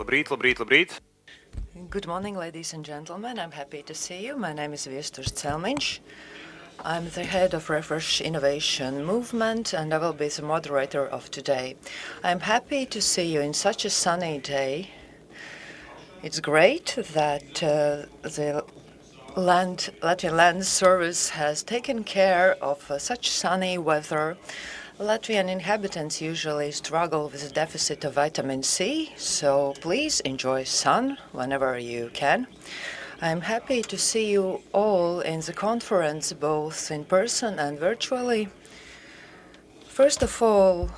Labrīt. Good morning, ladies and gentlemen. I'm happy to see you. My name is Viesturs Celmiņš. I'm the head of Refresh Innovation Movement, and I will be the moderator of today. I'm happy to see you in such a sunny day. It's great that the Latvian Land Service has taken care of such sunny weather. Latvian inhabitants usually struggle with a deficit of vitamin C, so please enjoy sun whenever you can. I'm happy to see you all in the conference, both in person and virtually. First of all,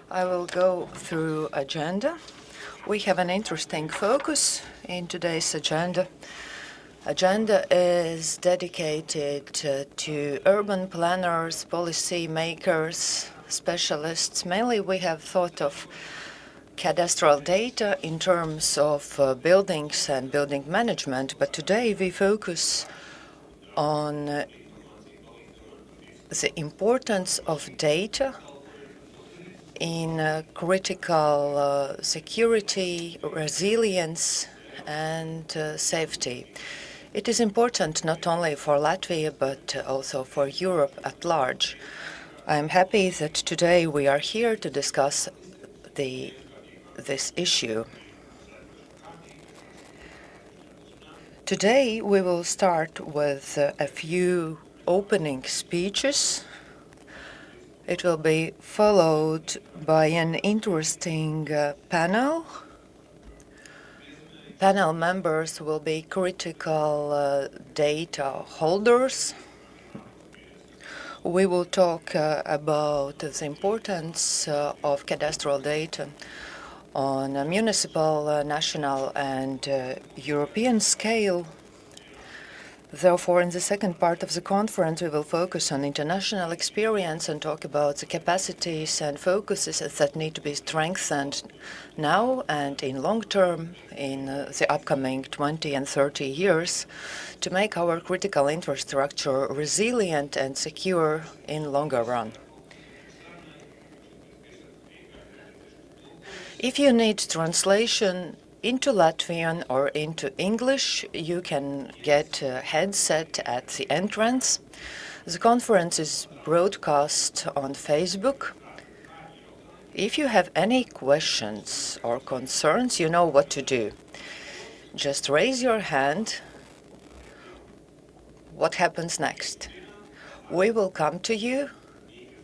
I will go through agenda. We have an interesting focus in today's agenda. Agenda is dedicated to urban planners, policy makers, specialists. Mainly we have thought of cadastral data in terms of buildings and building management, but today we focus on the importance of data in critical security, resilience, and safety. It is important not only for Latvia, but also for Europe at large. I am happy that today we are here to discuss this issue. Today we will start with a few opening speeches. It will be followed by an interesting panel. Panel members will be critical data holders. We will talk about the importance of cadastral data on a municipal, national, and European scale. Therefore, in the second part of the conference, we will focus on international experience and talk about the capacities and focuses that need to be strengthened now and in long term in the upcoming 20 and 30 years to make our critical infrastructure resilient and secure in longer run. If you need translation into Latvian or into English, you can get a headset at the entrance. The conference is broadcast on Facebook. If you have any questions or concerns, you know what to do. Just raise your hand. What happens next? We will come to you,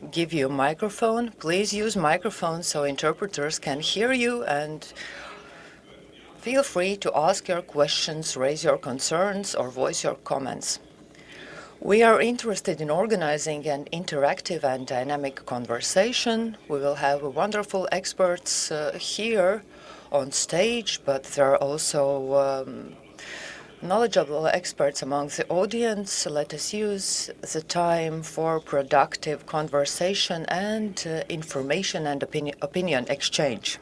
give you a microphone. Please use microphone so interpreters can hear you, and feel free to ask your questions, raise your concerns, or voice your comments. We are interested in organizing an interactive and dynamic conversation. We will have wonderful experts here on stage, but there are also knowledgeable experts among the audience. Let us use the time for productive conversation and information and opinion exchange.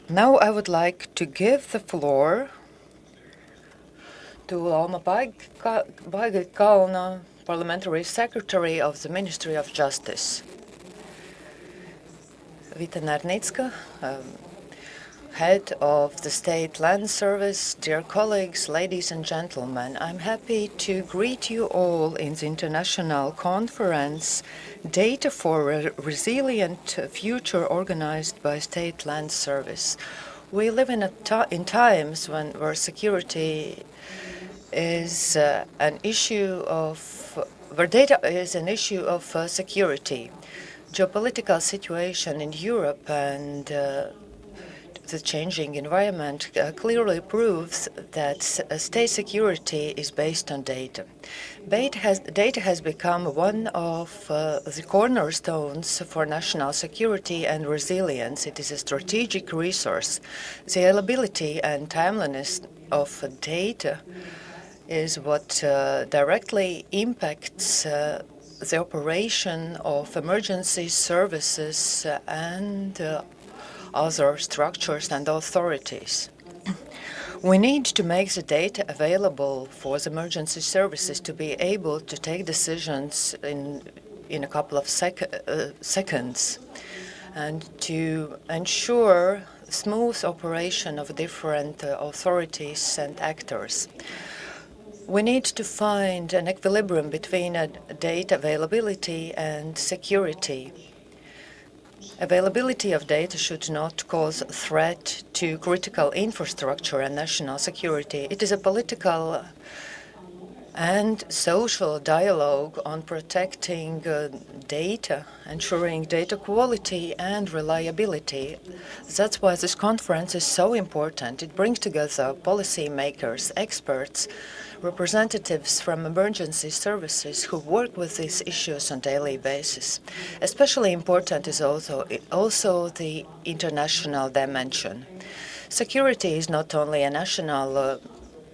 Now I would like to give the floor to Lauma Baigkalna, Parliamentary Secretary of the Ministry of Justice. Vita Nērnicka, Head of the State Land Service, dear colleagues, ladies and gentlemen, I'm happy to greet you all in the international conference Data for a Resilient Future organized by State Land Service. We live in times where security is an issue of, where data is an issue of security. Geopolitical situation in Europe and the changing environment clearly proves that state security is based on data. Data has become one of the cornerstones for national security and resilience. It is a strategic resource. The availability and timeliness of data is what directly impacts the operation of emergency services and other structures and authorities. We need to make the data available for the emergency services to be able to take decisions in a couple of seconds. and to ensure smooth operation of different authorities and actors. We need to find an equilibrium between data availability and security. Availability of data should not cause threat to critical infrastructure and national security. It is a political and social dialogue on protecting data, ensuring data quality and reliability. That's why this conference is so important. It brings together policymakers, experts, representatives from emergency services who work with these issues on a daily basis. Especially important is also the international dimension. Security is not only a national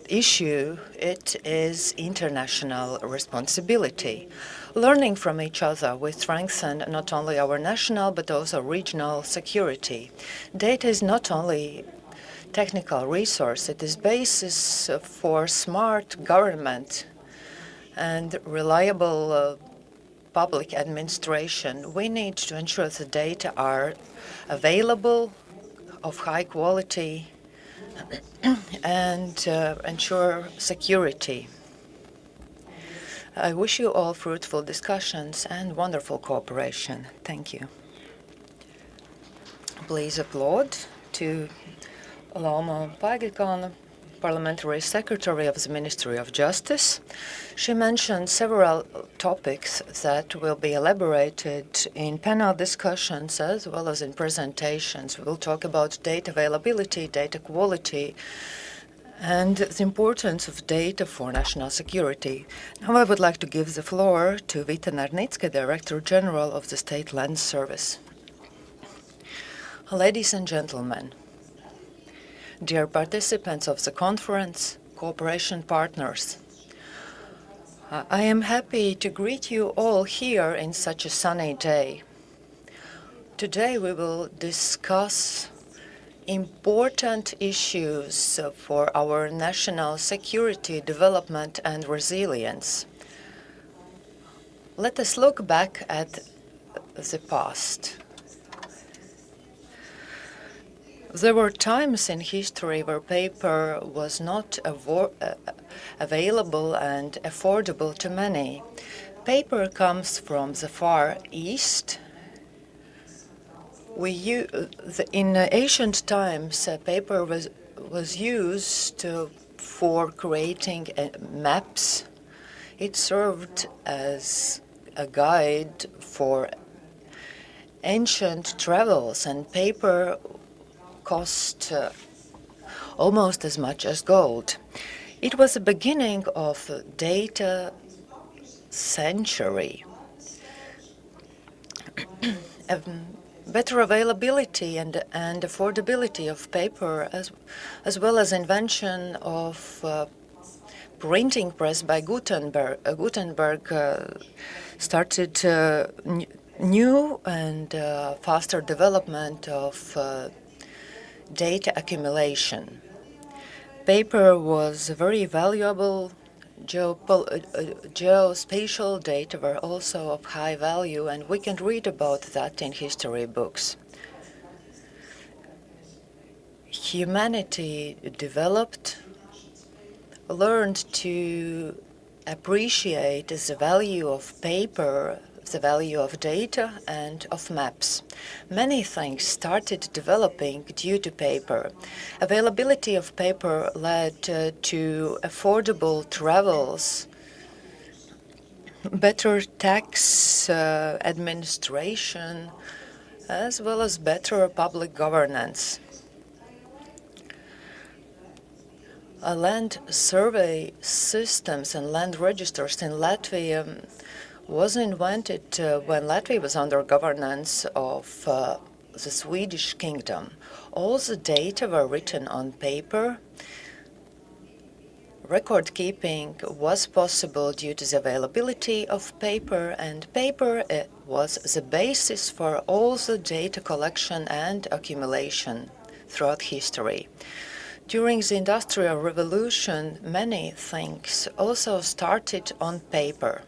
issue, it is international responsibility. Learning from each other, we strengthen not only our national but also regional security. Data is not only technical resource, it is basis for smart government and reliable public administration. We need to ensure the data are available, of high quality, and ensure security. I wish you all fruitful discussions and wonderful cooperation. Thank you. Please applaud to Lauma Paigikāne, Parliamentary Secretary of the Ministry of Justice. She mentioned several topics that will be elaborated in panel discussions as well as in presentations. We will talk about data availability, data quality, and the importance of data for national security. Now I would like to give the floor to Vita Narnicka, Director General of the State Land Service. Ladies and gentlemen, dear participants of the conference, cooperation partners, I am happy to greet you all here in such a sunny day. Today we will discuss important issues for our national security, development and resilience. Let us look back at the past. There were times in history where paper was not available and affordable to many. Paper comes from the Far East. In ancient times, paper was used for creating maps. It served as a guide for ancient travels, and paper cost almost as much as gold. It was the beginning of data century. Better availability and affordability of paper, as well as invention of printing press by Gutenberg. Gutenberg started new and faster development of data accumulation. Paper was very valuable. Geospatial data were also of high value, and we can read about that in history books. Humanity developed, learned to appreciate the value of paper, the value of data and of maps. Many things started developing due to paper. Availability of paper led to affordable travels, better tax administration, as well as better public governance. Land survey systems and land registers in Latvia was invented when Latvia was under governance of the Swedish kingdom. All the data were written on paper. Record keeping was possible due to the availability of paper, and paper was the basis for all the data collection and accumulation throughout history. During the Industrial Revolution, many things also started on paper.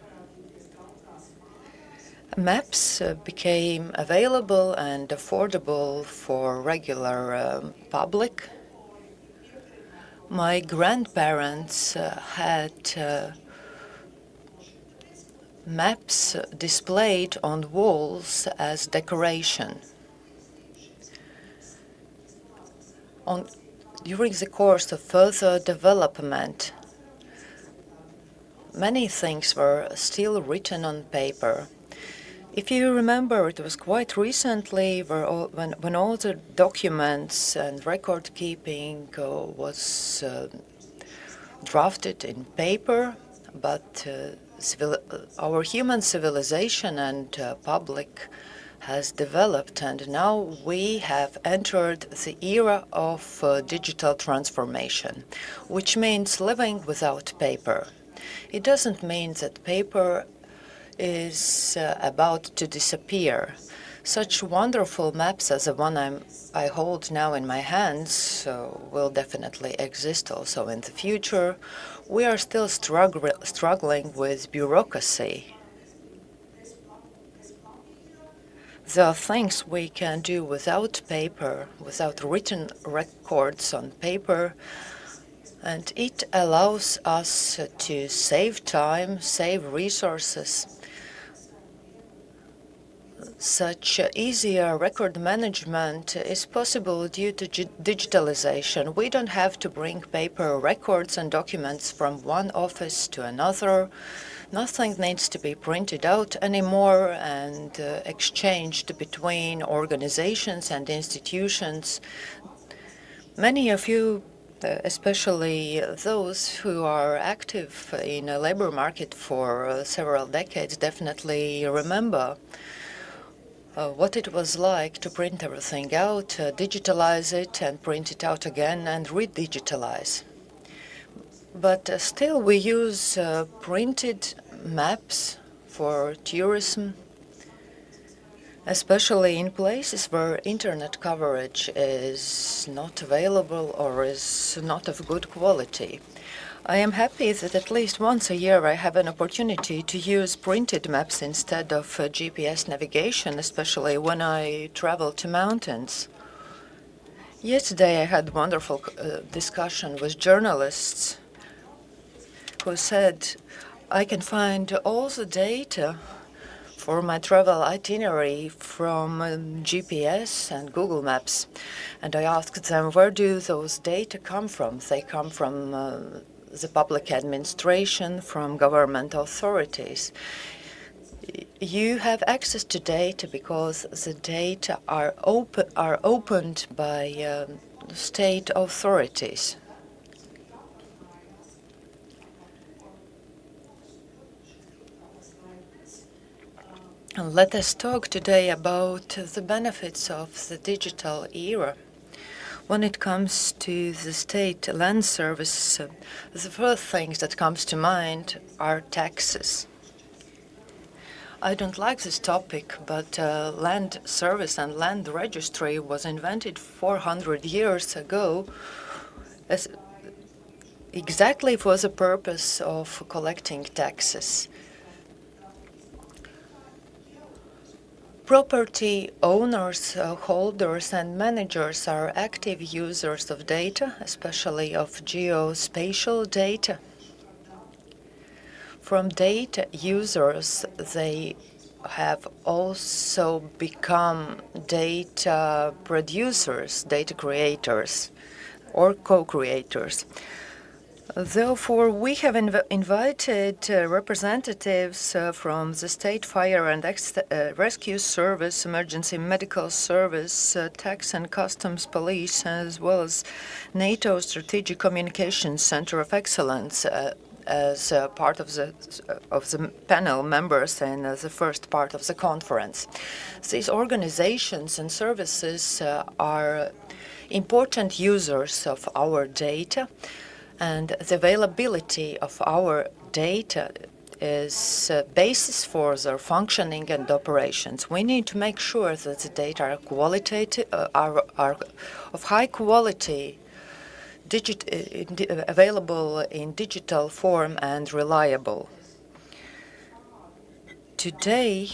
Maps became available and affordable for regular public. My grandparents had maps displayed on walls as decoration. During the course of further development, many things were still written on paper. If you remember, it was quite recently when all the documents and record keeping was drafted in paper, but our human civilization and public has developed, and now we have entered the era of digital transformation, which means living without paper. It doesn't mean that paper is about to disappear. Such wonderful maps as the one I hold now in my hands will definitely exist also in the future. We are still struggling with bureaucracy. There are things we can do without paper, without written records on paper, and it allows us to save time, save resources. Such easier record management is possible due to digitalization. We don't have to bring paper records and documents from one office to another. Nothing needs to be printed out anymore and exchanged between organizations and institutions. Many of you, especially those who are active in a labor market for several decades, definitely remember what it was like to print everything out, digitalize it, and print it out again, and redigitalize. But still, we use printed maps for tourism, especially in places where internet coverage is not available or is not of good quality. I am happy that at least once a year I have an opportunity to use printed maps instead of GPS navigation, especially when I travel to mountains. Yesterday I had a wonderful discussion with journalists who said, I can find all the data for my travel itinerary from GPS and Google Maps. And I asked them, where do those data come from? They come from the public administration, from government authorities. You have access to data because the data are opened by state authorities. And let us talk today about the benefits of the digital era. When it comes to the state land service, the first things that comes to mind are taxes. I don't like this topic, but land service and land registry was invented 400 years ago exactly for the purpose of collecting taxes. Property owners, holders, and managers are active users of data, especially of geospatial data. From data users, they have also become data producers, data creators, or co-creators. Therefore, we have invited representatives from the State Fire and Rescue Service, Emergency Medical Service, Tax and Customs Police, as well as NATO Strategic Communications Center of Excellence as part of the panel members in the first part of the conference. These organizations and services are important users of our data, and the availability of our data is a basis for their functioning and operations. We need to make sure that the data are qualitative, are of high quality, available in digital form and reliable. Today,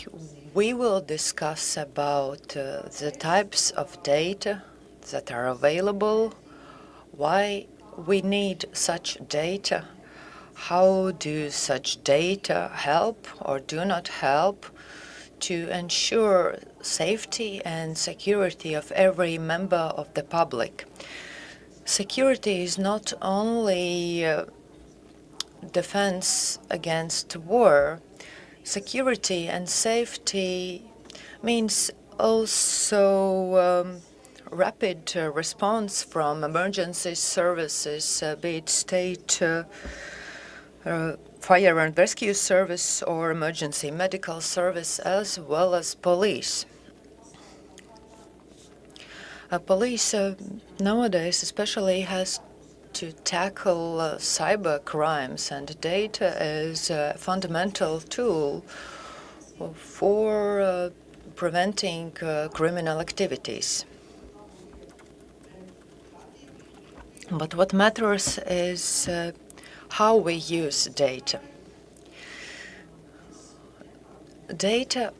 we will discuss about the types of data that are available, why we need such data, how do such data help or do not help to ensure safety and security of every member of the public. Security is not only defense against war. Security and safety means also rapid response from emergency services, be it state fire and rescue service or emergency medical service, as well as police. Police nowadays especially has to tackle cyber crimes, and data is a fundamental tool for preventing criminal activities. But what matters is how we use data. Data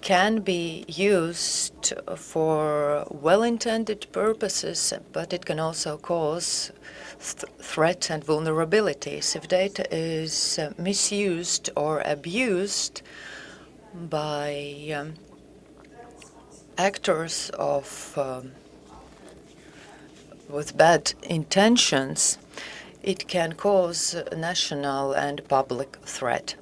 can be used for well-intended purposes, but it can also cause threats and vulnerabilities. If data is misused or abused by actors with bad intentions, it can cause national and public threat.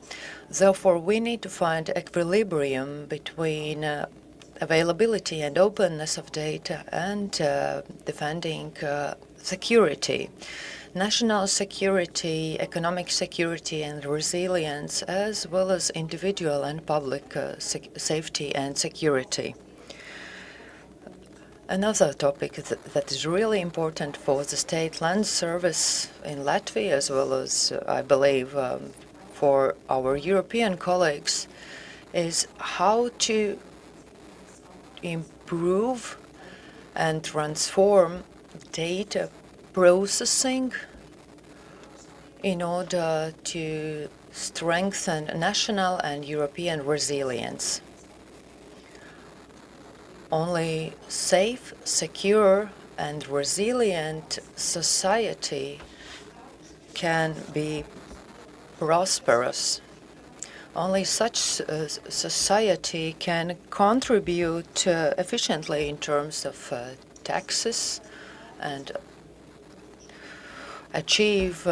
Therefore, we need to find equilibrium between availability and openness of data and defending security, national security, economic security and resilience, as well as individual and public safety and security. Another topic that is really important for the State Land Service in Latvia, as well as, I believe, for our European colleagues, is how to improve and transform data processing in order to strengthen national and European resilience. Only safe, secure, and resilient society can be prosperous. Only such society can contribute efficiently in terms of taxes and achieve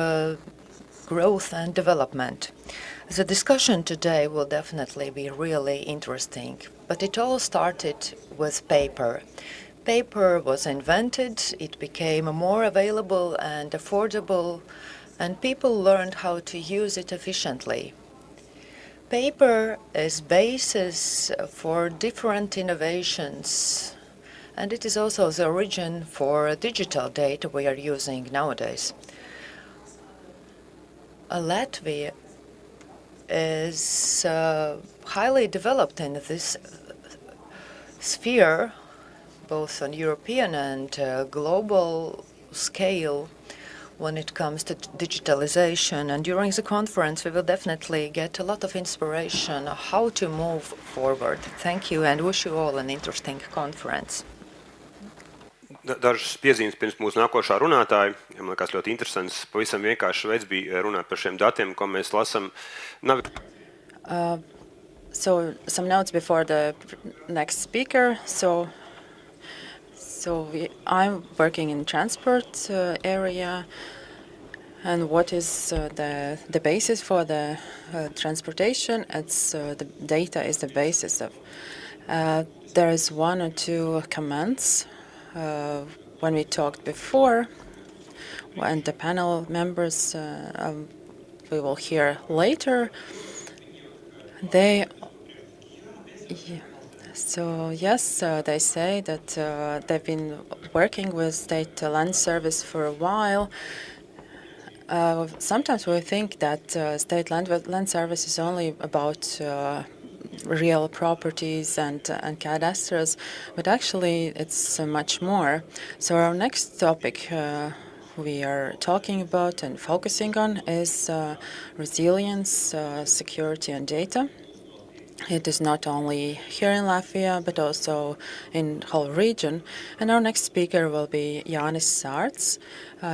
growth and development. The discussion today will definitely be really interesting, but it all started with paper. Paper was invented, it became more available and affordable, and people learned how to use it efficiently. Paper is basis for different innovations, and it is also the origin for digital data we are using nowadays. Latvia is highly developed in this sphere, both on European and global scale when it comes to digitalization. And during the conference, we will definitely get a lot of inspiration on how to move forward. Thank you and wish you all an interesting conference. Dažas piezīmes pirms mūsu nākošā runātāja. Man liekas ļoti interesants, pavisam vienkāršs veids bija runāt par šiem datiem, ko mēs lasam. So some notes before the next speaker. I'm working in transport area, and what is the basis for the transportation? It's the data is the basis of. There is one or two comments when we talked before, and the panel members we will hear later. They say that they've been working with State Land Service for a while. Sometimes we think that State Land Service is only about real properties and cadastres, but actually it's much more. So our next topic we are talking about and focusing on is resilience, security and data. It is not only here in Latvia, but also in the whole region. And our next speaker will be Jānis Sārts,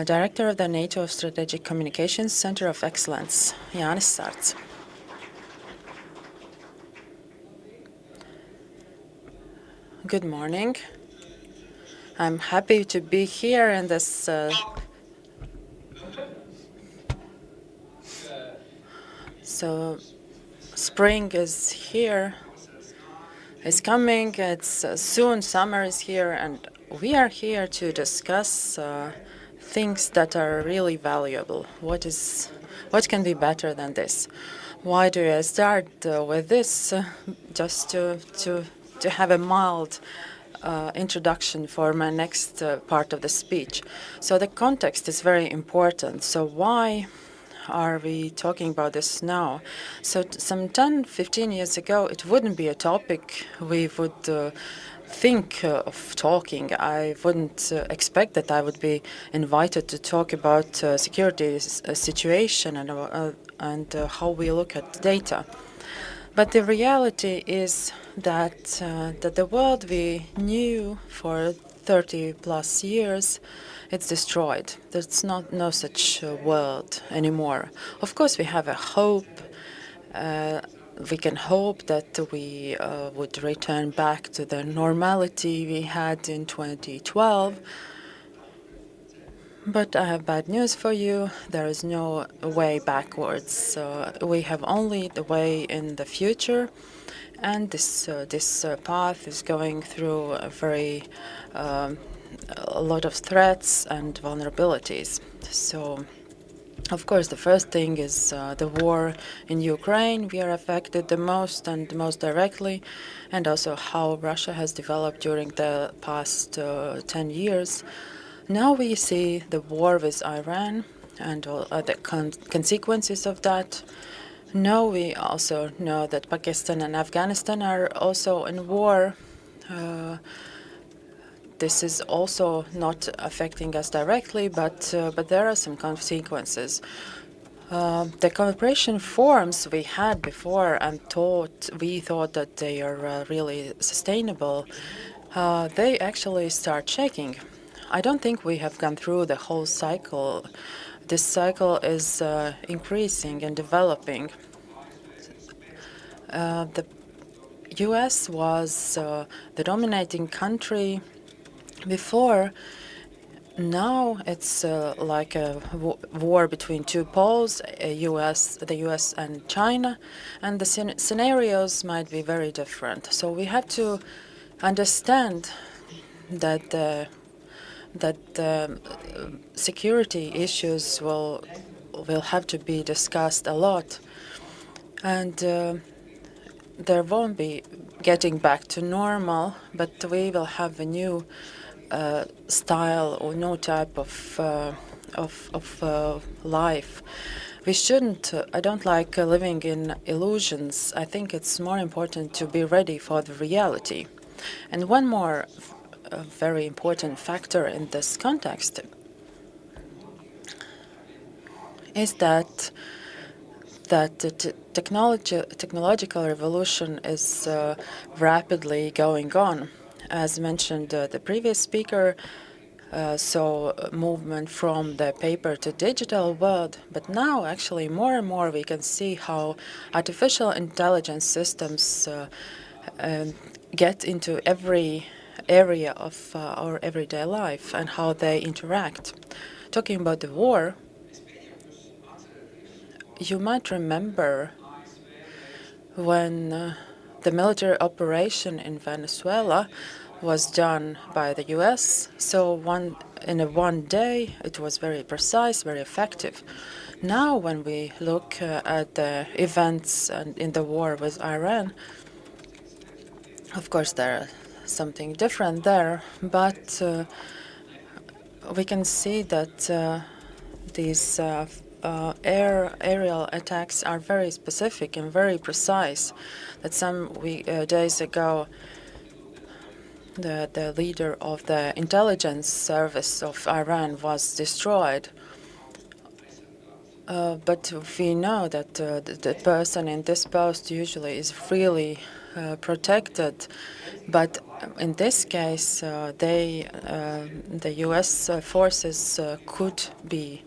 Director of the NATO Strategic Communications Center of Excellence. Jānis Sārts. Good morning. I'm happy to be here in this so spring is here, is coming, it's soon summer is here, and we are here to discuss things that are really valuable. What can be better than this? Why do I start with this? Just to have a mild introduction for my next part of the speech. So the context is very important. So why are we talking about this now? So some 10, 15 years ago, it wouldn't be a topic we would think of talking. I wouldn't expect that I would be invited to talk about security situation and how we look at data. But the reality is that the world we knew for 30 plus years, it's destroyed. There's no such world anymore. Of course, we have a hope. We can hope that we would return back to the normality we had in 2012. But I have bad news for you. There is no way backwards. We have only the way in the future. And this path is going through a lot of threats and vulnerabilities. So, of course, the first thing is the war in Ukraine. We are affected the most and most directly, and also how Russia has developed during the past 10 years. Now we see the war with Iran and all the consequences of that. Now we also know that Pakistan and Afghanistan are also in war. This is also not affecting us directly, but there are some consequences. The cooperation forms we had before and we thought that they are really sustainable, they actually start shaking. I don't think we have gone through the whole cycle. This cycle is increasing and developing. The US was the dominating country before. Now it's like a war between two poles, the US and China, and the scenarios might be very different. So we have to understand that security issues will have to be discussed a lot, and there won't be getting back to normal, but we will have a new style or new type of life. We shouldn't. I don't like living in illusions. I think it's more important to be ready for the reality. And one more very important factor in this context is that the technological revolution is rapidly going on. As mentioned, the previous speaker saw a movement from the paper to digital world, but now actually more and more we can see how artificial intelligence systems get into every area of our everyday life and how they interact. Talking about the war, you might remember when the military operation in Venezuela was done by the US. So in one day, it was very precise, very effective. Now, when we look at the events in the war with Iran, of course, there is something different there, but we can see that these aerial attacks are very specific and very precise. That some days ago, the leader of the intelligence service of Iran was destroyed. But we know that the person in this post usually is freely protected. But in this case, the U.S. Forces could be.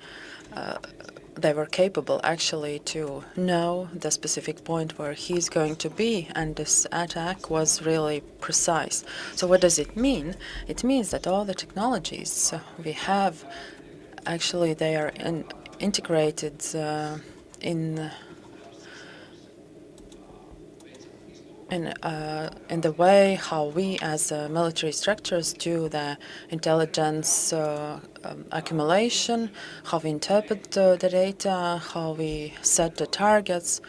They were capable actually to know the specific point where he's going to be, and this attack was really precise. So what does it mean? It means that all the technologies we have, actually they are integrated in the way how we as military structures do the intelligence accumulation, how we interpret the data, how we set the targets.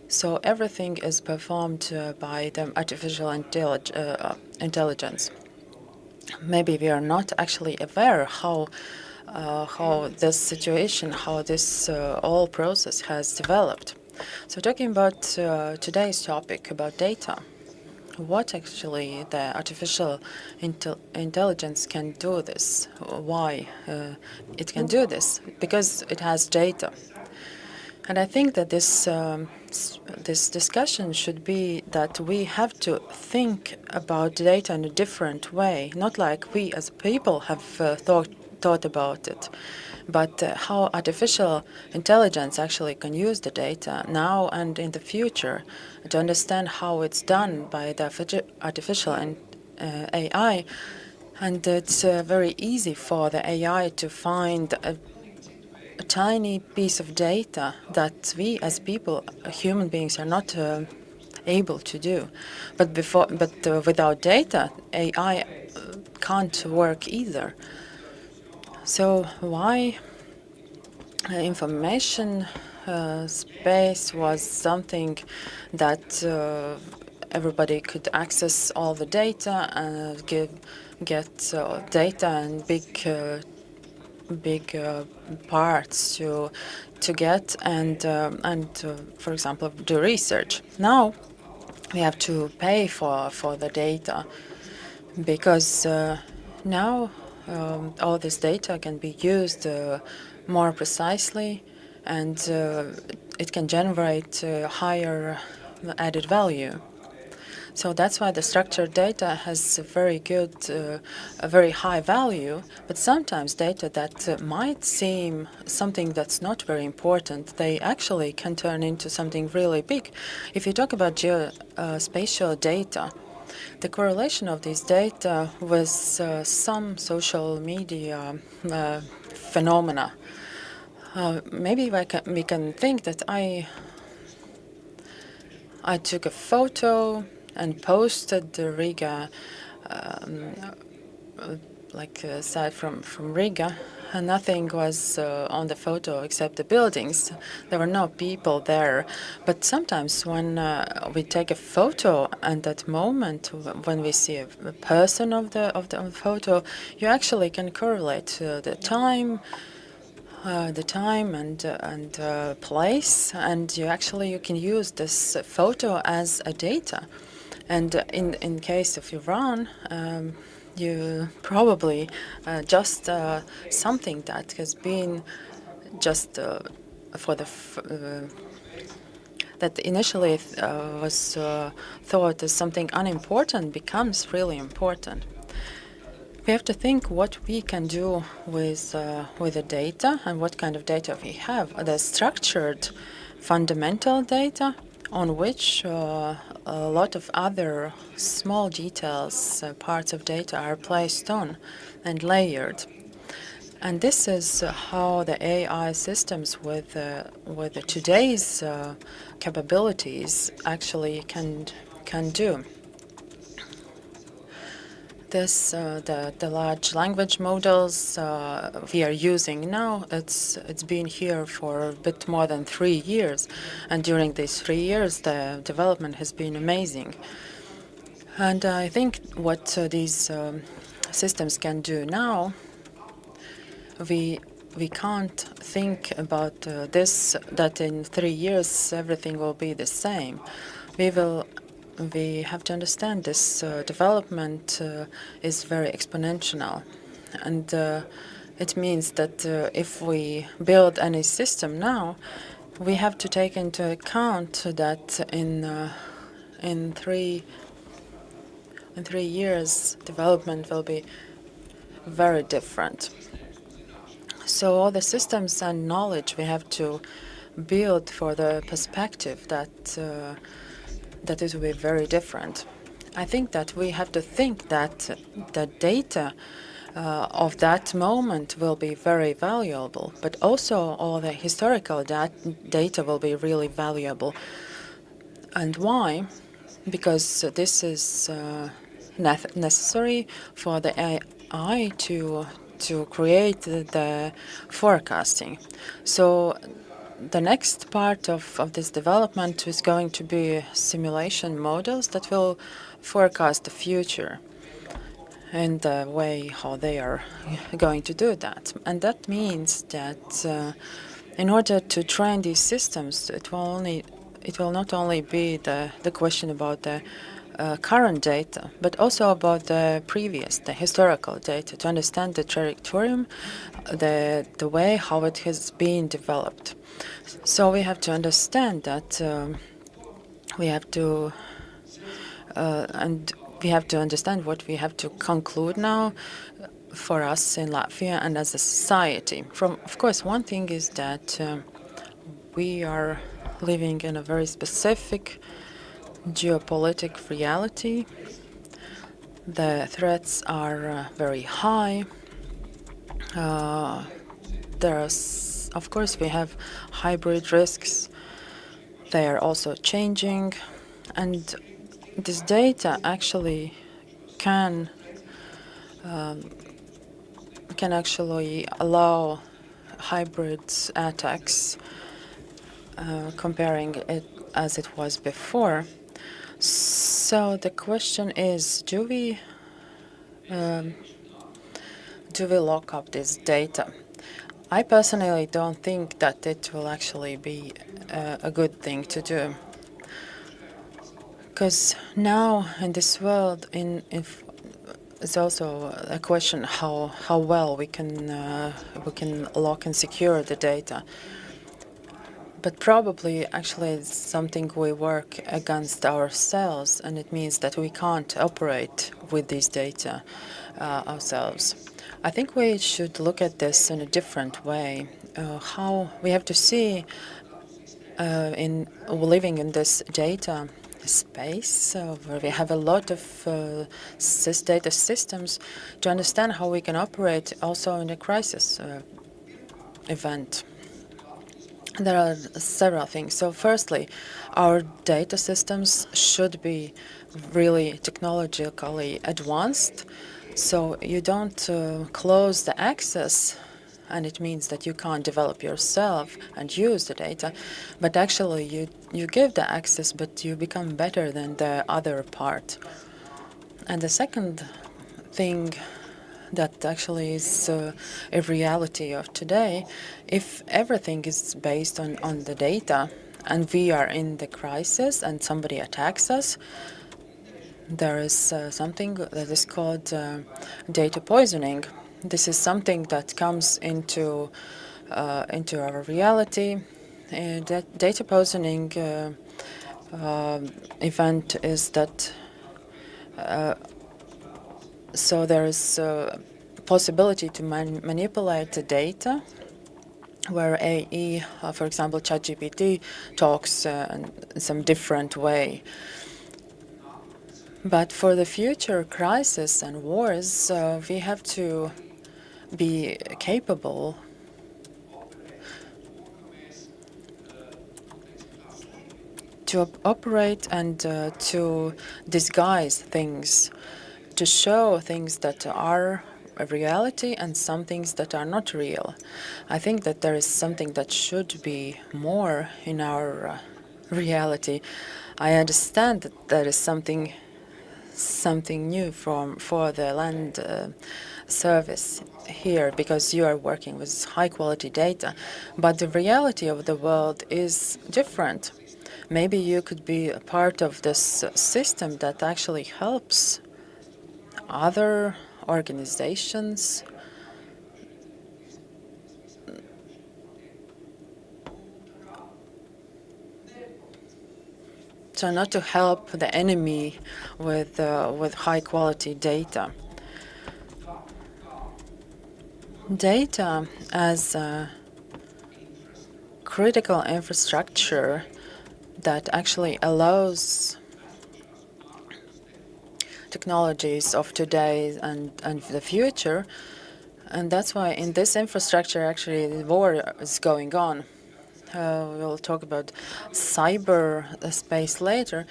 So everything is performed by the artificial intelligence. Maybe we are not actually aware how this situation, how this whole process has developed. So talking about today's topic about data, what actually the artificial intelligence can do this? Why it can do this? Because it has data. And I think that this discussion should be that we have to think about data in a different way, not like we as people have thought about it, but how artificial intelligence actually can use the data now and in the future to understand how it's done by the artificial AI. And it's very easy for the AI to find a tiny piece of data that we as people, human beings, are not able to do. But without data, AI can't work either. So why information space was something that everybody could access all the data and get data and big parts to get and for example do research. Now we have to pay for the data because now all this data can be used more precisely, and it can generate higher added value. So that's why the structured data has a very high value. But sometimes data that might seem something that's not very important, they actually can turn into something really big. If you talk about geospatial data, the correlation of these data with some social media phenomena. Maybe we can think that I took a photo and posted the Riga, side from Riga, and nothing was on the photo except the buildings. There were no people there. But sometimes when we take a photo, and that moment when we see a person of the photo, you actually can correlate the time and place, and you can use this photo as a data. And in case of Iran, you probably just something that has been just for the that initially was thought as something unimportant becomes really important. We have to think what we can do with the data and what kind of data we have. The structured fundamental data on which a lot of other small details, parts of data are placed on and layered. And this is how the AI systems with today's capabilities actually can do. The large language models we are using now, it's been here for a bit more than 3 years, and during these 3 years the development has been amazing. And I think what these systems can do now, we can't think about this that in 3 years everything will be the same. We have to understand this development is very exponential, and It means that if we build any system now, we have to take into account that in 3 years development will be very different. So all the systems and knowledge we have to build for the perspective that it will be very different. I think that we have to think that the data of that moment will be very valuable, but also all the historical data will be really valuable. And why? Because this is necessary for the AI to create the forecasting. So the next part of this development is going to be simulation models that will forecast the future and the way how they are going to do that. And that means that in order to train these systems, it will not only be the question about the current data, but also about the historical data, to understand the trajectory, the way how it has been developed. So we have to understand that we have to understand what we have to conclude now for us in Latvia and as a society. Of course, one thing is that we are living in a very specific geopolitical reality. The threats are very high. Of course, we have hybrid risks. They are also changing, and this data actually can actually allow hybrid attacks, comparing it as it was before. So the question is, do we lock up this data? I personally don't think that it will actually be a good thing to do, because now in this world, it's also a question how well we can lock and secure the data. But probably actually it's something we work against ourselves, and it means that we can't operate with these data ourselves. I think we should look at this in a different way. How we have to see in living in this data space where we have a lot of data systems, to understand how we can operate also in a crisis event. There are several things. So firstly, our data systems should be really technologically advanced. So you don't close the access, and it means that you can't develop yourself and use the data, but actually you give the access, but you become better than the other part. And the second thing that actually is a reality of today, if everything is based on the data and we are in the crisis and somebody attacks us, there is something that is called data poisoning. This is something that comes into our reality. That data poisoning event is that so there is a possibility to manipulate the data, where AI, for example, ChatGPT, talks in some different way. But for the future crisis and wars, we have to be capable to operate and to disguise things, to show things that are a reality and some things that are not real. I think that there is something that should be more in our reality. I understand that there is something new for the land service here, because you are working with high quality data, but the reality of the world is different. Maybe you could be a part of this system that actually helps other organizations not to help the enemy with high quality data. Data as a critical infrastructure that actually allows technologies of today and the future. And that's why in this infrastructure, actually, the war is going on. We'll talk about cyber space later.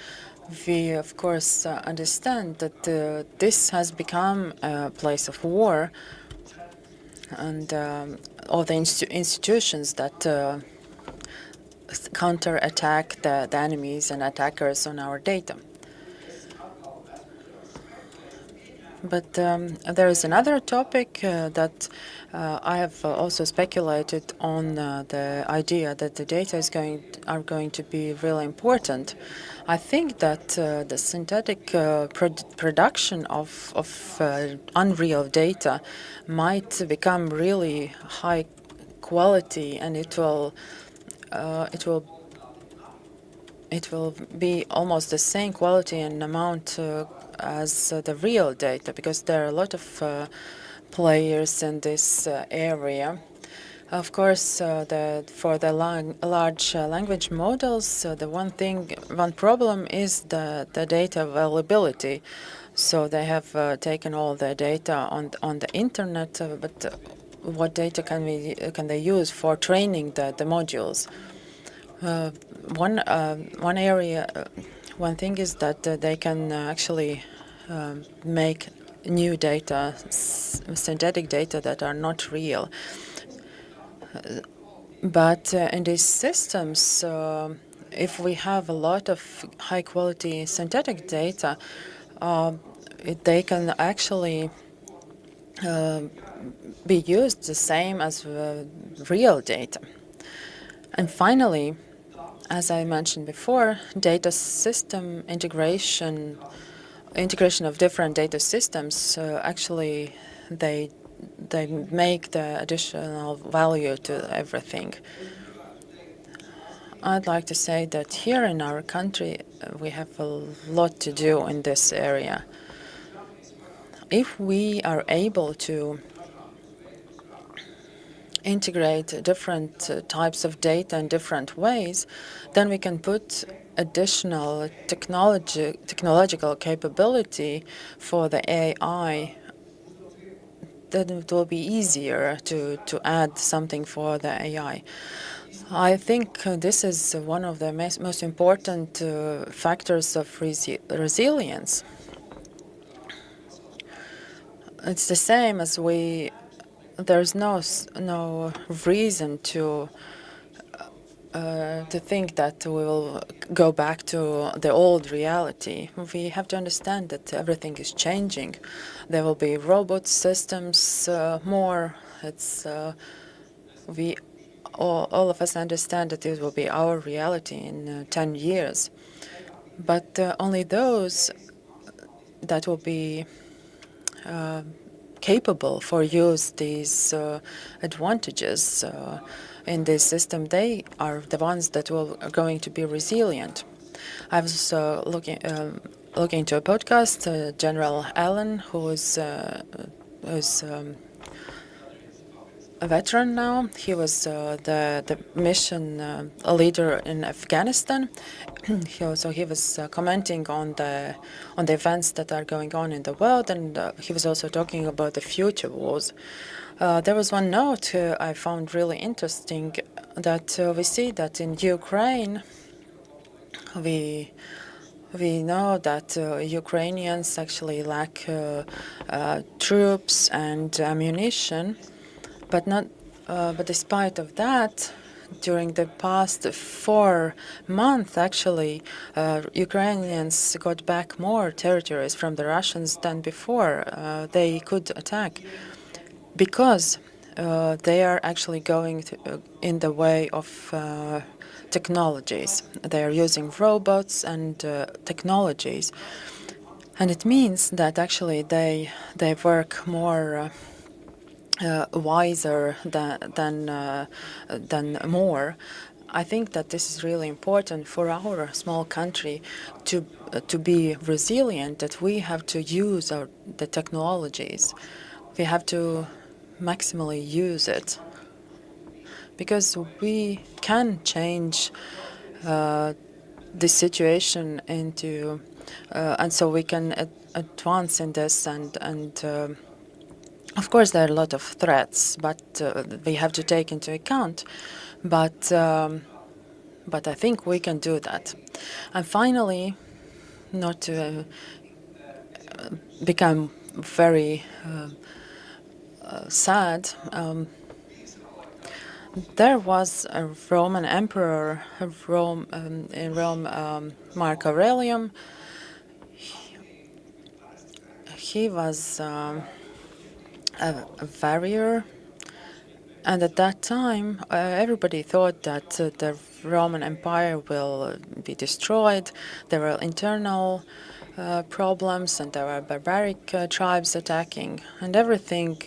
We, of course, understand that this has become a place of war, and all the institutions that counter-attack the enemies and attackers on our data. But there is another topic that I have also speculated on, the idea that the data are going to be really important. I think that the synthetic production of unreal data might become really high quality, and it will be almost the same quality and amount as the real data, because there are a lot of players in this area. Of course, for the large language models, the one problem is the data availability. So they have taken all the data on the internet, but what data can they use for training the modules? One thing is that they can actually make new data, synthetic data that are not real. But in these systems, if we have a lot of high-quality synthetic data, they can actually be used the same as real data. And finally, as I mentioned before, data system integration of different data systems, actually they make the additional value to everything. I'd like to say that here in our country, we have a lot to do in this area. If we are able to integrate different types of data in different ways, then we can put additional technological capability for the AI. Then it will be easier to add something for the AI. I think this is one of the most important factors of resilience. It's the same as there's no reason to think that we will go back to the old reality. We have to understand that everything is changing. There will be robot systems more. All of us understand that this will be our reality in 10 years. But only those that will be capable for use these advantages in this system, they are the ones that are going to be resilient. I was looking to a podcast, General Allen, who is a veteran now. He was the mission leader in Afghanistan. He was commenting on the events that are going on in the world, and he was also talking about the future wars. There was one note I found really interesting, that we see that in Ukraine, we know that Ukrainians actually lack troops and ammunition, but despite of that, during the past 4 months, actually, Ukrainians got back more territories from the Russians than before they could attack, because they are actually going in the way of technologies. They are using robots and technologies, and it means that actually they work more wiser than more. I think that this is really important for our small country to be resilient, that we have to use the technologies. We have to maximally use it, because we can change this situation into, and so we can advance in this. And of course, there are a lot of threats, but we have to take into account. But I think we can do that. And finally, not to become very sad, there was a Roman emperor in Rome, Mark Aurelian. He was a warrior, and at that time everybody thought that the Roman Empire will be destroyed. There were internal problems, and there were barbaric tribes attacking, and everything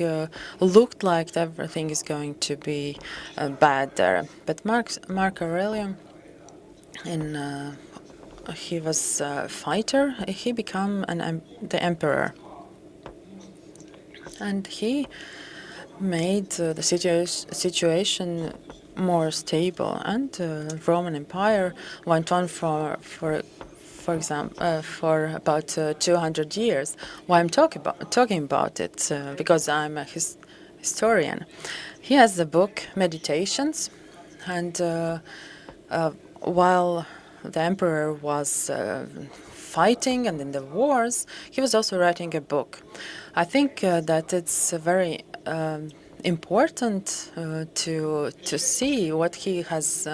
looked like everything is going to be bad there. But Mark Aurelian, he was a fighter. He became the emperor, and he made the situation more stable, and the Roman Empire went on for example, for about 200 years. Why I'm talking about it? Because I'm a historian. He has the book Meditations, and while the emperor was fighting and in the wars, he was also writing a book. I think that it's very important to see what he has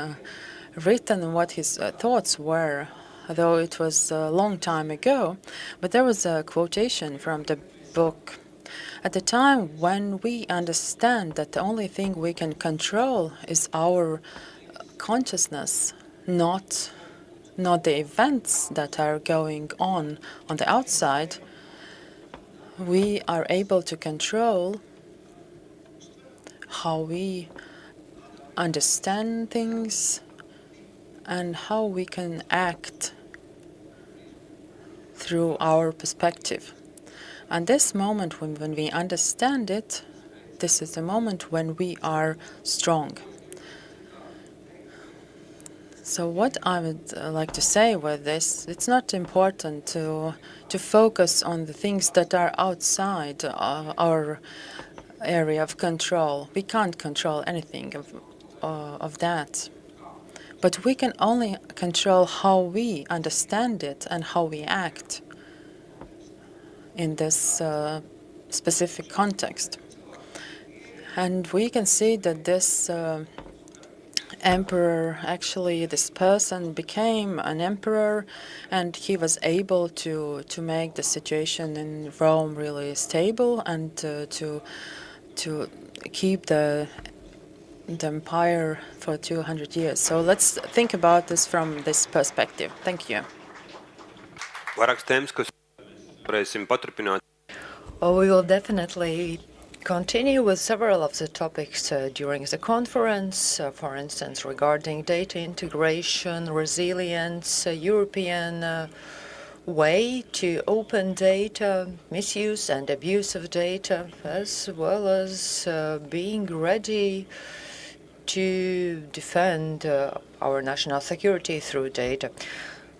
written and what his thoughts were, though it was a long time ago. But there was a quotation from the book. At the time when we understand that the only thing we can control is our consciousness, not the events that are going on the outside, we are able to control how we understand things and how we can act through our perspective. And this moment, when we understand it, this is the moment when we are strong. So what I would like to say with this, it's not important to focus on the things that are outside our area of control. We can't control anything of that. But we can only control how we understand it and how we act in this specific context. And we can see that this emperor, actually this person became an emperor, and he was able to make the situation in Rome really stable and to keep the empire for 200 years. So let's think about this from this perspective. Thank you. Vairākas tēmas, kas varēsim paturpināt. We will definitely continue with several of the topics during the conference, for instance, regarding data integration, resilience, European way to open data, misuse and abuse of data, as well as being ready to defend our national security through data.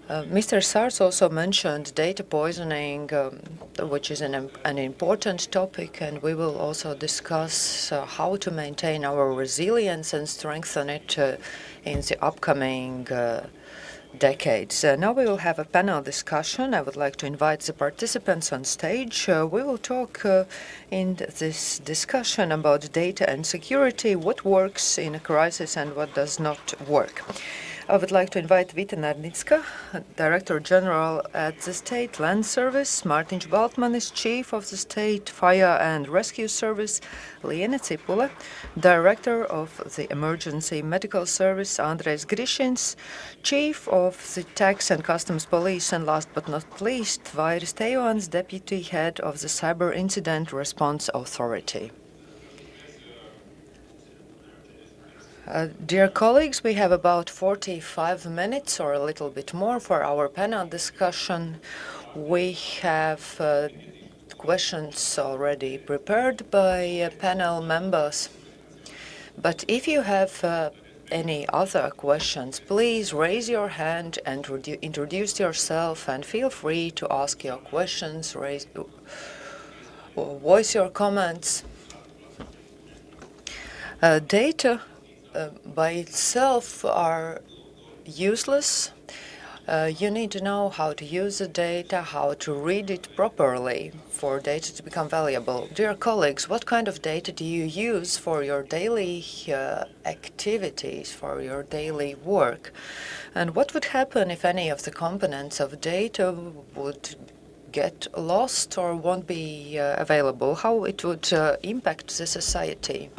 Mr. Sārts also mentioned data poisoning, which is an important topic, and we will also discuss how to maintain our resilience and strengthen it in the upcoming decades. Now we will have a panel discussion. I would like to invite the participants on stage. We will talk in this discussion about data and security, what works in a crisis and what does not work. I would like to invite Vita Nārnicka, Director General at the State Land Service, Mārtiņš Baltmanis, Chief of the State Fire and Rescue Service, Liene Cipule, Director of the Emergency Medical Service, Andrejs Grišins, Chief of the Tax and Customs Police, and last but not least, Varis Teivāns, Deputy Head of the Cyber Incident Response Authority. Dear colleagues, we have about 45 minutes or a little bit more for our panel discussion. We have questions already prepared by panel members. But if you have any other questions, please raise your hand and introduce yourself, and feel free to ask your questions, voice your comments. Data by itself are useless. You need to know how to use the data, how to read it properly for data to become valuable. Dear colleagues, what kind of data do you use for your daily activities, for your daily work? And what would happen if any of the components of data would get lost or won't be available? How it would impact the society?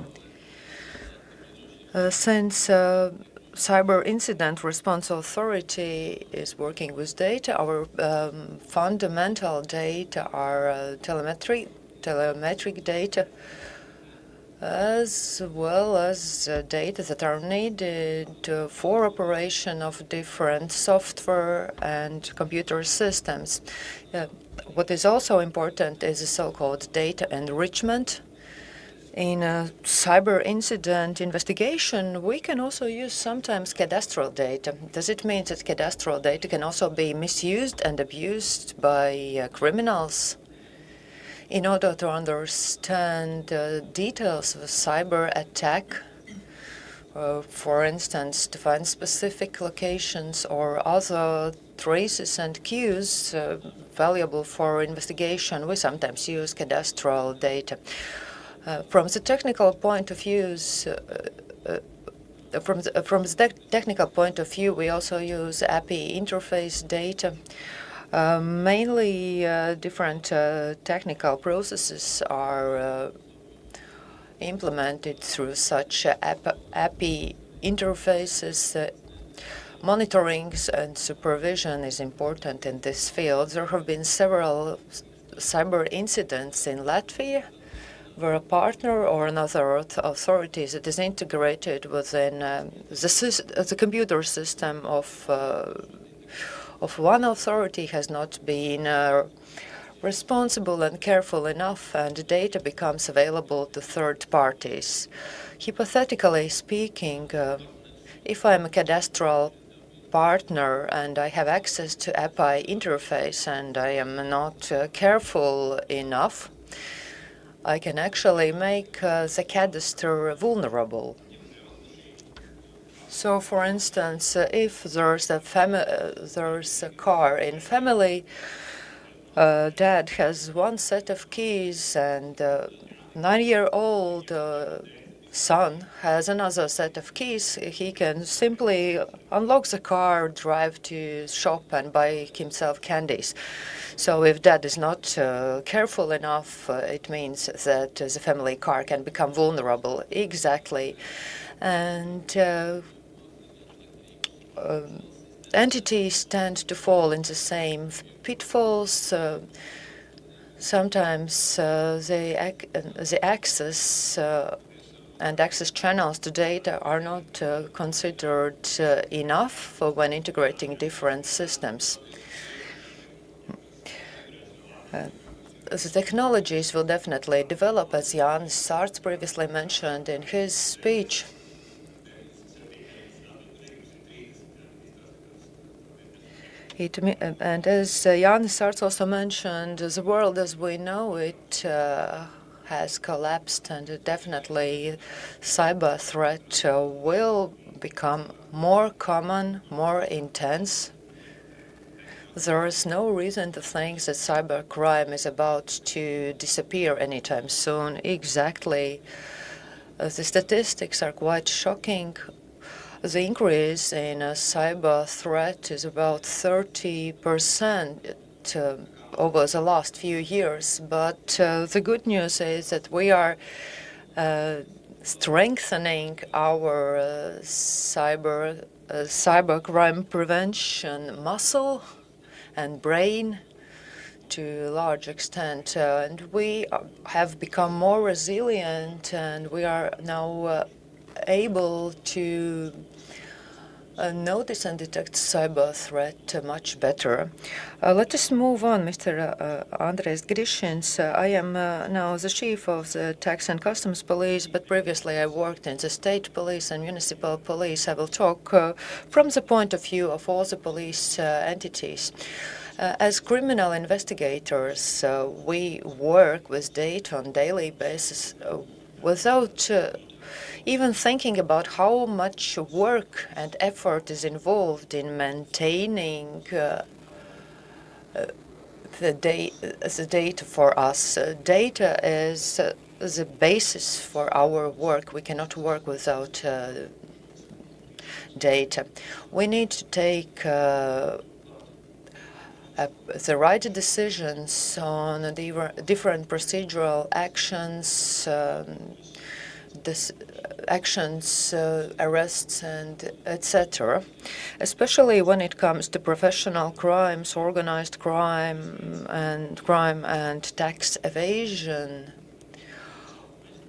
Since Cyber Incident Response Authority is working with data, our fundamental data are telemetric data, as well as data that are needed for operation of different software and computer systems. What is also important is the so-called data enrichment. In a cyber incident investigation, we can also use sometimes cadastral data. Does it mean that cadastral data can also be misused and abused by criminals? In order to understand details of a cyber attack, for instance, to find specific locations or other traces and cues valuable for investigation, we sometimes use cadastral data. From the technical point of view, we also use API interface data. Mainly, different technical processes are implemented through such API interfaces. Monitoring and supervision is important in this field. There have been several cyber incidents in Latvia, where a partner or another authority that is integrated within the computer system of one authority has not been responsible and careful enough, and data becomes available to third parties. Hypothetically speaking, if I'm a cadastral partner and I have access to API interface and I am not careful enough, I can actually make the cadaster vulnerable. So, for instance, if there's a car in family, dad has one set of keys and 9-year-old son has another set of keys. He can simply unlock the car, drive to shop and buy himself candies. So if dad is not careful enough, it means that the family car can become vulnerable. Exactly. And entities tend to fall in the same pitfalls. Sometimes the access and access channels to data are not considered enough when integrating different systems. The technologies will definitely develop, as Jānis Sārts previously mentioned in his speech. And as Jānis Sārts also mentioned, the world as we know it has collapsed, and definitely cyber threat will become more common, more intense. There is no reason to think that cybercrime is about to disappear anytime soon. Exactly. The statistics are quite shocking. The increase in cyber threat is about 30% over the last few years. But the good news is that we are strengthening our cybercrime prevention muscle and brain to a large extent. And we have become more resilient, and we are now able to notice and detect cyber threat much better. Let us move on, Mr. Andrejs Grišins. I am now the chief of the Tax and Customs Police, but previously I worked in the state police and municipal police. I will talk from the point of view of all the police entities. As criminal investigators, we work with data on a daily basis without even thinking about how much work and effort is involved in maintaining the data for us. Data is the basis for our work. We cannot work without data. We need to take the right decisions on different procedural actions, arrests, and etc., especially when it comes to professional crimes, organized crime and tax evasion.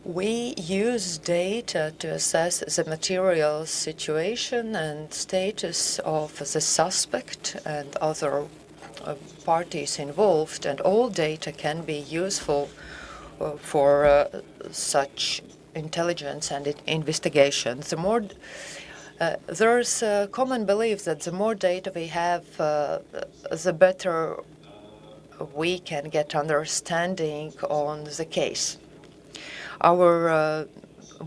We use data to assess the material situation and status of the suspect and other parties involved, and all data can be useful for such intelligence and investigation. There's a common belief that the more data we have, the better we can get understanding on the case. Our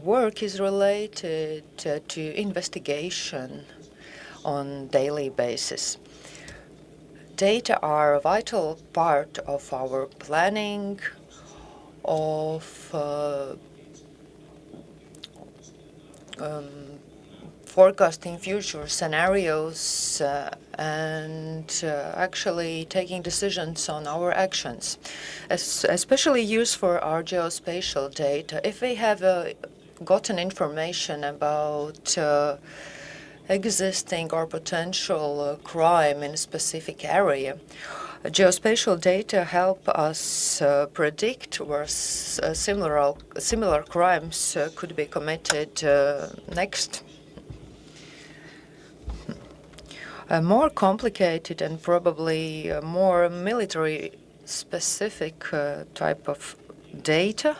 work is related to investigation on daily basis. Data are a vital part of our planning, of forecasting future scenarios and actually taking decisions on our actions, especially used for our geospatial data. If we have gotten information about existing or potential crime in a specific area, geospatial data help us predict where similar crimes could be committed next. A more complicated and probably more military-specific type of data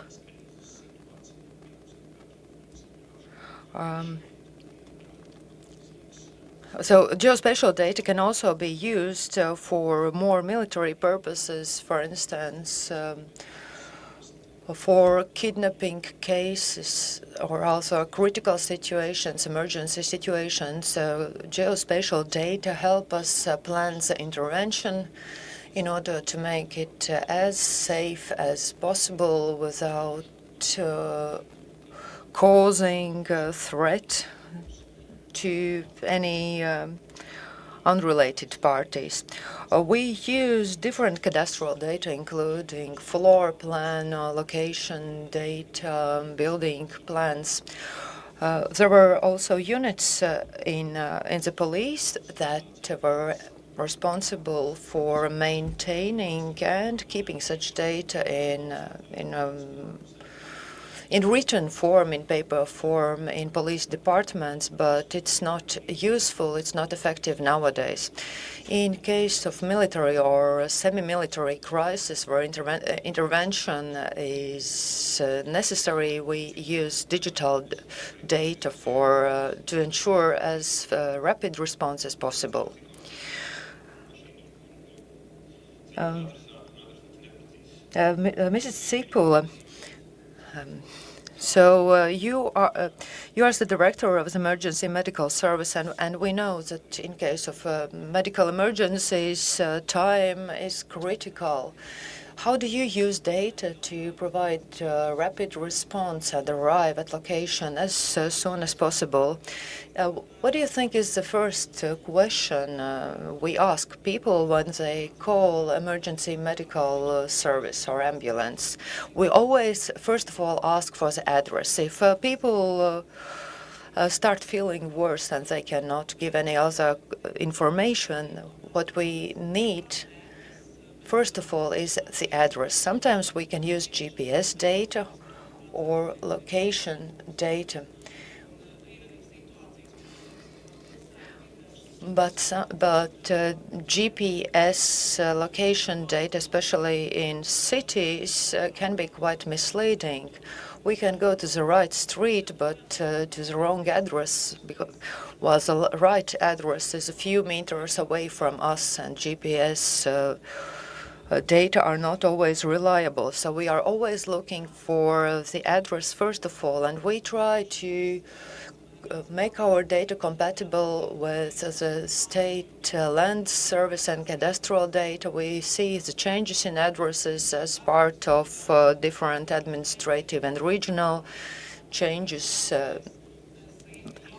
So geospatial data can also be used for more military purposes, for instance, for kidnapping cases or also critical situations, emergency situations. Geospatial data help us plan the intervention in order to make it as safe as possible without causing a threat to any unrelated parties. We use different cadastral data, including floor plan, location data, building plans. There were also units in the police that were responsible for maintaining and keeping such data in written form, in paper form, in police departments, but it's not useful, it's not effective nowadays. In case of military or semi-military crisis where intervention is necessary, we use digital data to ensure as rapid response as possible. Mrs. Cipule, you are the director of the emergency medical service, and we know that in case of medical emergencies, time is critical. How do you use data to provide rapid response and arrive at location as soon as possible? What do you think is the first question we ask people when they call emergency medical service or ambulance? We always, first of all, ask for the address. If people start feeling worse and they cannot give any other information, what we need first of all is the address. Sometimes we can use GPS data or location data. But GPS location data, especially in cities, can be quite misleading. We can go to the right street, but to the wrong address, while the right address is a few meters away from us, and GPS data are not always reliable. So we are always looking for the address first of all, and we try to make our data compatible with the state land service and cadastral data. We see the changes in addresses as part of different administrative and regional changes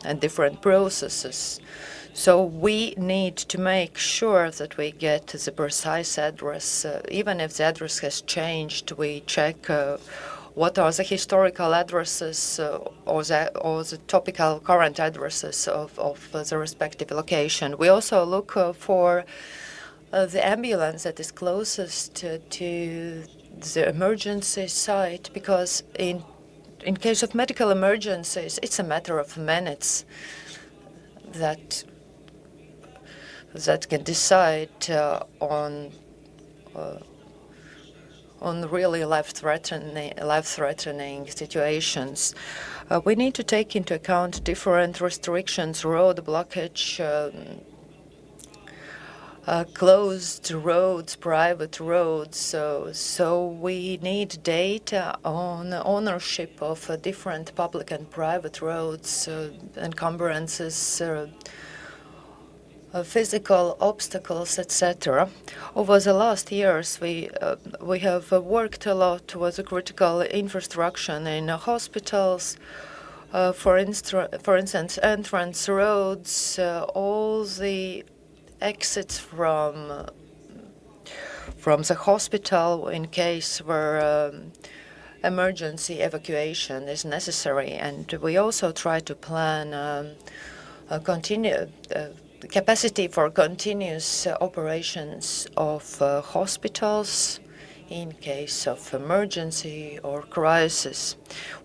and different processes. So we need to make sure that we get the precise address. Even if the address has changed, we check what are the historical addresses or the topical current addresses of the respective location. We also look for the ambulance that is closest to the emergency site, because in case of medical emergencies, it's a matter of minutes that can decide on really life-threatening situations. We need to take into account different restrictions, road blockage, closed roads, private roads. So we need data on ownership of different public and private roads, encumbrances, physical obstacles, etc. Over the last years, we have worked a lot with the critical infrastructure in hospitals. For instance, entrance roads, all the exits from the hospital in case where emergency evacuation is necessary, and we also try to plan capacity for continuous operations of hospitals in case of emergency or crisis.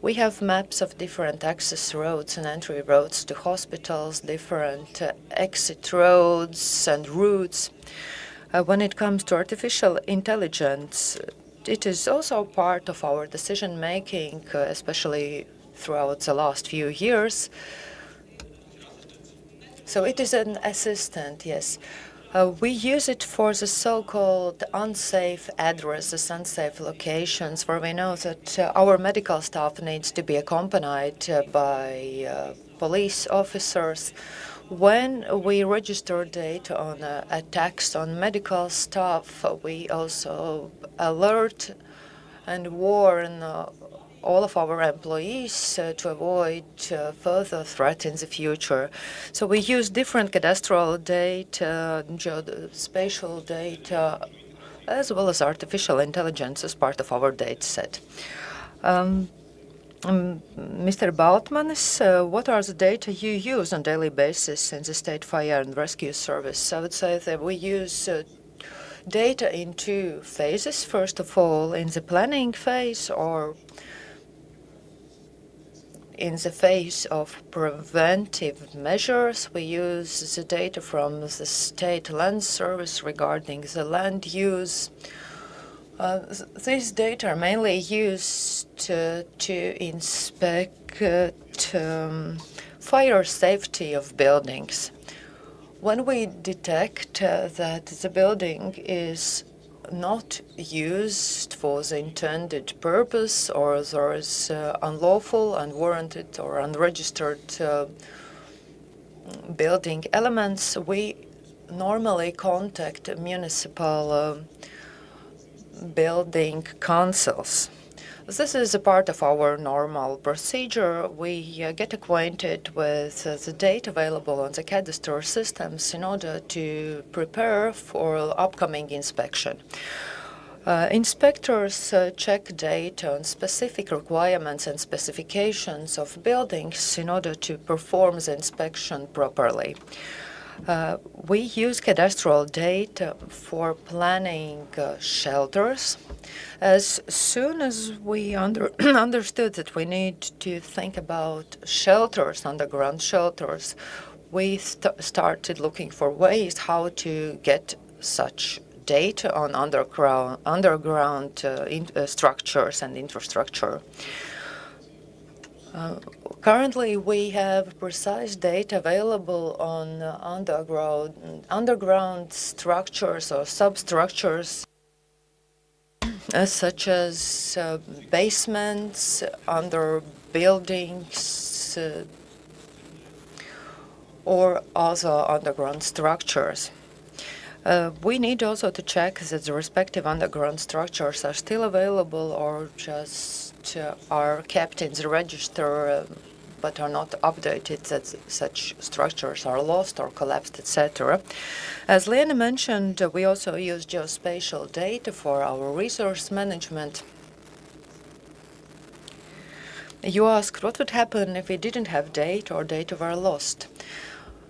We have maps of different access roads and entry roads to hospitals, different exit roads and routes. When it comes to artificial intelligence, it is also part of our decision-making, especially throughout the last few years. So it is an assistant, yes. We use it for the so-called unsafe addresses, unsafe locations, where we know that our medical staff needs to be accompanied by police officers. When we register data on attacks on medical staff, we also alert and warn all of our employees to avoid further threat in the future. So we use different cadastral data, geospatial data, as well as artificial intelligence as part of our data set. Mr. Baltmanis, what are the data you use on a daily basis in the State Fire and Rescue Service? I would say that we use data in two phases. First of all, in the planning phase, or in the phase of preventive measures. We use the data from the State Land Service regarding the land use. These data are mainly used to inspect fire safety of buildings. When we detect that the building is not used for the intended purpose, or there is unlawful, unwarranted, or unregistered building elements, we normally contact municipal building councils. This is a part of our normal procedure. We get acquainted with the data available on the cadastral systems in order to prepare for upcoming inspection. Inspectors check data on specific requirements and specifications of buildings in order to perform the inspection properly. We use cadastral data for planning shelters. As soon as we understood that we need to think about shelters, underground shelters, we started looking for ways how to get such data on underground structures and infrastructure. Currently, we have precise data available on underground structures or substructures, such as basements, under buildings, or also underground structures. We need also to check that the respective underground structures are still available or just are kept in the register but are not updated, that such structures are lost or collapsed, etc. As Liene mentioned, we also use geospatial data for our resource management. You asked what would happen if we didn't have data or data were lost.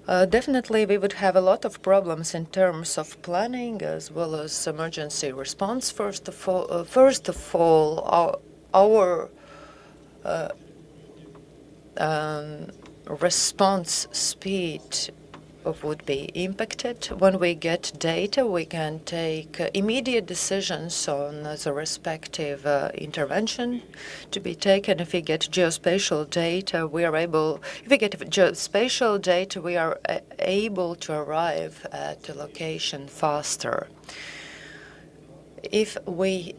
Definitely, we would have a lot of problems in terms of planning as well as emergency response. First of all, our response speed would be impacted. When we get data, we can take immediate decisions on the respective intervention to be taken. If we get geospatial data, we are able to arrive at a location faster. If we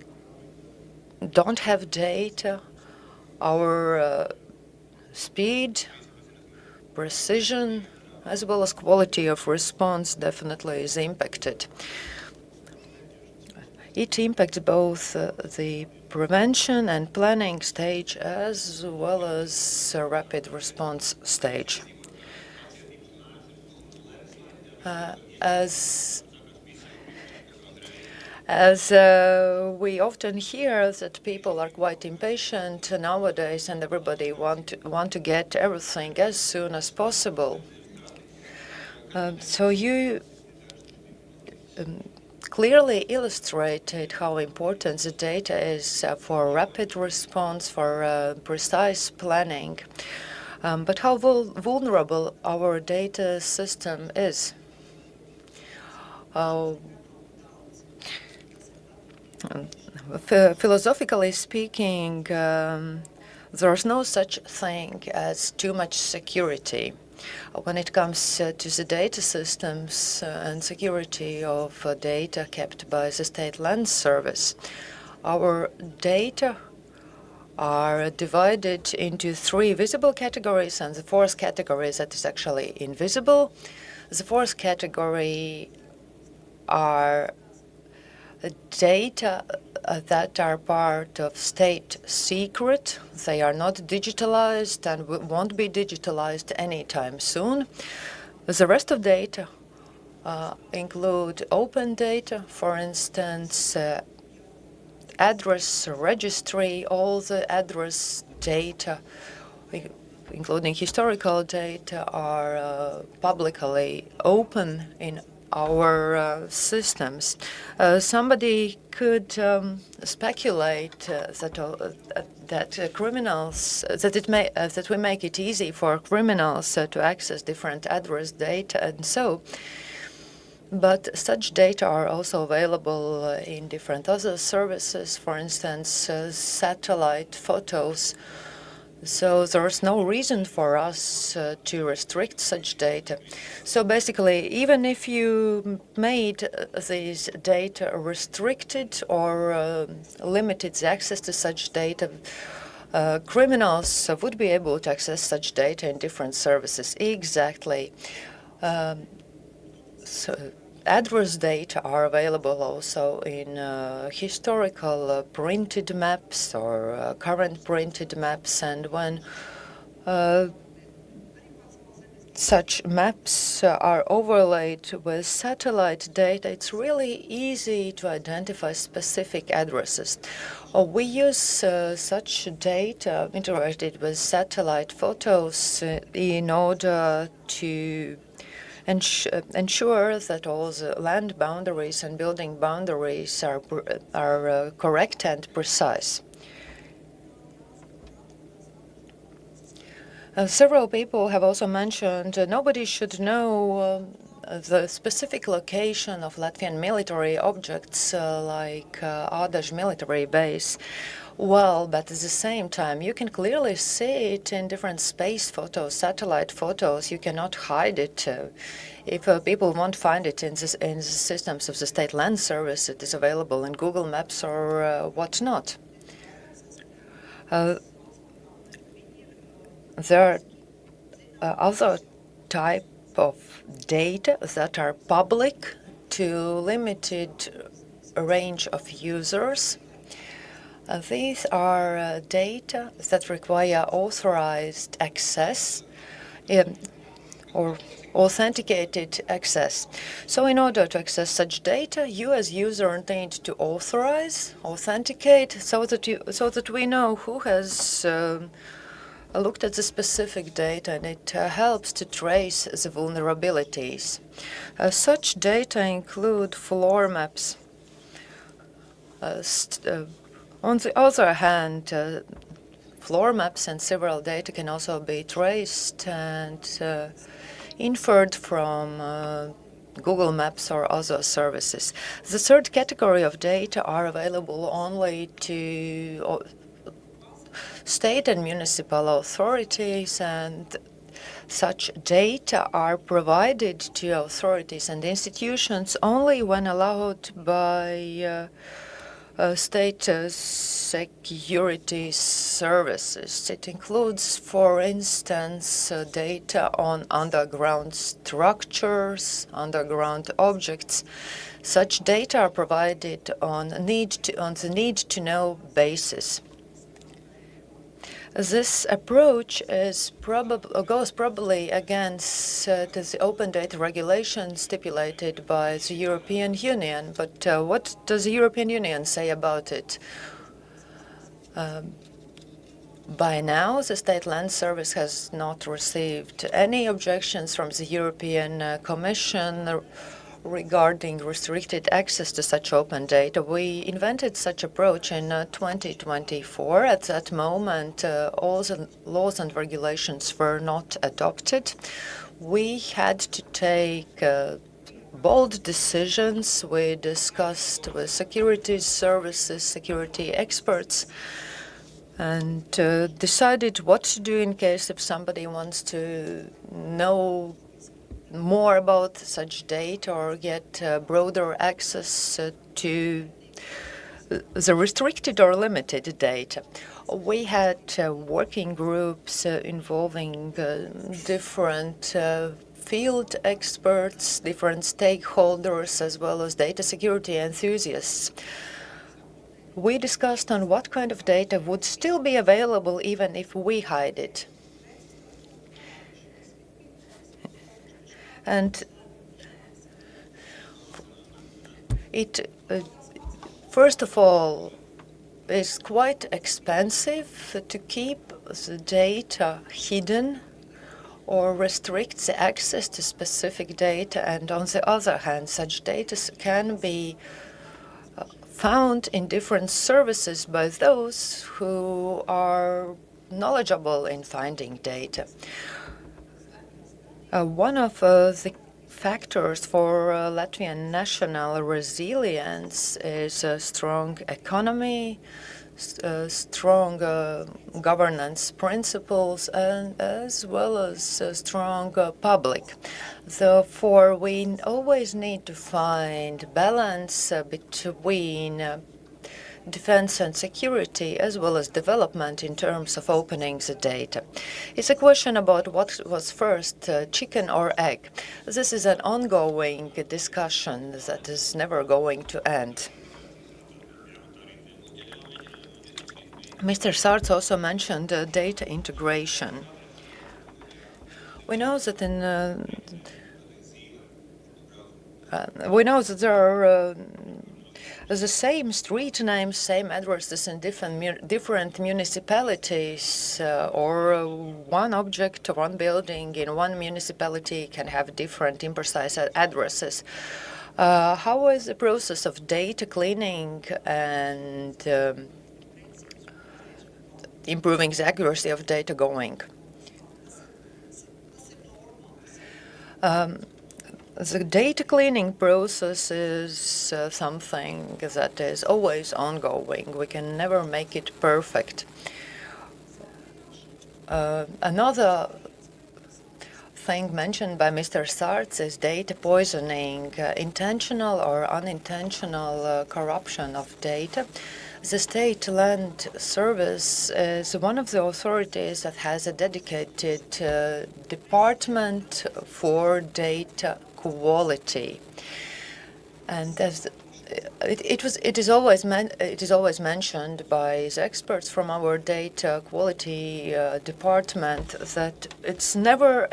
don't have data, our speed, precision, as well as quality of response definitely is impacted. It impacts both the prevention and planning stage as well as a rapid response stage. As we often hear that people are quite impatient nowadays and everybody want to get everything as soon as possible. So you clearly illustrated how important the data is for rapid response, for precise planning, but how vulnerable our data system is. Philosophically speaking, there's no such thing as too much security. When it comes to the data systems and security of data kept by the State Land Service, our data are divided into 3 visible categories, and the 4th category that is actually invisible. The 4th category are data that are part of state secret. They are not digitalized and won't be digitalized anytime soon. The rest of data include open data, for instance, address registry, all the address data, including historical data, are publicly open in our systems. Somebody could speculate that criminals that we make it easy for criminals to access different address data and so. But such data are also available in different other services, for instance, satellite photos. So there's no reason for us to restrict such data. So basically, even if you made these data restricted or limited the access to such data, criminals would be able to access such data in different services. Exactly. So address data are available also in historical printed maps or current printed maps, and when such maps are overlaid with satellite data, it's really easy to identify specific addresses. We use such data integrated with satellite photos in order to ensure that all the land boundaries and building boundaries are correct and precise. Several people have also mentioned nobody should know the specific location of Latvian military objects like Ādažu military base. Well, but at the same time, you can clearly see it in different space photos, satellite photos. You cannot hide it. If people won't find it in the systems of the State Land Service, it is available in Google Maps or whatnot. There are other type of data that are public to limited range of users. These are data that require authorized access or authenticated access. So in order to access such data, you as user need to authenticate, so that we know who has looked at the specific data, and it helps to trace the vulnerabilities. Such data include floor maps. On the other hand, floor maps and several data can also be traced and inferred from Google Maps or other services. The third category of data are available only to state and municipal authorities, and such data are provided to authorities and institutions only when allowed by state security services. It includes, for instance, data on underground structures, underground objects. Such data are provided on the need-to-know basis. This approach goes probably against the open data regulation stipulated by the European Union. But what does the European Union say about it? By now, the State Land Service has not received any objections from the European Commission regarding restricted access to such open data. We invented such approach in 2024. At that moment, all the laws and regulations were not adopted. We had to take bold decisions. We discussed with security services, security experts, and decided what to do in case if somebody wants to know more about such data or get broader access to the restricted or limited data. We had working groups involving different field experts, different stakeholders, as well as data security enthusiasts. We discussed on what kind of data would still be available even if we hide it. And it, first of all, is quite expensive to keep the data hidden or restrict the access to specific data. And on the other hand, such data can be found in different services by those who are knowledgeable in finding data. One of the factors for Latvian national resilience is a strong economy, strong governance principles, and as well as a strong public. Therefore, we always need to find balance between defense and security, as well as development in terms of opening the data. It's a question about what was first, chicken or egg. This is an ongoing discussion that is never going to end. Mr. Sārts also mentioned data integration. We know that there are the same street names, same addresses in different municipalities, or one object, one building in one municipality can have different imprecise addresses. How is the process of data cleaning and improving the accuracy of data going? The data cleaning process is something that is always ongoing. We can never make it perfect. Another thing mentioned by Mr. Sārts is data poisoning, intentional or unintentional corruption of data. The State Land Service is one of the authorities that has a dedicated department for data quality, and as it is always mentioned by the experts from our data quality department that it's never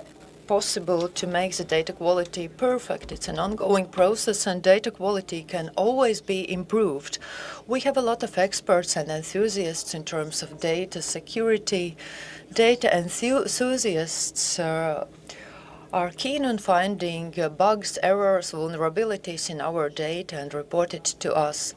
possible to make the data quality perfect. It's an ongoing process, and data quality can always be improved. We have a lot of experts and enthusiasts in terms of data security. Data enthusiasts are keen on finding bugs, errors, vulnerabilities in our data and report it to us.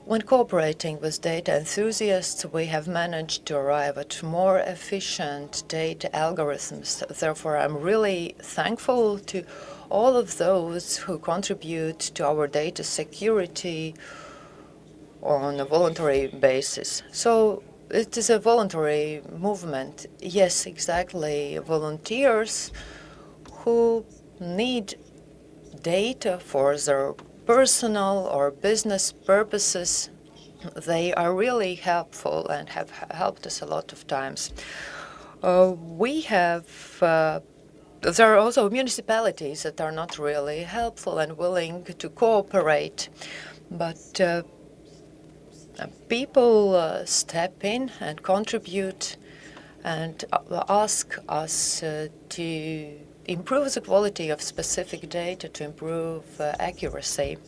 When cooperating with data enthusiasts, we have managed to arrive at more efficient data algorithms. Therefore, I'm really thankful to all of those who contribute to our data security on a voluntary basis. So it is a voluntary movement. Yes, exactly. Volunteers who need data for their personal or business purposes, they are really helpful and have helped us a lot of times. There are also municipalities that are not really helpful and willing to cooperate, but people step in and contribute and ask us to improve the quality of specific data, to improve accuracy.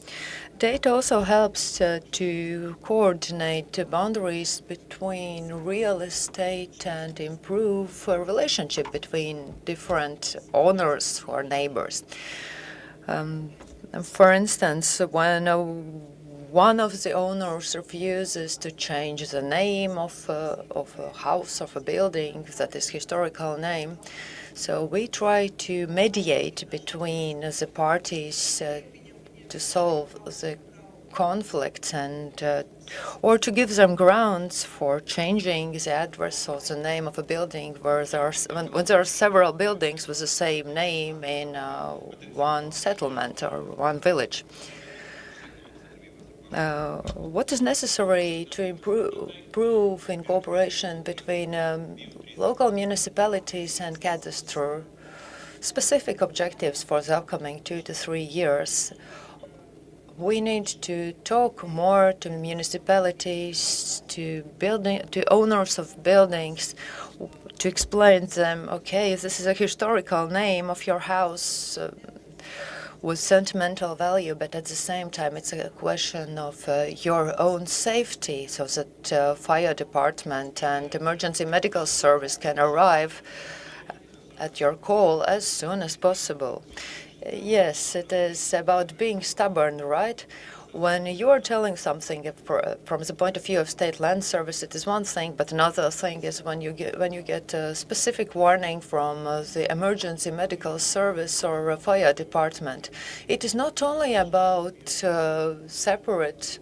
Data also helps to coordinate boundaries between real estate and improve a relationship between different owners or neighbors. For instance, when one of the owners refuses to change the name of a house, of a building that is historical name, so we try to mediate between the parties to solve the conflicts and or to give them grounds for changing the address or the name of a building when there are several buildings with the same name in one settlement or one village. What is necessary to improve in cooperation between local municipalities and cadastre? Specific objectives for the upcoming 2 to 3 years. We need to talk more to municipalities, to owners of buildings, to explain to them, okay, this is a historical name of your house, with sentimental value, but at the same time it's a question of your own safety, so that fire department and emergency medical service can arrive at your call as soon as possible. Yes, it is about being stubborn, right? When you are telling something from the point of view of State Land Service, it is one thing, but another thing is when you get a specific warning from the emergency medical service or a fire department. It is not only about separate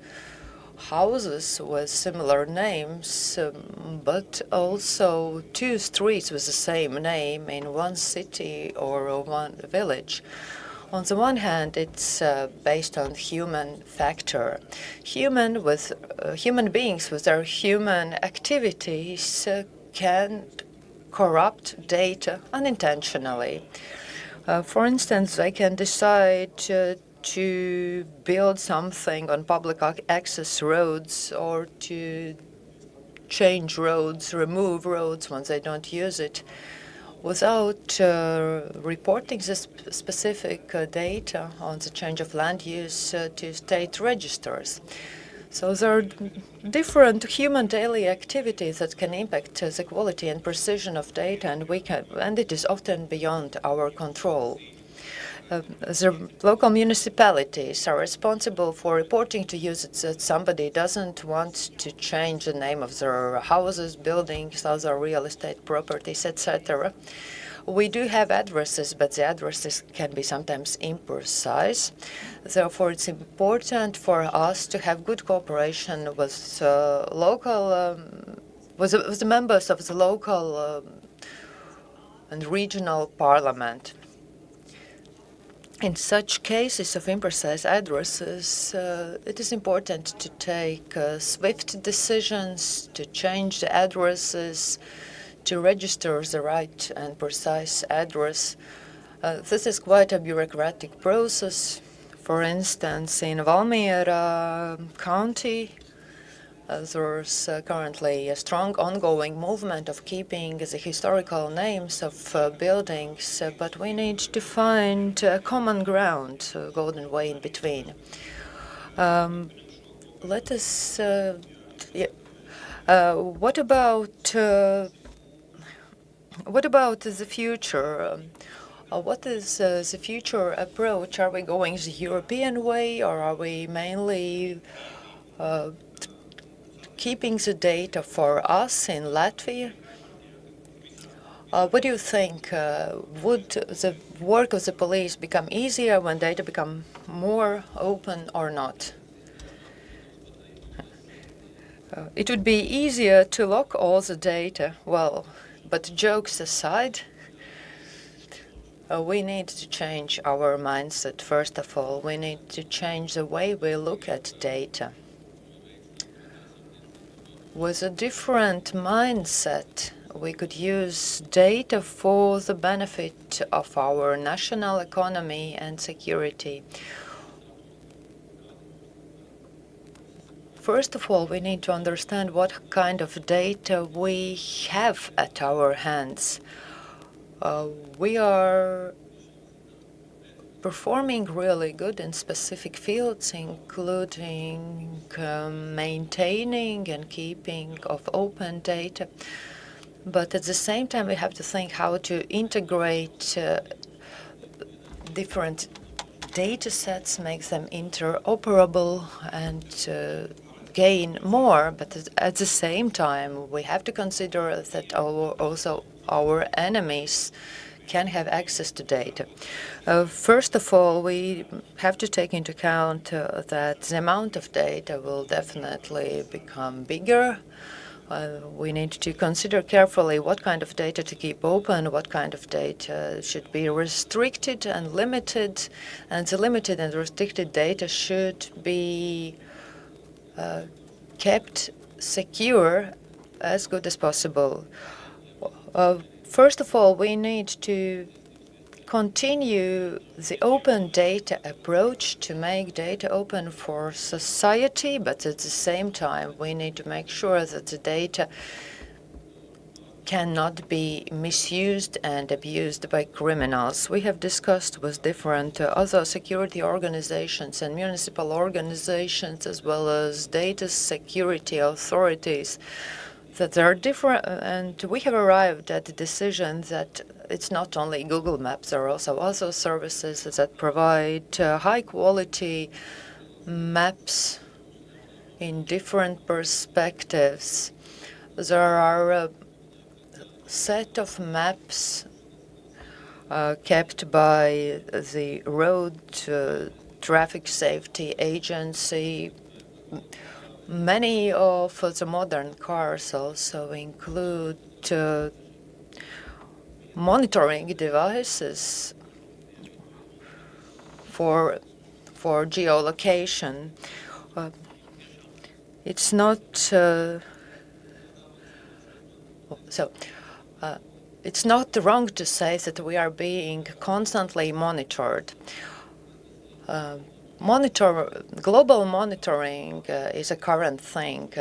houses with similar names, but also 2 streets with the same name in one city or one village. On the one hand, it's based on human factor. Human beings with their human activities can corrupt data unintentionally. For instance, they can decide to build something on public access roads or to change roads, remove roads when they don't use it, without reporting the specific data on the change of land use to state registers. So there are different human daily activities that can impact the quality and precision of data, and it is often beyond our control. The local municipalities are responsible for reporting to you that somebody doesn't want to change the name of their houses, buildings, other real estate properties, etc. We do have addresses, but the addresses can be sometimes imprecise. Therefore, it's important for us to have good cooperation with local, with the members of the local and regional parliament. In such cases of imprecise addresses, it is important to take swift decisions, to change the addresses, to register the right and precise address. This is quite a bureaucratic process. For instance, in Valmiera County, there's currently a strong ongoing movement of keeping the historical names of buildings, but we need to find common ground, golden way in between. Let us. What about the future? What is the future approach? Are we going the European way, or are we mainly keeping the data for us in Latvia? What do you think? Would the work of the police become easier when data become more open or not? It would be easier to lock all the data. Well, but jokes aside, we need to change our mindset. First of all, we need to change the way we look at data. With a different mindset, we could use data for the benefit of our national economy and security. First of all, we need to understand what kind of data we have at our hands. We are performing really good in specific fields, including maintaining and keeping of open data. But at the same time, we have to think how to integrate different data sets, make them interoperable, and gain more. But at the same time, we have to consider that also our enemies can have access to data. First of all, we have to take into account that the amount of data will definitely become bigger. We need to consider carefully what kind of data to keep open, what kind of data should be restricted and limited, and the limited and restricted data should be kept secure as good as possible. First of all, we need to continue the open data approach to make data open for society, but at the same time, we need to make sure that the data cannot be misused and abused by criminals. We have discussed with different other security organizations and municipal organizations, as well as data security authorities, that there are different, and we have arrived at the decision that it's not only Google Maps, there are also other services that provide high-quality maps in different perspectives. There are a set of maps kept by the Road Traffic Safety Agency. Many of the modern cars also include monitoring devices for geolocation. It's not it's not wrong to say that we are being constantly monitored. Global monitoring is a current thing.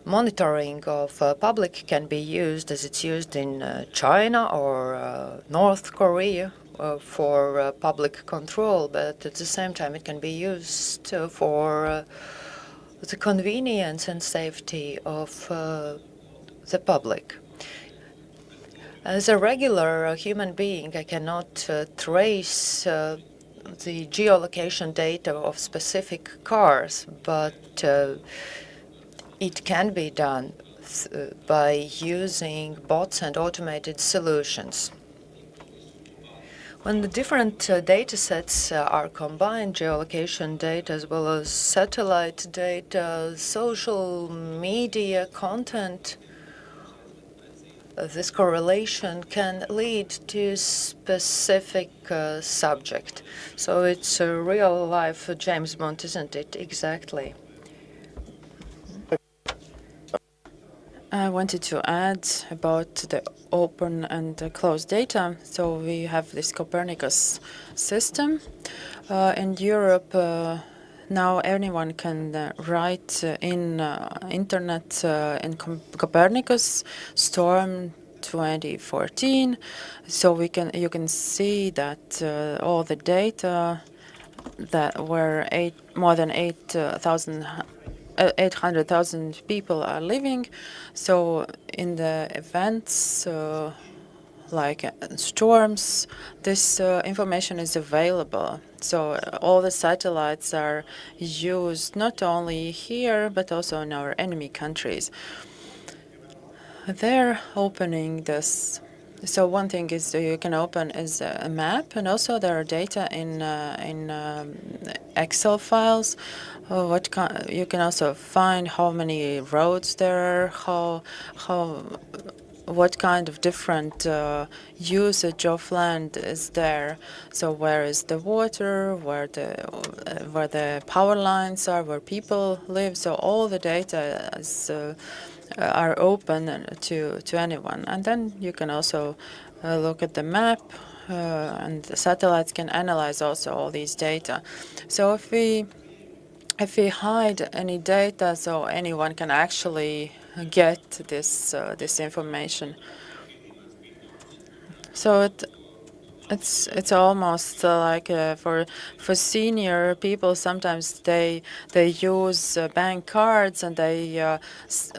Monitoring of public can be used as it's used in China or North Korea for public control, but at the same time it can be used for the convenience and safety of the public. As a regular human being, I cannot trace the geolocation data of specific cars, but it can be done by using bots and automated solutions. When the different data sets are combined, geolocation data as well as satellite data, social media content, this correlation can lead to specific subject. So it's a real-life James Bond, isn't it? Exactly. I wanted to add about the open and closed data. So we have this Copernicus system. In Europe, now anyone can write in internet in Copernicus Storm 2014. So you can see that all the data that were more than 800,000 people are living. So in the events like storms, this information is available. So all the satellites are used not only here, but also in our enemy countries. They're opening this. So one thing is you can open is a map, and also there are data in Excel files. You can also find how many roads there are, what kind of different usage of land is there. So where is the water, where the power lines are, where people live. So all the data are open to anyone. And then you can also look at the map, and the satellites can analyze also all these data. So if we hide any data, so anyone can actually get this information. So it's almost like for senior people. Sometimes they use bank cards, and they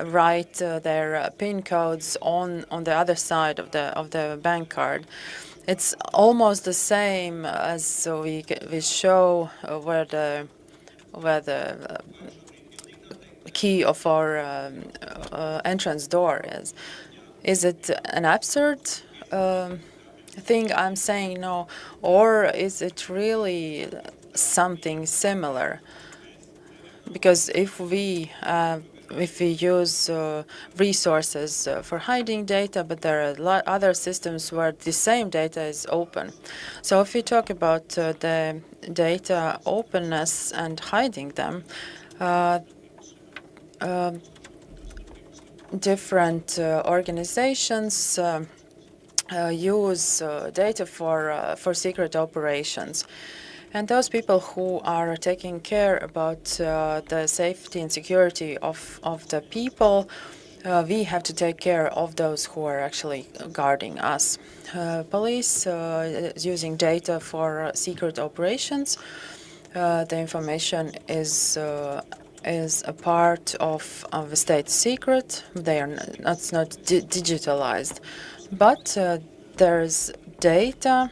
write their PIN codes on the other side of the bank card. It's almost the same as we show where the key of our entrance door is. Is it an absurd thing I'm saying? No, or is it really something similar? Because if we use resources for hiding data, but there are a lot other systems where the same data is open. So if we talk about the data openness and hiding them, different organizations use data for secret operations. And those people who are taking care about the safety and security of the people, we have to take care of those who are actually guarding us. Police is using data for secret operations. The information is a part of a state secret. It's not digitalized, but there's data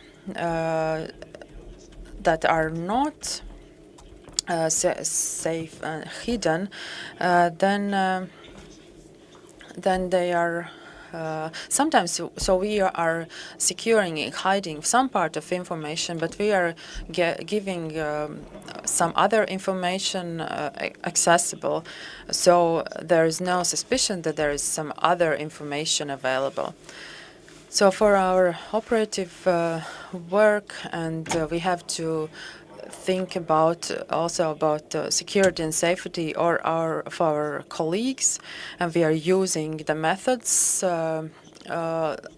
that are not safe and hidden. Then they are sometimes. So we are securing and hiding some part of information, but we are giving some other information accessible. So there is no suspicion that there is some other information available. So for our operative work, and we have to think also about security and safety of our colleagues, and we are using the methods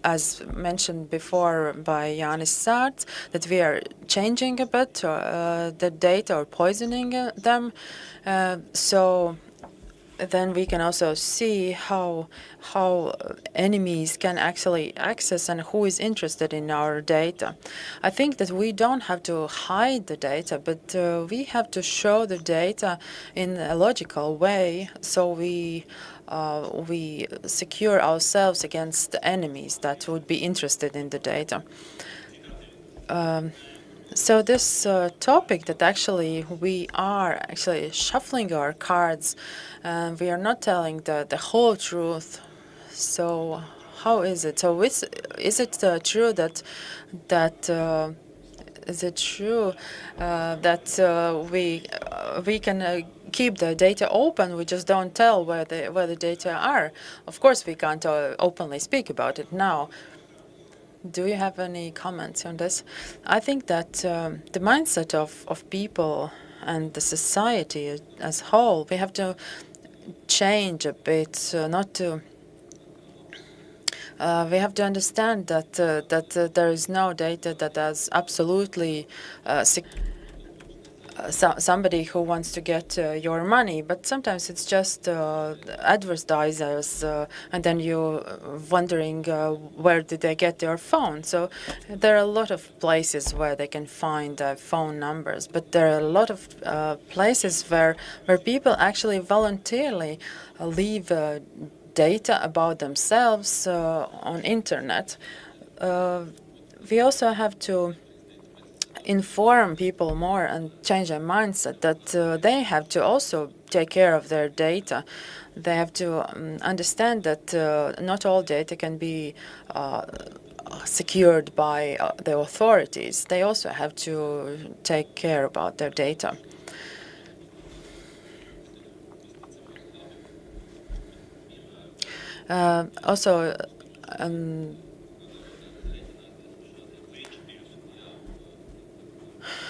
as mentioned before by Jānis Sārts, that we are changing a bit the data or poisoning them. So then we can also see how enemies can actually access and who is interested in our data. I think that we don't have to hide the data, but we have to show the data in a logical way, so we secure ourselves against enemies that would be interested in the data. So this topic that actually we are actually shuffling our cards, we are not telling the whole truth. So how is it? So is it true that is it true that we can keep the data open? We just don't tell where the data are. Of course, we can't openly speak about it now. Do you have any comments on this? I think that the mindset of people and the society as whole, we have to change a bit, not to. We have to understand that there is no data that is absolutely somebody who wants to get your money, but sometimes it's just advertisers, and then you're wondering where did they get their phone. So there are a lot of places where they can find phone numbers, but there are a lot of places where people actually voluntarily leave data about themselves on internet. We also have to inform people more and change their mindset that they have to also take care of their data. They have to understand that not all data can be secured by the authorities. They also have to take care about their data. Also,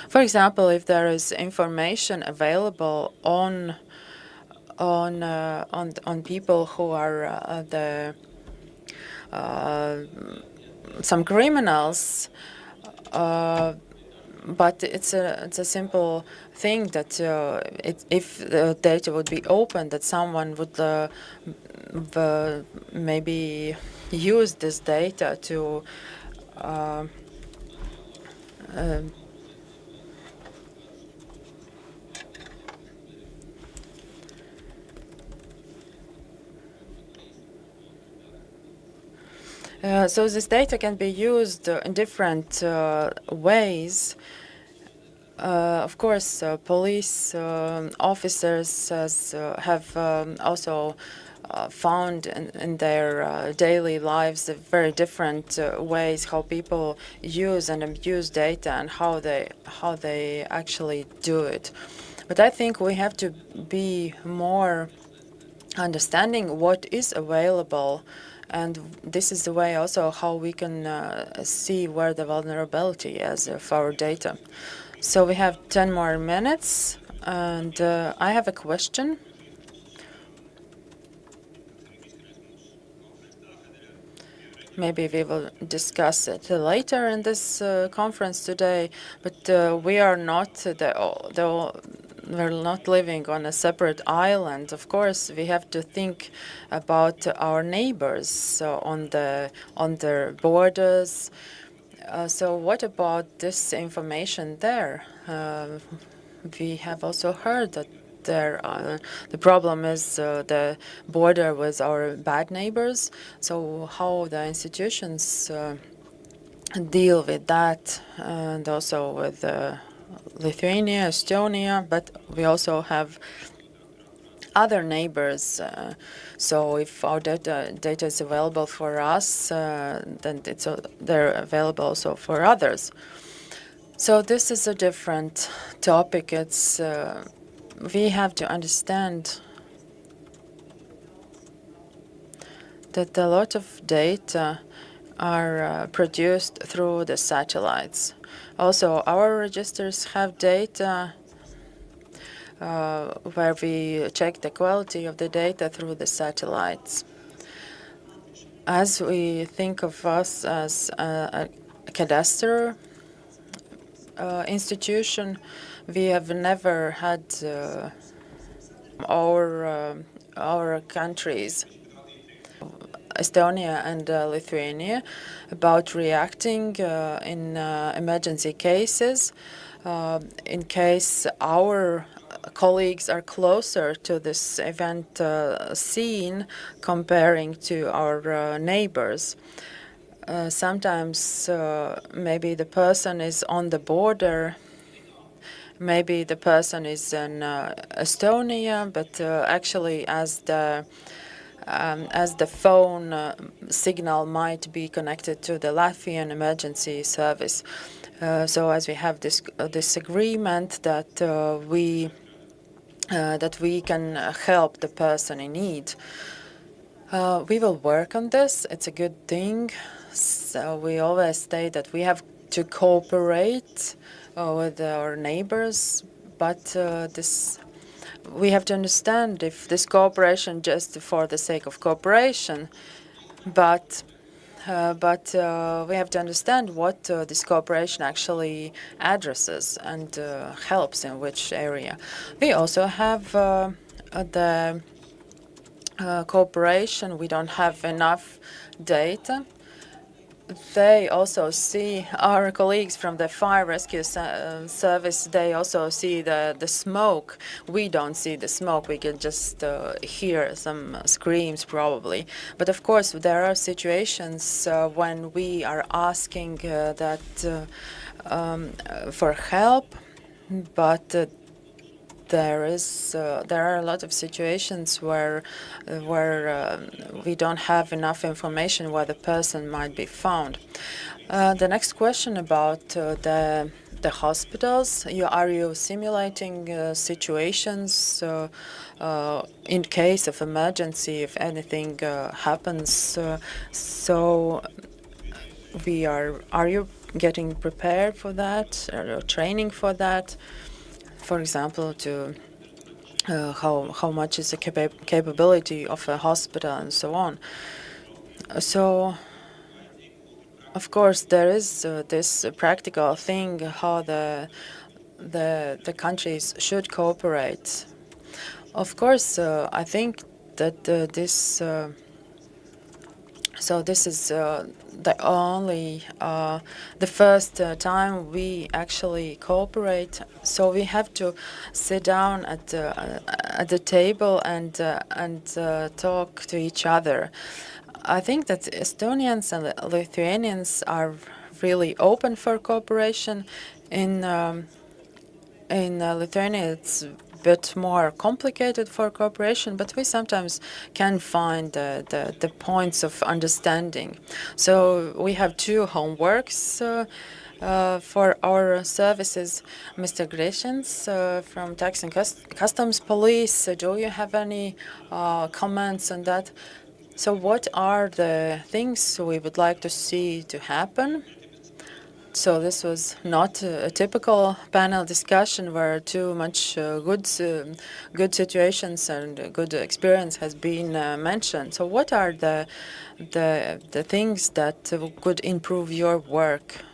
for example, if there is information available on people who are some criminals, but it's a simple thing that if the data would be open, that someone would maybe use this data to so this data can be used in different ways. Of course, police officers have also found in their daily lives very different ways how people use and abuse data and how they actually do it. But I think we have to be more understanding what is available. And this is the way also how we can see where the vulnerability is of our data. So we have 10 more minutes, and I have a question. Maybe we will discuss it later in this conference today, but we are not we're not living on a separate island. Of course, we have to think about our neighbors on their borders. So what about this information there? We have also heard that the problem is the border with our bad neighbors. So how the institutions deal with that, and also with Lithuania, Estonia, but we also have other neighbors. So if our data is available for us, then they're available also for others. So this is a different topic. It's we have to understand that a lot of data are produced through the satellites. Also, our registers have data where we check the quality of the data through the satellites. As we think of us as a cadastre institution, we have never had our countries, Estonia and Lithuania, about reacting in emergency cases. In case our colleagues are closer to this event scene comparing to our neighbors. Sometimes maybe the person is on the border, maybe the person is in Estonia, but actually as the phone signal might be connected to the Latvian emergency service. So as we have this agreement that we can help the person in need, we will work on this. It's a good thing. So we always say that we have to cooperate with our neighbors, but we have to understand if this cooperation just for the sake of cooperation, but we have to understand what this cooperation actually addresses and helps in which area. We also have the cooperation. We don't have enough data. They also see, our colleagues from the fire rescue service, they also see the smoke. We don't see the smoke. We can just hear some screams probably. But of course, there are situations when we are asking for help, but there are a lot of situations where we don't have enough information where the person might be found. The next question about the hospitals. Are you simulating situations in case of emergency if anything happens? Are you getting prepared for that? Are you training for that? For example, to how much is the capability of a hospital and so on. So, of course, there is this practical thing how the countries should cooperate. Of course, I think that this is the first time we actually cooperate. So we have to sit down at the table and talk to each other. I think that Estonians and Lithuanians are really open for cooperation. In Lithuania, it's bit more complicated for cooperation, but we sometimes can find the points of understanding. So we have two homeworks for our services. Mr. Grišins from Tax and Customs Police, do you have any comments on that? So what are the things we would like to see to happen? So this was not a typical panel discussion where too much good situations and good experience has been mentioned. So what are the things that could improve your work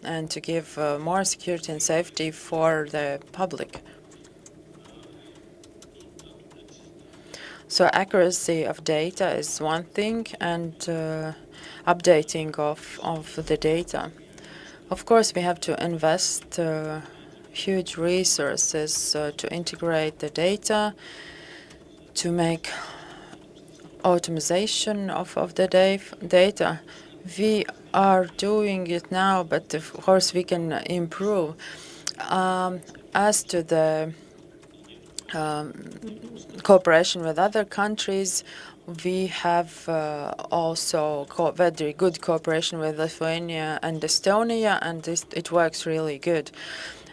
and to give more security and safety for the public? So accuracy of data is one thing, and updating of the data. Of course, we have to invest huge resources to integrate the data, to make automation of the data. We are doing it now, but of course we can improve. As to the cooperation with other countries, we have also very good cooperation with Lithuania and Estonia, and it works really good.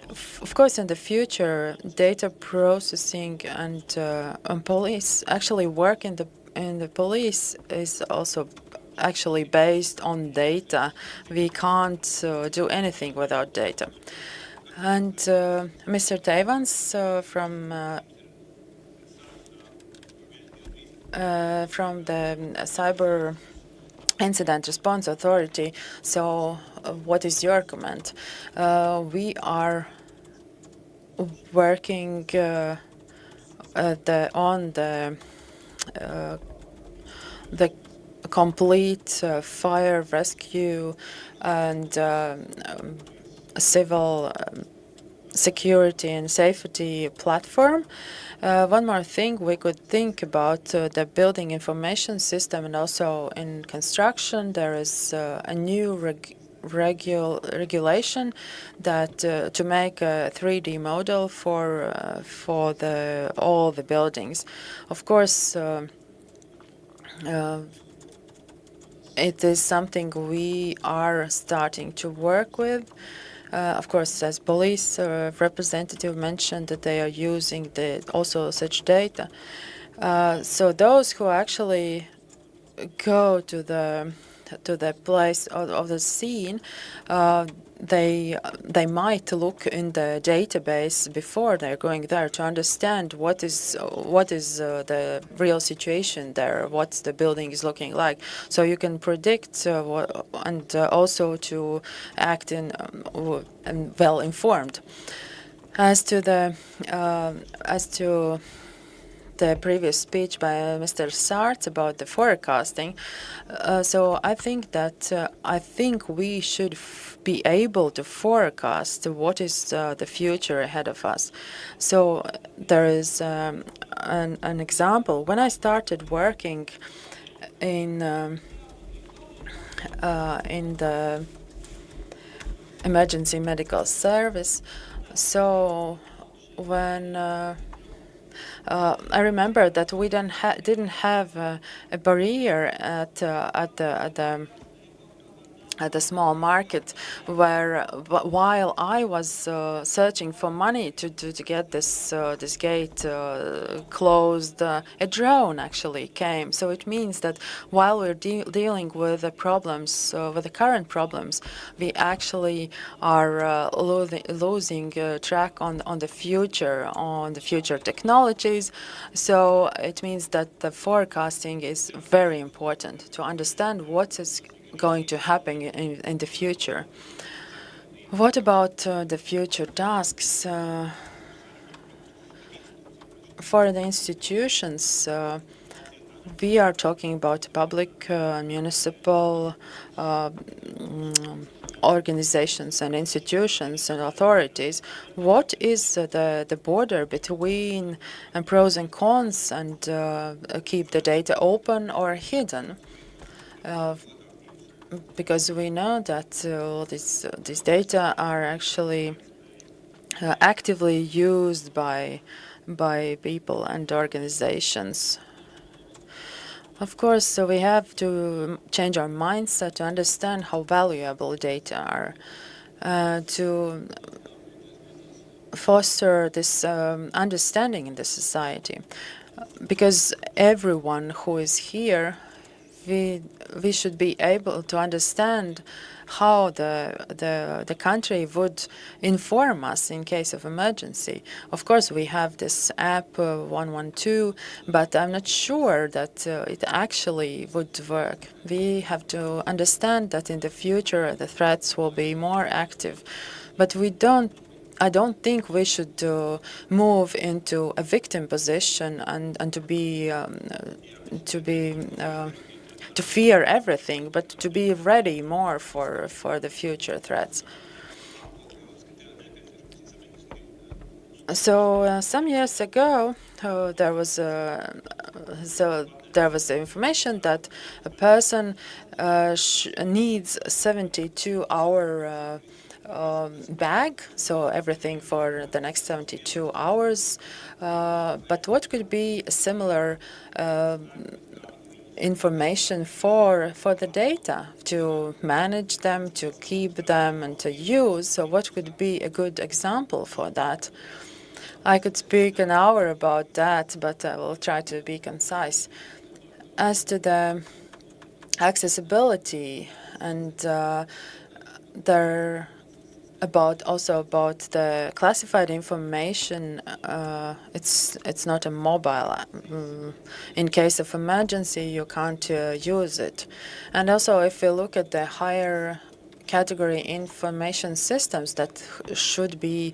Of course, in the future, data processing and police actually work in the police is also actually based on data. We can't do anything without data. And Mr. Teivāns from the Cyber Incident Response Authority. So what is your comment? We are working on the complete fire rescue and civil security and safety platform. One more thing, we could think about the building information system, and also in construction there is a new regulation that to make a 3D model for all the buildings. Of course, it is something we are starting to work with. Of course, as police representative mentioned that they are using also such data. So those who actually go to the place of the scene, they might look in the database before they're going there to understand what is the real situation there, what the building is looking like. So you can predict and also to act in and well informed. As to the previous speech by Mr. Sārts about the forecasting, so I think that we should be able to forecast what is the future ahead of us. So there is an example. When I started working in the emergency medical service, so when I remember that we didn't have a barrier at the small market, where while I was searching for money to get this gate closed, a drone actually came. So it means that while we're dealing with the problems, with the current problems, we actually are losing track on the future technologies. So it means that the forecasting is very important to understand what is going to happen in the future. What about the future tasks? For the institutions, we are talking about public, municipal organizations and institutions and authorities. What is the border between pros and cons, and keep the data open or hidden? Because we know that these data are actually actively used by people and organizations. Of course, so we have to change our mindset to understand how valuable data are, to foster this understanding in the society. Because everyone who is here, we should be able to understand how the country would inform us in case of emergency. Of course, we have this app 112, but I'm not sure that it actually would work. We have to understand that in the future the threats will be more active, but I don't think we should move into a victim position and to fear everything, but to be ready more for the future threats. So some years ago, there was the information that a person needs 72-hour bag, so everything for the next 72 hours. But what could be a similar information for the data, to manage them, to keep them, and to use? So what could be a good example for that? I could speak an hour about that, but I will try to be concise. As to the accessibility and about the classified information, it's not a mobile. In case of emergency, you can't use it. And also, if we look at the higher category information systems that should be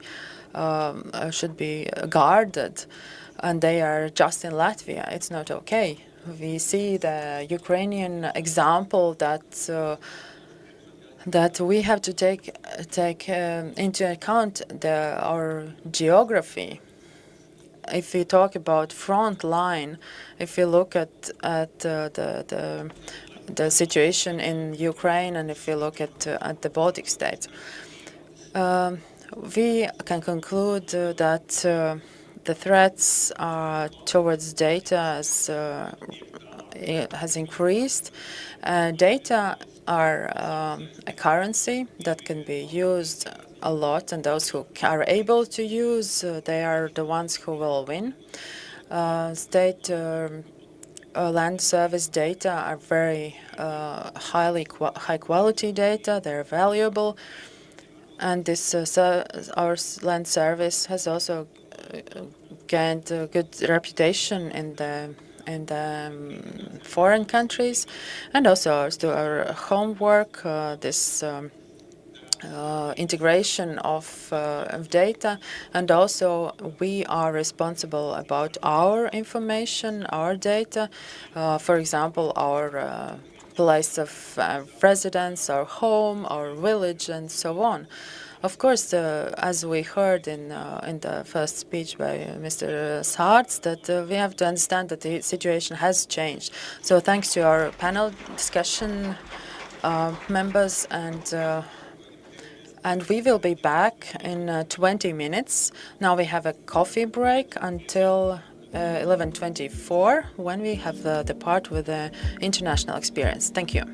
guarded, and they are just in Latvia, it's not okay. We see the Ukrainian example that we have to take into account our geography. If we talk about front line, if we look at the situation in Ukraine, and if we look at the Baltic states, we can conclude that the threats towards data has increased. Data are a currency that can be used a lot, and those who are able to use, they are the ones who will win. State land service data are very high quality data. They're valuable, and this our land service has also gained a good reputation in the foreign countries, and also our homework. This integration of data, and also we are responsible about our information, our data, for example, our place of residence, our home, our village, and so on. Of course, as we heard in the first speech by Mr. Sārts, that we have to understand that the situation has changed. So thanks to our panel discussion members, and we will be back in 20 minutes. Now we have a coffee break until 11:24, when we have the part with the international experience. Thank you.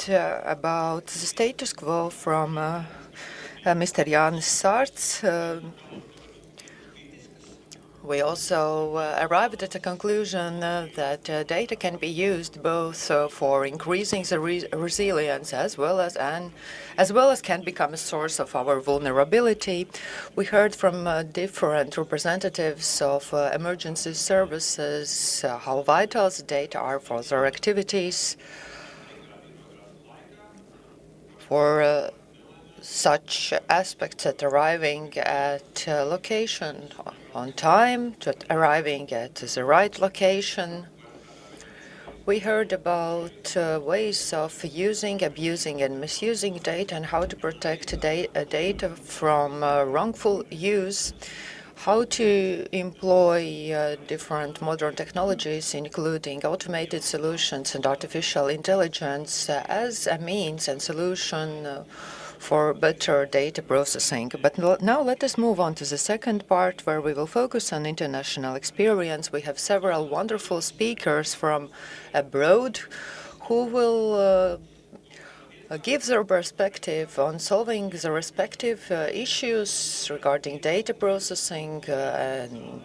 about the status quo from Mr. Jānis Sārts. We also arrived at a conclusion that data can be used both for increasing the resilience as well as can become a source of our vulnerability. We heard from different representatives of emergency services how vital the data are for their activities, for such aspects at arriving at location on time, to arriving at the right location. We heard about ways of using, abusing, and misusing data and how to protect data from wrongful use, how to employ different modern technologies, including automated solutions and artificial intelligence, as a means and solution for better data processing. But now let us move on to the second part, where we will focus on international experience. We have several wonderful speakers from abroad who will give their perspective on solving the respective issues regarding data processing and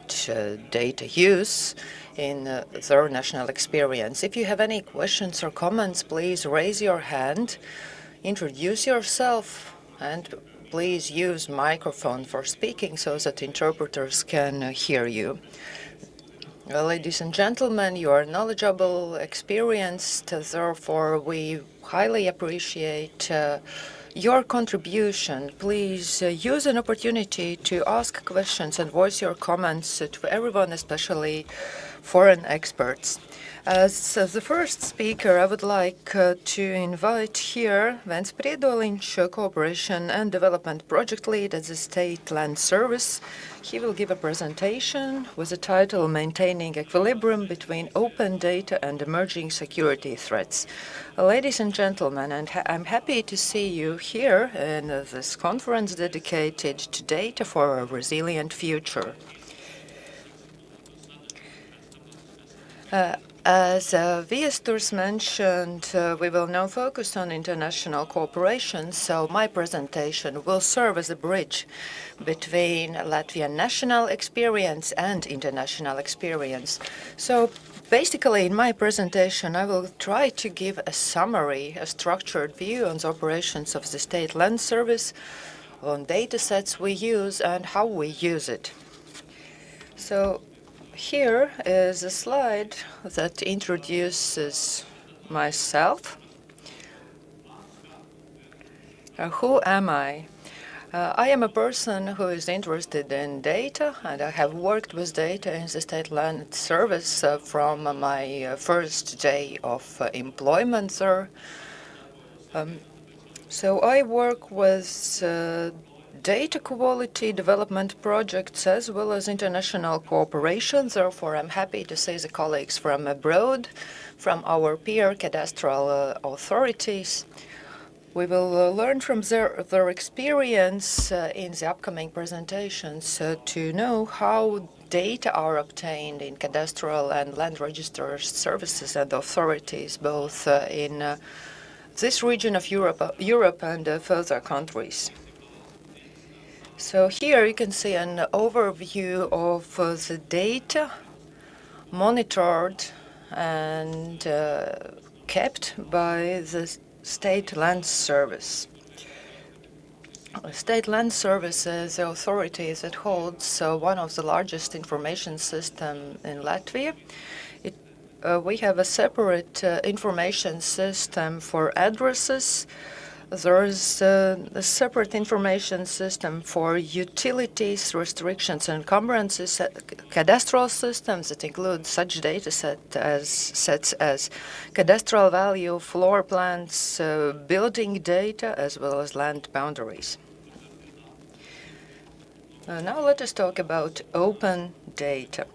data use in their national experience. If you have any questions or comments, please raise your hand. Introduce yourself, and please use microphone for speaking so that interpreters can hear you. Ladies and gentlemen, you are knowledgeable, experienced, therefore we highly appreciate your contribution. Please use an opportunity to ask questions and voice your comments to everyone, especially foreign experts. As the first speaker, I would like to invite here Vents Priedoliņš, Cooperation and Development Project Lead at the State Land Service. He will give a presentation with the title Maintaining Equilibrium Between Open Data and Emerging Security Threats. Ladies and gentlemen, I'm happy to see you here in this conference dedicated to data for a resilient future. As Viesturs mentioned, we will now focus on international cooperation, so my presentation will serve as a bridge between Latvian national experience and international experience. So basically, in my presentation, I will try to give a summary, a structured view on the operations of the State Land Service, on data sets we use and how we use it. So here is a slide that introduces myself. Who am I? I am a person who is interested in data, and I have worked with data in the State Land Service from my first day of employment there. So I work with data quality development projects as well as international cooperation. Therefore, I'm happy to see the colleagues from abroad, from our peer cadastral authorities. We will learn from their experience in the upcoming presentations to know how data are obtained in cadastral and land register services and authorities, both in this region of Europe and further countries. So here you can see an overview of the data monitored and kept by the State Land Service. State Land Service is the authority that holds one of the largest information systems in Latvia. We have a separate information system for addresses. There is a separate information system for utilities, restrictions, and encumbrances, cadastral systems that include such data sets as cadastral value, floor plans, building data, as well as land boundaries. Now let us talk about open data.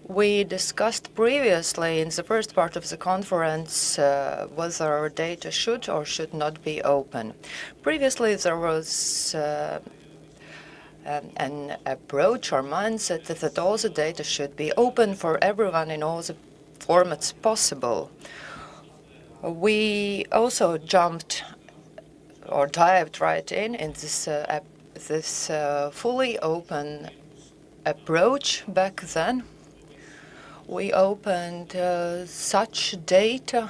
We discussed previously in the first part of the conference whether data should or should not be open. Previously, there was an approach or mindset that all the data should be open for everyone in all the formats possible. We also jumped or dived right in this fully open approach back then. We opened such data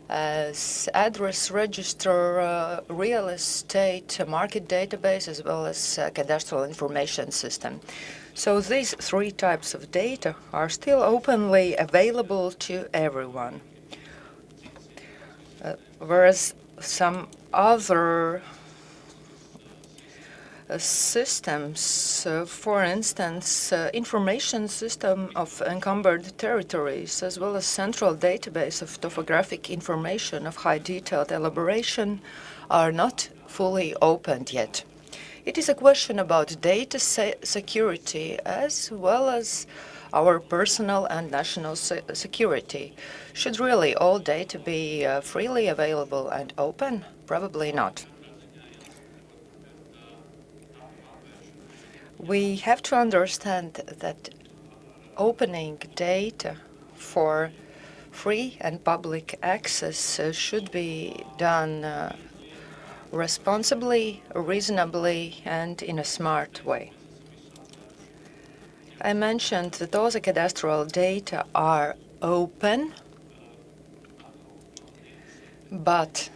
as address register, real estate market database, as well as cadastral information system. So these three types of data are still openly available to everyone. Whereas some other systems, for instance, information system of encumbered territories, as well as central database of topographic information of high detailed elaboration, are not fully opened yet. It is a question about data security as well as our personal and national security. Should really all data be freely available and open? Probably not. We have to understand that opening data for free and public access should be done responsibly, reasonably, and in a smart way. I mentioned that all the cadastral data are open, but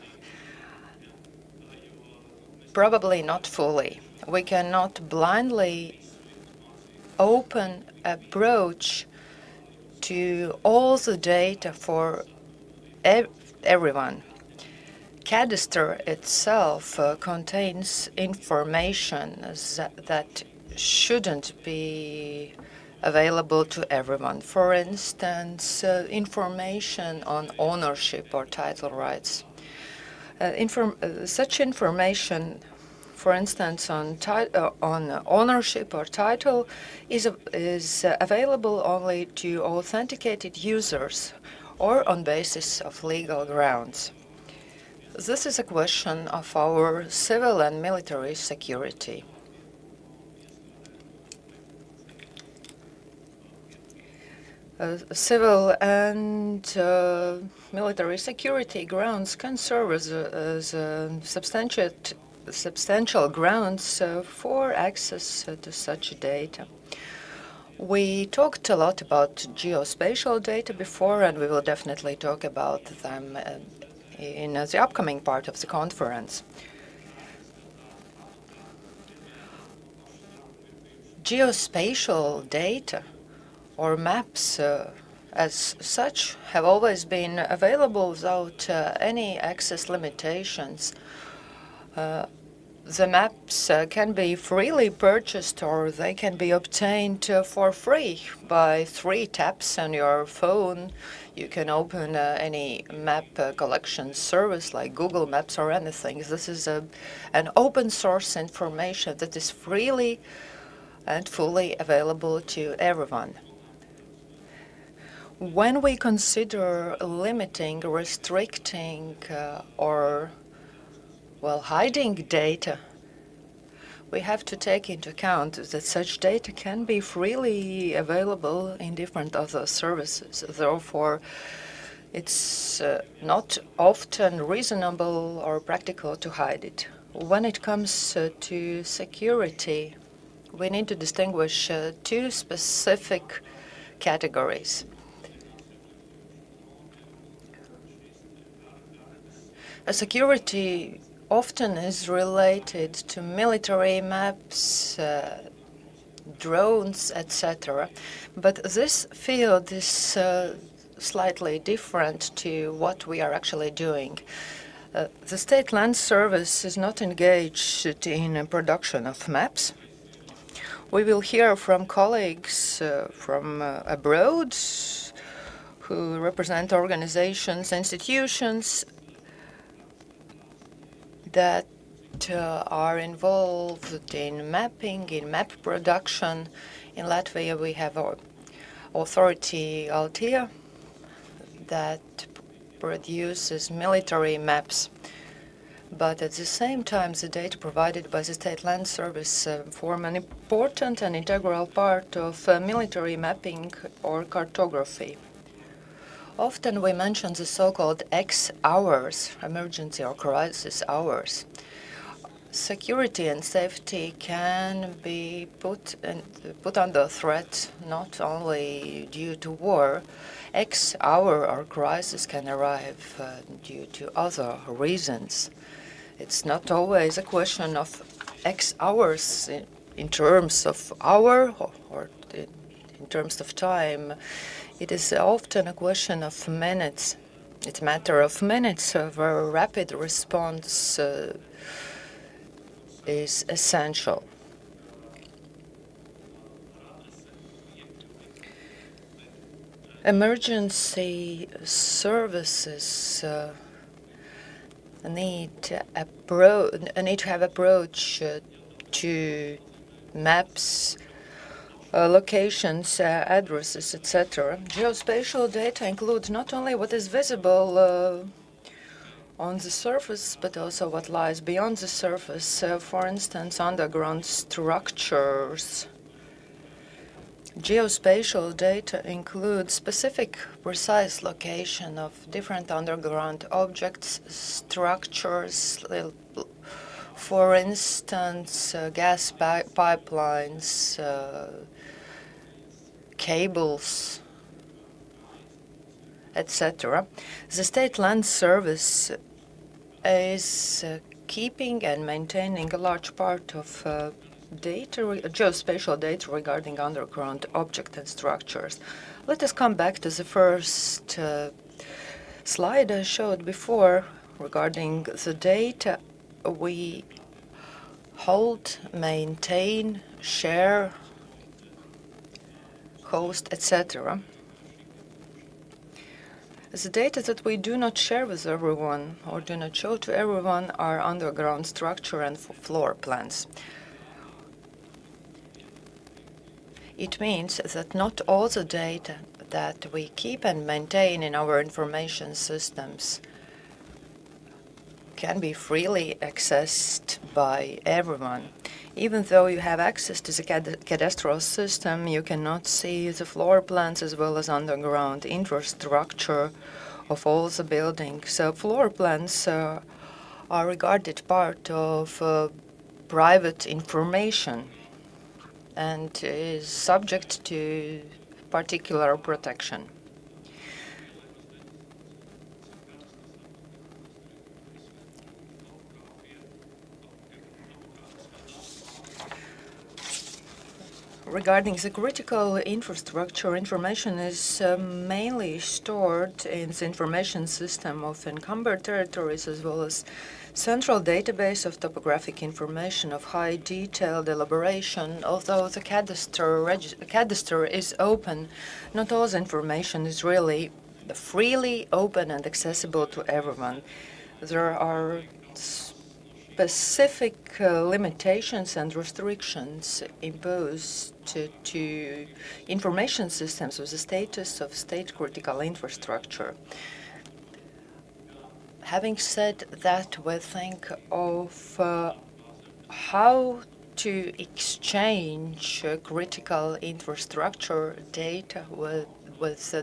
probably not fully. We cannot blindly open approach to all the data for everyone. Cadastre itself contains information that shouldn't be available to everyone. For instance, information on ownership or title rights. Such information, for instance, on ownership or title, is available only to authenticated users or on basis of legal grounds. This is a question of our civil and military security. Civil and military security grounds can serve as substantial grounds for access to such data. We talked a lot about geospatial data before, and we will definitely talk about them in the upcoming part of the conference. Geospatial data or maps as such have always been available without any access limitations. The maps can be freely purchased or they can be obtained for free by 3 taps on your phone. You can open any map collection service like Google Maps or anything. This is an open source information that is freely and fully available to everyone. When we consider limiting, restricting, or hiding data, we have to take into account that such data can be freely available in different other services. Therefore, it's not often reasonable or practical to hide it. When it comes to security, we need to distinguish 2 specific categories. Security often is related to military maps, drones, etc. But this field is slightly different to what we are actually doing. The State Land Service is not engaged in production of maps. We will hear from colleagues from abroad who represent organizations, institutions that are involved in mapping, in map production. In Latvia, we have our authority Altia that produces military maps. But at the same time, the data provided by the State Land Service form an important and integral part of military mapping or cartography. Often we mention the so-called X hours, emergency or crisis hours. Security and safety can be put under threat not only due to war. X hour or crisis can arrive due to other reasons. It's not always a question of X hours in terms of hour or in terms of time. It is often a question of minutes. It's a matter of minutes where rapid response is essential. Emergency services need to have approach to maps, locations, addresses, etc. Geospatial data includes not only what is visible on the surface, but also what lies beyond the surface. For instance, underground structures. Geospatial data includes specific, precise location of different underground objects, structures, for instance, gas pipelines, cables, etc. The State Land Service is keeping and maintaining a large part of geospatial data regarding underground objects and structures. Let us come back to the first slide I showed before regarding the data we hold, maintain, share, host, etc. The data that we do not share with everyone or do not show to everyone are underground structure and floor plans. It means that not all the data that we keep and maintain in our information systems can be freely accessed by everyone. Even though you have access to the cadastral system, you cannot see the floor plans as well as underground infrastructure of all the buildings. So floor plans are regarded part of private information and is subject to particular protection. Regarding the critical infrastructure, information is mainly stored in the information system of encumbered territories as well as central database of topographic information of high detailed elaboration. Although the cadaster is open, not all the information is really freely open and accessible to everyone. There are specific limitations and restrictions imposed to information systems with the status of state critical infrastructure. Having said that, we think of how to exchange critical infrastructure data with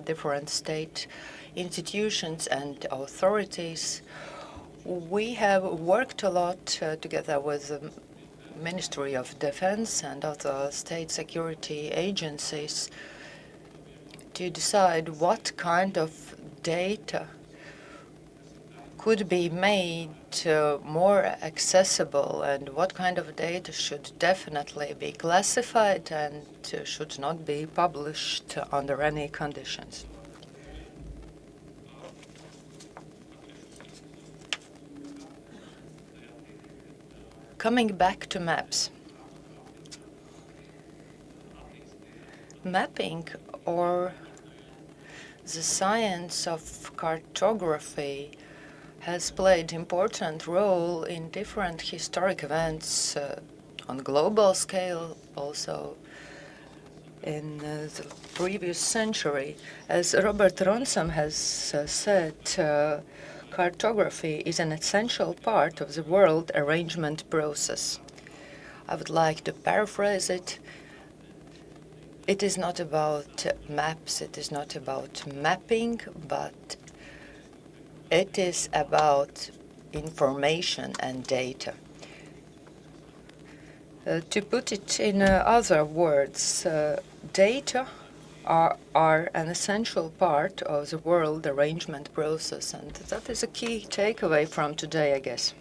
different state institutions and authorities. We have worked a lot together with the Ministry of Defense and other state security agencies to decide what kind of data could be made more accessible and what kind of data should definitely be classified and should not be published under any conditions. Coming back to maps. Mapping, or the science of cartography, has played an important role in different historic events on global scale, also in the previous century. As Robert Ronsom has said, cartography is an essential part of the world arrangement process. I would like to paraphrase it. It is not about maps, it is not about mapping, but it is about information and data. To put it in other words, data are an essential part of the world arrangement process, and that is a key takeaway from today, I guess.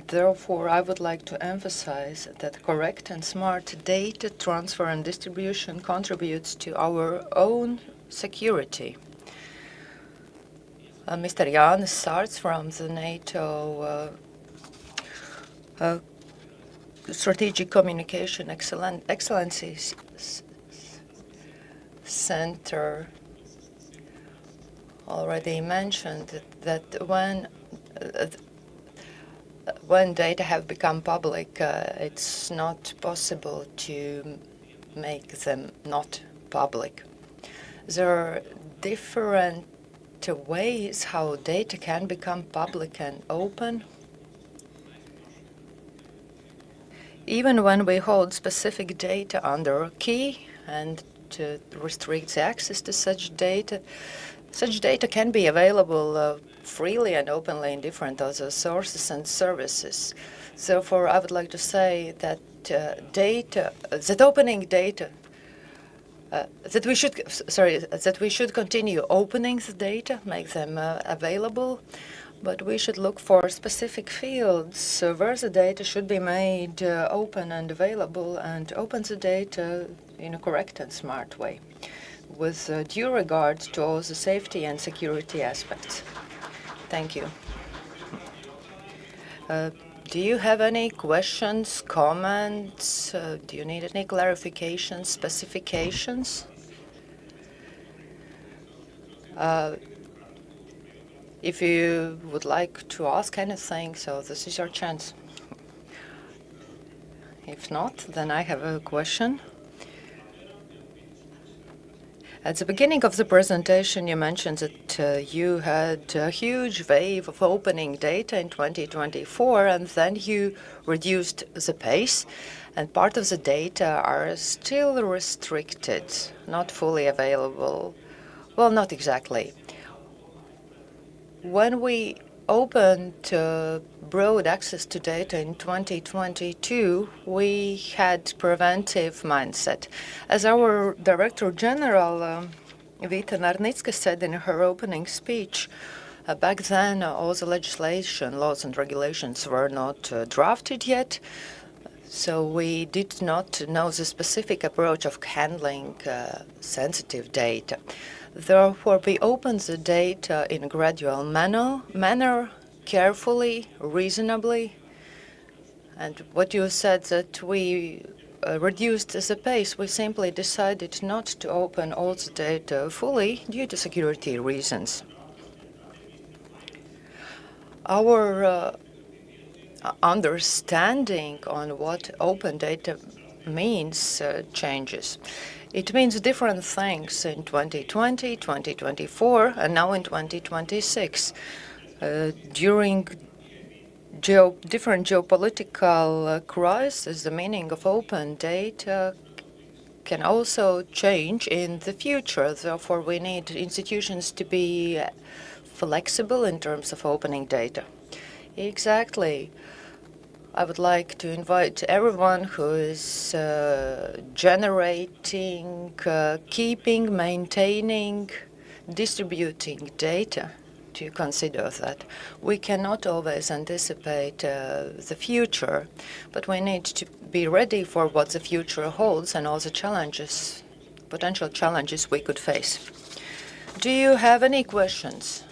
Therefore, I would like to emphasize that correct and smart data transfer and distribution contributes to our own security. Mr. Jānis Sārts from the NATO Strategic Communication Excellency Center already mentioned that when data have become public, it's not possible to make them not public. There are different ways how data can become public and open. Even when we hold specific data under a key and to restrict the access to such data can be available freely and openly in different other sources and services. Therefore, I would like to say that opening data, that we should continue opening the data, make them available, but we should look for specific fields where the data should be made open and available, and open the data in a correct and smart way, with due regard to all the safety and security aspects. Thank you. Do you have any questions, comments? Do you need any clarifications, specifications? If you would like to ask anything, so this is your chance. If not, then I have a question. At the beginning of the presentation, you mentioned that you had a huge wave of opening data in 2024, and then you reduced the pace, and part of the data are still restricted, not fully available. Well, not exactly. When we opened broad access to data in 2022, we had preventive mindset. As our Director General, Vita Narnicka, said in her opening speech, back then all the legislation, laws and regulations were not drafted yet, so we did not know the specific approach of handling sensitive data. Therefore, we opened the data in a gradual manner, carefully, reasonably. And what you said that we reduced the pace, we simply decided not to open all the data fully due to security reasons. Our understanding on what open data means changes. It means different things in 2020, 2024, and now in 2026. During different geopolitical crises, the meaning of open data can also change in the future. Therefore, we need institutions to be flexible in terms of opening data. Exactly. I would like to invite everyone who is generating, keeping, maintaining, distributing data to consider that. We cannot always anticipate the future, but we need to be ready for what the future holds and all the challenges, potential challenges we could face. Do you have any questions?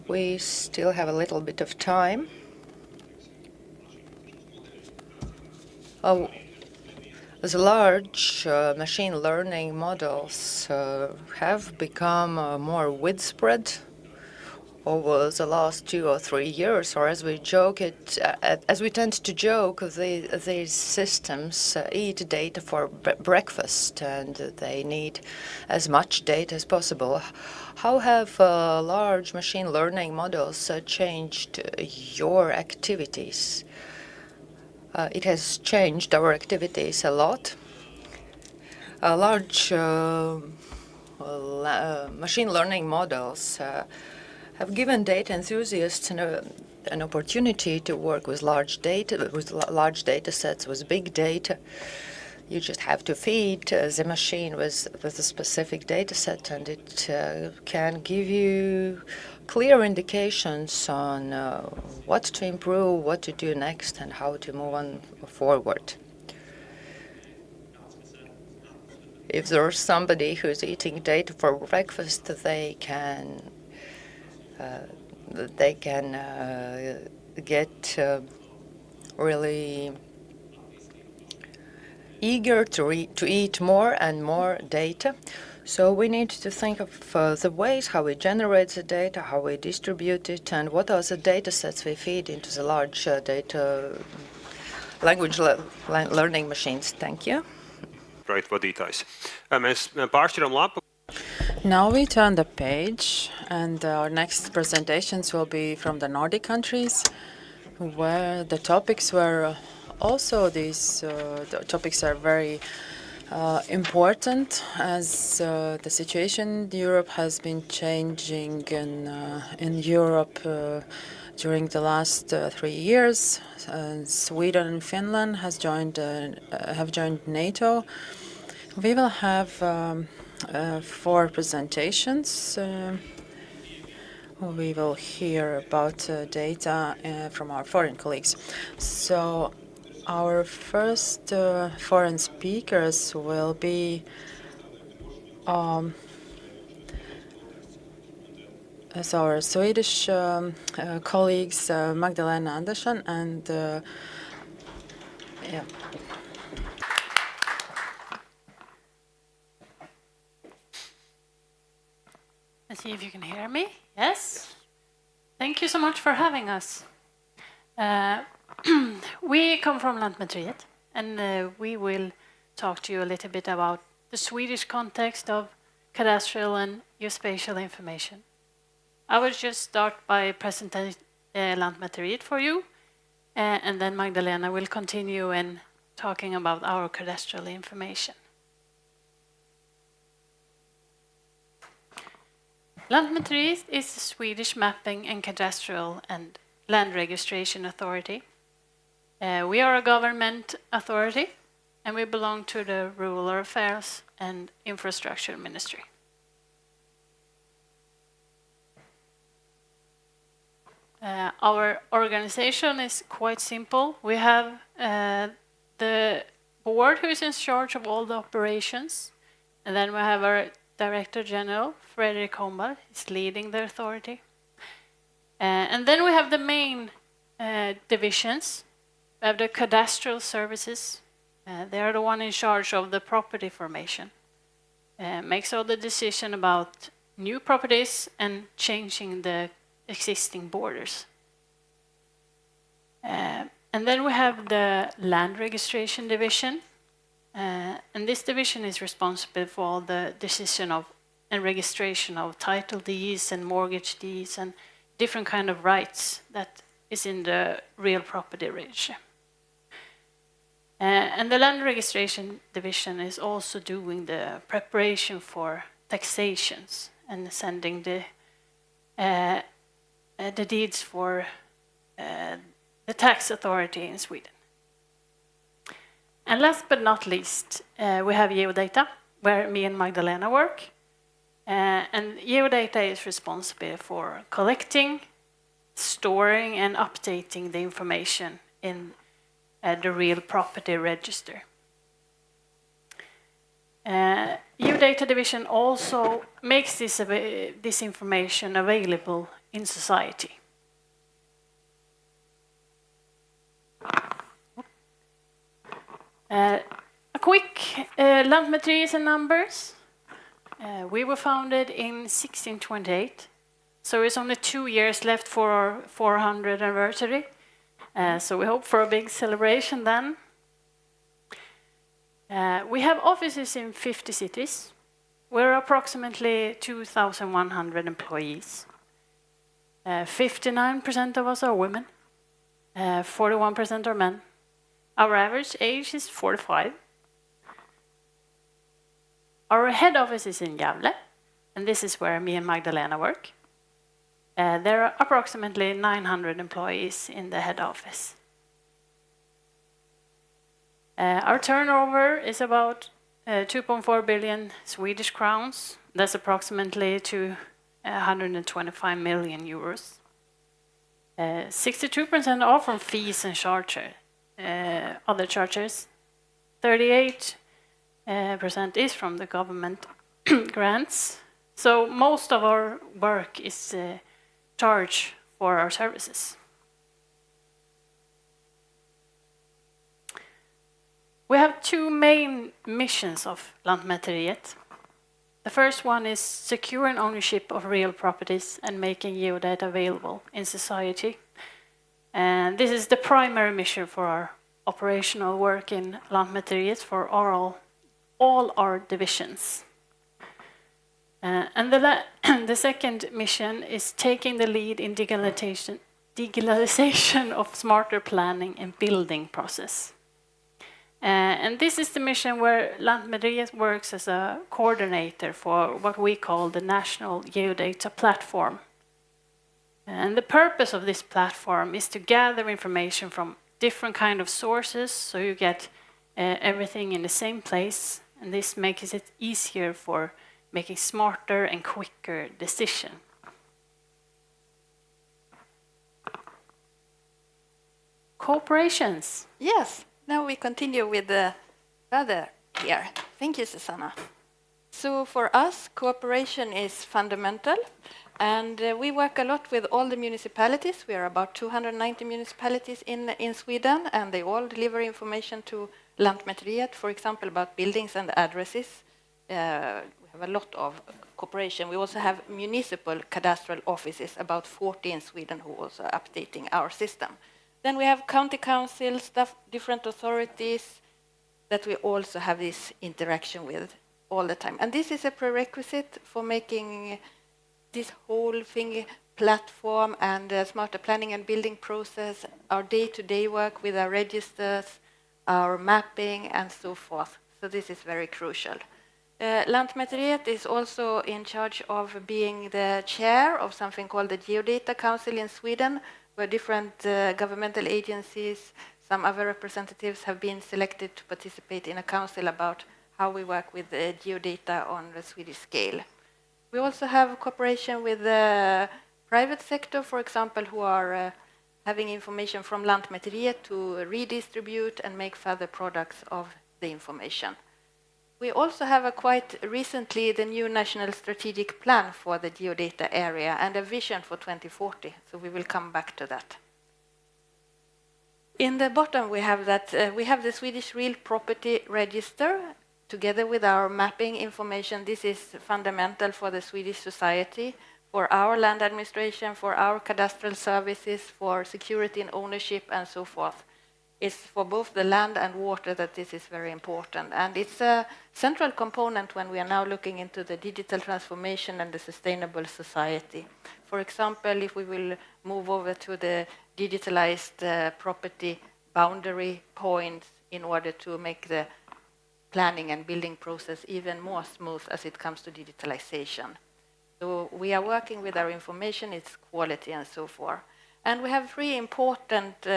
We still have a little bit of time. The large machine learning models have become more widespread. over the last 2 or 3 years, or as we joke it, as we tend to joke, these systems eat data for breakfast, and they need as much data as possible. How have large machine learning models changed your activities? It has changed our activities a lot. Large machine learning models have given data enthusiasts an opportunity to work with large data sets, with big data. You just have to feed the machine with a specific data set, and it can give you clear indications on what to improve, what to do next, and how to move on forward. If there's somebody who's eating data for breakfast, they can get really eager to eat more and more data. So we need to think of the ways how we generate the data, how we distribute it, and what are the data sets we feed into the large data language learning machines. Thank you. Projektu vadītājs. Mēs pāršķiram lapu. Now we turn the page, and our next presentations will be from the Nordic countries, where the topics were also these the topics are very important, as the situation in Europe has been changing in Europe during the last 3 years. Sweden and Finland have joined NATO. We will have 4 presentations. We will hear about data from our foreign colleagues. So our first foreign speakers will be as our Swedish colleagues Magdalena Andersson and yeah. Let's see if you can hear me. Yes. Thank you so much for having us. We come from Lantmäteriet, and we will talk to you a little bit about the Swedish context of cadastral and geospatial information. I will just start by presenting Lantmäteriet for you, and then Magdalena will continue in talking about our cadastral information. Lantmäteriet is the Swedish mapping and cadastral and land registration authority. We are a government authority, and we belong to the Rural Affairs and Infrastructure Ministry. Our organization is quite simple. We have the board who is in charge of all the operations, and then we have our Director General, Fredrik Holmberg, is leading the authority. And then we have the main divisions. We have the cadastral services. They are the one in charge of the property formation. Makes all the decision about new properties and changing the existing borders. And then we have the land registration division. And this division is responsible for all the decision of and registration of title deeds and mortgage deeds and different kind of rights that is in the real property register. And the land registration division is also doing the preparation for taxations and sending the deeds for the tax authority in Sweden. And last but not least, we have geodata, where me and Magdalena work. And geodata is responsible for collecting, storing, and updating the information in the real property register. Geodata division also makes this information available in society. A quick Lantmäteriet and numbers. We were founded in 1628, So it's only 2 years left for our 400th anniversary. So we hope for a big celebration then. We have offices in 50 cities. We're approximately 2,100 employees. 59% of us are women. 41% are men. Our average age is 45. Our head office is in Gävle, and this is where me and Magdalena work. There are approximately 900 employees in the head office. Our turnover is about 2.4 billion Swedish crowns. That's approximately to 125 million euros. 62% are from fees and charges, other charges. 38% is from the government grants. So most of our work is charged for our services. We have two main missions of Lantmäteriet. The first one is securing ownership of real properties and making geodata available in society. And this is the primary mission for our operational work in Lantmäteriet for all our divisions. And the second mission is taking the lead in digitalization of smarter planning and building process. And this is the mission where Lantmäteriet works as a coordinator for what we call the National Geodata Platform. And the purpose of this platform is to gather information from different kind of sources, so you get everything in the same place, and this makes it easier for making smarter and quicker decisions. Cooperations. Yes. Now we continue with the further here. Thank you, Susanna. So for us, cooperation is fundamental, and we work a lot with all the municipalities. We are about 290 municipalities in Sweden, and they all deliver information to Lantmäteriet, for example, about buildings and addresses. We have a lot of cooperation. We also have municipal cadastral offices, about 40 in Sweden, who also are updating our system. Then we have county councils, different authorities that we also have this interaction with all the time. And this is a prerequisite for making this whole thing platform and smarter planning and building process, our day-to-day work with our registers, our mapping, and so forth. So this is very crucial. Lantmäteriet is also in charge of being the chair of something called the Geodata Council in Sweden, where different governmental agencies, some other representatives have been selected to participate in a council about how we work with geodata on the Swedish scale. We also have cooperation with the private sector, for example, who are having information from Lantmäteriet to redistribute and make further products of the information. We also have quite recently the new national strategic plan for the geodata area and a vision for 2040, so we will come back to that. In the bottom we have we have the Swedish Real Property Register together with our mapping information. This is fundamental for the Swedish society, for our land administration, for our cadastral services, for security and ownership and so forth. It's for both the land and water that this is very important. And it's a central component when we are now looking into the digital transformation and the sustainable society. For example, if we will move over to the digitalized property boundary points in order to make the planning and building process even more smooth as it comes to digitalization. So we are working with our information, its quality and so forth. And we have three important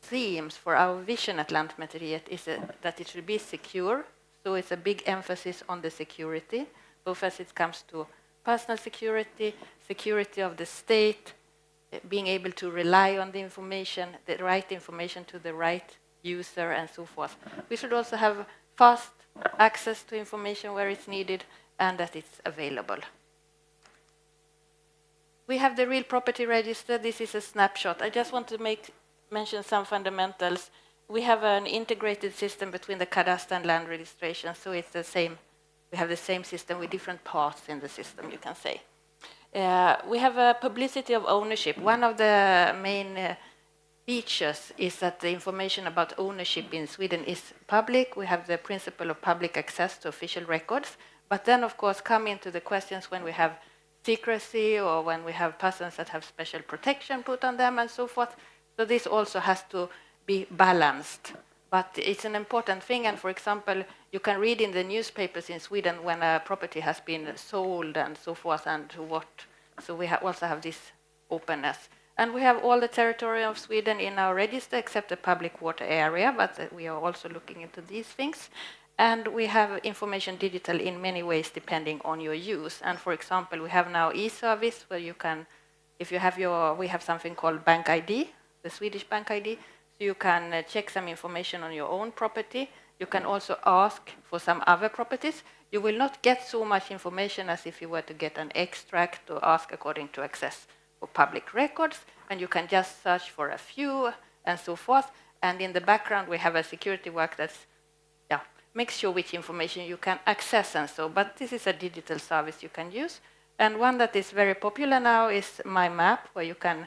themes for our vision at Lantmäteriet is that it should be secure. So it's a big emphasis on the security, both as it comes to personal security, security of the state, being able to rely on the information, the right information to the right user and so forth. We should also have fast access to information where it's needed and that it's available. We have the Real Property Register. This is a snapshot. I just want to mention some fundamentals. We have an integrated system between the cadastre and land registration, so it's the same. We have the same system with different parts in the system, you can say. We have a publicity of ownership. One of the main features is that the information about ownership in Sweden is public. We have the principle of public access to official records. But then, of course, come into the questions when we have secrecy or when we have persons that have special protection put on them and so forth. So this also has to be balanced. But it's an important thing. And for example, you can read in the newspapers in Sweden when a property has been sold and so forth and to what. So we also have this openness. And we have all the territory of Sweden in our register except the public water area, but we are also looking into these things. And we have information digital in many ways depending on your use. And for example, we have now e-service where you can, if you have we have something called Bank ID, the Swedish Bank ID, so you can check some information on your own property. You can also ask for some other properties. You will not get so much information as if you were to get an extract or ask according to access for public records, and you can just search for a few and so forth. And in the background, we have a security work that's makes sure which information you can access and so. But this is a digital service you can use. And one that is very popular now is My Map, where you can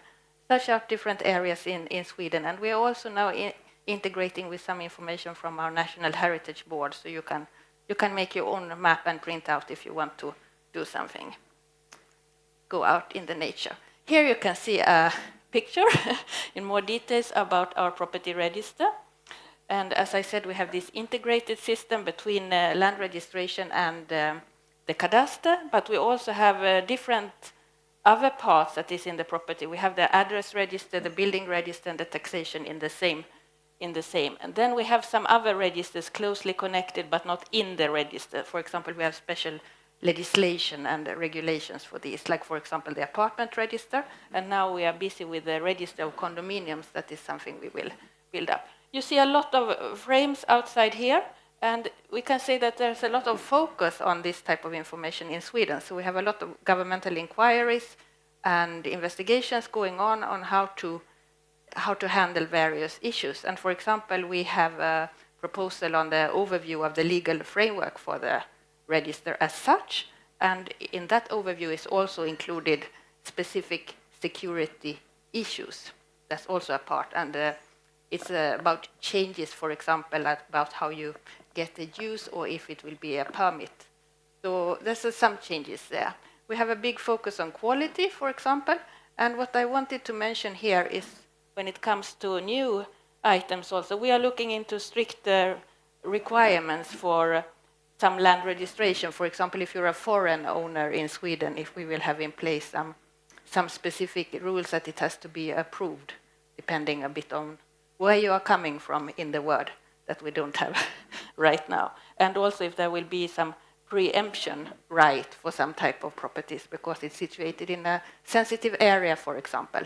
search out different areas in Sweden. And we are also now integrating with some information from our National Heritage Board, so you can make your own map and print out if you want to do something. Go out in the nature. Here you can see a picture in more details about our property register. And as I said, we have this integrated system between land registration and the cadastre, but we also have different other parts that is in the property. We have the address register, the building register, and the taxation in the same. And then we have some other registers closely connected, but not in the register. For example, we have special legislation and regulations for these, like, for example, the apartment register. And now we are busy with the register of condominiums. That is something we will build up. You see a lot of frames outside here, and we can say that there's a lot of focus on this type of information in Sweden. So we have a lot of governmental inquiries and investigations going on how to handle various issues. And for example, we have a proposal on the overview of the legal framework for the register as such. And in that overview is also included specific security issues. That's also a part. And it's about changes, for example, about how you get the use or if it will be a permit. So there's some changes there. We have a big focus on quality, for example. And what I wanted to mention here is when it comes to new items also, we are looking into stricter requirements for some land registration. For example, if you're a foreign owner in Sweden, if we will have in place some specific rules that it has to be approved, depending a bit on where you are coming from in the world that we don't have right now. And also if there will be some preemption right for some type of properties because it's situated in a sensitive area, for example.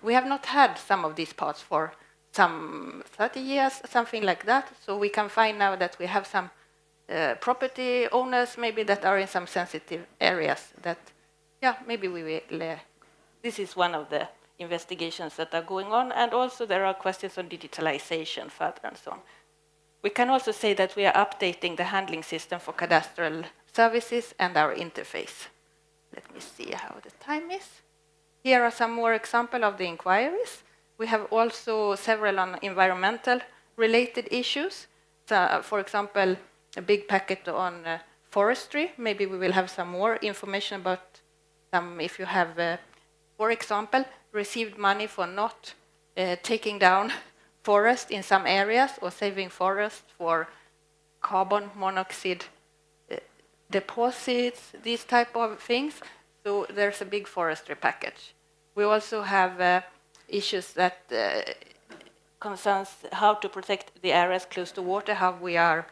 We have not had some of these parts for some 30 years, something like that. So we can find now that we have some property owners maybe that are in some sensitive areas that, maybe we will. This is one of the investigations that are going on, and also there are questions on digitalization further and so on. We can also say that we are updating the handling system for cadastral services and our interface. Let me see how the time is. Here are some more examples of the inquiries. We have also several on environmental related issues. So, for example, a big packet on forestry. Maybe we will have some more information about some, if you have, for example, received money for not taking down forest in some areas or saving forest for carbon monoxide deposits, these type of things. So there's a big forestry package. We also have issues that concerns how to protect the areas close to water, how we are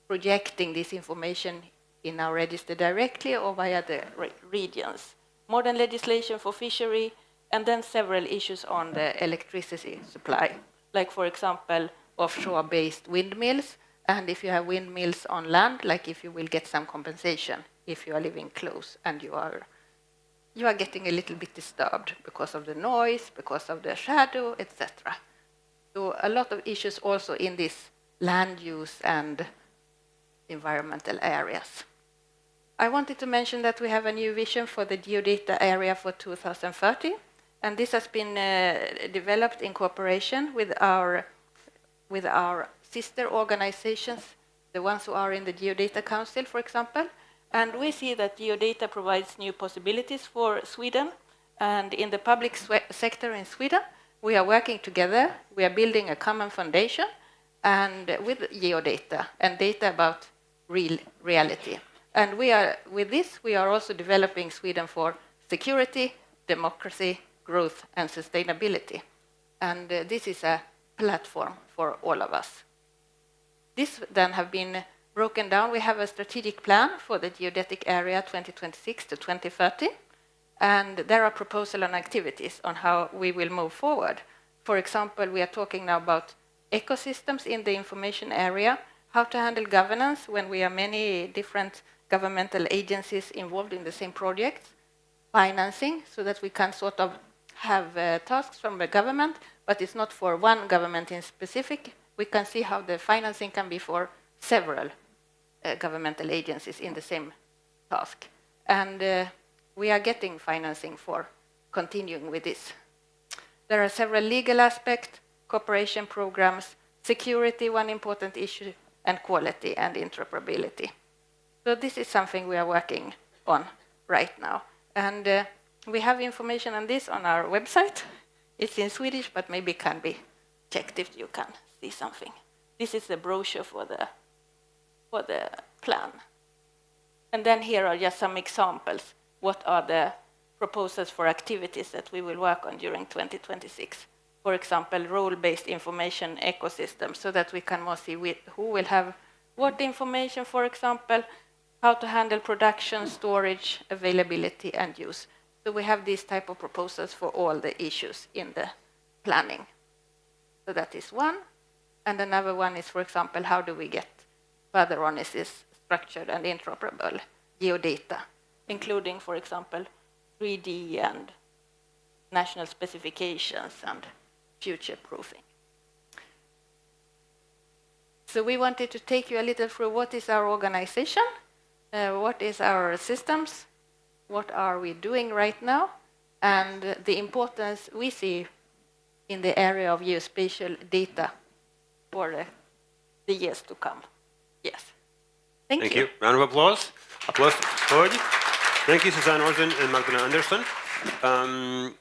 projecting this information in our register directly or via the regions. Modern legislation for fishery, and then several issues on the electricity supply, like, for example, offshore-based windmills, and if you have windmills on land, like if you will get some compensation if you are living close and you are getting a little bit disturbed because of the noise, because of the shadow, etc. So a lot of issues also in this land use and environmental areas. I wanted to mention that we have a new vision for the geodata area for 2030, and this has been developed in cooperation with our sister organizations, the ones who are in the Geodata Council, for example. And we see that geodata provides new possibilities for Sweden, and in the public sector in Sweden, we are working together. We are building a common foundation and with geodata and data about real reality. And with this, we are also developing Sweden for security, democracy, growth, and sustainability. And this is a platform for all of us. This then have been broken down. We have a strategic plan for the geodetic area 2026 to 2030. And there are proposals and activities on how we will move forward. For example, we are talking now about ecosystems in the information area, how to handle governance when we are many different governmental agencies involved in the same project, financing, so that we can sort of have tasks from the government, but it's not for one government in specific. We can see how the financing can be for several governmental agencies in the same task. And we are getting financing for continuing with this. There are several legal aspects, cooperation programs, security, one important issue, and quality and interoperability. So this is something we are working on right now. And we have information on this on our website. It's in Swedish, but maybe can be checked if you can see something. This is the brochure for the plan. And then here are just some examples. What are the proposals for activities that we will work on during 2026? For example, role-based information ecosystem, so that we can more see who will have what information, for example, how to handle production, storage, availability, and use. So we have these type of proposals for all the issues in the planning. So that is one. And another one is, for example, how do we get further on is this structured and interoperable geodata, including, for example, 3D and national specifications and future-proofing. So we wanted to take you a little through what is our organization, what is our systems, what are we doing right now, and the importance we see in the area of geospatial data for the years to come. Yes. Thank you. Round of applause. Applause kolēģi. Thank you, Susanna Orzen and Magdalena Anderson.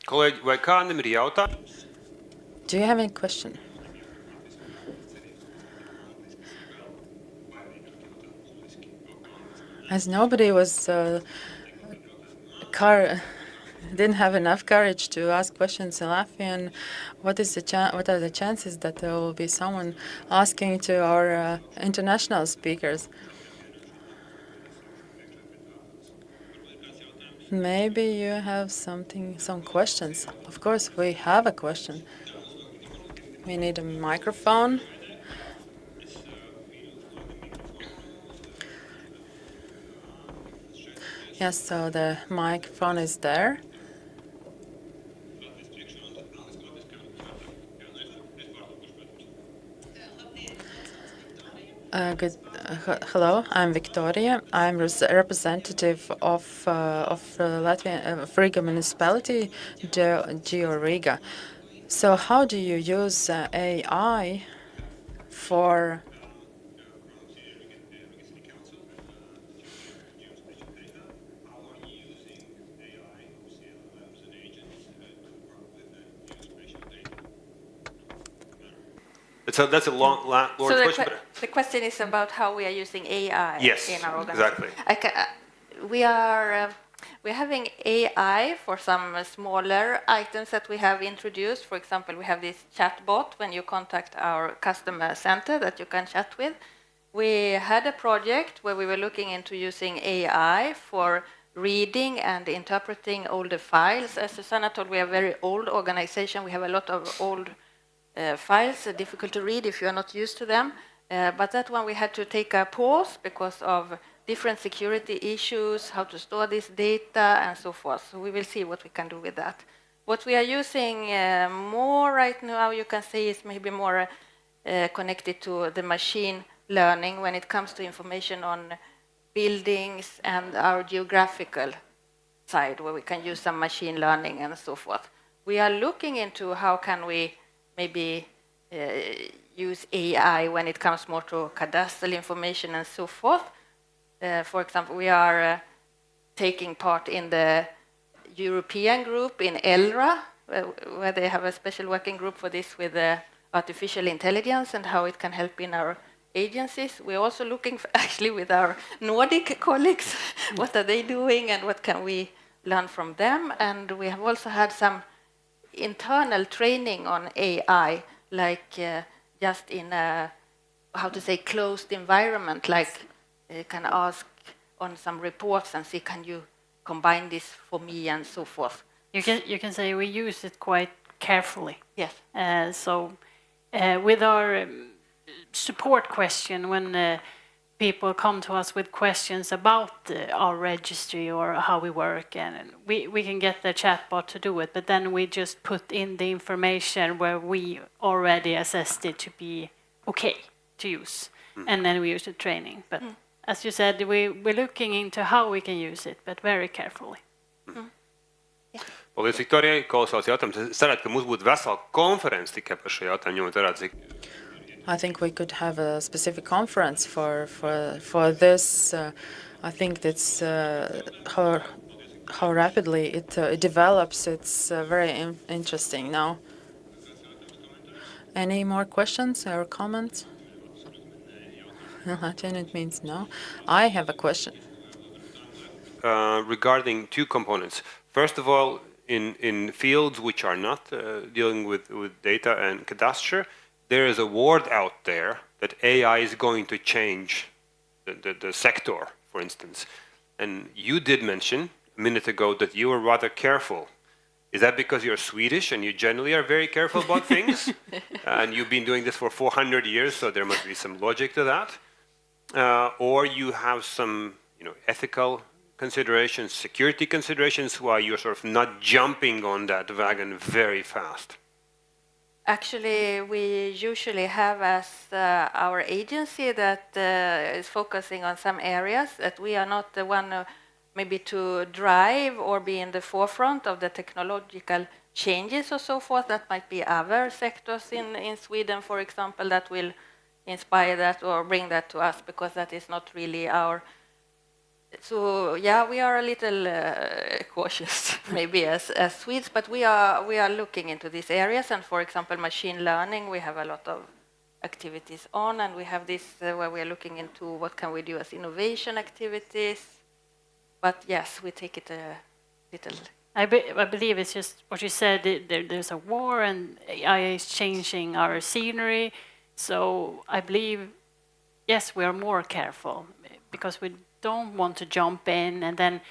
Kolēģi, vai kādam ir jautājums? Do you have any question? As nobody was didn't have enough courage to ask questions in Latvian, what are the chances that there will be someone asking to our international speakers? Maybe you have some questions. Of course, we have a question. We need a microphone. Yes, so the microphone is there. Hello, I'm Victoria. I'm representative of Latvia, Riga municipality, Geo Riga. So how do you use AI for That's a long question. The question is about how we are using AI in our organization. Exactly. We're having AI for some smaller items that we have introduced. For example, we have this chatbot when you contact our customer center that you can chat with. We had a project where we were looking into using AI for reading and interpreting older files. As Susanna told, we are a very old organization. We have a lot of old files, difficult to read if you are not used to them. But that one we had to take a pause because of different security issues, how to store this data, and so forth. So we will see what we can do with that. What we are using more right now, you can say, is maybe more connected to the machine learning when it comes to information on buildings and our geographical side, where we can use some machine learning and so forth. We are looking into how can we maybe use AI when it comes more to cadastral information and so forth. For example, we are taking part in the European group in ELRA, where they have a special working group for this with artificial intelligence and how it can help in our agencies. We're also looking actually with our Nordic colleagues, what are they doing and what can we learn from them. And we have also had some internal training on AI, like just in a, how to say, closed environment, like you can ask on some reports and see, can you combine this for me and so forth. You can say we use it quite carefully. Yes. With our support question, when people come to us with questions about our registry or how we work, and we can get the chatbot to do it, but then we just put in the information where we already assessed it to be okay to use, and then we use the training. But as you said, we're looking into how we can use it, but very carefully. Paldies, Viktorija. Kolosāls jautājums. Es cerētu, ka mums būtu vesela konference tikai par šo jautājumu, ņemot vērā, cik I think we could have a specific conference for this. I think that's how rapidly it develops. It's very interesting now. Any more questions or comments? Latin, it means no. I have a question. Regarding two components. First of all, in fields which are not dealing with data and cadastre, there is a word out there that AI is going to change the sector, for instance. And you did mention a minute ago that you were rather careful. Is that because you're Swedish and you generally are very careful about things? And you've been doing this for 400 years, so there must be some logic to that. Or you have some ethical considerations, security considerations, why you're sort of not jumping on that wagon very fast? Actually, we usually have as our agency that is focusing on some areas that we are not the one maybe to drive or be in the forefront of the technological changes or so forth. That might be other sectors in Sweden, for example, that will inspire that or bring that to us, because that is not really our. So yeah, we are a little cautious maybe as Swedes, but we are looking into these areas. And for example, machine learning, we have a lot of activities on, and we have this where we are looking into what can we do as innovation activities. But yes, we take it a little. I believe it's just what you said. There's a war, and AI is changing our scenery. So I believe, yes, we are more careful because we don't want to jump in, and then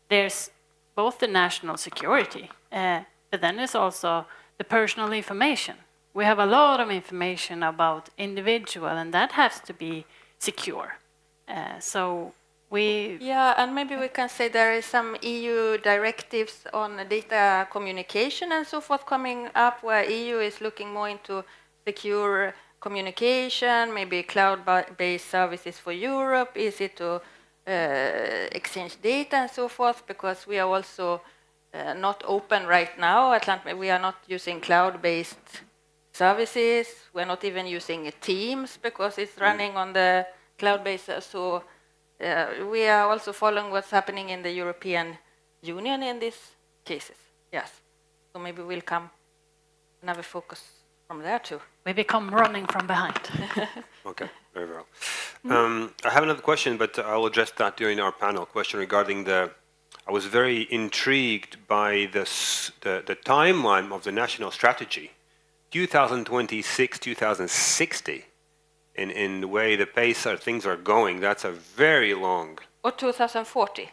there's both the national security, but then there's also the personal information. We have a lot of information about individual, and that has to be secure. So we... Yeah, and maybe we can say there is some EU directives on data communication and so forth coming up, where EU is looking more into secure communication, maybe cloud-based services for Europe, easy to exchange data and so forth, because we are also not open right now. We are not using cloud-based services. We're not even using Teams because it's running on the cloud-based. So we are also following what's happening in the European Union in these cases. Yes. So maybe we'll come and have a focus from there too. We become running from behind. Okay, very well. I have another question, but I'll address that during our panel. Question regarding I was very intrigued by the timeline of the national strategy, 2026, 2060, in the way the pace of things are going. That's a very long. Or 2040.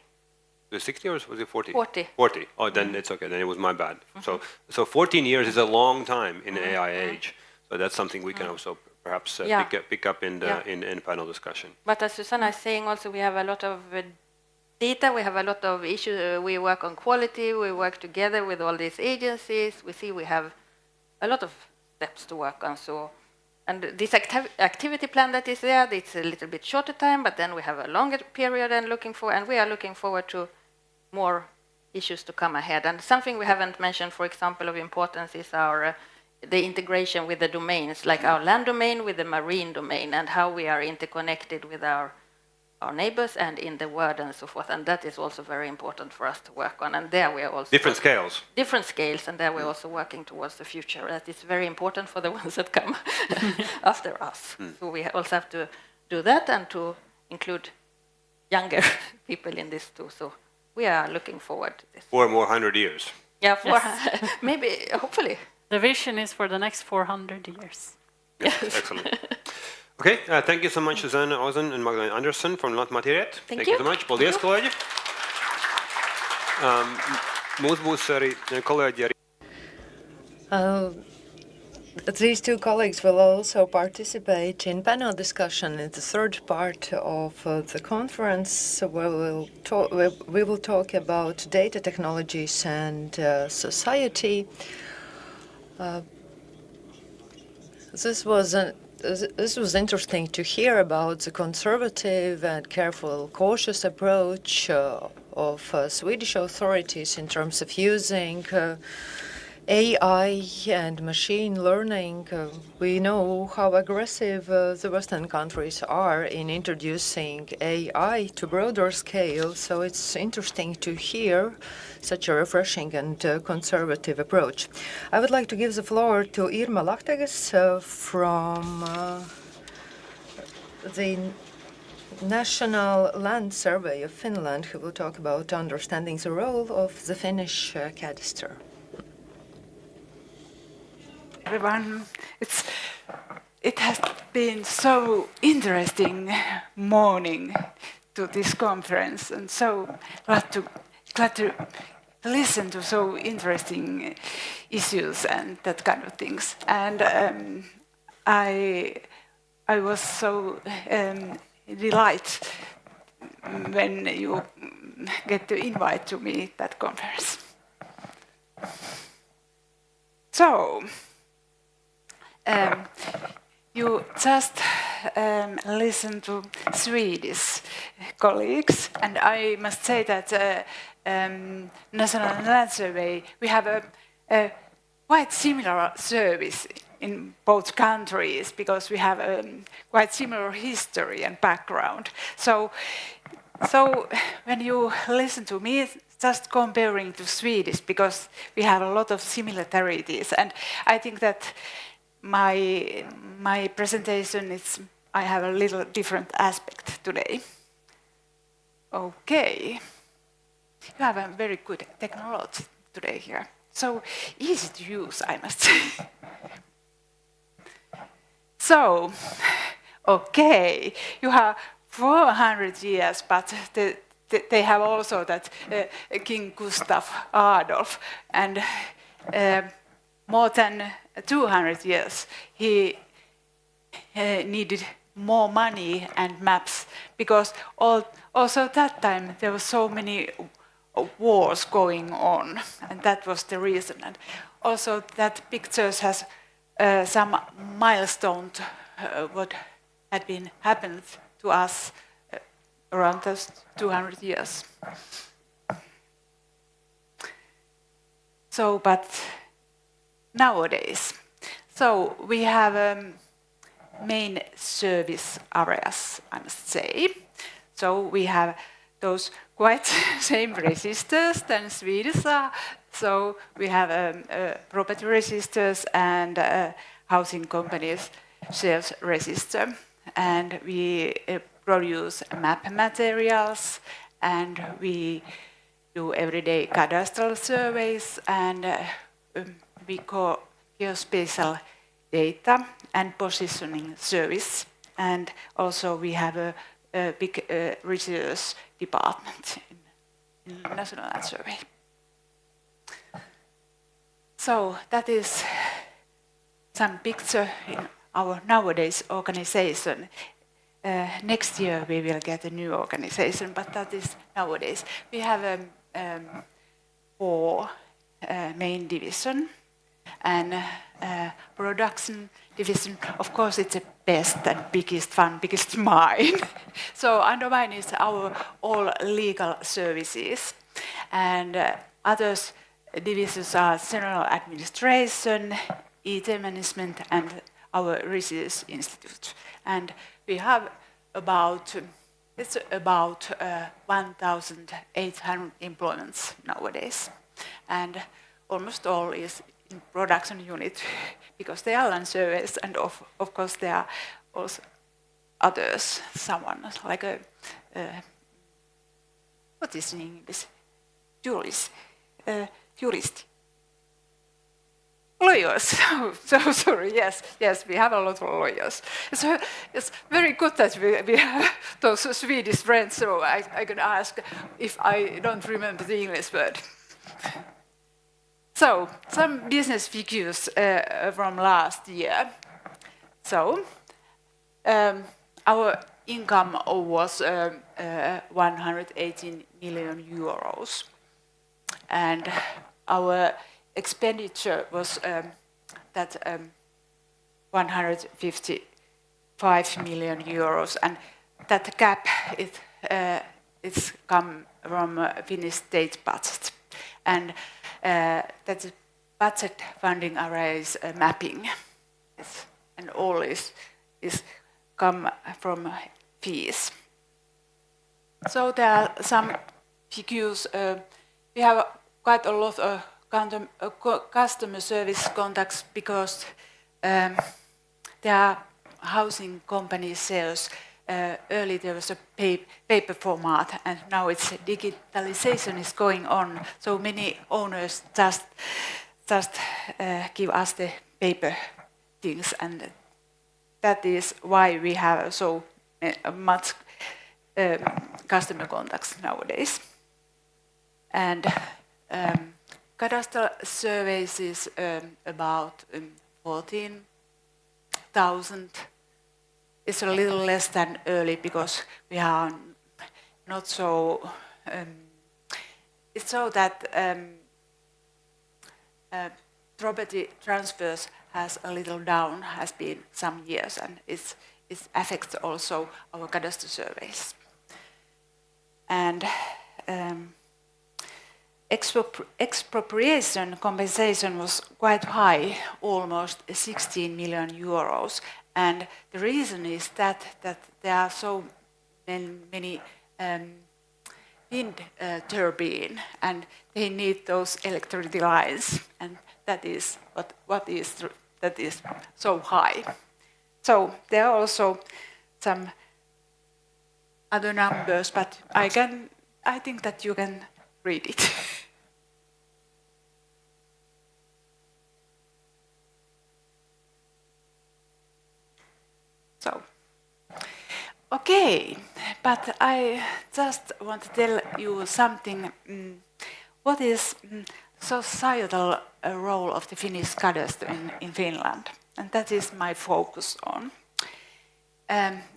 The 60 or was it 40? 40. 40. Oh, then it's okay. Then it was my bad. So 14 years is a long time in the AI age. So that's something we can also perhaps pick up in the panel discussion. But as Susanna is saying, also we have a lot of data. We have a lot of issues. We work on quality. We work together with all these agencies. We see we have a lot of steps to work on. So And this activity plan that is there, it's a little bit shorter time, but then we have a longer period and we are looking forward to more issues to come ahead. And something we haven't mentioned, for example, of importance is the integration with the domains, like our land domain with the marine domain, and how we are interconnected with our neighbors and in the world and so forth. And that is also very important for us to work on. And there we are also different scales. Different scales, and there we're also working towards the future. That is very important for the ones that come after us. So we also have to do that and to include younger people in this too. So we are looking forward to this. 4 more 100 years. Yeah, maybe, hopefully. The vision is for the next 400 years. Yes, excellent. Okay, thank you so much, Susanne Ozen and Magdalena Andersson from Lantmateriet. Thank you so much. Paldies, kolēģi. Mums būs arī kolēģi arī. These two colleagues will also participate in panel discussion in the third part of the conference, where we will talk about data technologies and society. This was interesting to hear about the conservative and careful, cautious approach of Swedish authorities in terms of using AI and machine learning. We know how aggressive the Western countries are in introducing AI to broader scale, so it's interesting to hear such a refreshing and conservative approach. I would like to give the floor to Irma Lahtegas from the National Land Survey of Finland, who will talk about understanding the role of the Finnish cadastre. Everyone, it has been so interesting morning to this conference, and so glad to listen to so interesting issues and that kind of things. And I was so delighted when you get to invite to me that conference. So. You just listen to Swedish colleagues, and I must say that National Land Survey, we have a quite similar service in both countries because we have a quite similar history and background. So when you listen to me, just comparing to Swedish, because we have a lot of similarities, and I think that my presentation I have a little different aspect today. Okay. You have a very good technology today here. So easy to use, I must say. So, okay, you have 400 years, but they have also that King Gustav Adolf, and more than 200 years, he needed more money and maps, because also that time there were so many wars going on, and that was the reason. And also that pictures has some milestones what had been happened to us around those 200 years. So, but nowadays, so we have main service areas, I must say. So we have those quite same registers than Swedish are. So we have property registers and housing companies sales register, and we produce map materials, and we do everyday cadastral surveys, and we call geospatial data and positioning service, and also we have a big research department in National Land Survey. So that is some picture in our nowadays organization. Next year we will get a new organization, but that is nowadays. We have 4 main divisions, And production division, of course, it's the best and biggest one, biggest mine. So under mine is our all legal services. And others divisions are general administration, IT management, and our research institute. And we have about 1,800 employments nowadays. And almost all is in production unit because they are land surveys, and of course there are also others, someone like a what is in English? Jurist. Lawyers. So sorry. Yes, we have a lot of lawyers. So it's very good that we have those Swedish friends. So I can ask if I don't remember the English word. So some business figures from last year. So our income was 118 million euros, and our expenditure was 155 million euros, and that gap it's come from Finnish state budget, and that budget funding arrays mapping, and all is come from fees. So there are some figures. We have quite a lot of customer service contacts because there are housing company sales. Early there was a paper format, and now it's digitalization is going on. So many owners just give us the paper things, and that is why we have so much customer contacts nowadays. And cadastral surveys is about 14,000. It's a little less than early because we are not so. It's so that property transfers has a little down, has been some years, and it affects also our cadastral surveys. And expropriation compensation was quite high, almost 16 million euros. And the reason is that there are so many wind turbine, and they need those electricity lines, and that is that is so high. So there are also some other numbers, but I think that you can read it. So, okay, but I just want to tell you something. What is societal role of the Finnish cadastre in Finland? And that is my focus on.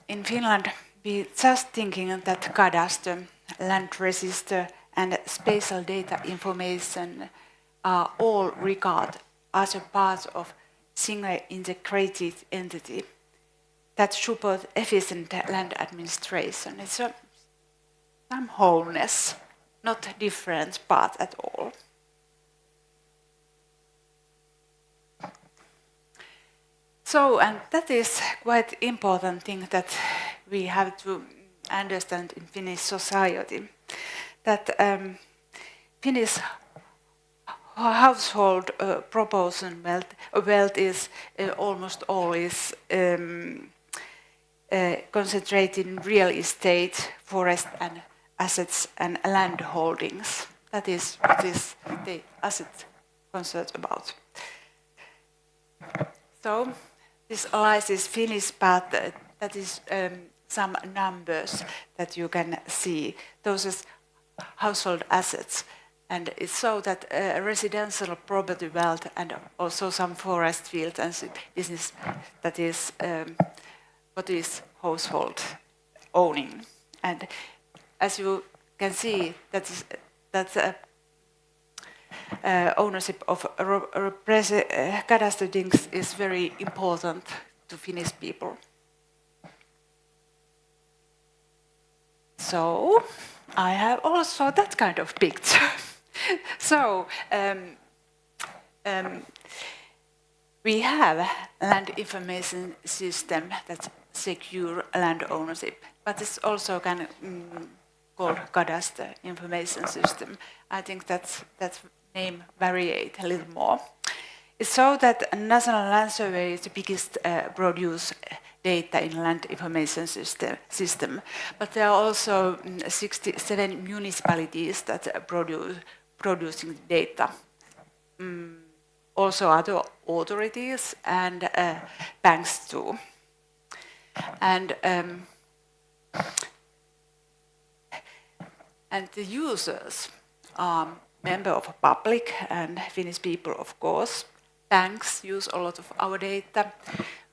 In Finland, we just thinking that cadastre, land register, and spatial data information are all regarded as a part of single integrated entity that support efficient land administration. It's some wholeness, not different part at all. So, and that is quite important thing that we have to understand in Finnish society, that Finnish household proportion wealth is almost always concentrated in real estate, forest and assets and land holdings. That is what is the asset concerned about. So this lies is Finnish, but that is some numbers that you can see. Those are household assets. And it's so that residential property wealth and also some forest fields and business, that is what is household owning. And as you can see, ownership of cadastral things is very important to Finnish people. So I have also that kind of picture. So we have land information system that's secure land ownership, but it's also kind of called cadastre information system. I think that name variate a little more. It's so that National Land Survey is the biggest produce data in land information system, but there are also 67 municipalities that producing data. Also other authorities and banks too. And the users are member of public and Finnish people, of course. Banks use a lot of our data,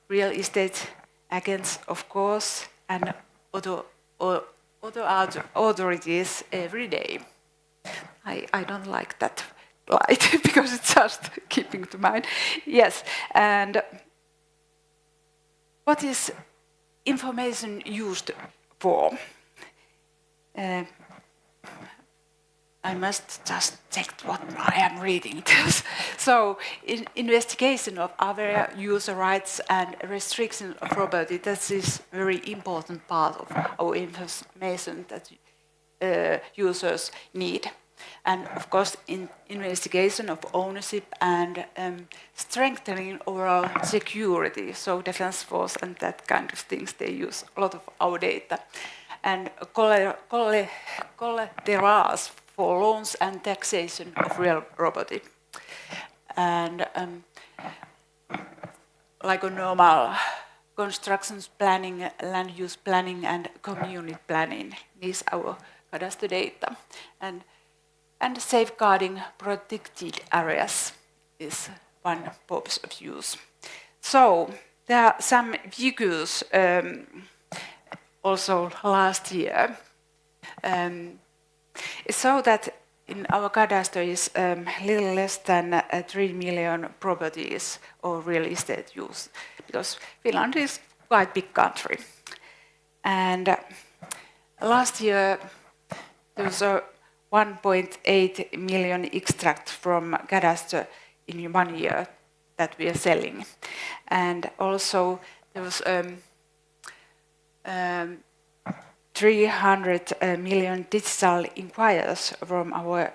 real estate agents, of course, and other authorities every day. I don't like that slide because it's just keeping to mind. Yes, and what is information used for? I must just check what I am reading. So, investigation of other user rights and restriction of property, that is a very important part of our information that users need. And of course, in investigation of ownership and strengthening overall security, so defense force and that kind of things, they use a lot of our data. And collaterals for loans and taxation of real property. And like a normal construction planning, land use planning, and community planning is our cadastre data. And safeguarding protected areas is one purpose of use. So there are some figures also last year. It's so that in our cadastre is little less than 3 million properties or real estate use, because Finland is quite a big country. And last year there was a 1.8 million extract from cadastre in 1 year that we are selling. And also there was 300 million digital inquiries from our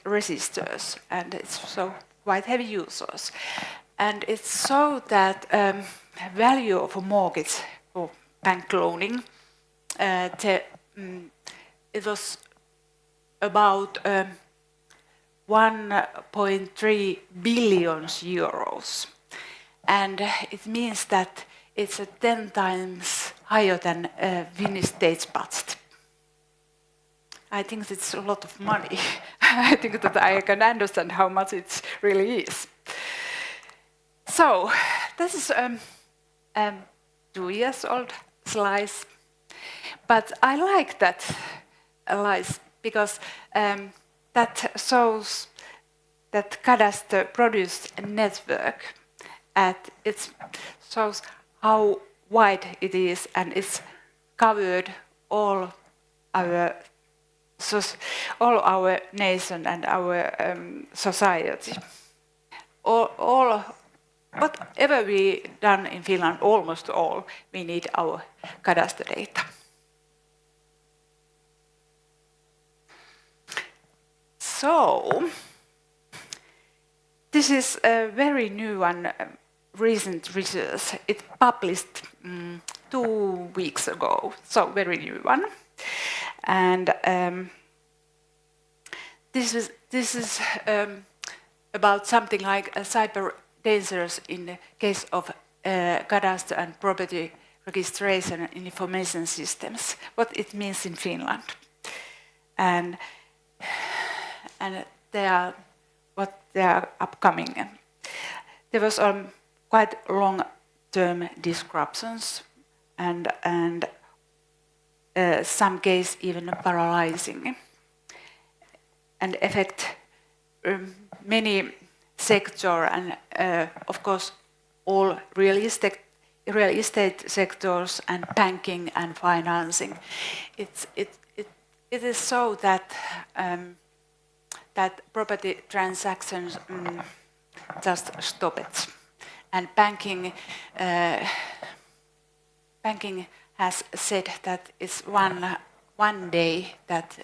registers, and it's so quite heavy users. And it's so that value of a mortgage or bank loaning, it was about 1.3 billion euros, and it means that it's 10 times higher than Finnish state's budget. I think it's a lot of money. I think that I can understand how much it really is. So this is 2 years old slice, but I like that slice because that shows that cadastre produced a network, and it shows how wide it is, and it's covered all our nation and our society. Whatever we done in Finland, almost all, we need our cadastre data. So, this is a very new and recent research. It published 2 weeks ago, so very new one. And this is about something like cyber dangers in the case of cadastre and property registration and information systems, what it means in Finland. And they are upcoming. There was quite long-term disruptions and some case even paralyzing, and affect many sector and of course all real estate sectors and banking and financing. It is so that that property transactions just stop it, and banking has said that it's one day that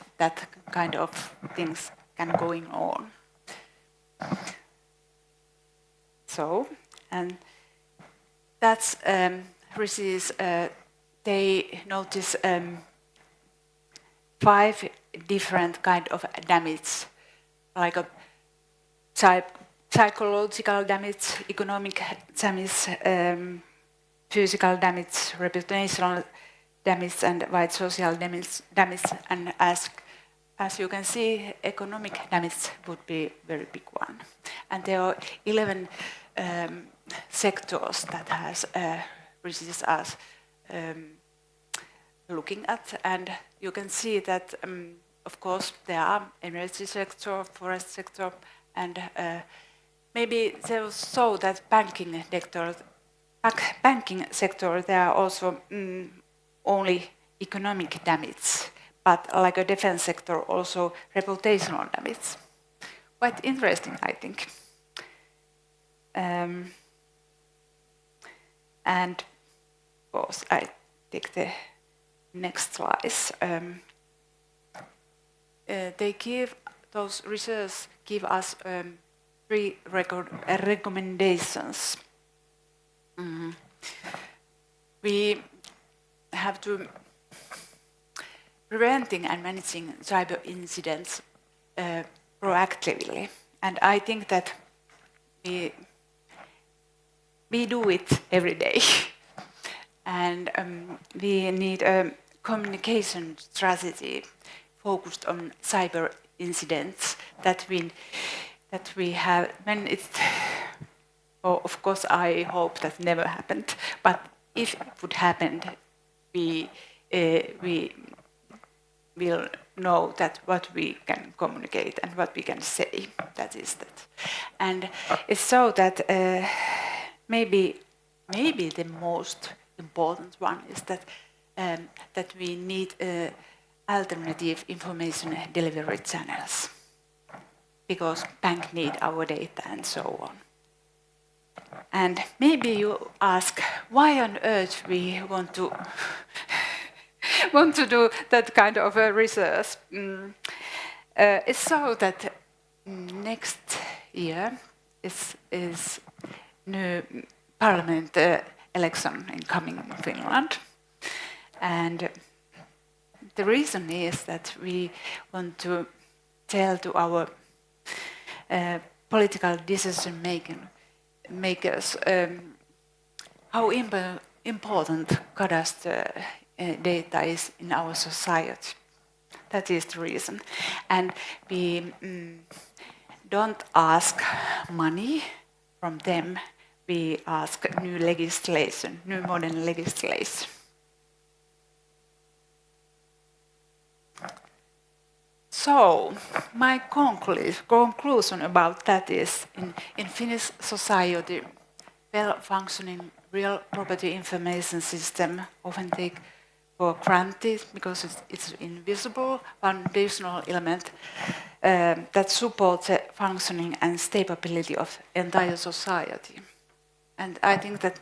kind of things can going on. So, and that's receives they notice 5 different kind of damage, like a psychological damage, economic damage, physical damage, reputational damage, and wide social damage. And as you can see, economic damage would be very big one. And there are 11 sectors that has research us looking at, and you can see that of course there are energy sector, forest sector, and maybe they also that banking sector there are also only economic damage, but like a defense sector also reputational damage. Quite interesting, I think. And of course, I take the next slides. Those research give us 3 recommendations. We have to preventing and managing cyber incidents proactively, and I think that we do it every day. And we need a communication strategy focused on cyber incidents that we have when it's. Oh, of course, I hope that never happened. But if it would happen, we will know that what we can communicate and what we can say. That is that. And it's so that maybe the most important one is that that we need alternative information delivery channels, because bank need our data and so on. And maybe you ask why on earth we want to do that kind of research. It's so that next year is new parliament election incoming in Finland, and the reason is that we want to tell to our political decision makers how important cadastre data is in our society. That is the reason. And we don't ask money from them, we ask new legislation, new modern legislation. So, my conclusion about that is, in Finnish society, well-functioning real property information system often take for granted because it's invisible foundational element that supports the functioning and stability of entire society. And I think that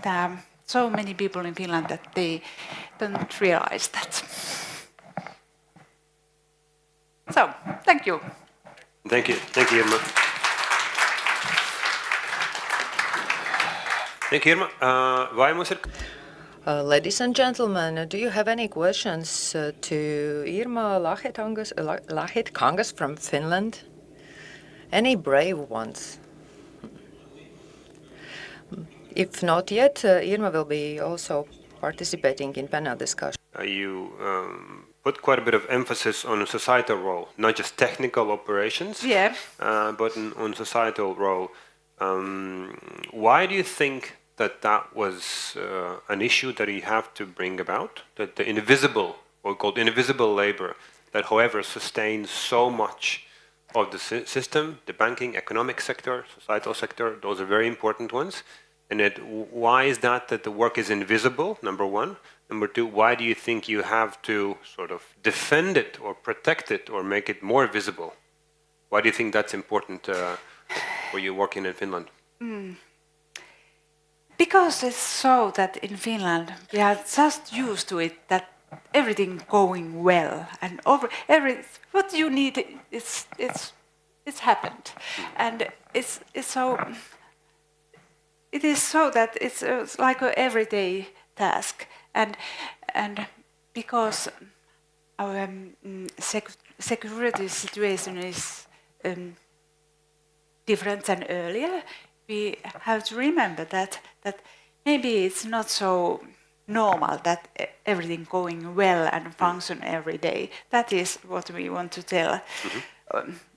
there are so many people in Finland that they don't realize that. So, thank you. Thank you, Irma. Thank you, Irma. Ladies and gentlemen, do you have any questions to Irma Lahit-Kangas from Finland? Any brave ones? If not yet, Irma will be also participating in panel discussion. You put quite a bit of emphasis on a societal role, not just technical operations, but on societal role. Why do you think that was an issue that you have to bring about? That the invisible, or called invisible labor, that however sustains so much of the system, the banking, economic sector, societal sector, those are very important ones. And why is that the work is invisible, number one? Number two, why do you think you have to sort of defend it or protect it or make it more visible? Why do you think that's important for you working in Finland? Because it's so that in Finland we are just used to it, that everything going well and what you need it's happened, and it's so. It is so that it's like an everyday task, and because our security situation is different than earlier, we have to remember that maybe it's not so normal that everything going well and function every day. That is what we want to tell,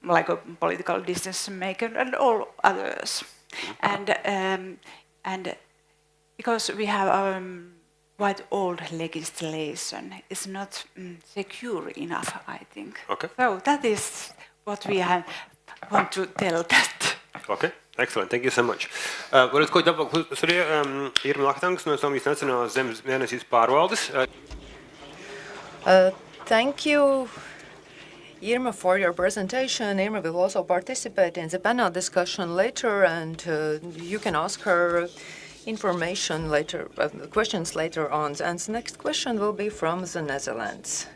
like a political decision maker and all others. And because we have quite old legislation, it's not secure enough, I think. Okay. So that is what we want to tell that. Okay, excellent. Thank you so much. Varbūt ko dabāk, sorry, Irma Laktangs no Somijas Nacionālās zemes mēnesīs pārvaldes. Thank you, Irma, for your presentation. Irma will also participate in the panel discussion later, and you can ask her information later, questions later on. And the next question will be from the Netherlands.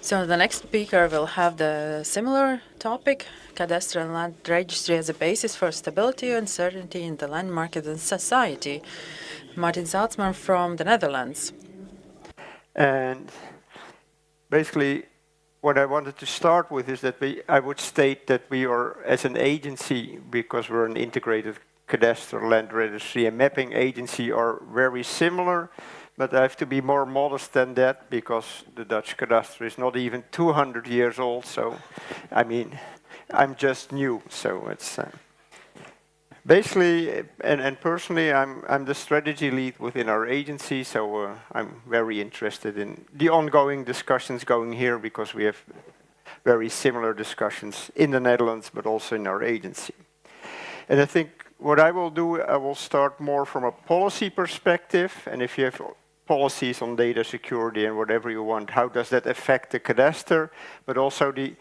So the next speaker will have the similar topic, cadastral and land registry as a basis for stability and certainty in the land market and society. Mārtiņš Baltmanis from the Netherlands. And basically, what I wanted to start with is that I would state that we are, as an agency, because we're an integrated cadastral land registry and mapping agency, are very similar, but I have to be more modest than that because the Dutch cadastre is not even 200 years old, so, I mean, I'm just new, so it's... Basically, and personally, I'm the strategy lead within our agency, so I'm very interested in the ongoing discussions going here because we have very similar discussions in the Netherlands, but also in our agency. And I think what I will do, I will start more from a policy perspective, and if you have policies on data security and whatever you want, how does that affect the cadastre, but also the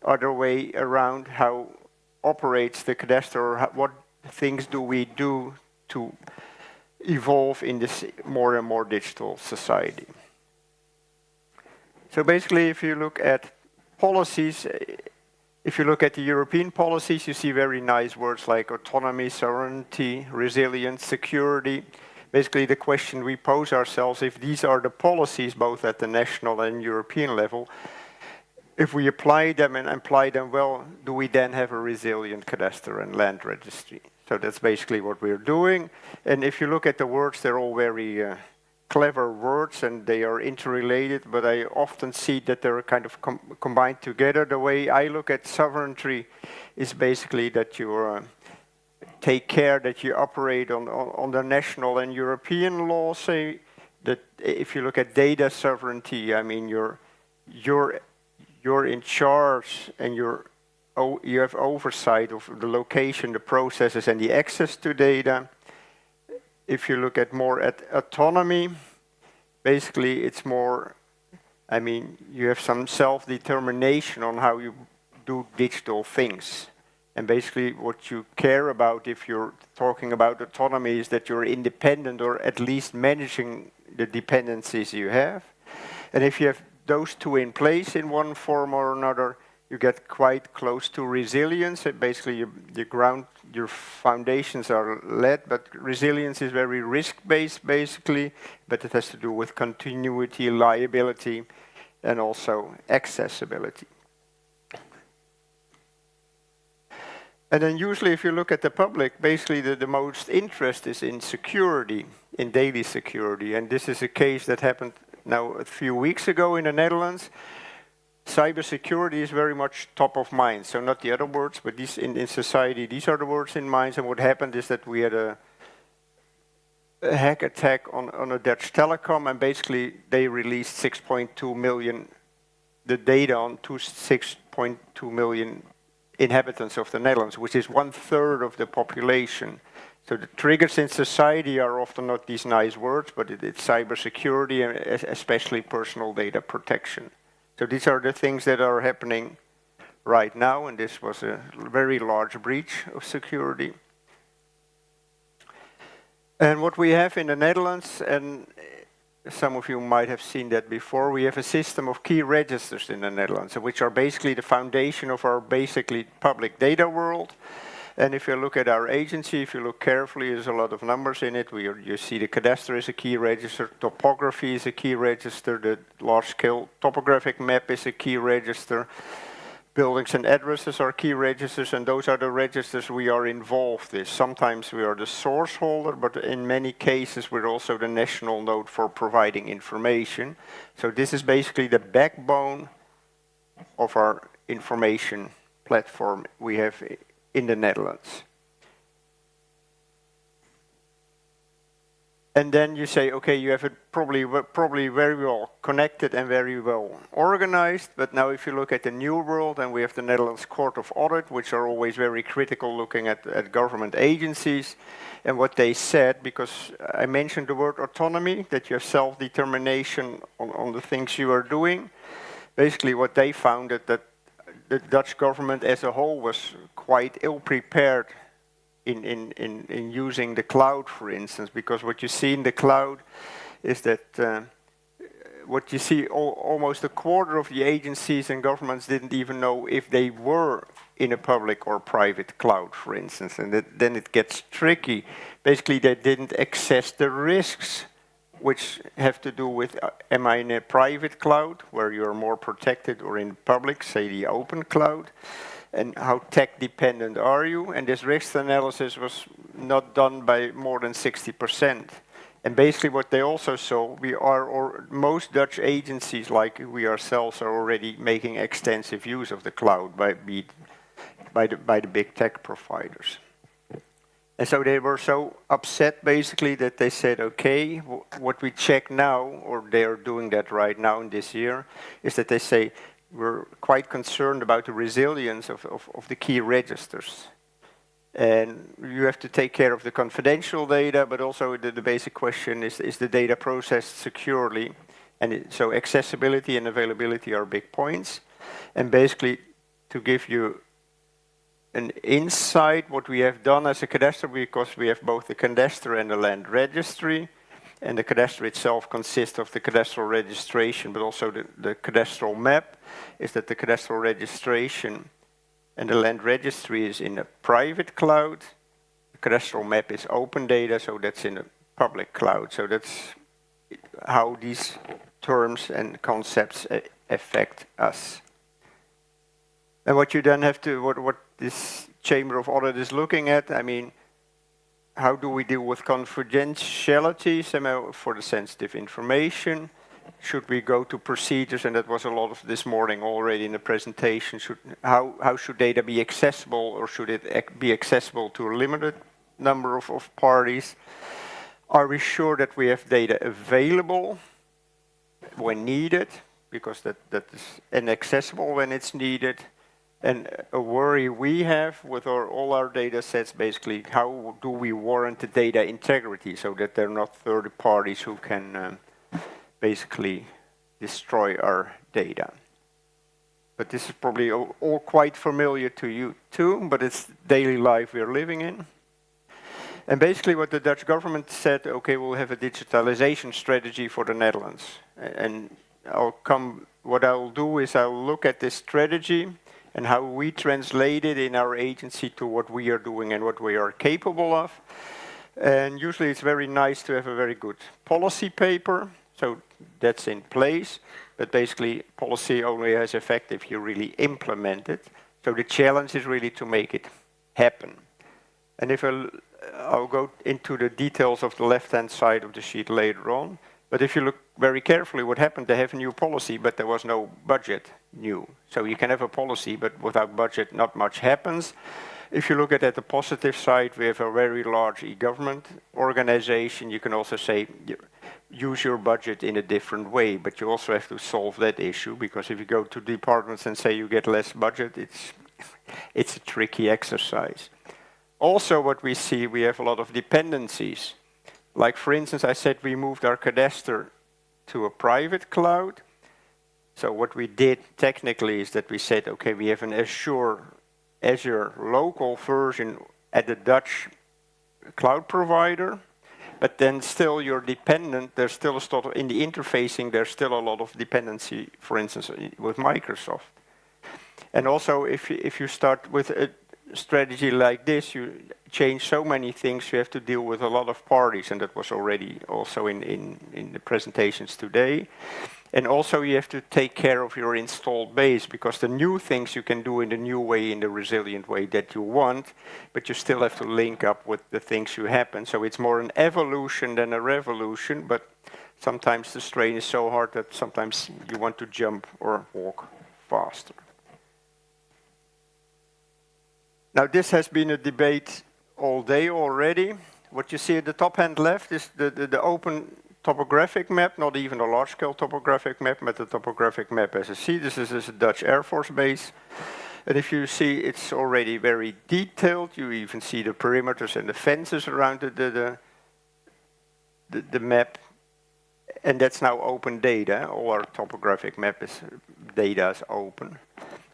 other way around, how operates the cadastre, or what things do we do to evolve in this more and more digital society. So basically, if you look at policies, if you look at the European policies, you see very nice words like autonomy, sovereignty, resilience, security. Basically, the question we pose ourselves, if these are the policies both at the national and European level, if we apply them and apply them well, do we then have a resilient cadastre and land registry? So that's basically what we're doing. And if you look at the words, they're all very clever words and they are interrelated, but I often see that they're kind of combined together. The way I look at sovereignty is basically that you take care that you operate on the national and European law. Say that if you look at data sovereignty, I mean you're in charge and you have oversight of the location, the processes, and the access to data. If you look at more at autonomy, basically it's more, I mean, you have some self-determination on how you do digital things. And basically what you care about if you're talking about autonomy is that you're independent or at least managing the dependencies you have. And if you have those two in place in one form or another, you get quite close to resilience. Basically, your foundations are led, but resilience is very risk-based, basically, but it has to do with continuity, liability, and also accessibility. And then usually if you look at the public, basically the most interest is in security, in daily security, and this is a case that happened now a few weeks ago in the Netherlands. Cybersecurity is very much top of mind. So not the other words, but these in society, these are the words in mind. And what happened is that we had a hack attack on a Dutch telecom, and basically they released 6.2 million, the data on 6.2 1.2 million inhabitants of the Netherlands, which is 1/3 of the population. So the triggers in society are often not these nice words, but it's cybersecurity and especially personal data protection. So these are the things that are happening right now, and this was a very large breach of security. And what we have in the Netherlands, and some of you might have seen that before, we have a system of key registers in the Netherlands, which are basically the foundation of our basically public data world. And if you look at our agency, if you look carefully, there's a lot of numbers in it. You see the cadastre is a key register, topography is a key register, the large-scale topographic map is a key register, buildings and addresses are key registers, and those are the registers we are involved in. Sometimes we are the source holder, but in many cases we're also the national node for providing information. So this is basically the backbone of our information platform we have in the Netherlands. And then you say, okay, you have it probably very well connected and very well organized, but now if you look at the new world, and we have the Netherlands Court of Audit, which are always very critical looking at government agencies, and what they said, because I mentioned the word autonomy, that you have self-determination on the things you are doing. Basically what they found that the Dutch government as a whole was quite ill-prepared in using the cloud, for instance, because what you see in the cloud is that what you see, almost a quarter of the agencies and governments didn't even know if they were in a public or private cloud, for instance, and then it gets tricky. Basically, they didn't access the risks which have to do with, am I in a private cloud, where you're more protected, or in public, say the open cloud? And how tech dependent are you? And this risk analysis was not done by more than 60%. And basically what they also saw, most Dutch agencies, like we ourselves, are already making extensive use of the cloud by the big tech providers. And so they were so upset basically that they said, okay, what we check now, or they are doing that right now in this year, is that they say, we're quite concerned about the resilience of the key registers. And you have to take care of the confidential data, but also the basic question is the data processed securely? And so accessibility and availability are big points. And basically, to give you an insight, what we have done as a cadastre, because we have both the cadastre and the land registry, and the cadastre itself consists of the cadastral registration, but also the cadastral map, is that the cadastral registration and the land registry is in a private cloud. The cadastral map is open data, so that's in a public cloud. So that's how these terms and concepts affect us. And what you then have to, what this Chamber of Audit is looking at, I mean, how do we deal with confidentiality for the sensitive information? Should we go to procedures? And that was a lot of this morning already in the presentation. How should data be accessible, or should it be accessible to a limited number of parties? Are we sure that we have data available when needed? Because that is inaccessible when it's needed. And a worry we have with all our data sets, basically, how do we warrant the data integrity so that they're not third parties who can basically destroy our data. But this is probably all quite familiar to you too, but it's daily life we're living in. And basically what the Dutch government said, okay, we'll have a digitalization strategy for the Netherlands. And what I'll do is I'll look at this strategy and how we translate it in our agency to what we are doing and what we are capable of. And usually it's very nice to have a very good policy paper, so that's in place, but basically policy only has effect if you really implement it. So the challenge is really to make it happen. And if I'll go into the details of the left-hand side of the sheet later on, but if you look very carefully what happened, they have a new policy, but there was no budget new. So you can have a policy, but without budget, not much happens. If you look at the positive side, we have a very large e-government organization. You can also say use your budget in a different way, but you also have to solve that issue, because if you go to departments and say you get less budget, it's a tricky exercise. Also, what we see, we have a lot of dependencies. Like, for instance, I said we moved our cadastre to a private cloud. So what we did technically is that we said, okay, we have an Azure local version at the Dutch cloud provider, but then still you're dependent, there's still a sort of, in the interfacing, there's still a lot of dependency, for instance, with Microsoft. And also, if you start with a strategy like this, you change so many things, you have to deal with a lot of parties, and that was already also in the presentations today. And also you have to take care of your installed base, because the new things you can do in the new way, in the resilient way that you want, but you still have to link up with the things you happen. So it's more an evolution than a revolution, but sometimes the strain is so hard that sometimes you want to jump or walk faster. Now, this has been a debate all day already. What you see at the top hand left is the open topographic map, not even a large-scale topographic map, but the topographic map as you see. This is a Dutch Air Force base. And if you see, it's already very detailed. You even see the perimeters and the fences around the map. And that's now open data. All our topographic map data is open.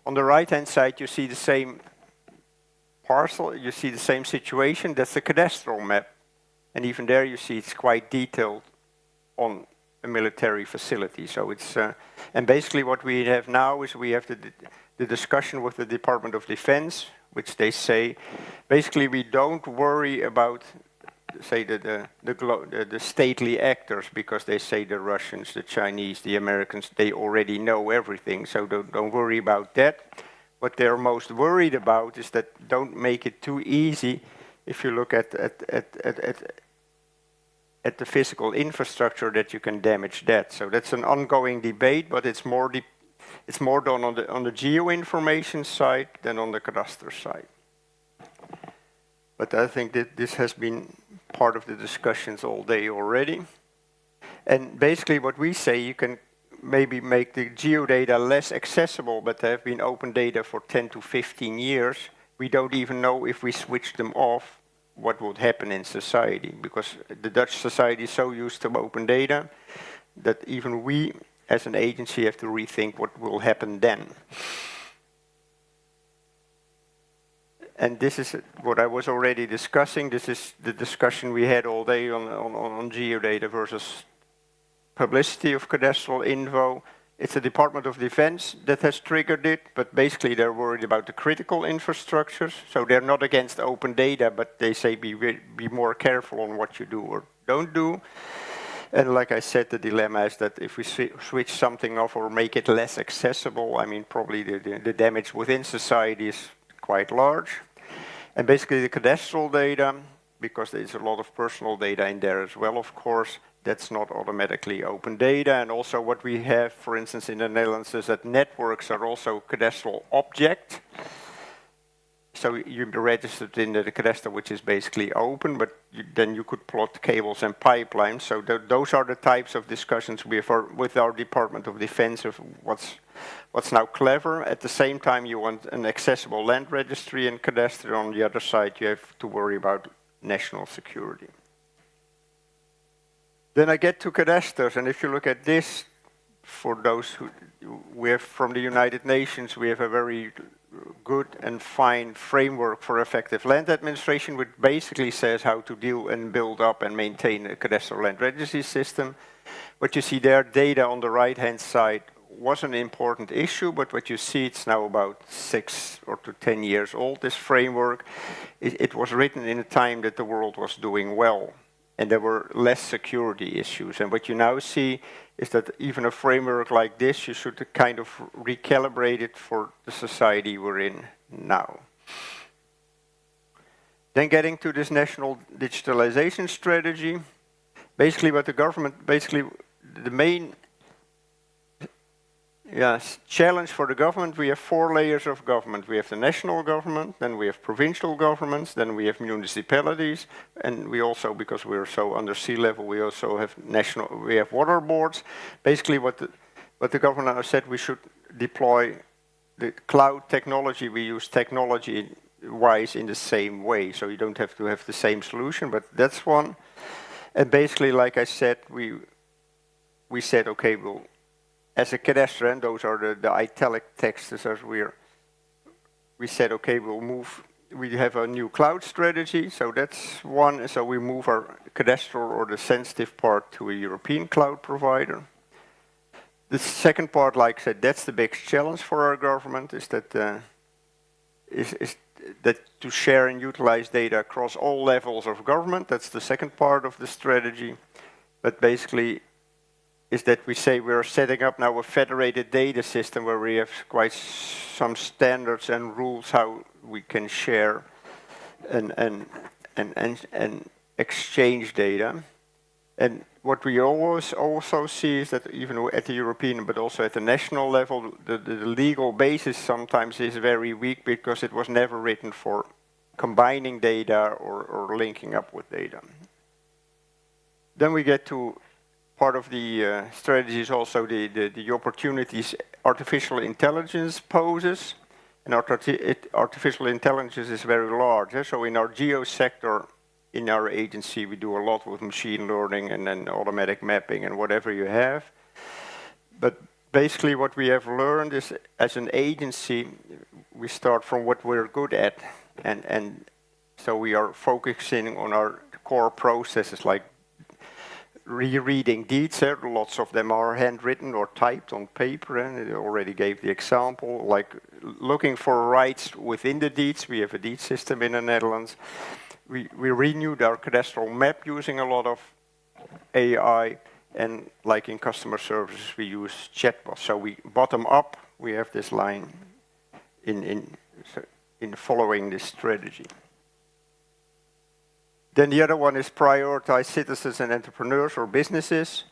On the right-hand side, you see the same parcel, you see the same situation. That's the cadastral map. And even there you see it's quite detailed on a military facility. So it's, and basically what we have now is we have the discussion with the Department of Defense, which they say, basically we don't worry about, say, the stately actors, because they say the Russians, the Chinese, the Americans, they already know everything, so don't worry about that. What they're most worried about is that don't make it too easy if you look at the physical infrastructure, that you can damage that. So that's an ongoing debate, but it's more done on the geo-information side than on the cadastre side. But I think that this has been part of the discussions all day already. And basically what we say, you can maybe make the geodata less accessible, but there have been open data for 10 to 15 years. We don't even know if we switch them off, what would happen in society, because the Dutch society is so used to open data that even we as an agency have to rethink what will happen then. And this is what I was already discussing. This is the discussion we had all day on geodata versus publicity of cadastral info. It's the Department of Defense that has triggered it, but basically they're worried about the critical infrastructures. So they're not against open data, but they say be more careful on what you do or don't do. And like I said, the dilemma is that if we switch something off or make it less accessible, I mean, probably the damage within society is quite large. And basically the cadastral data, because there's a lot of personal data in there as well, of course, that's not automatically open data. And also what we have, for instance, in the Netherlands is that networks are also cadastral object. So you're registered in the cadastre, which is basically open, but then you could plot cables and pipelines. So those are the types of discussions we have with our Department of Defense of what's now clever. At the same time, you want an accessible land registry and cadastre. On the other side, you have to worry about national security. Then I get to cadastres, and if you look at this, for those who we have from the United Nations, we have a very good and fine framework for effective land administration, which basically says how to deal and build up and maintain a cadastral land registry system. What you see there, data on the right-hand side, was an important issue, but what you see, it's now about 6 or to 10 years old, this framework. It was written in a time that the world was doing well, and there were less security issues. And what you now see is that even a framework like this, you should kind of recalibrate it for the society we're in now. Then getting to this national digitalization strategy, basically what the government, the main yes, challenge for the government, we have 4 layers of government. We have the national government, then we have provincial governments, then we have municipalities, and we also, because we're so under sea level, we also have we have water boards. Basically what the governor said, we should deploy the cloud technology, we use technology-wise in the same way, so you don't have to have the same solution, but that's one. And basically, like I said, we said, okay, we'll, as a cadastre, and those are the italic texts as we said, okay, we have a new cloud strategy, so that's one, so we move our cadastral or the sensitive part to a European cloud provider. The second part, like I said, that's the big challenge for our government, is that that to share and utilize data across all levels of government. That's the second part of the strategy. But basically, is that we say we're setting up now a federated data system where we have quite some standards and rules how we can share and exchange data. And what we always also see is that even at the European but also at the national level, the legal basis sometimes is very weak because it was never written for combining data or linking up with data. Then we get to part of the strategy is also the opportunities artificial intelligence poses. And artificial intelligence is very large. So in our geo sector, in our agency, we do a lot with machine learning and then automatic mapping and whatever you have. But basically what we have learned is, as an agency, we start from what we're good at. And so we are focusing on our core processes like rereading deeds. Lots of them are handwritten or typed on paper, and I already gave the example, like looking for rights within the deeds. We have a deed system in the Netherlands. We renewed our cadastral map using a lot of AI, and like in customer services, we use chatbots. So we bottom up, we have this line in following this strategy. Then the other one is prioritize citizens and entrepreneurs or businesses.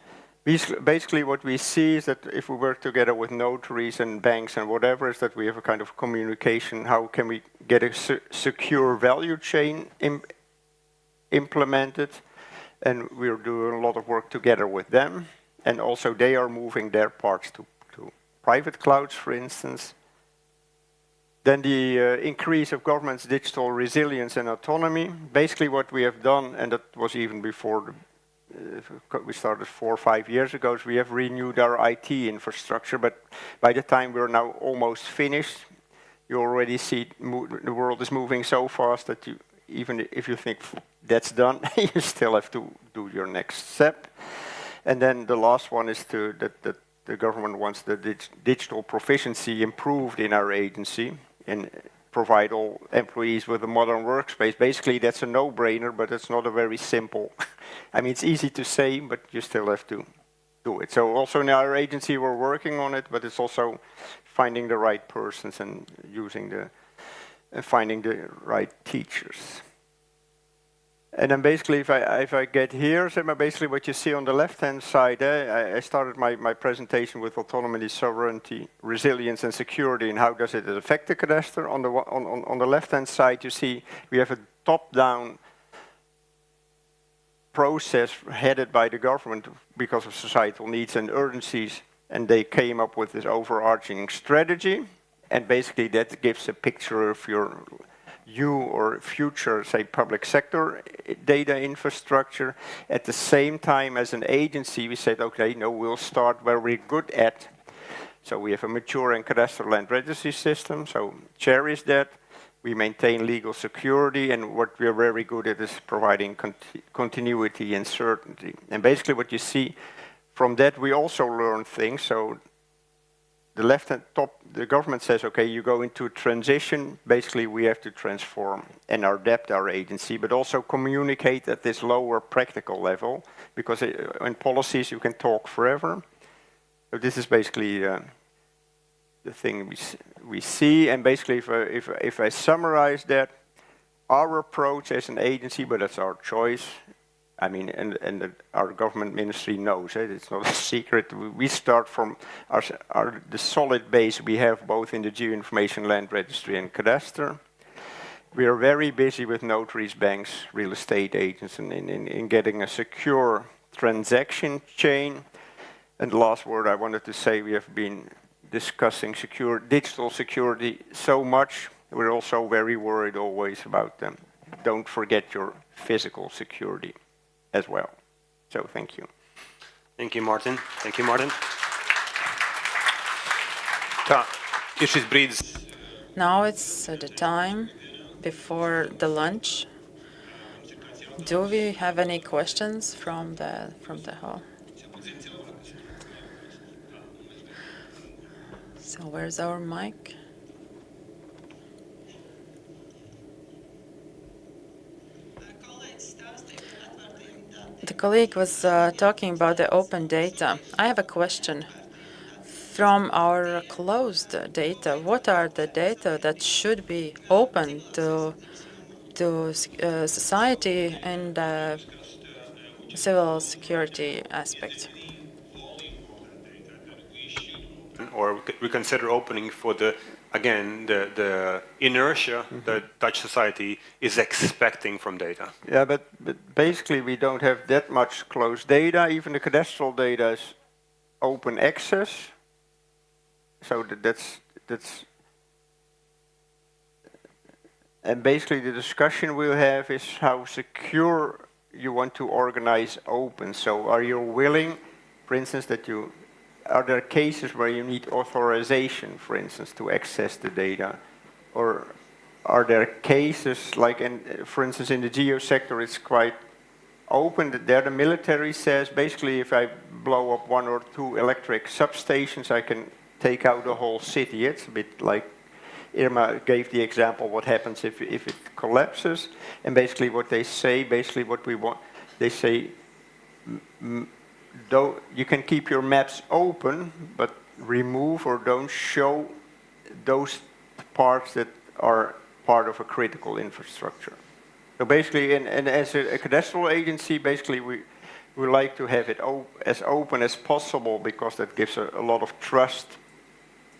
Basically what we see is that if we work together with notaries and banks and whatever, is that we have a kind of communication. How can we get a secure value chain implemented? And we're doing a lot of work together with them. And also they are moving their parts to private clouds, for instance. Then the increase of government's digital resilience and autonomy. Basically what we have done, and that was even before we started 4 or 5 years ago, is we have renewed our IT infrastructure, but by the time we're now almost finished, you already see the world is moving so fast that you, even if you think that's done, you still have to do your next step. And then the last one is that the government wants the digital proficiency improved in our agency and provide all employees with a modern workspace. Basically, that's a no-brainer, but it's not a very simple. I mean, it's easy to say, but you still have to do it. So also in our agency, we're working on it, but it's also finding the right persons and finding the right teachers. And then basically, if I get here, so basically what you see on the left-hand side, I started my presentation with autonomy, sovereignty, resilience, and security, and how does it affect the cadastre. On the left-hand side, you see we have a top-down process headed by the government because of societal needs and urgencies, and they came up with this overarching strategy, and basically that gives a picture of your or future, say, public sector data infrastructure. At the same time, as an agency, we said, okay, no, we'll start where we're good at. So we have a mature and cadastral land registry system, so cherish that. We maintain legal security, and what we're very good at is providing continuity and certainty. And basically what you see from that, we also learn things. So the left and top, the government says, okay, you go into transition. Basically, we have to transform and adapt our agency, but also communicate at this lower practical level, because in policies you can talk forever. So this is basically the thing we see. And basically, if I summarize that, our approach as an agency, but that's our choice, I mean, our government ministry knows it. It's not a secret. We start from the solid base we have both in the Geoinformation Land Registry and Cadastre. We are very busy with notaries, banks, real estate agents, and in getting a secure transaction chain. And the last word I wanted to say, we have been discussing digital security so much. We're also very worried always about them. Don't forget your physical security as well. So thank you. Thank you, Martin. Thank you, Martin. Tā, ir šis brīdis. Now it's the time before the lunch. Do we have any questions from the hall? So where's our mic? The colleague was talking about the open data. I have a question. From our closed data, what are the data that should be open to society and civil security aspect? Or we consider opening for the inertia that Dutch society is expecting from data. Yeah, but basically we don't have that much closed data. Even the cadastral data is open access. So that's and basically the discussion we'll have is how secure you want to organize open. So are you willing, for instance, are there cases where you need authorization, for instance, to access the data? Or are there cases like, for instance, in the geo sector, it's quite open. There the military says, basically, if I blow up 1 or 2 electric substations, I can take out the whole city. It's a bit like Irma gave the example, what happens if it collapses. And basically what they say, what we want, they say, you can keep your maps open, but remove or don't show those parts that are part of a critical infrastructure. So basically, and as a cadastral agency, basically we like to have it as open as possible because that gives a lot of trust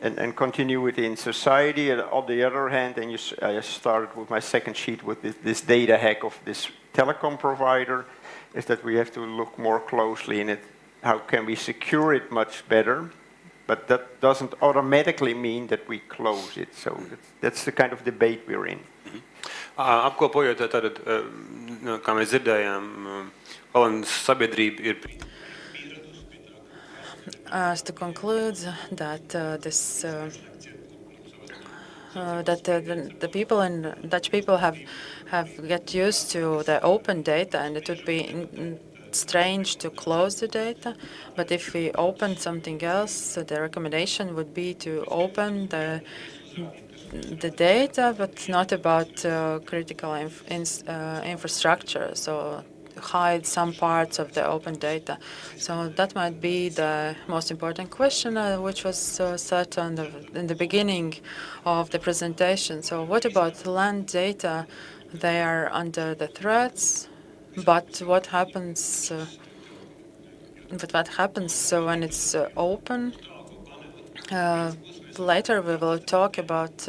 and continuity in society. And on the other hand, I started with my second sheet with this data hack of this telecom provider, is that we have to look more closely in it. How can we secure it much better? But that doesn't automatically mean that we close it. So that's the kind of debate we're in. Apkopojot, tātad, kā mēs dzirdējām, Holandas sabiedrība ir. To conclude that the people and Dutch people have get used to the open data, and it would be strange to close the data. But if we open something else, the recommendation would be to open the data, but not about critical infrastructure. So hide some parts of the open data. So that might be the most important question, which was set in the beginning of the presentation. So what about land data? They are under the threats, but what happens? When it's open? Later we will talk about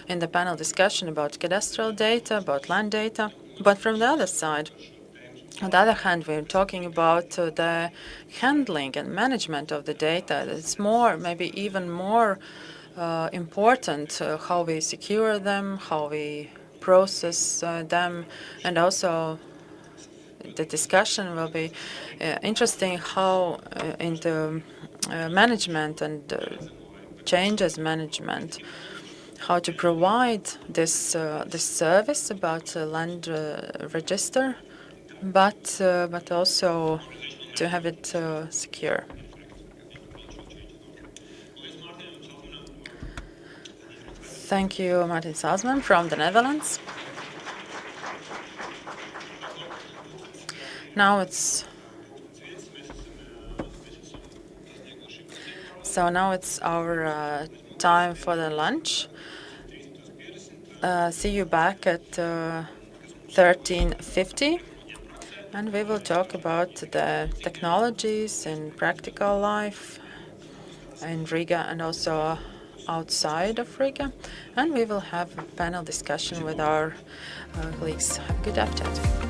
in the panel discussion about cadastral data, about land data. But from the other side, on the other hand, we're talking about the handling and management of the data. It's more, maybe even more important how we secure them, how we process them, and also the discussion will be interesting how in the management and changes management, how to provide this service about land register, but also to have it secure. Thank you, Mārtiņš Baltmanis from the Netherlands. Now it's our time for the lunch. See you back at 13:50. And we will talk about the technologies in practical life in Riga and also outside of Riga. And we will have a panel discussion with our colleagues. Have a good afternoon.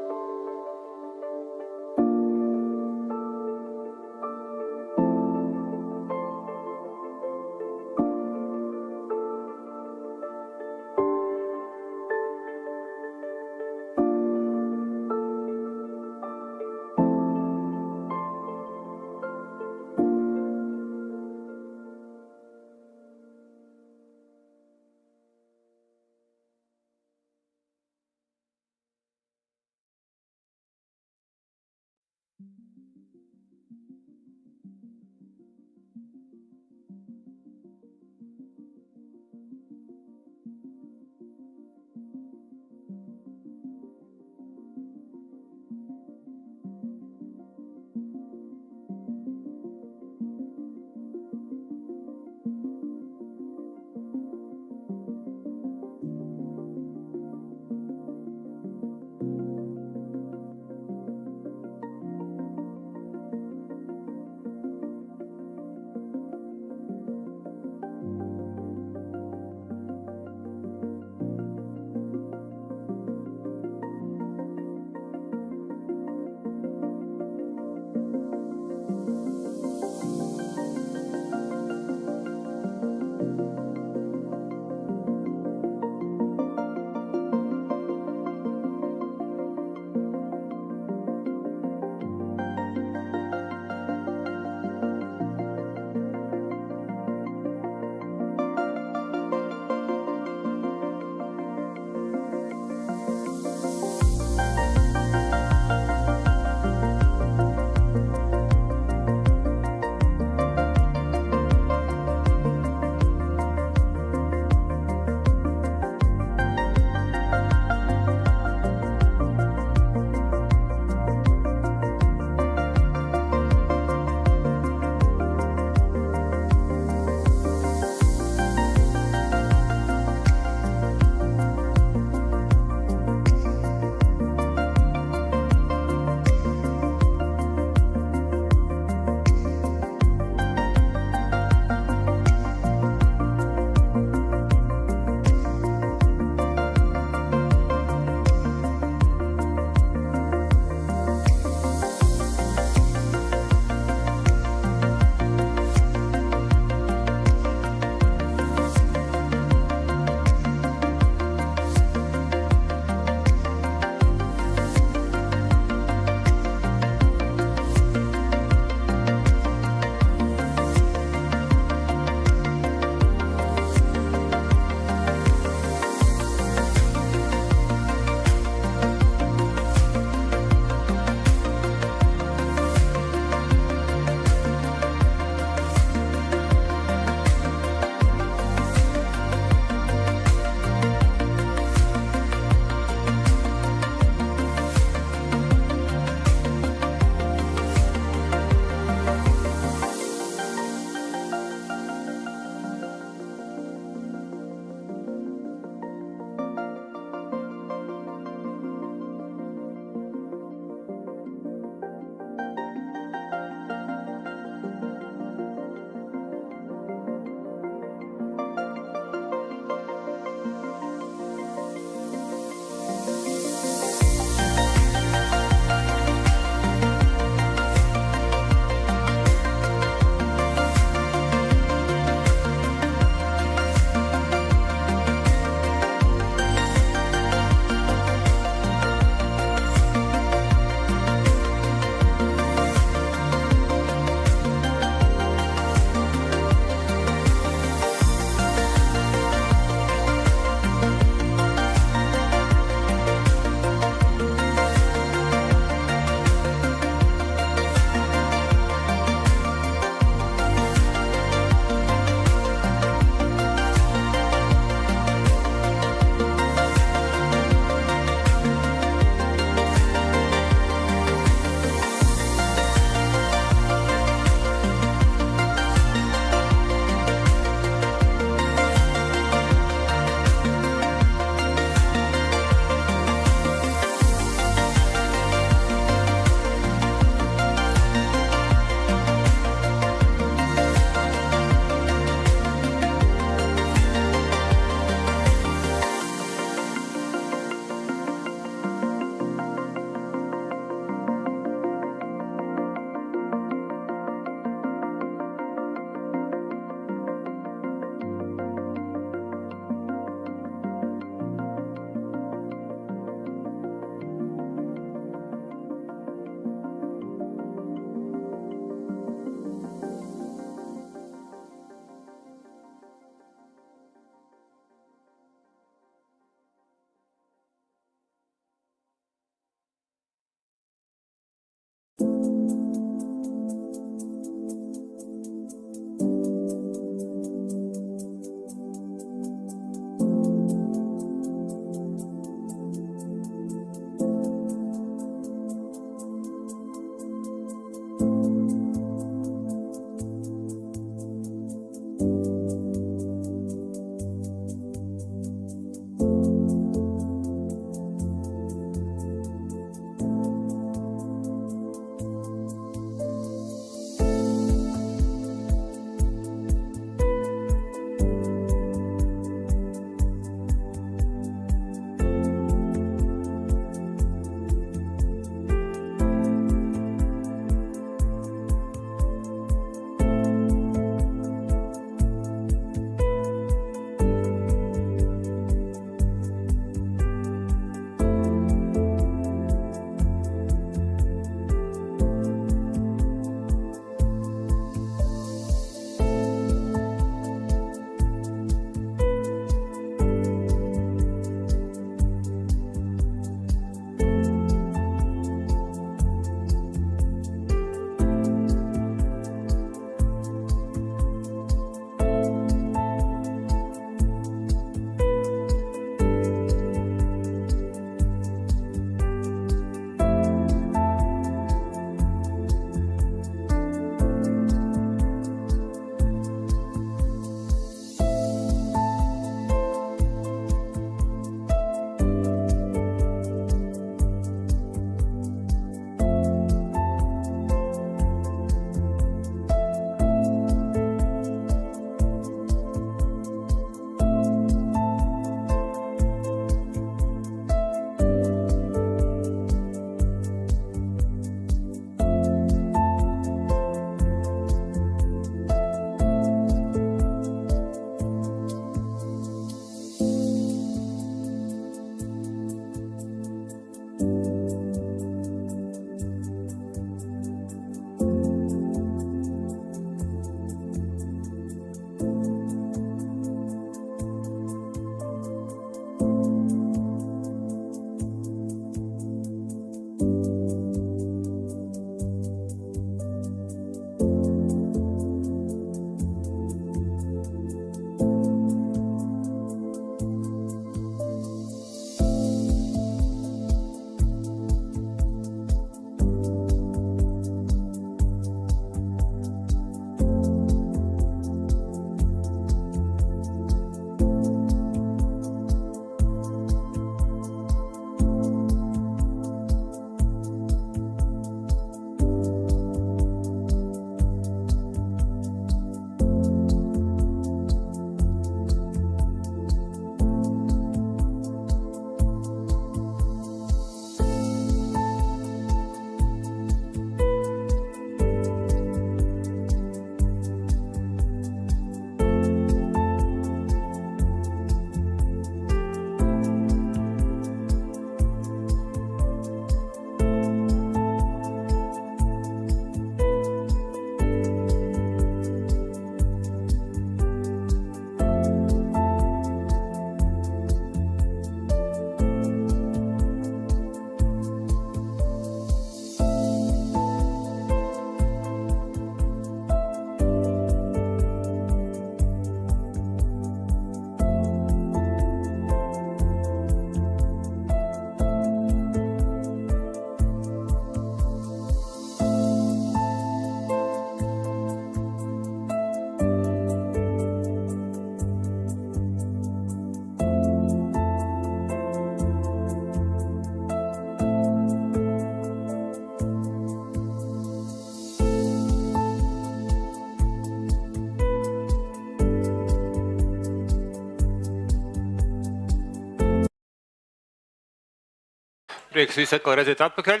Prieks visu atkal redzēt atpakaļ.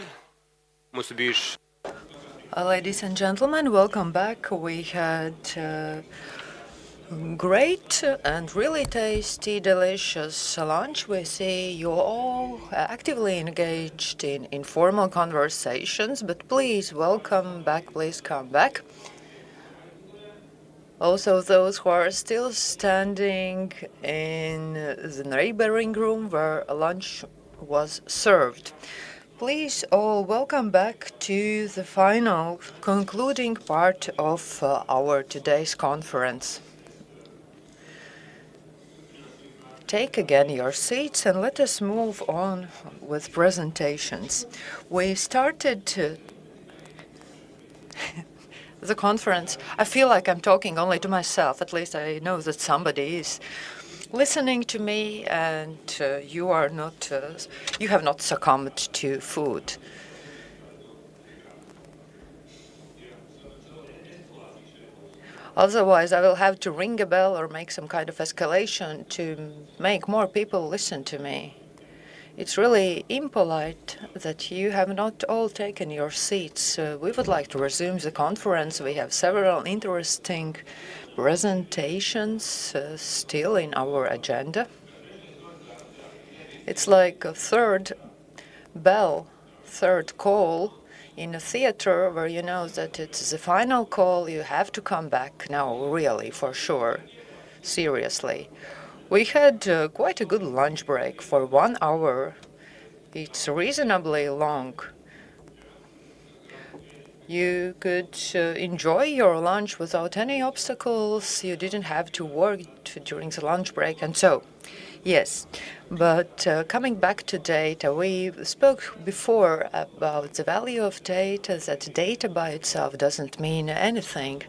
Mūsu bijuši. Ladies and gentlemen, welcome back. We had great and really tasty, delicious lunch. We see you all actively engaged in informal conversations, but please welcome back, please come back. Also, those who are still standing in the neighboring room where lunch was served. Please all welcome back to the final concluding part of our today's conference. Take again your seats and let us move on with presentations. We started the conference. I feel like I'm talking only to myself. At least I know that somebody is listening to me, and you have not succumbed to food. Otherwise, I will have to ring a bell or make some kind of escalation to make more people listen to me. It's really impolite that you have not all taken your seats. We would like to resume the conference. We have several interesting presentations still in our agenda. It's like a third bell, third call in a theater where you know that it's the final call. You have to come back now, really, for sure, seriously. We had quite a good lunch break for 1 hour. It's reasonably long. You could enjoy your lunch without any obstacles. You didn't have to work during the lunch break and so. Yes, but coming back to data, we spoke before about the value of data, that data by itself doesn't mean anything.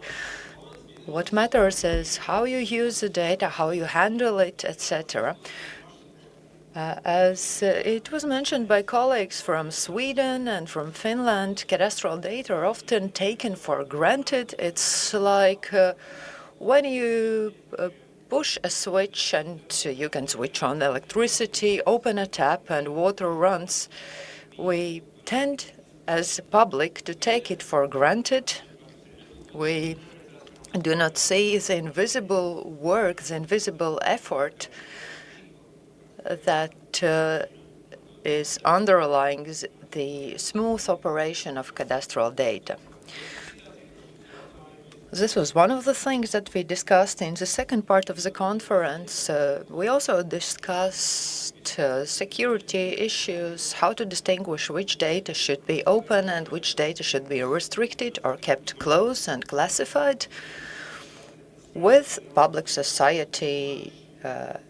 What matters is how you use the data, how you handle it, etc. As it was mentioned by colleagues from Sweden and from Finland, cadastral data are often taken for granted. It's like when you push a switch and you can switch on electricity, open a tap and water runs. We tend as public to take it for granted. We do not see the invisible work, the invisible effort that is underlying the smooth operation of cadastral data. This was one of the things that we discussed in the second part of the conference. We also discussed security issues, how to distinguish which data should be open and which data should be restricted or kept close and classified, with public society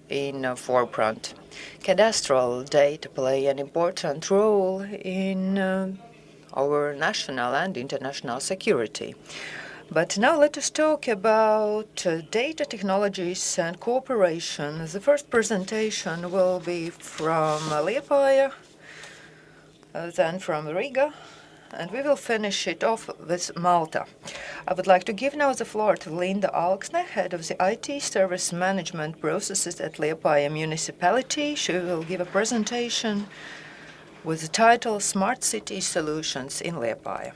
in forefront. Cadastral data play an important role in our national and international security. But now let us talk about data technologies and cooperation. The first presentation will be from Liepāja, then from Riga, and we will finish it off with Malta. I would like to give now the floor to Linda Alksne, head of the IT service management processes at Liepāja municipality. She will give a presentation with the title Smart City Solutions in Liepāja.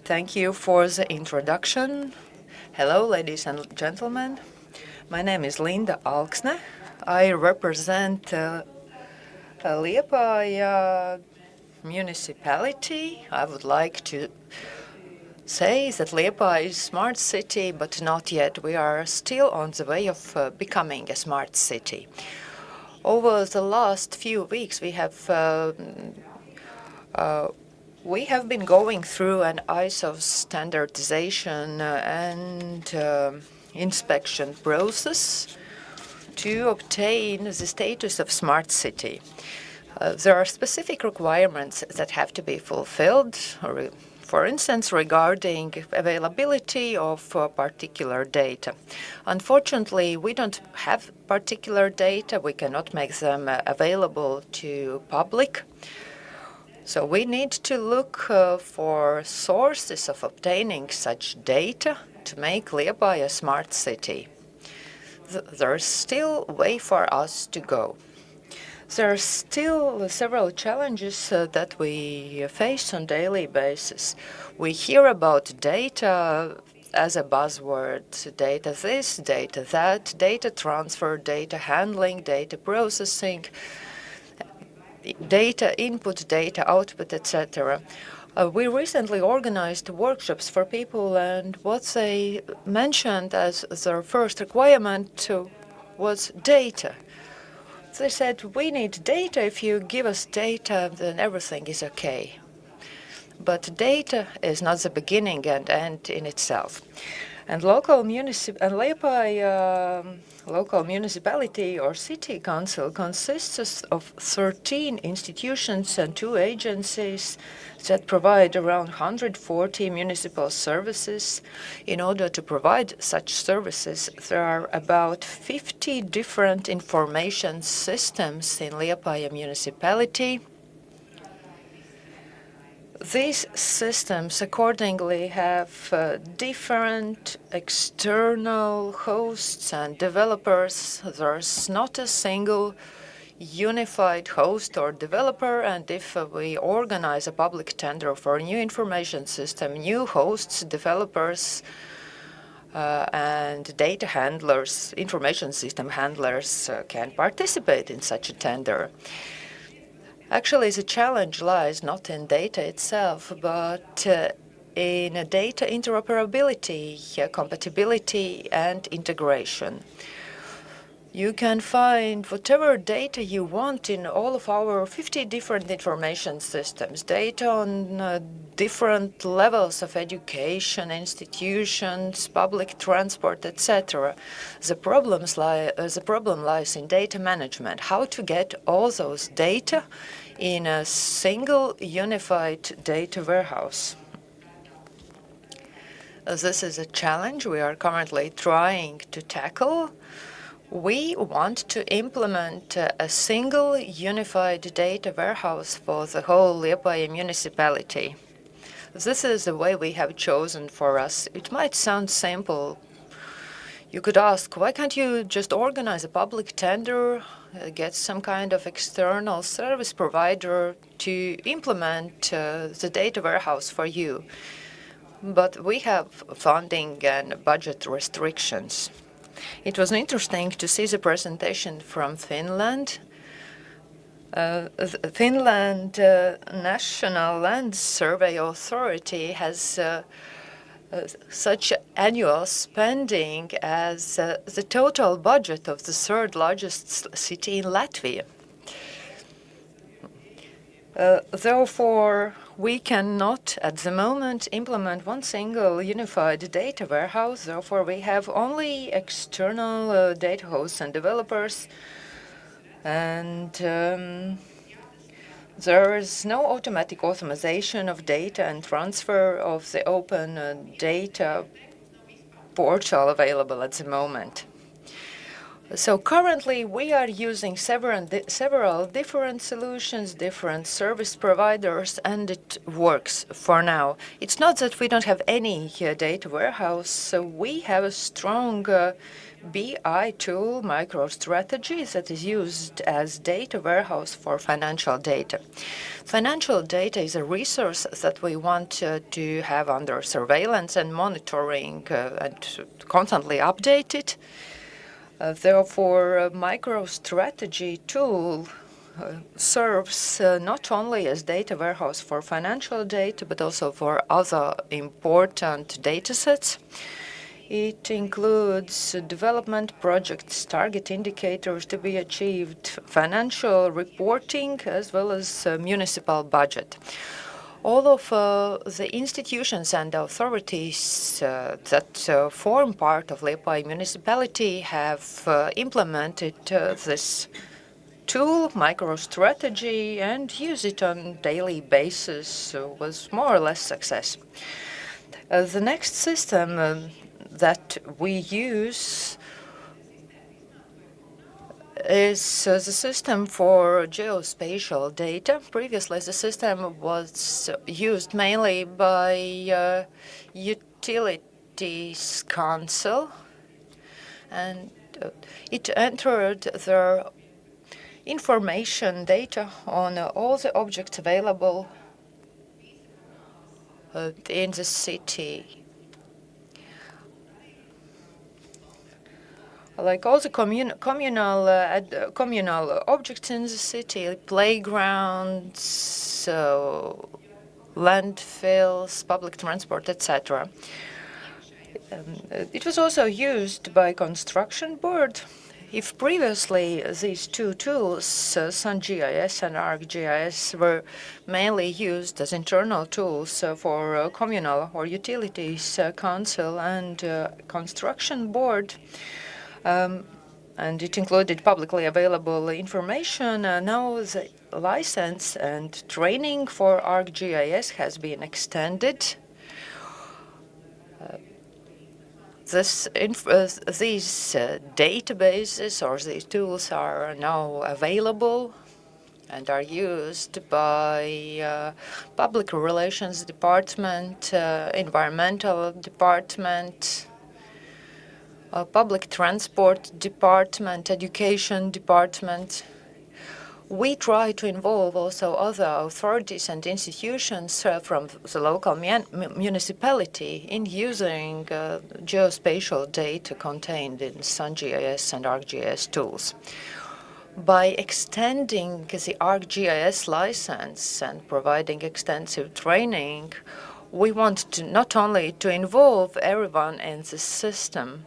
Thank you for the introduction. Hello, ladies and gentlemen. My name is Linda Alksne. I represent Liepāja municipality. I would like to say that Liepāja is a smart city, but not yet. We are still on the way of becoming a smart city. Over the last few weeks, we have been going through an ISO standardization and inspection process to obtain the status of smart city. There are specific requirements that have to be fulfilled, for instance, regarding availability of particular data. Unfortunately, we don't have particular data. We cannot make them available to public. So we need to look for sources of obtaining such data to make Liepāja a smart city. there's still a way for us to go. There are still several challenges that we face on a daily basis. We hear about data as a buzzword, data this, data that, data transfer, data handling, data processing, data input, data output, etc. We recently organized workshops for people, and what they mentioned as their first requirement was data. They said, we need data. If you give us data, then everything is okay. But data is not the beginning and end in itself. And local municipality or city council consists of 13 institutions and 2 agencies that provide around 140 municipal services. In order to provide such services, there are about 50 different information systems in Liepāja municipality. These systems accordingly have different external hosts and developers. There's not a single unified host or developer, and if we organize a public tender for a new information system, new hosts, developers, and data handlers, information system handlers can participate in such a tender. Actually, the challenge lies not in data itself, but in data interoperability, compatibility, and integration. You can find whatever data you want in all of our 50 different information systems, data on different levels of education, institutions, public transport, etc. The problem lies in data management, how to get all those data in a single unified data warehouse. This is a challenge we are currently trying to tackle. We want to implement a single unified data warehouse for the whole Liepāja municipality. This is the way we have chosen for us. It might sound simple. You could ask, why can't you just organize a public tender, get some kind of external service provider to implement the data warehouse for you? But we have funding and budget restrictions. It was interesting to see the presentation from Finland. Finland National Land Survey Authority has such annual spending as the total budget of the 3rd largest city in Latvia. Therefore, we cannot at the moment implement one single unified data warehouse. Therefore, we have only external data hosts and developers. And there is no automatic automation of data and transfer of the open data portal available at the moment. So currently, we are using several different solutions, different service providers, and it works for now. It's not that we don't have any data warehouse. So we have a strong BI tool, MicroStrategy, that is used as data warehouse for financial data. Financial data is a resource that we want to have under surveillance and monitoring and constantly updated. Therefore, a MicroStrategy tool serves not only as data warehouse for financial data, but also for other important data sets. It includes development projects, target indicators to be achieved, financial reporting, as well as municipal budget. All of the institutions and authorities that form part of Liepāja municipality have implemented this tool, MicroStrategy, and use it on daily basis with more or less success. The next system that we use is the system for geospatial data. Previously, the system was used mainly by Utilities Council, and it entered their information data on all the objects available in the city. Like all the communal objects in the city, playgrounds, landfills, public transport, etc. It was also used by construction board. If previously these two tools, SunGIS and ArcGIS, were mainly used as internal tools for communal or utilities council and construction board, and it included publicly available information, now the license and training for ArcGIS has been extended. These databases or these tools are now available and are used by public relations department, environmental department, public transport department, education department. We try to involve also other authorities and institutions from the local municipality in using geospatial data contained in SunGIS and ArcGIS tools. By extending the ArcGIS license and providing extensive training, we want to not only to involve everyone in the system,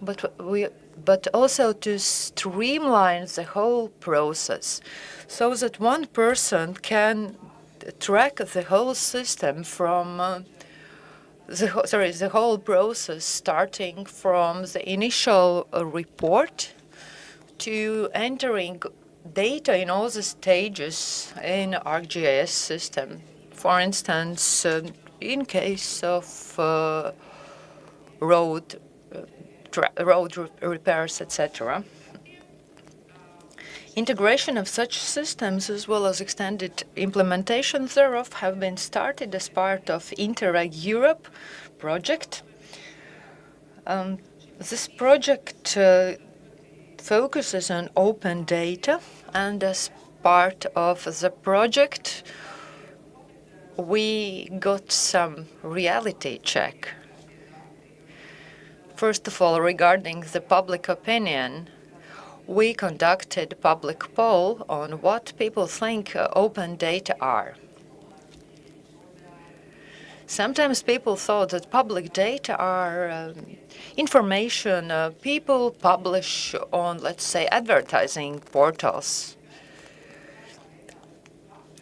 but also to streamline the whole process so that one person can track the whole system from the whole process, starting from the initial report to entering data in all the stages in ArcGIS system. For instance, in case of road repairs, etc. Integration of such systems as well as extended implementation thereof have been started as part of Interreg Europe project. This project focuses on open data, and as part of the project we got some reality check. First of all, regarding the public opinion, we conducted a public poll on what people think open data are. Sometimes people thought that public data are information people publish on, let's say, advertising portals.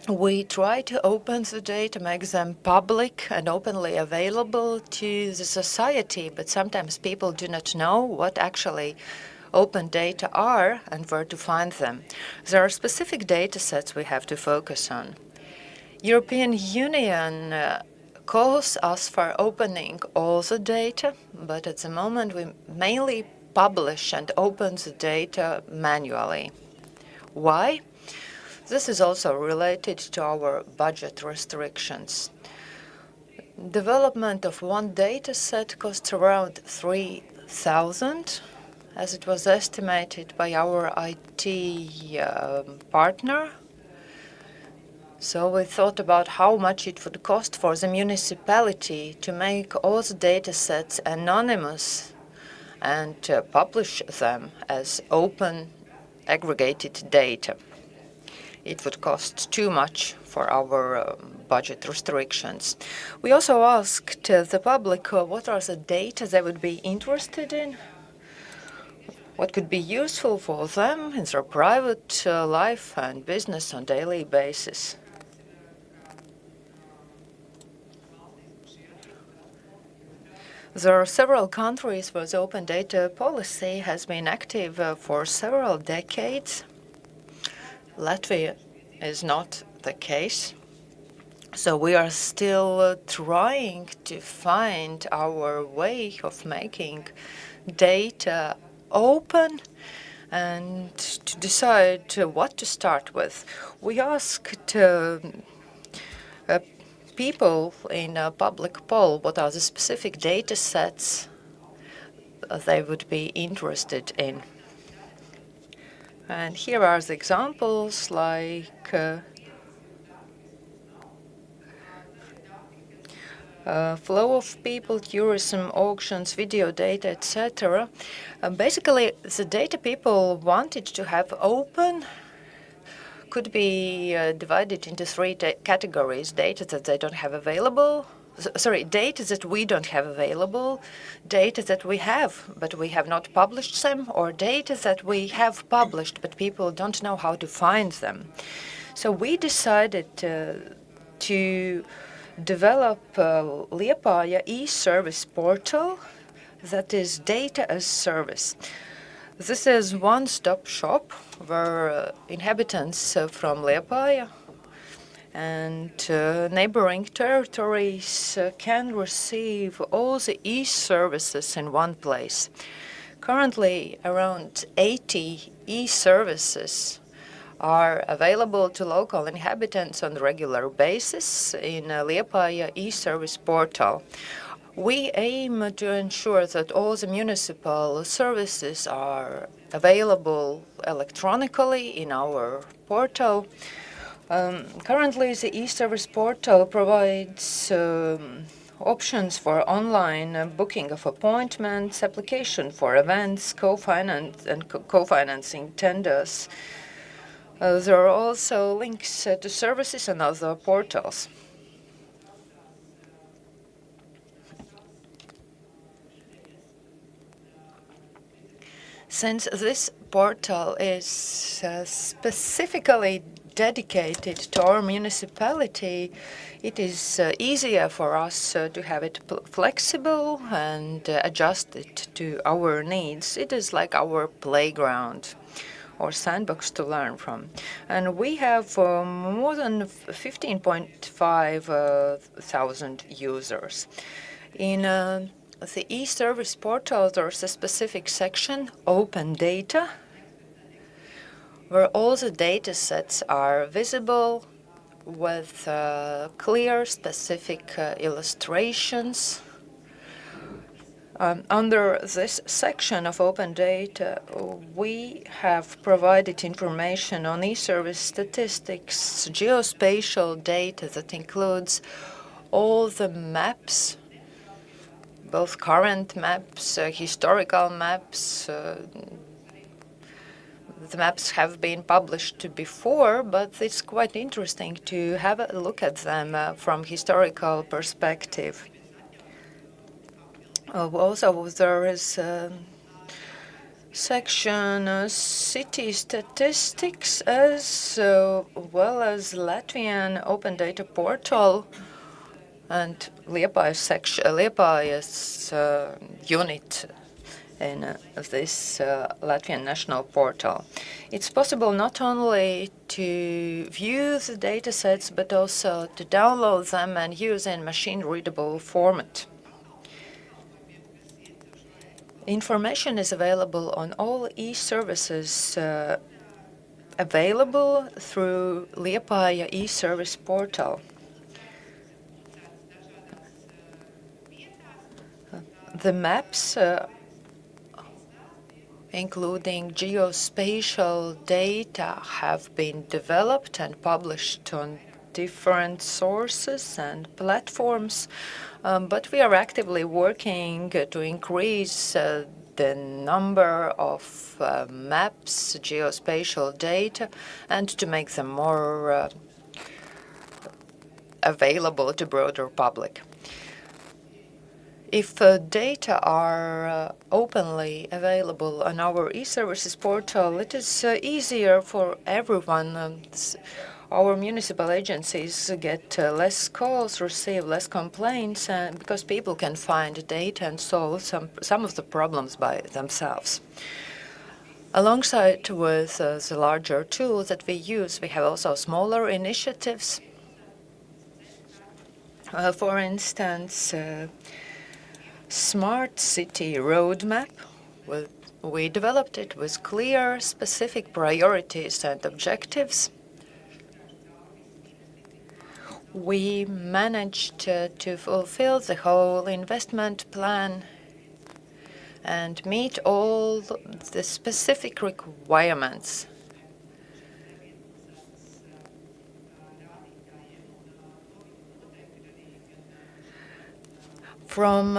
We try to open the data, make them public and openly available to the society, but sometimes people do not know what actually open data are and where to find them. There are specific data sets we have to focus on. European Union calls us for opening all the data, but at the moment we mainly publish and open the data manually. Why? This is also related to our budget restrictions. Development of one data set costs around 3,000, as it was estimated by our IT partner. So we thought about how much it would cost for the municipality to make all the data sets anonymous and publish them as open aggregated data. It would cost too much for our budget restrictions. We also asked the public what are the data they would be interested in, what could be useful for them in their private life and business on a daily basis. There are several countries where the open data policy has been active for several decades. Latvia is not the case. So we are still trying to find our way of making data open and to decide what to start with. We asked people in a public poll what are the specific data sets they would be interested in. And here are the examples like flow of people, tourism, auctions, video data, etc. Basically, the data people wanted to have open could be divided into three categories: data that they don't have available, data that we don't have available, data that we have but we have not published them, or data that we have published but people don't know how to find them. So we decided to develop Liepāja e-service portal that is data as service. This is one-stop shop where inhabitants from Liepāja and neighboring territories can receive all the e-services in one place. Currently, around 80 e-services are available to local inhabitants on a regular basis in Liepāja e-service portal. We aim to ensure that all the municipal services are available electronically in our portal. Currently, the e-service portal provides options for online booking of appointments, application for events, co-financing tenders. There are also links to services and other portals. Since this portal is specifically dedicated to our municipality, it is easier for us to have it flexible and adjusted to our needs. It is like our playground or sandbox to learn from. And we have more than 15.5 thousand users. In the e-service portal, there's a specific section, Open Data, where all the data sets are visible with clear, specific illustrations. Under this section of open data, we have provided information on e-service statistics, geospatial data that includes all the maps, both current maps, historical maps. The maps have been published before, but it's quite interesting to have a look at them from historical perspective. Also, there is a section city statistics as well as Latvian open data portal and Liepāja's unit in this Latvian national portal. It's possible not only to view the data sets, but also to download them and use in machine-readable format. Information is available on all e-services available through Liepāja e-service portal. The maps, including geospatial data, have been developed and published on different sources and platforms, but we are actively working to increase the number of maps, geospatial data, and to make them more available to broader public. If data are openly available on our e-services portal, it is easier for everyone. Our municipal agencies get less calls, receive less complaints, because people can find data and solve some of the problems by themselves. Alongside with the larger tools that we use, we have also smaller initiatives. For instance, Smart City Roadmap. We developed it with clear, specific priorities and objectives. We managed to fulfill the whole investment plan and meet all the specific requirements. From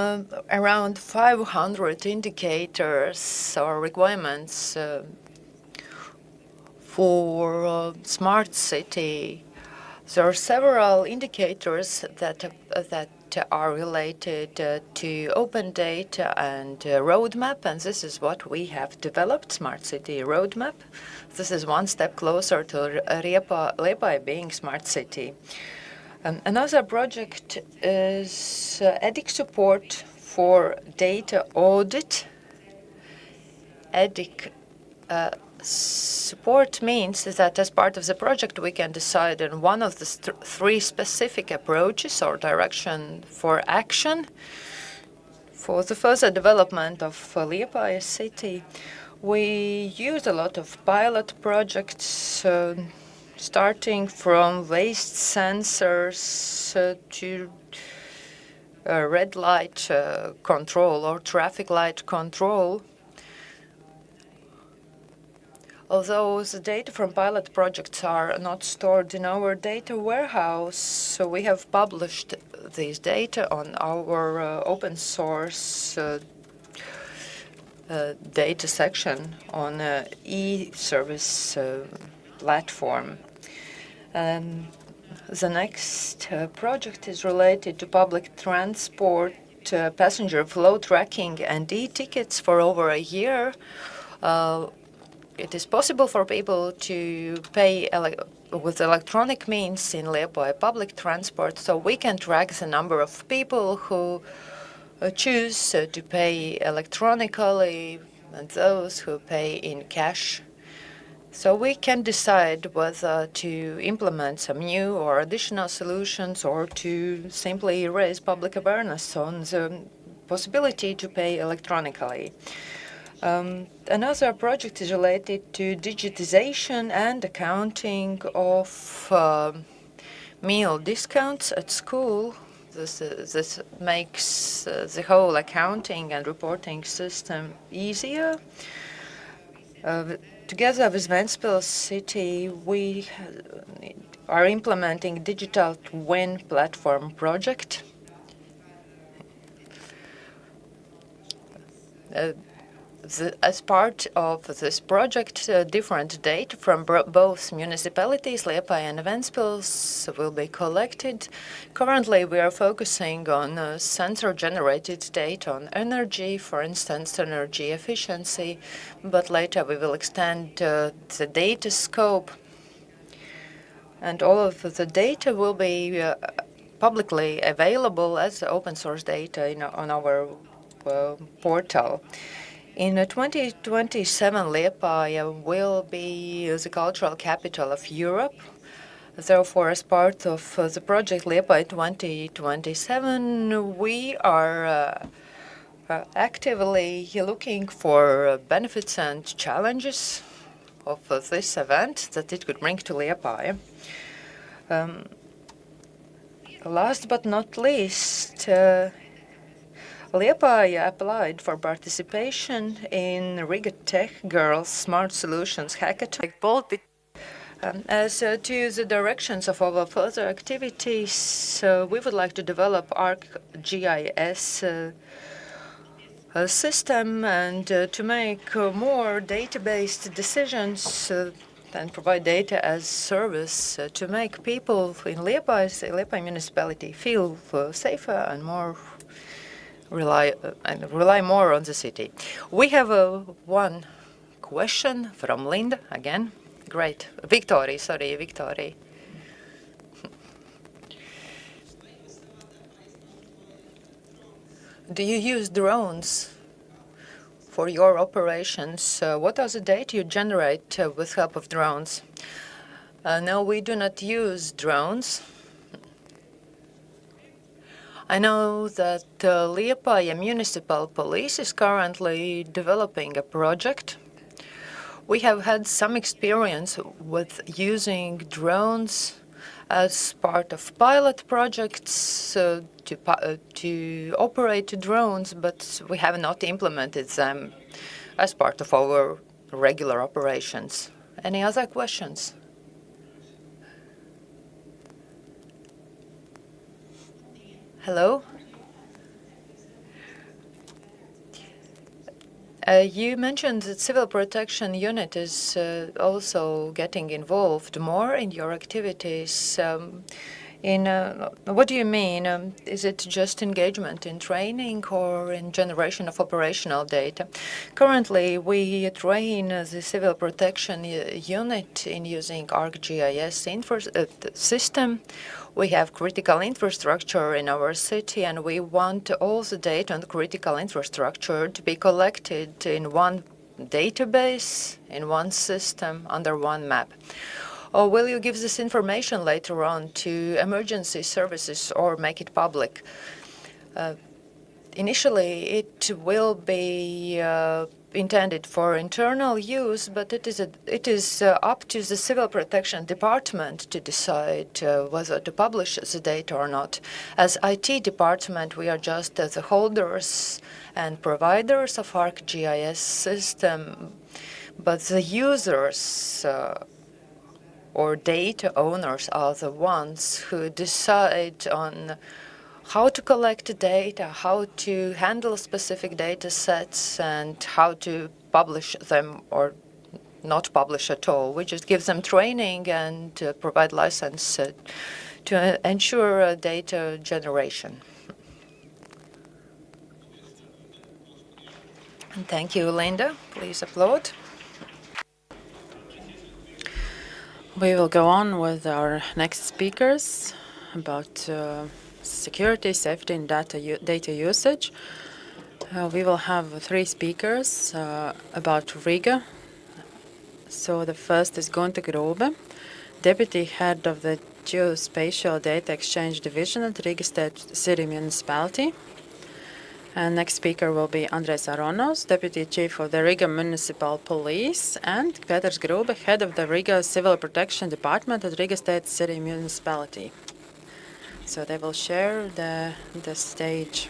around 500 indicators or requirements for smart city, there are several indicators that are related to open data and roadmap, and this is what we have developed, Smart City Roadmap. This is one step closer to Liepāja being smart city. Another project is EDIC support for data audit. EDIC support means that as part of the project we can decide on one of the three specific approaches or direction for action for the further development of Liepāja city. We use a lot of pilot projects, starting from waste sensors to red light control or traffic light control. Although the data from pilot projects are not stored in our data warehouse, so we have published these data on our open source data section on e-service platform. The next project is related to public transport, passenger flow tracking and e-tickets. For over a year, it is possible for people to pay with electronic means in Liepāja public transport, so we can track the number of people who choose to pay electronically and those who pay in cash. So we can decide whether to implement some new or additional solutions or to simply raise public awareness on the possibility to pay electronically. Another project is related to digitization and accounting of meal discounts at school. This makes the whole accounting and reporting system easier. Together with Ventspils City, we are implementing digital twin platform project. As part of this project, different data from both municipalities, Liepāja and Ventspils, will be collected. Currently, we are focusing on sensor-generated data on energy, for instance, energy efficiency, but later we will extend the data scope. And all of the data will be publicly available as open-source data on our portal. In 2027, Liepāja will be the cultural capital of Europe. Therefore, as part of the project Liepāja 2027, we are actively looking for benefits and challenges of this event that it could bring to Liepāja. Last but not least, Liepāja applied for participation in Riga Tech Girls Smart Solutions Hackathon. As to the directions of our further activities, we would like to develop ArcGIS system and to make more data-based decisions and provide data as service to make people in Liepāja municipality feel safer and more rely more on the city. We have one question from Linda again. Great. Victoria. Do you use drones for your operations? What are the data you generate with help of drones? No, we do not use drones. I know that Liepāja Municipal Police is currently developing a project. We have had some experience with using drones as part of pilot projects to operate drones, but we have not implemented them as part of our regular operations. Any other questions? Hello? You mentioned that Civil Protection Unit is also getting involved more in your activities. What do you mean? Is it just engagement in training or in generation of operational data? Currently, we train the Civil Protection Unit in using ArcGIS system. We have critical infrastructure in our city, and we want all the data on the critical infrastructure to be collected in one database, in one system, under one map. Or will you give this information later on to emergency services or make it public? Initially, it will be intended for internal use, but it is up to the Civil Protection Department to decide whether to publish the data or not. As IT department, we are just the holders and providers of ArcGIS system, but the users or data owners are the ones who decide on how to collect data, how to handle specific data sets, and how to publish them or not publish at all. We just give them training and provide license to ensure data generation. And thank you, Linda. Please applaud. We will go on with our next speakers about security, safety, and data usage. We will have 3 speakers about Riga. So the first is Gunta Grube, Deputy Head of the Geospatial Data Exchange Division at Riga State City Municipality. And next speaker will be Andrejs Sārts, Deputy Chief of the Riga Municipal Police, and Pēters Grube, Head of the Riga Civil Protection Department at Riga State City Municipality. So they will share the stage.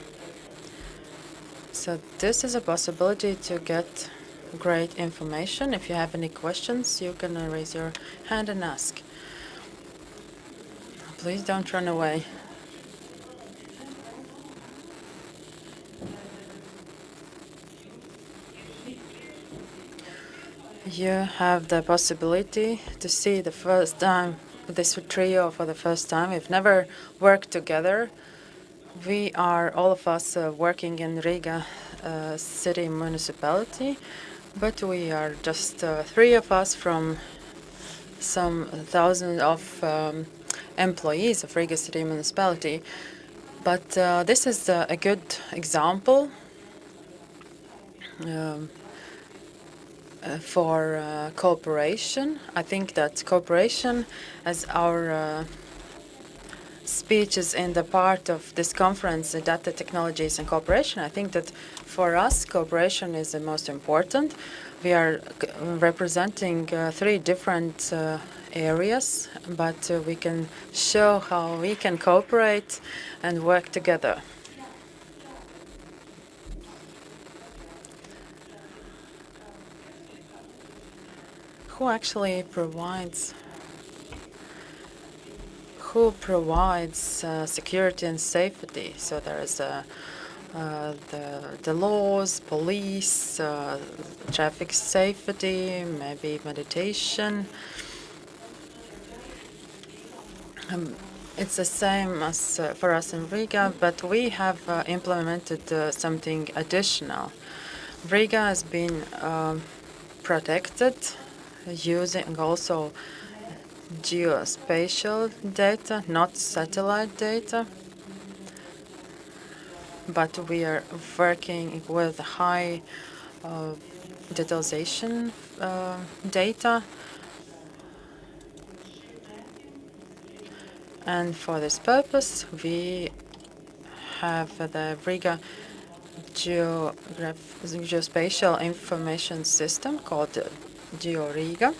So this is a possibility to get great information. If you have any questions, you can raise your hand and ask. Please don't run away. You have the possibility to see the first time this trio for the first time. We've never worked together. We are, all of us, working in Riga City Municipality, but we are just 3 of us from some thousands of employees of Riga City Municipality. But this is a good example for cooperation. I think that cooperation, as our speech is in the part of this conference, data technologies and cooperation, I think that for us, cooperation is the most important. We are representing 3 different areas, but we can show how we can cooperate and work together. Who actually provides security and safety? So there is the laws, police, traffic safety, maybe meditation. It's the same as for us in Riga, but we have implemented something additional. Riga has been protected using also geospatial data, not satellite data. But we are working with high detailization data. And for this purpose, we have the Riga Geospatial Information System called GeoRiga.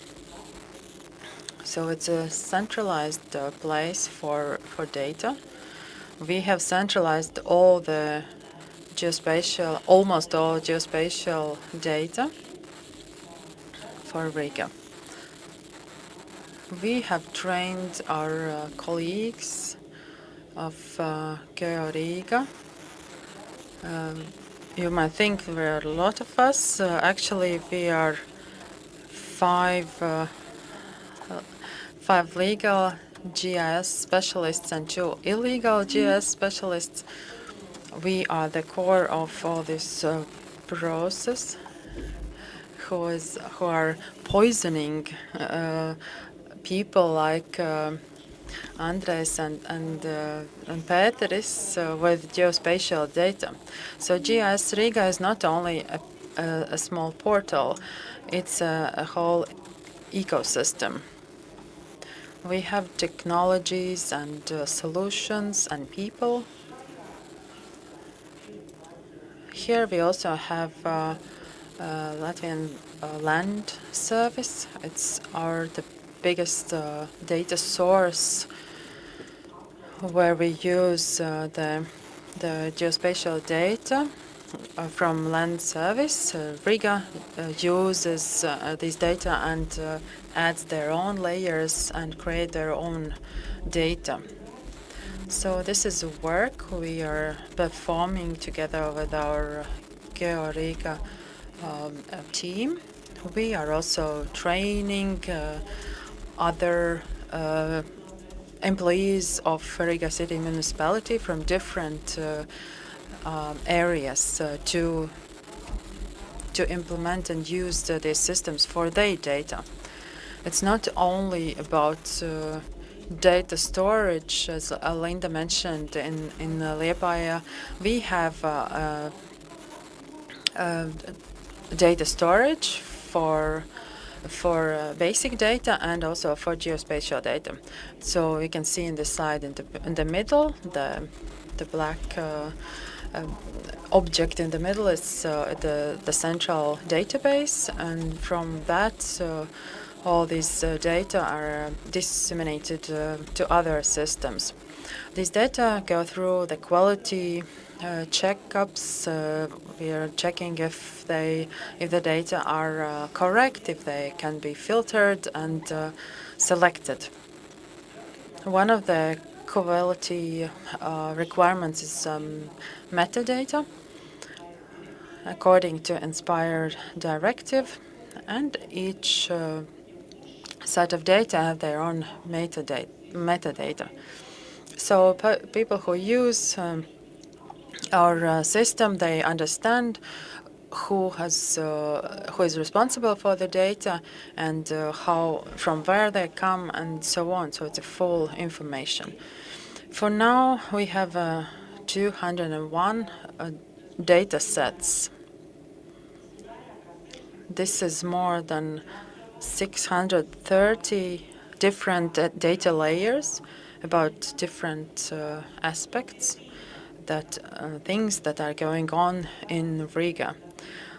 So it's a centralized place for data. We have centralized all the geospatial, almost all geospatial data for Riga. We have trained our colleagues of GeoRiga. You might think there are a lot of us. Actually, we are five legal GIS specialists and 2 illegal GIS specialists. We are the core of all this process, who are poisoning people like Andrejs and Pēteris with geospatial data. So GIS Riga is not only a small portal, it's a whole ecosystem. We have technologies and solutions and people. Here we also have Latvian land service. It's the biggest data source where we use the geospatial data from land service. Riga uses these data and adds their own layers and create their own data. So this is work we are performing together with our GeoRiga team. We are also training other employees of Riga City Municipality from different areas to implement and use these systems for their data. It's not only about data storage, as Linda mentioned in Liepāja. We have data storage for basic data and also for geospatial data. So you can see in the slide in the middle, the black object in the middle is the central database, and from that all these data are disseminated to other systems. These data go through the quality checkups. We are checking if the data are correct, if they can be filtered and selected. One of the quality requirements is metadata, according to Inspired Directive, and each set of data have their own metadata. So people who use our system, they understand who is responsible for the data and from where they come and so on. So it's a full information. For now, we have 201 data sets. This is more than 630 different data layers about different aspects, things that are going on in Riga.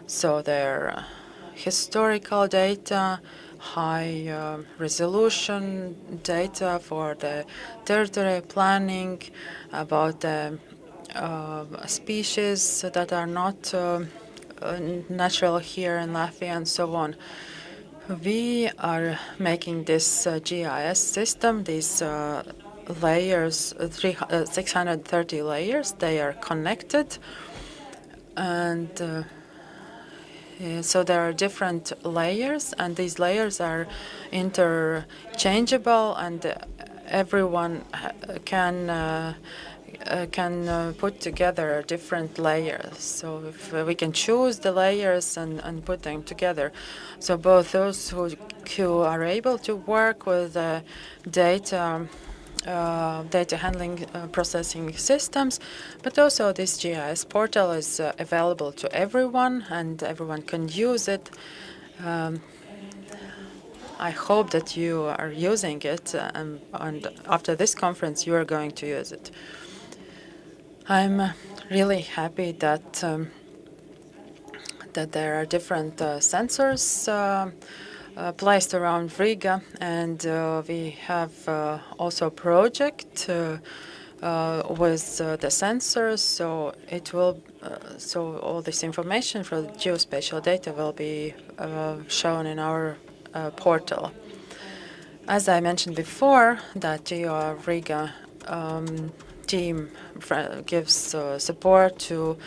So they're historical data, high resolution data for the territory planning, about the species that are not natural here in Latvia, and so on. We are making this GIS system, these layers, 630 layers, they are connected, and so there are different layers, and these layers are interchangeable, and everyone can put together different layers. So if we can choose the layers and put them together. So both those who are able to work with data handling processing systems, but also this GIS portal is available to everyone and everyone can use it. I hope that you are using it, and after this conference you are going to use it. I'm really happy that there are different sensors placed around Riga, and we have also a project with the sensors, so it will so all this information for the geospatial data will be shown in our portal. As I mentioned before, that Geo Riga team gives support to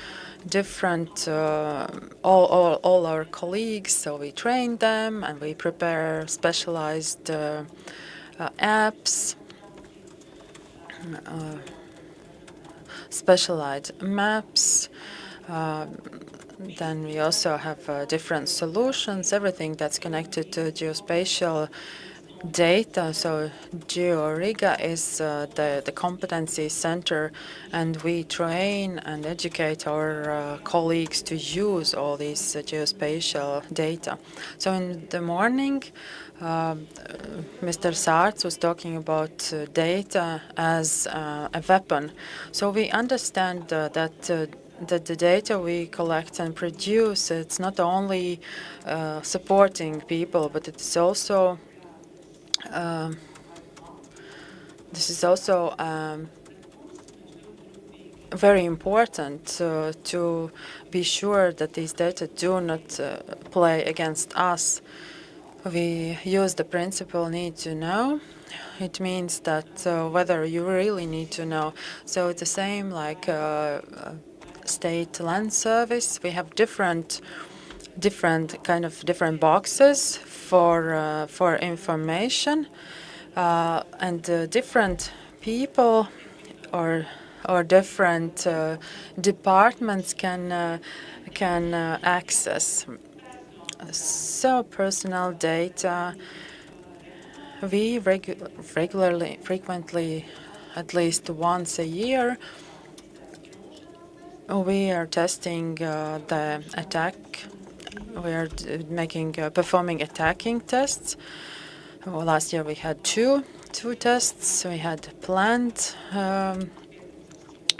different all our colleagues, so we train them and we prepare specialized apps, specialized maps. Then we also have different solutions, everything that's connected to geospatial data. So GeoRiga is the competency center, and we train and educate our colleagues to use all these geospatial data. So in the morning, Mr. Sārts was talking about data as a weapon. So we understand that the data we collect and produce, it's not only supporting people, but it's also this is also very important to be sure that these data do not play against us. We use the principle need to know. It means that whether you really need to know. So it's the same like state land service. We have different boxes for information, and different people or different departments can access. So personal data, we frequently, at least once a year, we are testing the attack. We are performing attacking tests. Well, last year we had two tests. We had planned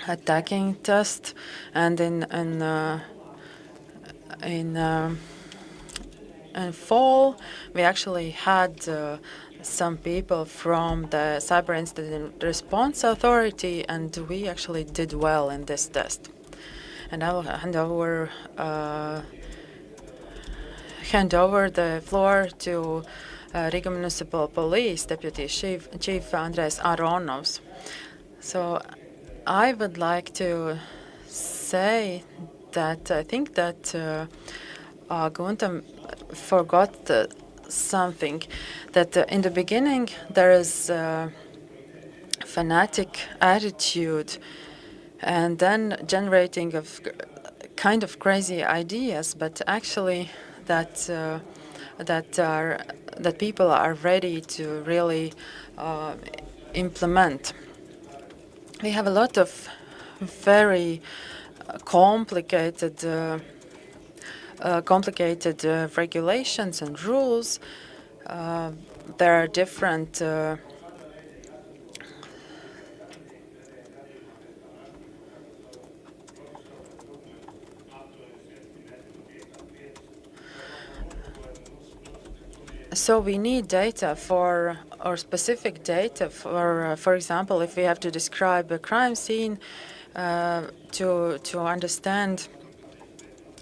attacking test, and in fall we actually had some people from the Cyber Incident Response Authority, and we actually did well in this test. And I will hand over the floor to Riga Municipal Police Deputy Chief Andrejs Aronovs. So I would like to say that I think that Gunta forgot something, that in the beginning there is a fanatic attitude, and then generating of kind of crazy ideas, but actually that people are ready to really implement. We have a lot of very complicated regulations and rules. There are different so we need data or specific data for example, if we have to describe a crime scene, to understand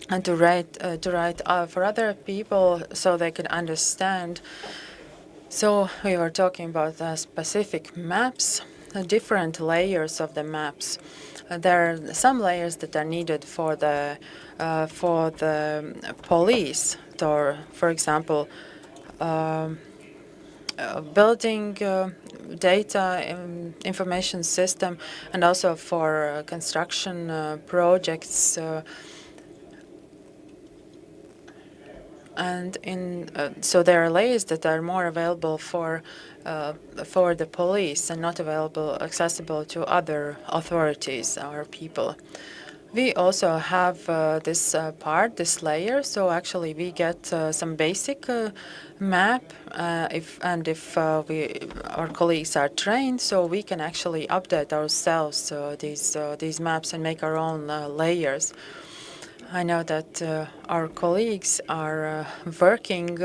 and to write for other people so they can understand. So we were talking about specific maps, different layers of the maps. There are some layers that are needed for the police, or for example, building data information system, and also for construction projects. And so there are layers that are more available for the police and not accessible to other authorities or people. We also have this layer. So actually, we get some basic map. If our colleagues are trained, so we can actually update ourselves these maps and make our own layers. I know that our colleagues are working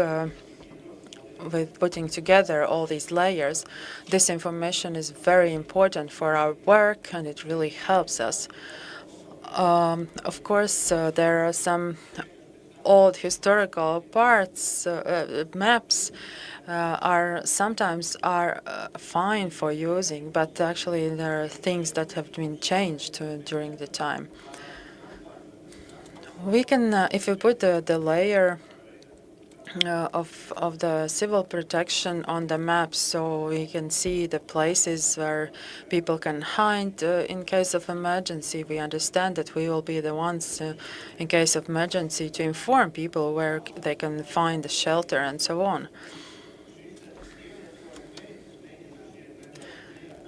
with putting together all these layers. This information is very important for our work, and it really helps us. Of course, there are some old historical parts, maps are sometimes fine for using, but actually there are things that have been changed during the time. We can, if we put the layer of the civil protection on the maps, so we can see the places where people can hide in case of emergency. We understand that we will be the ones in case of emergency to inform people where they can find the shelter and so on.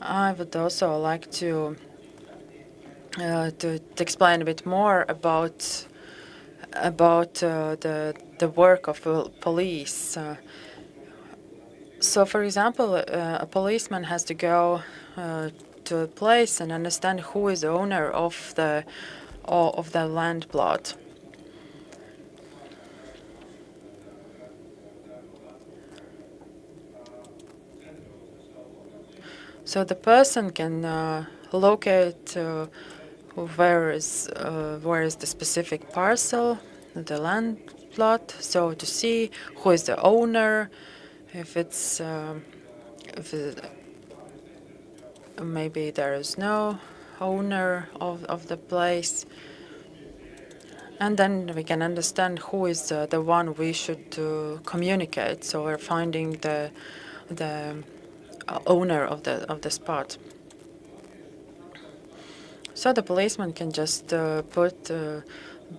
I would also like to explain a bit more about the work of police. So, for example, a policeman has to go to a place and understand who is the owner of the land plot. So the person can locate where is the specific parcel, the land plot. So to see who is the owner, if it's maybe there is no owner of the place, and then we can understand who is the one we should communicate. So we're finding the owner of the spot. So the policeman can just put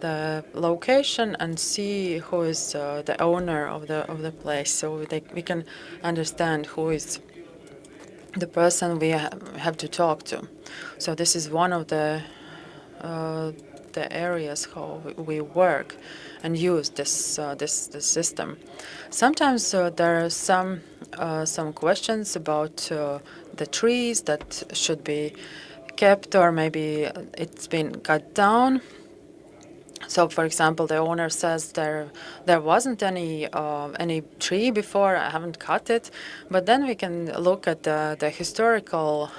the location and see who is the owner of the place. So we can understand who is the person we have to talk to. So this is one of the areas how we work and use this system. Sometimes there are some questions about the trees that should be kept, or maybe it's been cut down. So, for example, the owner says there wasn't any tree before. I haven't cut it, but then we can look at the historical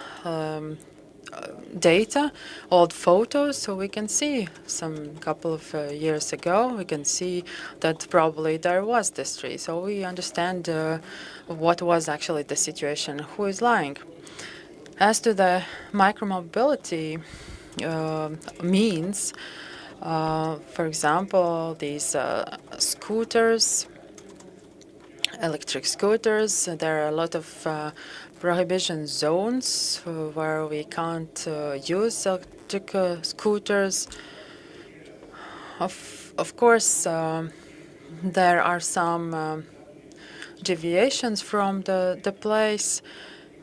data, old photos, so we can see some couple of years ago. We can see that probably there was this tree, so we understand what was actually the situation, who is lying. As to the micromobility means, for example, these scooters, electric scooters, there are a lot of prohibition zones where we can't use electric scooters. Of course, there are some deviations from the place,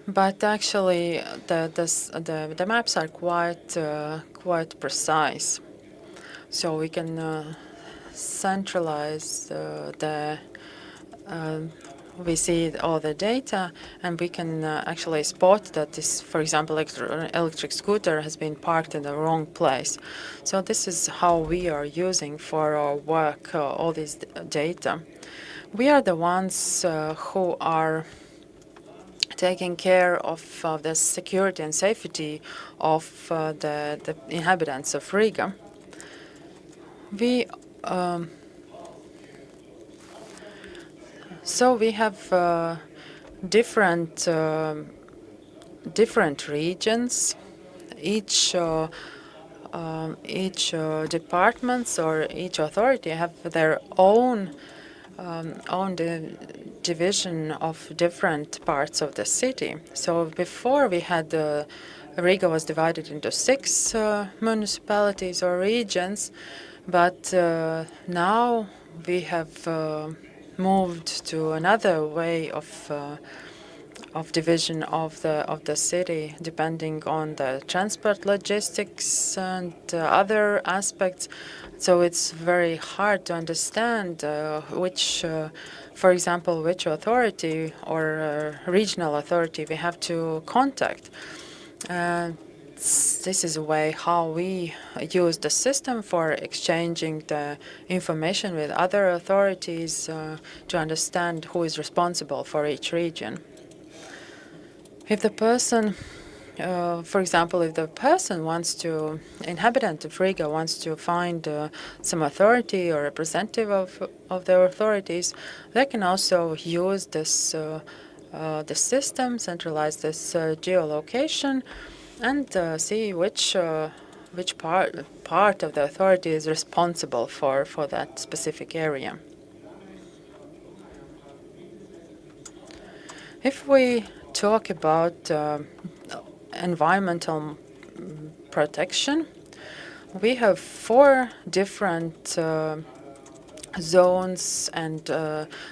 but actually the maps are quite precise. So we can centralize we see all the data, and we can actually spot that this, for example, electric scooter has been parked in the wrong place. So this is how we are using for our work all this data. We are the ones who are taking care of the security and safety of the inhabitants of Riga. So we have different regions. Each departments or each authority have their own division of different parts of the city. So before we had Riga was divided into 6 municipalities or regions, but now we have moved to another way of division of the city, depending on the transport, logistics, and other aspects. So it's very hard to understand which, for example, which authority or regional authority we have to contact. this is a way how we use the system for exchanging the information with other authorities to understand who is responsible for each region. If the person, for example, if the person wants to, inhabitant of Riga wants to find some authority or representative of their authorities, they can also use this the system, centralize this geolocation, and see which part of the authority is responsible for that specific area. If we talk about environmental protection, we have 4 different zones and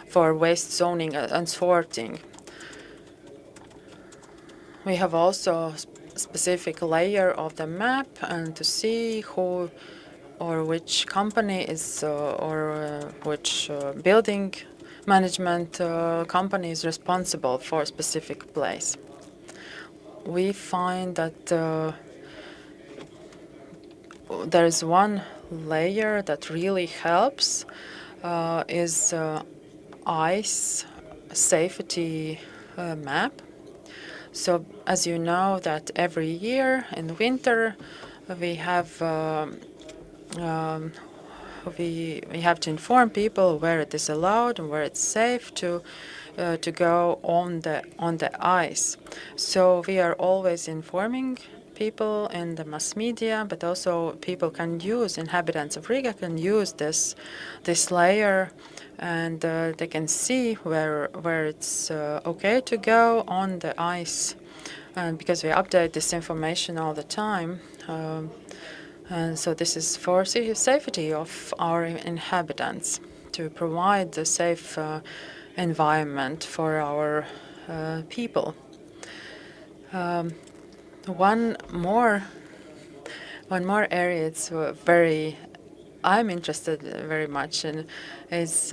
for waste zoning and sorting. We have also specific layer of the map and to see who or which company is or which building management company is responsible for a specific place. We find that there is one layer that really helps is ice safety map. So as you know that every year in winter we have we have to inform people where it is allowed and where it's safe to go on the ice. So we are always informing people in the mass media, but also people can use, inhabitants of Riga can use this layer, and they can see where it's okay to go on the ice, and because we update this information all the time. And so this is for safety of our inhabitants, to provide a safe environment for our people. One more area it's I'm interested very much in is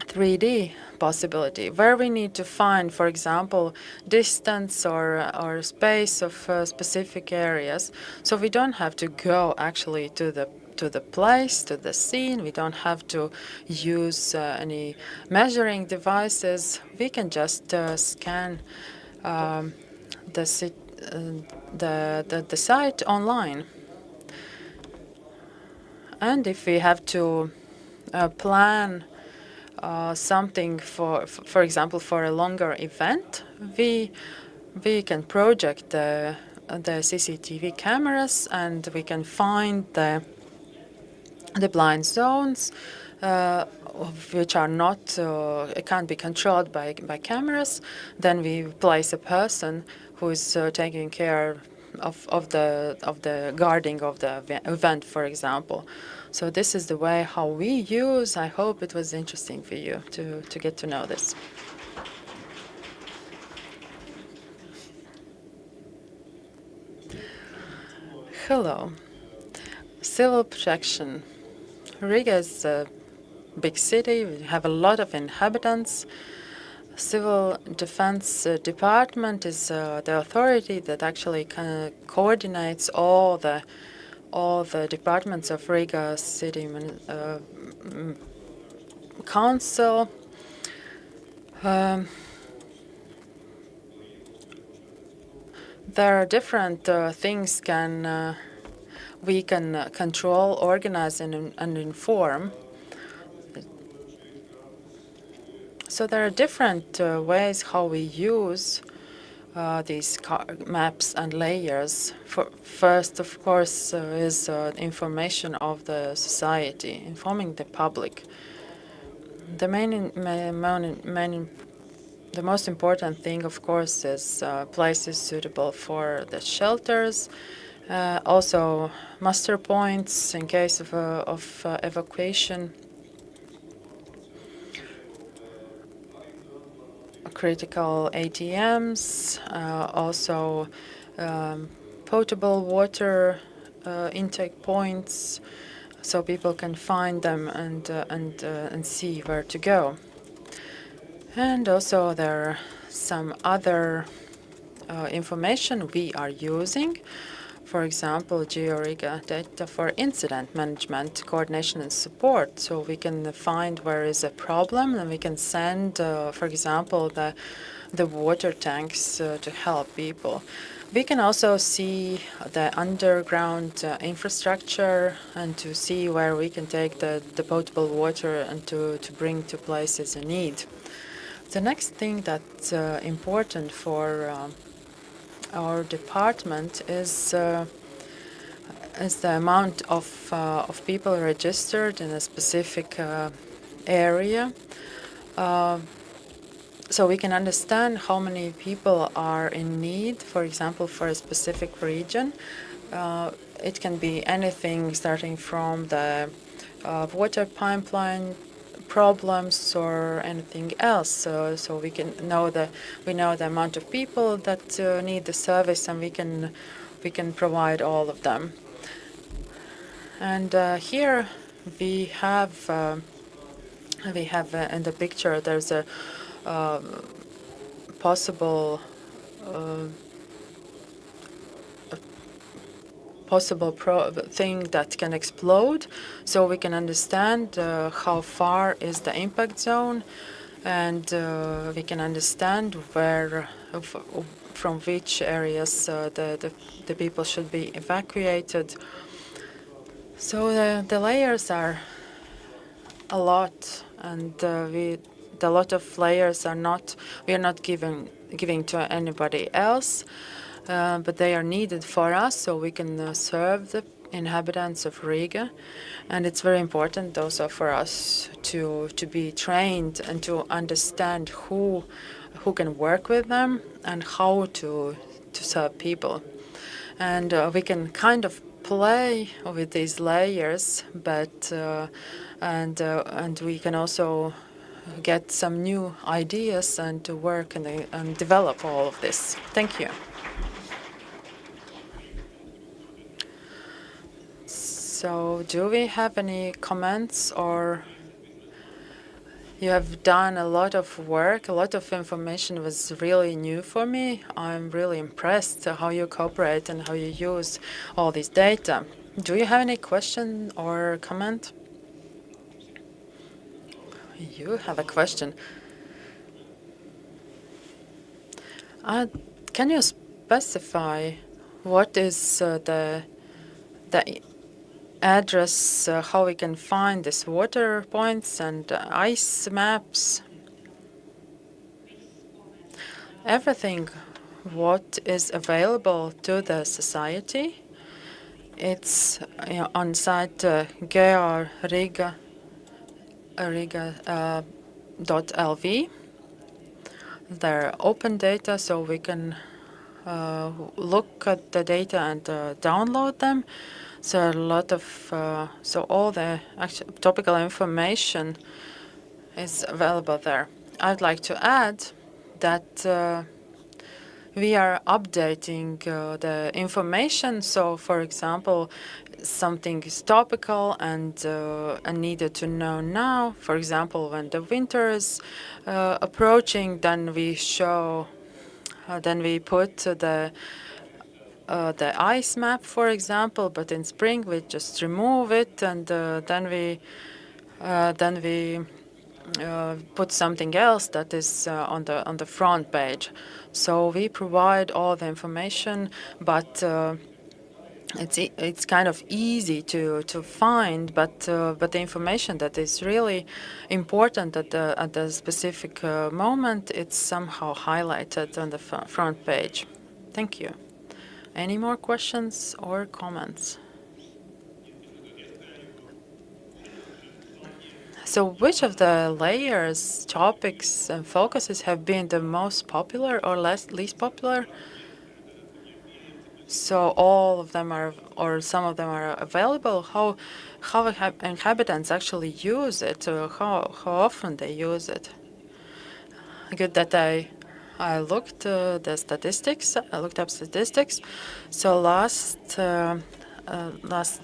3D possibility, where we need to find, for example, distance or space of specific areas. So we don't have to go actually to the place, to the scene. We don't have to use any measuring devices. We can just scan the site online. And if we have to plan something for example, for a longer event, we can project the CCTV cameras, and we can find the blind zones which are not can't be controlled by cameras. Then we place a person who is taking care of the guarding of the event, for example. So this is the way how we use. I hope it was interesting for you to get to know this. Hello. Civil protection. Riga is a big city. We have a lot of inhabitants. Civil Defense Department is the authority that actually coordinates all the departments of Riga City Council. There are different things we can control, organize, and inform. So there are different ways how we use these maps and layers. First, of course, is information of the society, informing the public. The most important thing, of course, is places suitable for the shelters. Also, muster points in case of evacuation. Critical ATMs, also potable water intake points, so people can find them and see where to go. And also there are some other information we are using. For example, GeoRiga data for incident management, coordination and support. So we can find where is a problem and we can send, for example, the water tanks to help people. We can also see the underground infrastructure and to see where we can take the potable water and to bring to places in need. The next thing that's important for our department is the amount of people registered in a specific area. So we can understand how many people are in need, for example, for a specific region. It can be anything starting from the water pipeline problems or anything else. So we can know we know the amount of people that need the service, and we can provide all of them. And here we have in the picture there's a possible thing that can explode, so we can understand how far is the impact zone, and we can understand where from which areas the people should be evacuated. So the layers are a lot, and a lot of layers are we are not giving to anybody else, but they are needed for us so we can serve the inhabitants of Riga. And it's very important also for us to be trained and to understand who can work with them and how to serve people. And we can kind of play with these layers, but and we can also get some new ideas and to work and develop all of this. Thank you. So do we have any comments? Or you have done a lot of work, a lot of information was really new for me. I'm really impressed how you cooperate and how you use all this data. Do you have any question or comment? You have a question. Can you specify what is the address, how we can find these water points and ice maps? Everything what is available to the society, it's on site geopolitical.lv. They're open data, so we can look at the data and download them. So a lot of so all the topical information is available there. I'd like to add that we are updating the information. So, for example, something is topical and needed to know now. For example, when the winter is approaching, then we show, then we put the ice map, for example. But in spring, we just remove it, and then we put something else that is on the front page. So we provide all the information, but it's kind of easy to find. But the information that is really important at the specific moment, it's somehow highlighted on the front page. Thank you. Any more questions or comments? So which of the layers, topics, and focuses have been the most popular or least popular? So all of them are, or some of them are available? How inhabitants actually use it? How often they use it? Good that I looked the statistics. I looked up statistics. So last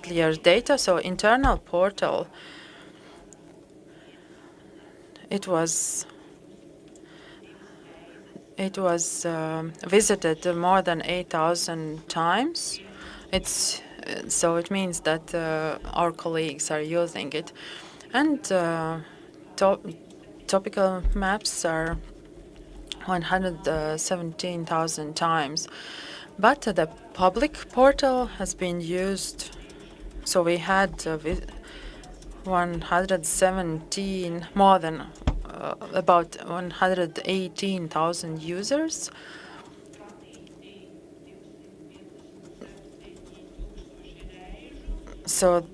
year's data. So internal portal. It was it was visited more than 8,000 times. So it means that our colleagues are using it. And topical maps are 117,000 times. But the public portal has been used, so we had 117, more than about 118,000 users. So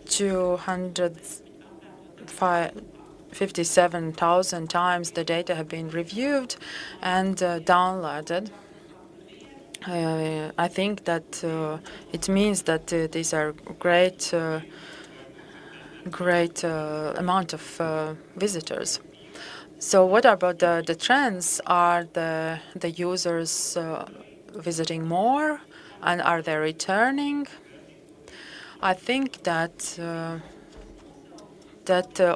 257,000 times the data have been reviewed and downloaded. I think that it means that these are great amount of visitors. So what about the trends? Are the users visiting more, and are they returning? I think that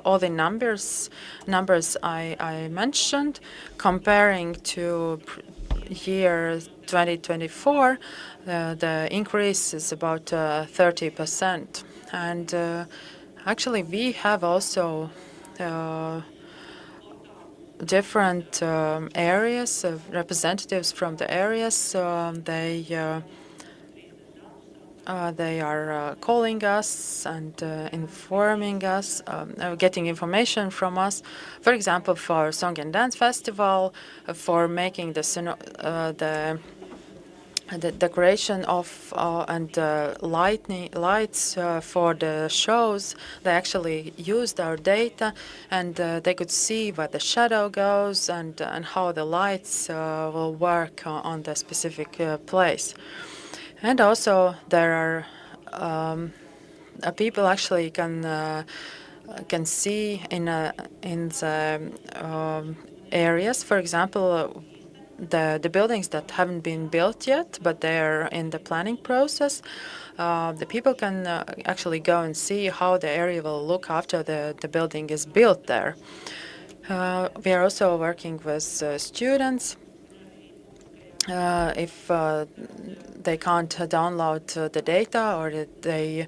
all the numbers I mentioned, comparing to year 2024, the increase is about 30%. And actually, we have also different areas of representatives from the areas. They are calling us and informing us, getting information from us. For example, for Song and Dance Festival, for making the decoration of and lights for the shows. They actually used our data, and they could see where the shadow goes and how the lights will work on the specific place. And also there are people actually can see in the areas, for example, the buildings that haven't been built yet, but they're in the planning process. The people can actually go and see how the area will look after the building is built there. We are also working with students. If they can't download the data, or that they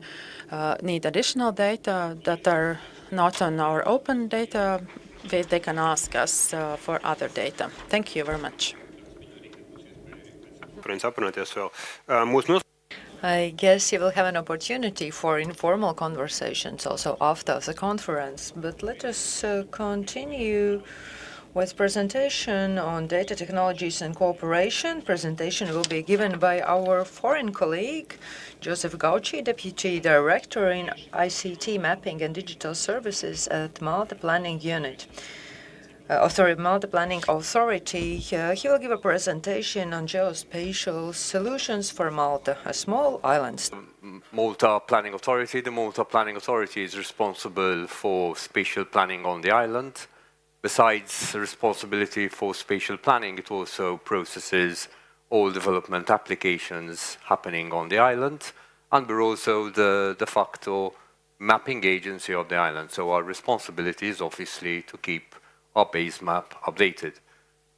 need additional data that are not on our open data, they can ask us for other data. Thank you very much. I guess you will have an opportunity for informal conversations also after the conference. But let us continue with presentation on data technologies and cooperation. Presentation will be given by our foreign colleague, Joseph Gauci, Deputy Director in ICT Mapping and Digital Services at Malta Planning Unit. Malta Planning Authority. He will give a presentation on geospatial solutions for Malta, a small island. Malta Planning Authority. The Malta Planning Authority is responsible for spatial planning on the island. Besides responsibility for spatial planning, it also processes all development applications happening on the island, and we're also the de facto mapping agency of the island. So our responsibility is obviously to keep our base map updated.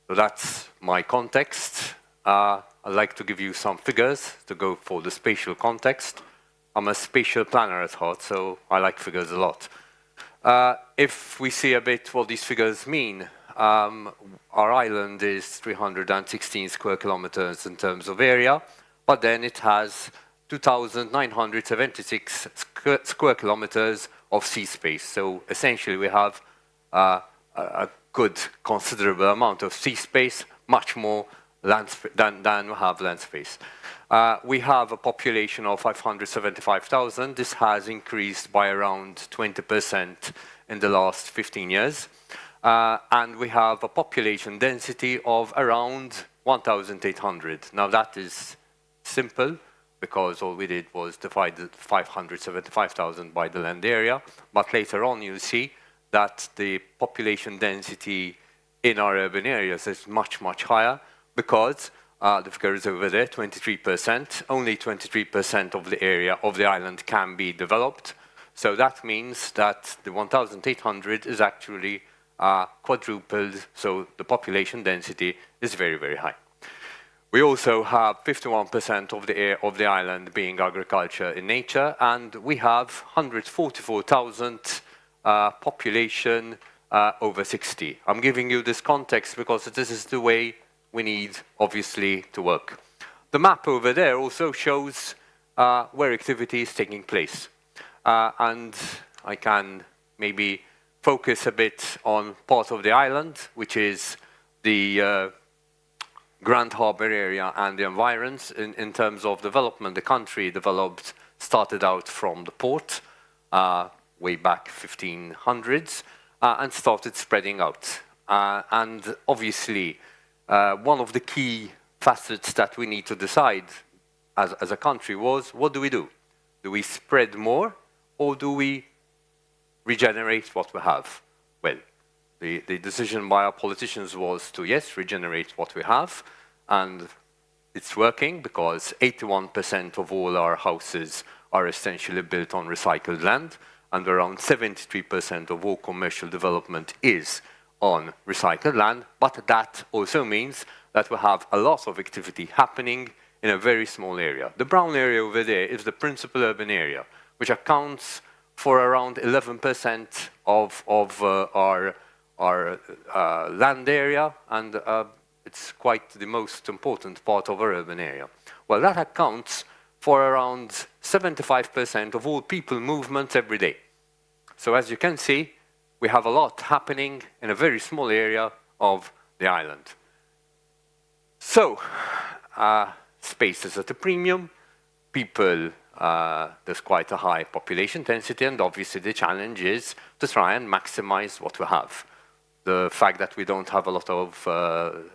So that's my context. I'd like to give you some figures to go for the spatial context. I'm a spatial planner at heart, so I like figures a lot. If we see a bit what these figures mean, our island is 316 square kilometers in terms of area, but then it has 2,976 square kilometers of sea space. So essentially we have a good, considerable amount of sea space, much more land than we have land space. We have a population of 575,000. This has increased by around 20% in the last 15 years. And we have a population density of around 1,800. Now that is simple, because all we did was divide the 575,000 by the land area. But later on you see that the population density in our urban areas is much, much higher, because the figure is over there, 23%. Only 23% of the area of the island can be developed. So that means that the 1,800 is actually quadrupled, so the population density is very, very high. We also have 51% of the island being agriculture in nature, and we have 144,000 population over 60. I'm giving you this context because this is the way we need, obviously, to work. The map over there also shows where activity is taking place. And I can maybe focus a bit on part of the island, which is the Grand Harbour area and the environs. In terms of development, the country started out from the port way back 1500s and started spreading out. And obviously, one of the key facets that we need to decide as a country was, what do we do? Do we spread more, or do we regenerate what we have? Well, the decision by our politicians was to, yes, regenerate what we have, and it's working because 81% of all our houses are essentially built on recycled land, and around 73% of all commercial development is on recycled land, but that also means that we have a lot of activity happening in a very small area. The brown area over there is the principal urban area, which accounts for around 11% of our land area, and it's quite the most important part of our urban area. Well, that accounts for around 75% of all people movements every day. So as you can see, we have a lot happening in a very small area of the island. So, space is at a premium, people, there's quite a high population density, and obviously the challenge is to try and maximize what we have. The fact that we don't have a lot of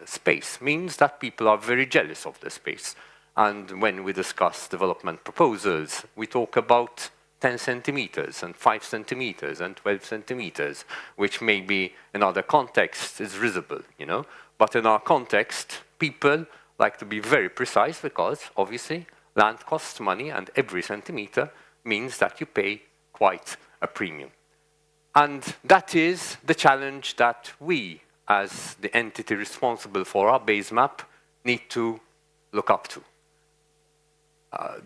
space means that people are very jealous of the space. And when we discuss development proposals, we talk about 10 centimeters and 5 centimeters and 12 centimeters, which maybe in other contexts is risible, you know. But in our context, people like to be very precise because obviously land costs money, and every centimeter means that you pay quite a premium. And that is the challenge that we, as the entity responsible for our base map, need to look up to.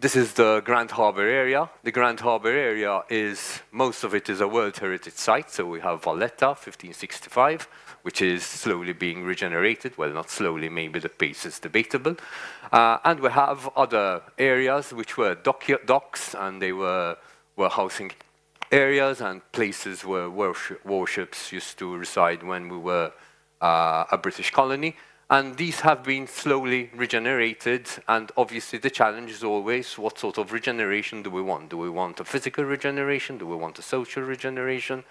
This is the Grand Harbour area. The Grand Harbour area is, most of it is a World Heritage Site. So we have Valletta, 1565, which is slowly being regenerated. Well, not slowly, maybe the pace is debatable. And we have other areas which were docks, and they were housing areas and places where warships used to reside when we were a British colony. And these have been slowly regenerated, and obviously the challenge is always, what sort of regeneration do we want? Do we want a physical regeneration? Do we want a social regeneration?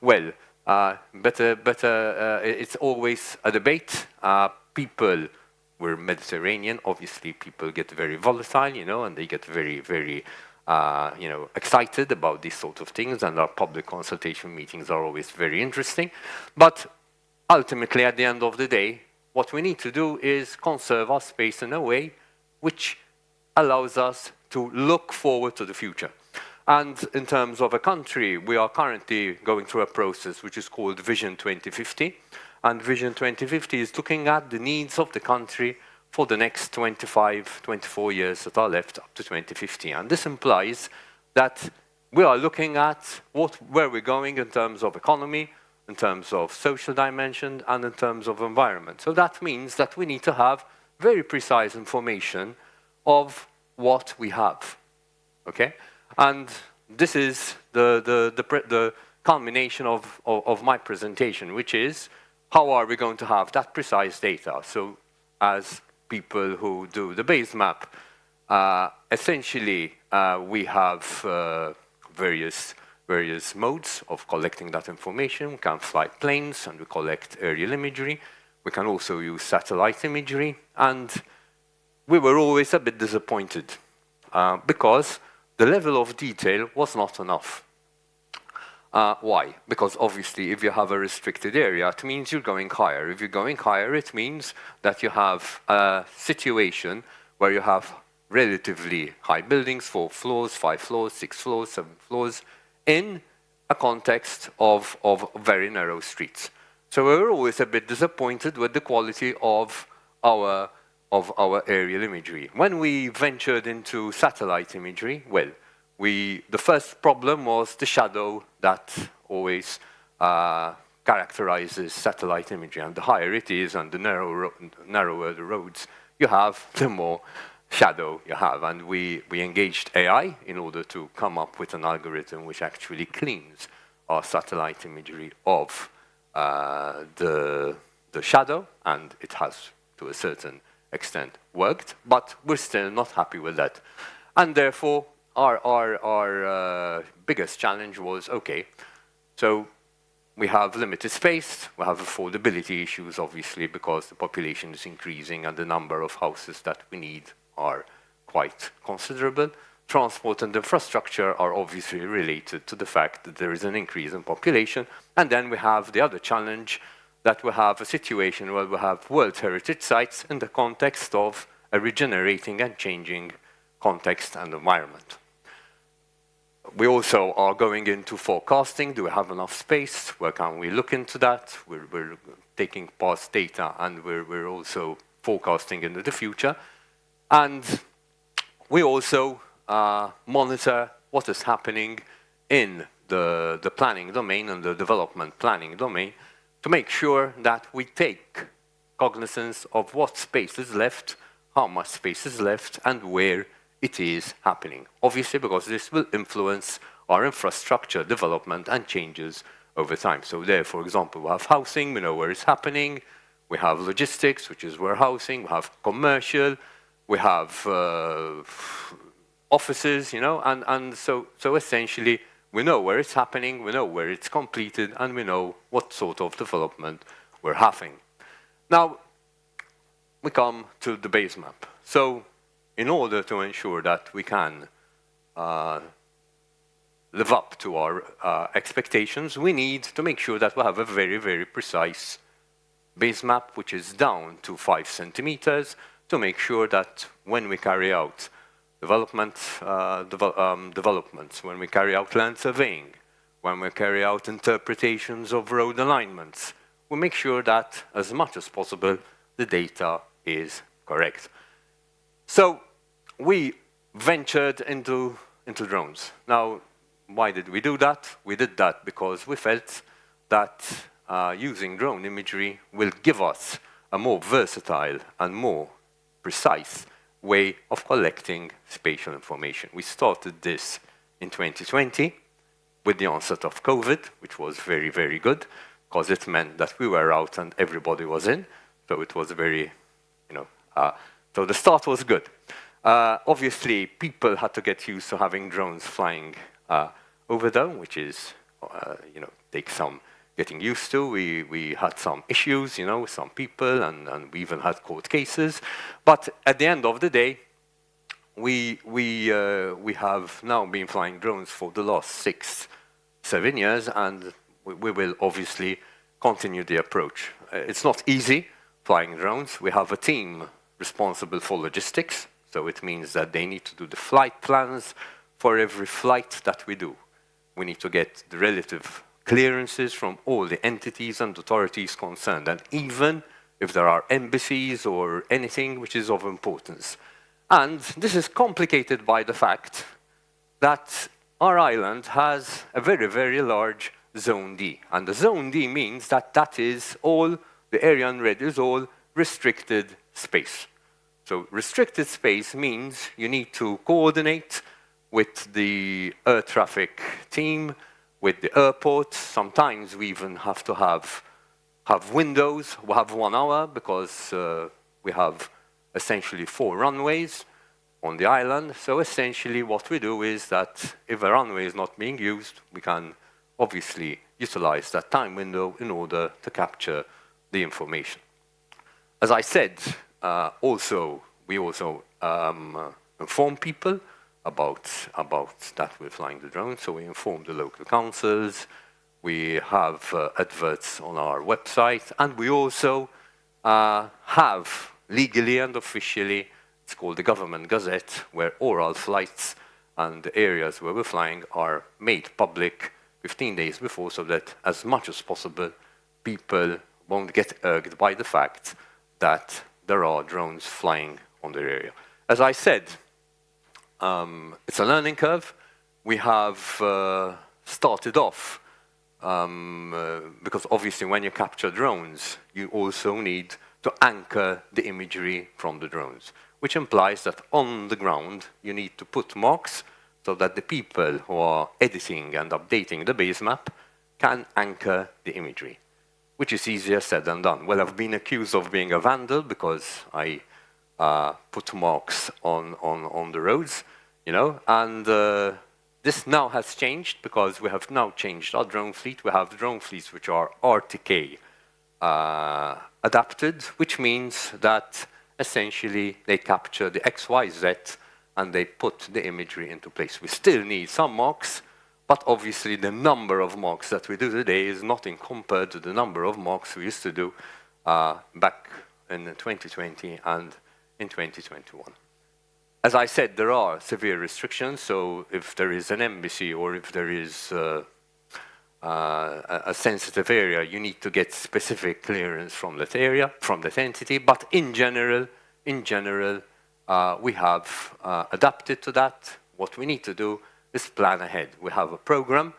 Well, it's always a debate. People, we're Mediterranean, obviously people get very volatile, you know, and they get very, very, you know, excited about these sort of things, and our public consultation meetings are always very interesting. But ultimately, at the end of the day, what we need to do is conserve our space in a way which allows us to look forward to the future. And in terms of a country, we are currently going through a process which is called Vision 2050. And Vision 2050 is looking at the needs of the country for the next 25, 24 years that are left up to 2050. And this implies that we are looking at where we're going in terms of economy, in terms of social dimension, and in terms of environment. So that means that we need to have very precise information of what we have, okay? And this is the culmination of my presentation, which is, how are we going to have that precise data? So as people who do the base map, essentially we have various modes of collecting that information. We can fly planes, and we collect aerial imagery. We can also use satellite imagery. And we were always a bit disappointed because the level of detail was not enough. Why? Because obviously, if you have a restricted area, it means you're going higher. If you're going higher, it means that you have a situation where you have relatively high buildings, 4 floors, 5 floors, 6 floors, 7 floors, in a context of very narrow streets. So we're always a bit disappointed with the quality of our aerial imagery. When we ventured into satellite imagery, well, the first problem was the shadow that always characterizes satellite imagery. And the higher it is and the narrower the roads you have, the more shadow you have. And we engaged AI in order to come up with an algorithm which actually cleans our satellite imagery of the shadow, and it has, to a certain extent, worked, but we're still not happy with that. And therefore, our biggest challenge was, okay, so we have limited space, we have affordability issues, obviously, because the population is increasing and the number of houses that we need are quite considerable. Transport and infrastructure are obviously related to the fact that there is an increase in population. And then we have the other challenge that we have a situation where we have World Heritage Sites in the context of a regenerating and changing context and environment. We also are going into forecasting. Do we have enough space? Where can we look into that? We're taking past data and we're also forecasting into the future. And we also monitor what is happening in the planning domain and the development planning domain to make sure that we take cognizance of what space is left, how much space is left, and where it is happening. Obviously, because this will influence our infrastructure development and changes over time. So there, for example, we have housing, we know where it's happening. We have logistics, which is warehousing. We have commercial. We have offices, you know, and so essentially we know where it's happening, we know where it's completed, and we know what sort of development we're having. Now, we come to the base map. So in order to ensure that we can live up to our expectations, we need to make sure that we have a very, very precise base map, which is down to 5 centimeters, to make sure that when we carry out developments, when we carry out land surveying, when we carry out interpretations of road alignments, we make sure that, as much as possible, the data is correct. So we ventured into drones. Now, why did we do that? We did that because we felt that using drone imagery will give us a more versatile and more precise way of collecting spatial information. We started this in 2020 with the onset of COVID, which was very, very good, because it meant that we were out and everybody was in. So it was very, you know, so the start was good. Obviously, people had to get used to having drones flying over them, which is, you know, takes some getting used to. We had some issues, you know, with some people, and we even had court cases. But at the end of the day, we have now been flying drones for the last 6-7 years, and we will obviously continue the approach. It's not easy flying drones. We have a team responsible for logistics, so it means that they need to do the flight plans for every flight that we do. We need to get the relative clearances from all the entities and authorities concerned, and even if there are embassies or anything which is of importance. And this is complicated by the fact that our island has a very, very large Zone D. And the Zone D means that that is all, the area in red is all restricted space. So restricted space means you need to coordinate with the air traffic team, with the airport. Sometimes we even have to have windows. We have 1 hour because we have essentially 4 runways on the island. So essentially what we do is that if a runway is not being used, we can obviously utilize that time window in order to capture the information. As I said, we also inform people about that we're flying the drone. So we inform the local councils, we have adverts on our website, and we also have legally and officially, it's called the Government Gazette, where oral flights and the areas where we're flying are made public 15 days before, so that as much as possible people won't get irked by the fact that there are drones flying on their area. As I said, it's a learning curve. We have started off because obviously when you capture drones, you also need to anchor the imagery from the drones, which implies that on the ground you need to put marks so that the people who are editing and updating the base map can anchor the imagery, which is easier said than done. Well, I've been accused of being a vandal because I put marks on the roads, you know, and this now has changed because we have now changed our drone fleet. We have drone fleets which are RTK adapted, which means that essentially they capture the X, Y, Z and they put the imagery into place. We still need some marks, but obviously the number of marks that we do today is nothing compared to the number of marks we used to do back in 2020 and in 2021. As I said, there are severe restrictions, so if there is an embassy or if there is a sensitive area, you need to get specific clearance from that area, from that entity, but in general, we have adapted to that. What we need to do is plan ahead. We have a program,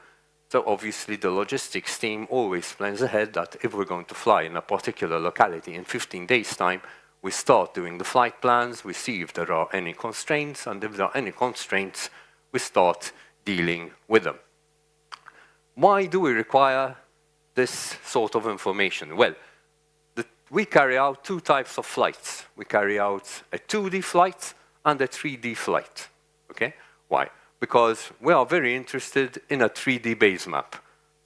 so obviously the logistics team always plans ahead that if we're going to fly in a particular locality in 15 days' time, we start doing the flight plans, we see if there are any constraints, and if there are any constraints, we start dealing with them. Why do we require this sort of information? Well, we carry out two types of flights. We carry out a 2D flight and a 3D flight, okay? Why? Because we are very interested in a 3D base map.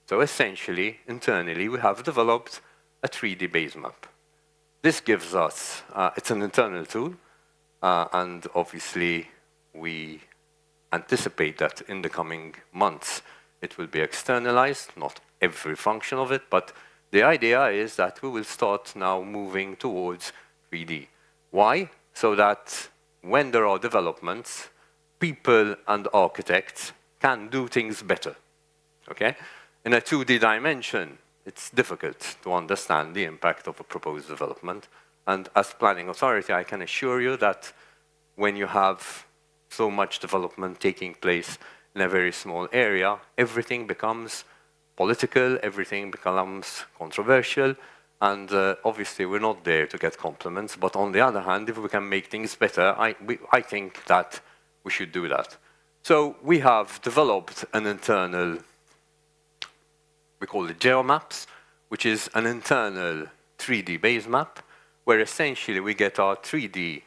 So essentially, internally, we have developed a 3D base map. This gives us, it's an internal tool, and obviously we anticipate that in the coming months it will be externalized, not every function of it, but the idea is that we will start now moving towards 3D. Why? So that when there are developments, people and architects can do things better, okay? In a 2D dimension, it's difficult to understand the impact of a proposed development. And as planning authority, I can assure you that when you have so much development taking place in a very small area, everything becomes political, everything becomes controversial, and obviously we're not there to get compliments, but on the other hand, if we can make things better, I think that we should do that. So we have developed an internal, we call it GeoMaps, which is an internal 3D base map, where essentially we get our 3D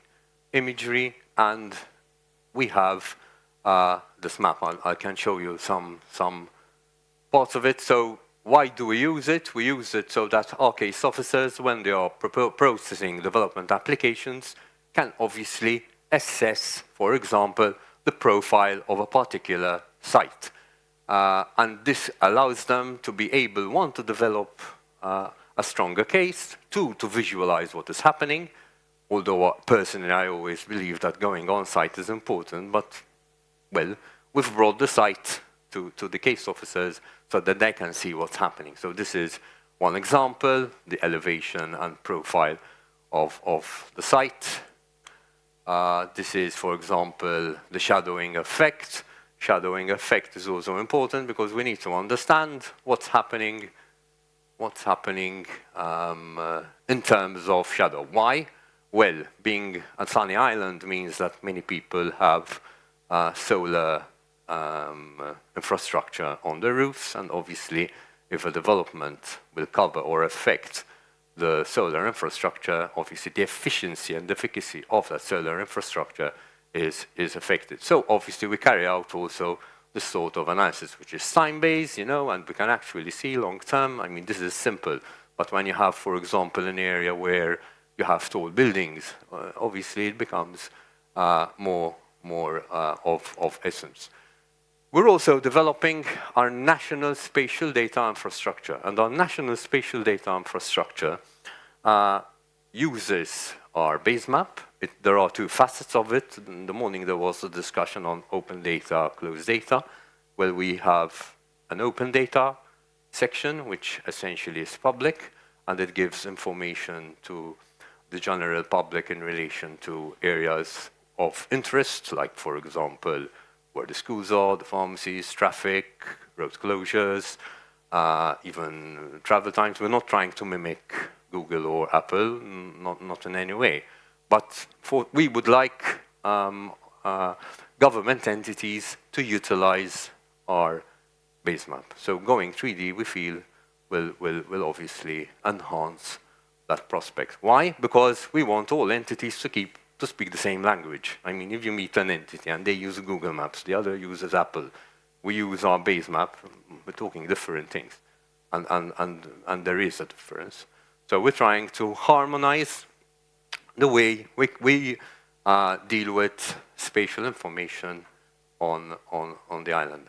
imagery and we have this map. I can show you some parts of it. So why do we use it? We use it so that our case officers, when they are processing development applications, can obviously assess, for example, the profile of a particular site. And this allows them to be able, one, to develop a stronger case, two, to visualize what is happening, although personally I always believe that going on site is important, but, well, we've brought the site to the case officers so that they can see what's happening. So this is one example, the elevation and profile of the site. This is, for example, the shadowing effect. Shadowing effect is also important because we need to understand what's happening in terms of shadow. Why? Well, being a sunny island means that many people have solar infrastructure on the roofs, and obviously if a development will cover or affect the solar infrastructure, obviously the efficiency and efficacy of that solar infrastructure is affected. So obviously we carry out also this sort of analysis, which is time-based, you know, and we can actually see long-term. I mean, this is simple, but when you have, for example, an area where you have tall buildings, obviously it becomes more of essence. We're also developing our national spatial data infrastructure, and our national spatial data infrastructure uses our base map. There are two facets of it. In the morning there was a discussion on open data, closed data. Well, we have an open data section, which essentially is public, and it gives information to the general public in relation to areas of interest, like, for example, where the schools are, the pharmacies, traffic, road closures, even travel times. We're not trying to mimic Google or Apple, not in any way. But we would like government entities to utilize our base map. So going 3D, we feel, will obviously enhance that prospect. Why? Because we want all entities to speak the same language. I mean, if you meet an entity and they use Google Maps, the other uses Apple, we use our base map, we're talking different things. And there is a difference. So we're trying to harmonize the way we deal with spatial information on the island.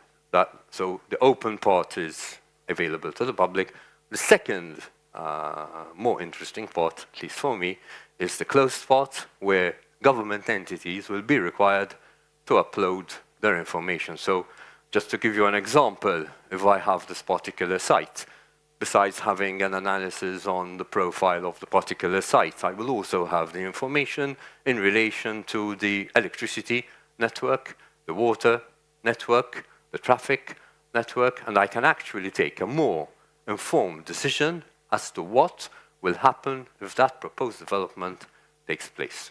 So the open part is available to the public. The second more interesting part, at least for me, is the closed part, where government entities will be required to upload their information. So just to give you an example, if I have this particular site, besides having an analysis on the profile of the particular site, I will also have the information in relation to the electricity network, the water network, the traffic network, and I can actually take a more informed decision as to what will happen if that proposed development takes place.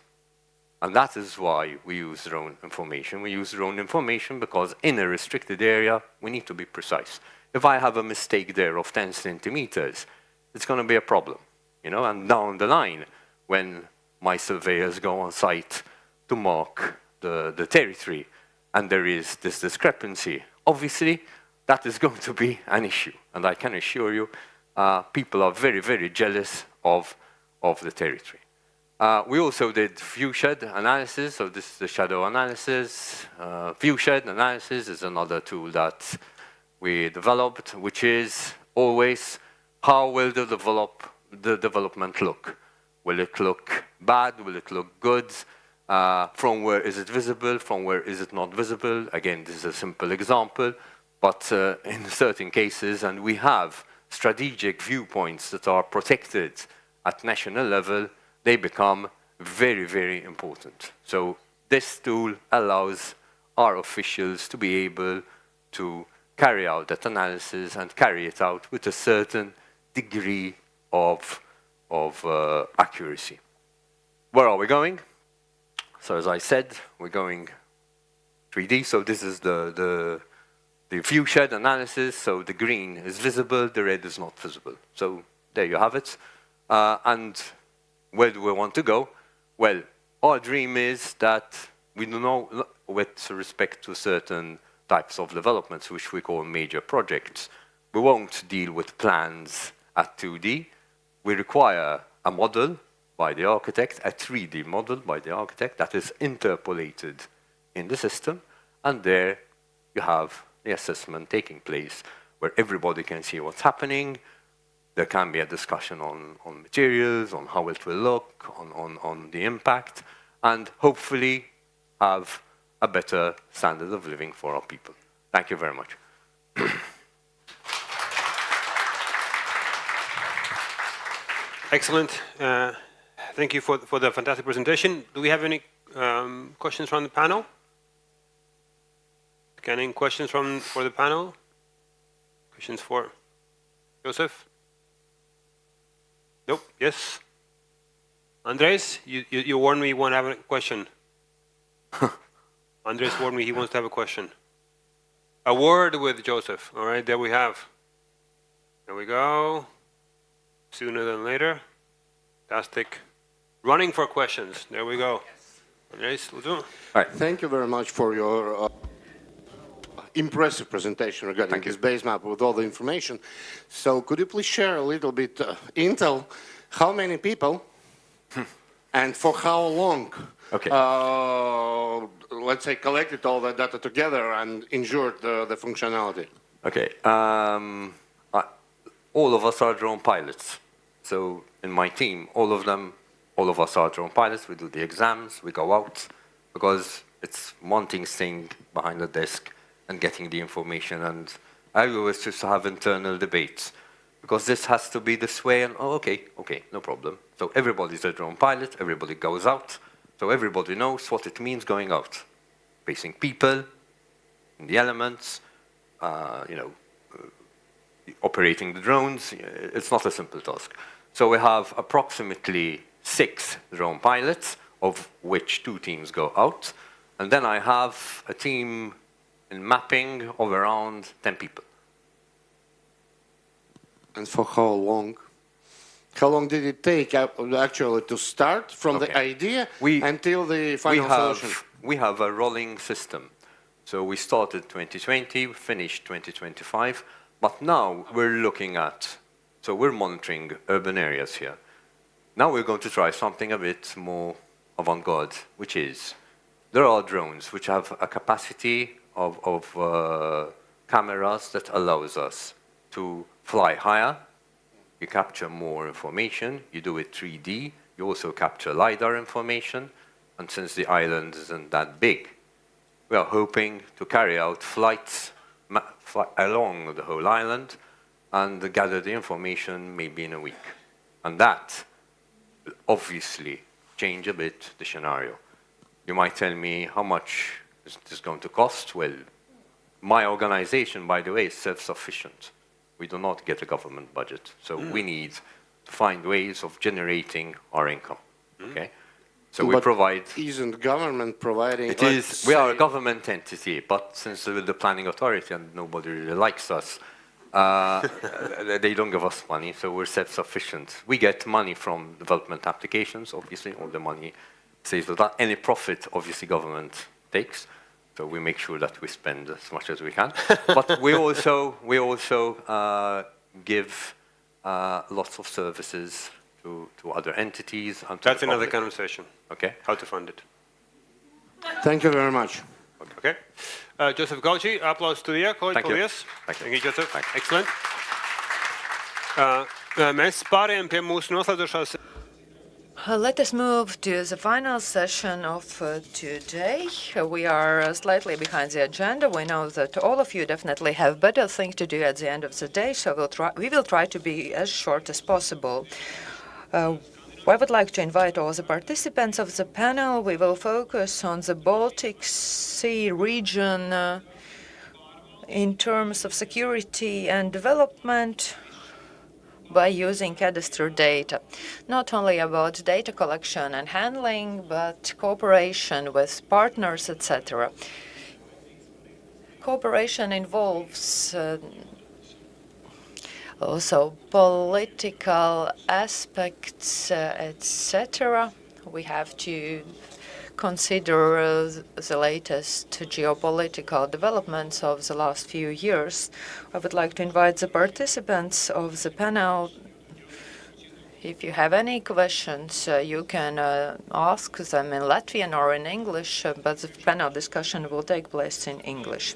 And that is why we use drone information. We use drone information because in a restricted area, we need to be precise. If I have a mistake there of 10 centimeters, it's going to be a problem, you know, and down the line, when my surveyors go on site to mark the territory, and there is this discrepancy, obviously, that is going to be an issue. And I can assure you, people are very, very jealous of the territory. We also did viewshed analysis, so this is the shadow analysis. Viewshed analysis is another tool that we developed, which is always how will the development look? Will it look bad? Will it look good? From where is it visible? From where is it not visible? Again, this is a simple example, but in certain cases, and we have strategic viewpoints that are protected at national level, they become very, very important. So this tool allows our officials to be able to carry out that analysis and carry it out with a certain degree of accuracy. Where are we going? So as I said, we're going 3D. So this is the viewshed analysis. So the green is visible, the red is not visible. So there you have it. And where do we want to go? Well, our dream is that we don't know, with respect to certain types of developments, which we call major projects, we won't deal with plans at 2D. We require a model by the architect, a 3D model by the architect that is interpolated in the system, and there you have the assessment taking place where everybody can see what's happening. There can be a discussion on materials, on how it will look, on the impact, and hopefully have a better standard of living for our people. Thank you very much. Excellent. Thank you for the fantastic presentation. Do we have any questions from the panel? Any questions for the panel? Questions for Joseph? Nope. Yes. Andres, you warned me you want to have a question. Andres warned me he wants to have a question. A word with Joseph. All right, there we have. There we go. Sooner than later. Fantastic. Running for questions. There we go. Andres, all right. Thank you very much for your impressive presentation regarding this base map with all the information. So could you please share a little bit intel, how many people and for how long, let's say, collected all that data together and ensured the functionality? Okay. All of us are drone pilots. So in my team, all of us are drone pilots. We do the exams, we go out, because it's one thing staying behind the desk and getting the information and I always just have internal debates, because this has to be this way, and oh, okay, no problem. So everybody's a drone pilot, everybody goes out, so everybody knows what it means going out. Facing people, in the elements, operating the drones, it's not a simple task. So we have approximately 6 drone pilots, of which 2 teams go out, and then I have a team in mapping of around 10 people. And for how long? How long did it take actually to start from the idea until the final solution? We have a rolling system. So we started 2020, finished 2025, but now we're looking at, so we're monitoring urban areas here. Now we're going to try something a bit more avant-garde, which is, there are drones which have a capacity of cameras that allows us to fly higher. You capture more information, you do it 3D, you also capture LiDAR information, and since the island isn't that big, we are hoping to carry out flights along the whole island and gather the information maybe in a week. And that will obviously change a bit the scenario. You might tell me how much is this going to cost? Well, my organization, by the way, is self-sufficient. We do not get a government budget, so we need to find ways of generating our income. Okay, so we provide. Isn't government providing? It is. We are a government entity, but since we're the planning authority and nobody really likes us, they don't give us money, so we're self-sufficient. We get money from development applications, obviously. All the money stays with that. Any profit, obviously, government takes. So we make sure that we spend as much as we can. But we also give lots of services to other entities. And to That's another conversation. Okay. How to fund it. Thank you very much. Okay. Joseph Gauci, applause studijā. Thank you. Thank you, Joseph. Excellent. Mēs pārējām pie mūsu noslēdzošās. Let us move to the final session of today. We are slightly behind the agenda. We know that all of you definitely have better things to do at the end of the day, so we will try to be as short as possible. I would like to invite all the participants of the panel. We will focus on the Baltic Sea region in terms of security and development by using cadastral data, not only about data collection and handling, but cooperation with partners, etc. Cooperation involves also political aspects, etc. We have to consider the latest geopolitical developments of the last few years. I would like to invite the participants of the panel. If you have any questions, you can ask them in Latvian or in English, but the panel discussion will take place in English.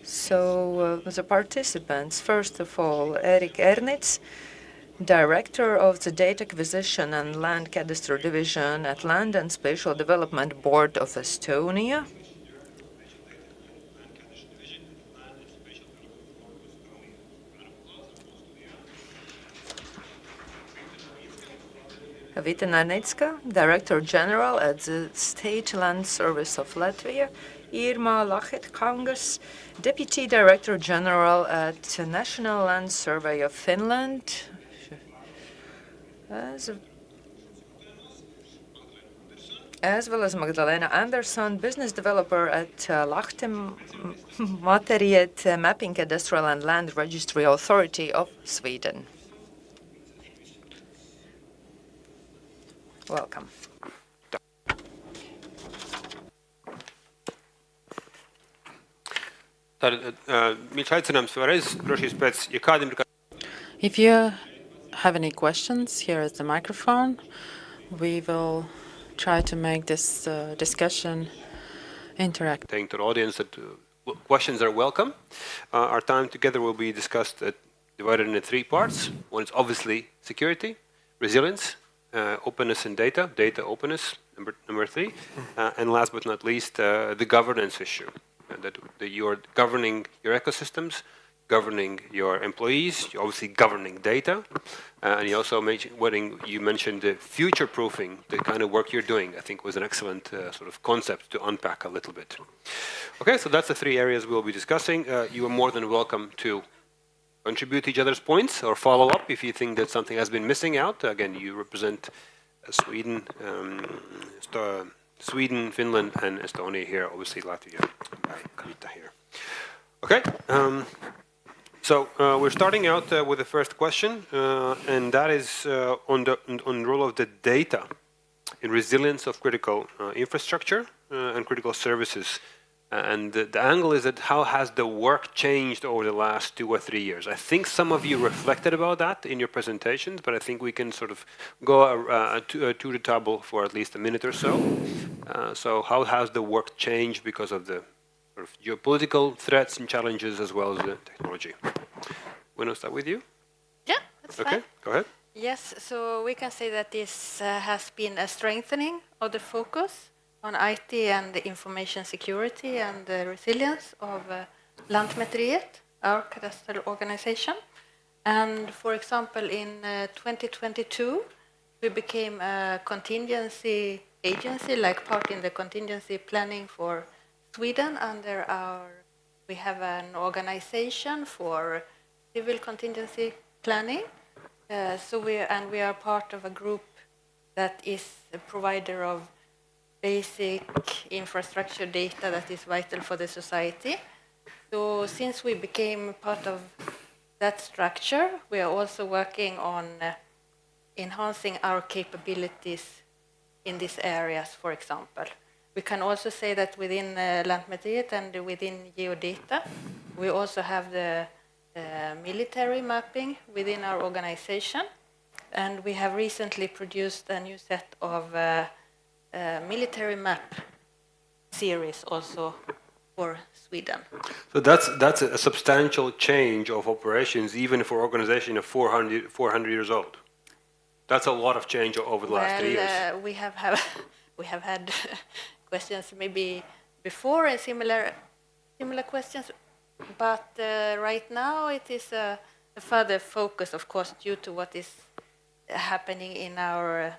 So the participants, first of all, Erik Ernits, Director of the Data Acquisition and Land Cadastral Division at Land and Spatial Development Board of Estonia. Vita Narnicka, Director General at the State Land Service of Latvia. Irma Lahet-Kangas, Deputy Director General at National Land Survey of Finland. As well as Magdalena Andersson, business developer at Lahtemaateriet Mapping Cadastral and Land Registry Authority of Sweden. Welcome. If you have any questions, here is the microphone. We will try to make this discussion interactive. Saying to the audience that questions are welcome. Our time together will be discussed, divided into 3 parts. One is obviously security, resilience, openness in data openness, number 3, and last but not least, the governance issue. That you are governing your ecosystems, governing your employees, you're obviously governing data, and you also mentioned the future-proofing, the kind of work you're doing, I think was an excellent sort of concept to unpack a little bit. Okay, so that's the 3 areas we'll be discussing. You are more than welcome to contribute to each other's points or follow up if you think that something has been missing out. Again, you represent Sweden, Finland, and Estonia here, obviously Latvia by Karita here. Okay, so we're starting out with the first question, and that is on the role of the data in resilience of critical infrastructure and critical services. And the angle is that how has the work changed over the last 2 or 3 years? I think some of you reflected about that in your presentations, but I think we can sort of go to the table for at least a minute or so. So how has the work changed because of the sort of geopolitical threats and challenges as well as the technology? Want to start with you? Yeah, that's fine. Okay, go ahead. Yes, so we can say that this has been a strengthening of the focus on IT and the information security and the resilience of Lantmäteriet, our cadastral organization. And for example, in 2022, we became a contingency agency, like part in the contingency planning for Sweden. We have an organization for civil contingency planning. So we are part of a group that is a provider of basic infrastructure data that is vital for the society. So since we became part of that structure, we are also working on enhancing our capabilities in these areas, for example. We can also say that within Lantmäteriet and within geodata, we also have the military mapping within our organization. And we have recently produced a new set of military map series also for Sweden. So that's a substantial change of operations, even for an organization of 400 years old. That's a lot of change over the last 3 years. We have had questions maybe before and similar questions, but right now it is a further focus, of course, due to what is happening in our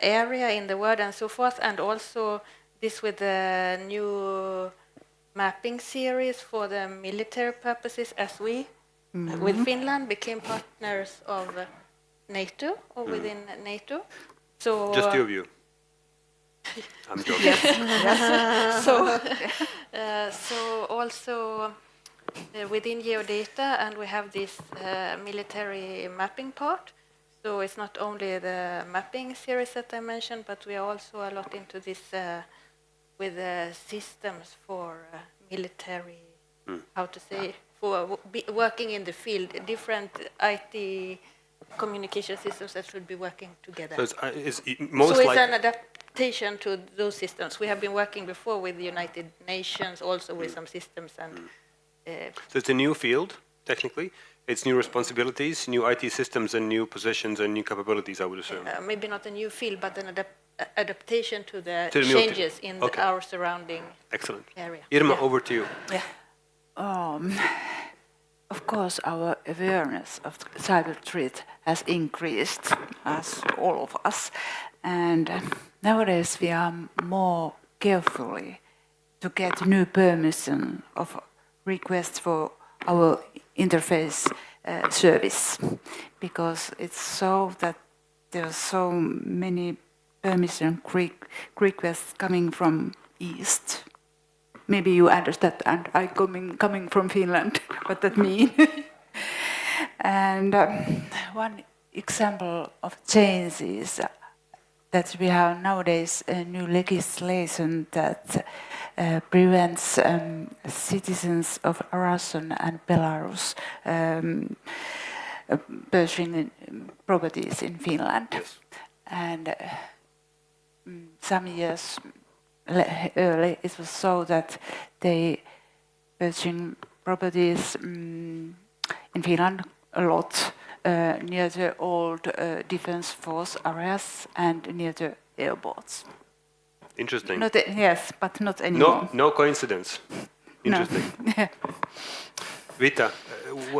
area, in the world, and so forth, and also this with the new mapping series for the military purposes, as we, with Finland, became partners of NATO, or within NATO. So just 2 of you. I'm joking. So also within geodata, and we have this military mapping part. So it's not only the mapping series that I mentioned, but we are also a lot into this with the systems for military, how to say, for working in the field, different IT communication systems that should be working together. So it's an adaptation to those systems. We have been working before with the United Nations, also with some systems. So it's a new field, technically. It's new responsibilities, new IT systems, and new positions and new capabilities, I would assume. Maybe not a new field, but an adaptation to the changes in our surrounding area. Irma, over to you. Yeah. Of course, our awareness of cyber threat has increased, as all of us. And nowadays we are more carefully to get new permission of requests for our interface service, because it's so that there are so many permission requests coming from East. Maybe you understand, and I'm coming from Finland, what that means. And one example of change is that we have nowadays a new legislation that prevents citizens of Russia and Belarus purchasing properties in Finland. Yes. And some years early, it was so that they purchasing properties in Finland a lot near the old defense force areas and near the airports. Interesting. Yes, but not anymore. No coincidence. Interesting. No. Vita,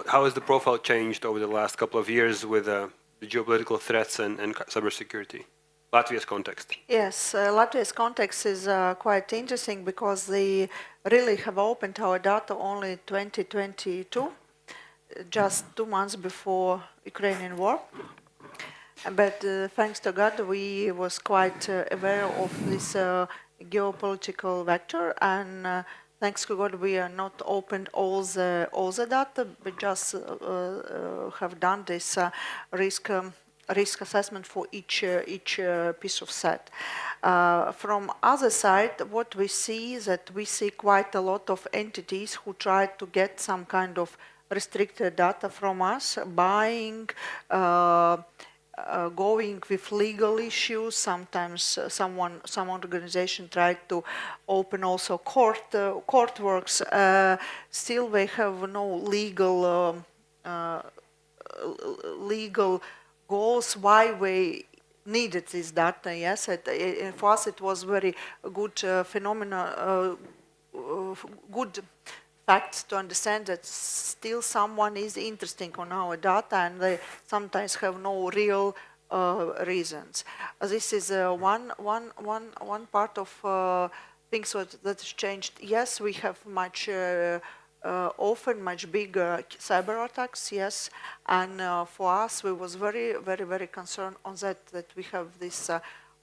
how has the profile changed over the last couple of years with the geopolitical threats and cybersecurity? Latvia's context. Yes, Latvia's context is quite interesting because they really have opened our data only 2022, just 2 months before Ukrainian war. But thanks to God, we was quite aware of this geopolitical vector, and thanks to God, we are not opened all the data, but just have done this risk assessment for each piece of set. From other side, what we see is that we see quite a lot of entities who try to get some kind of restricted data from us, buying, going with legal issues. Sometimes some organization tried to open also court works. Still, we have no legal goals why we needed this data. Yes, for us it was very good good facts to understand that still someone is interested on our data, and they sometimes have no real reasons. This is one part of things that has changed. Yes, we have often much bigger cyber attacks, yes, and for us we was very concerned on that we have this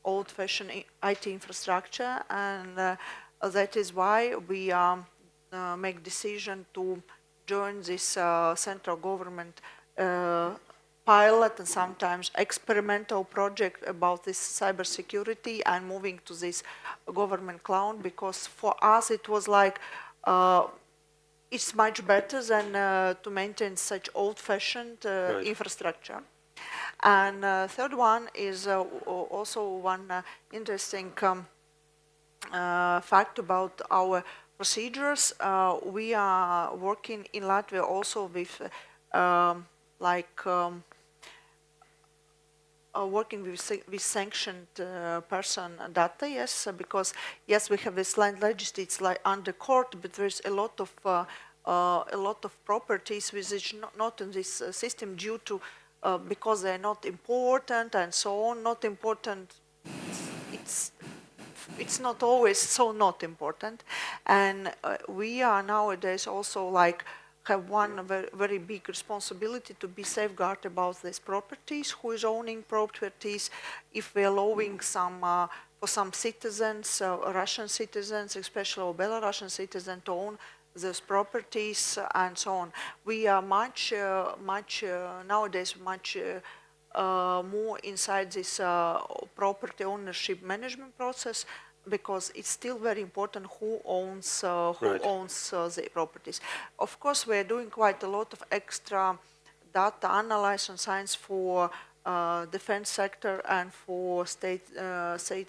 old-fashioned IT infrastructure, and that is why we make decision to join this central government pilot and sometimes experimental project about this cybersecurity and moving to this government cloud, because for us it was like it's much better than to maintain such old-fashioned infrastructure. And third one is also one interesting fact about our procedures. We are working in Latvia also with working with sanctioned person data, yes, because yes, we have this land register, it's like under court, but there's a lot of properties which not in this system due to because they're not important and so on. Not important. It's not always so not important, and we are nowadays also have one very big responsibility to be safeguard about these properties, who is owning properties, if we're allowing for some citizens, Russian citizens, especially or Belarusian citizens, to own those properties and so on. We are nowadays much more inside this property ownership management process, because it's still very important who owns the properties. Of course, we're doing quite a lot of extra data analysis and science for defense sector and for state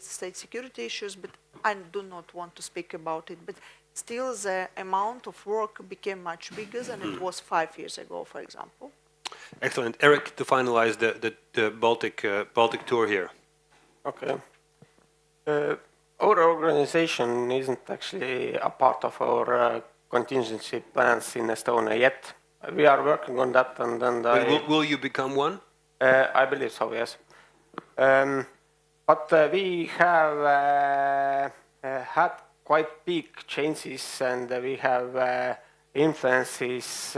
security issues, but I do not want to speak about it. But still, the amount of work became much bigger than it was 5 years ago, for example. Excellent. Eric, to finalize the Baltic tour here. Okay. Our organization isn't actually a part of our contingency plans in Estonia yet. We are working on that, and will you become one? I believe so, yes. But we have had quite big changes, and we have influences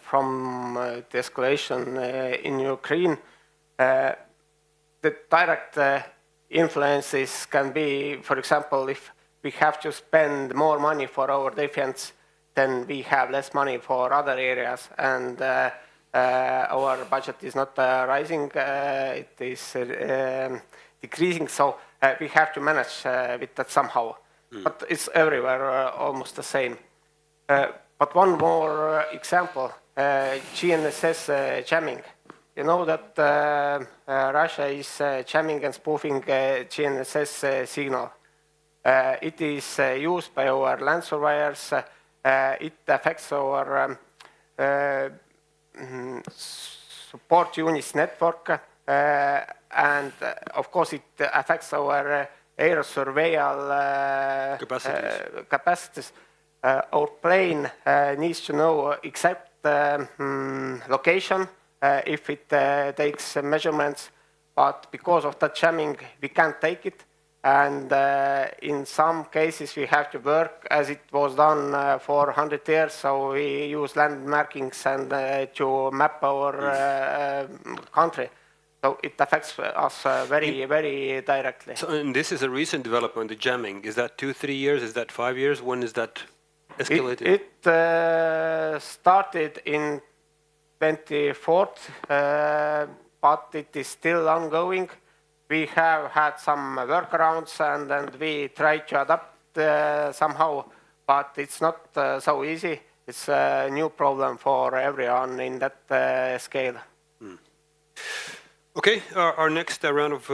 from the escalation in Ukraine. The direct influences can be, for example, if we have to spend more money for our defense, then we have less money for other areas, and our budget is not rising, it is decreasing, so we have to manage with that somehow. But it's everywhere almost the same. But one more example, GNSS jamming. You know that Russia is jamming and spoofing GNSS signal. It is used by our land surveyors. It affects our support units network, and of course it affects our air surveillance capacities. our plane needs to know exact location if it takes measurements, but because of that jamming, we can't take it. And in some cases, we have to work as it was done for 100 years. So we use land markings and to map our country. So it affects us very, very directly. So, and this is a recent development, the jamming. Is that 2-3 years? Is that 5 years? When is that escalated? It started in 24th, but it is still ongoing. We have had some workarounds and we try to adapt somehow, but it's not so easy. It's a new problem for everyone in that scale. Okay, our next round of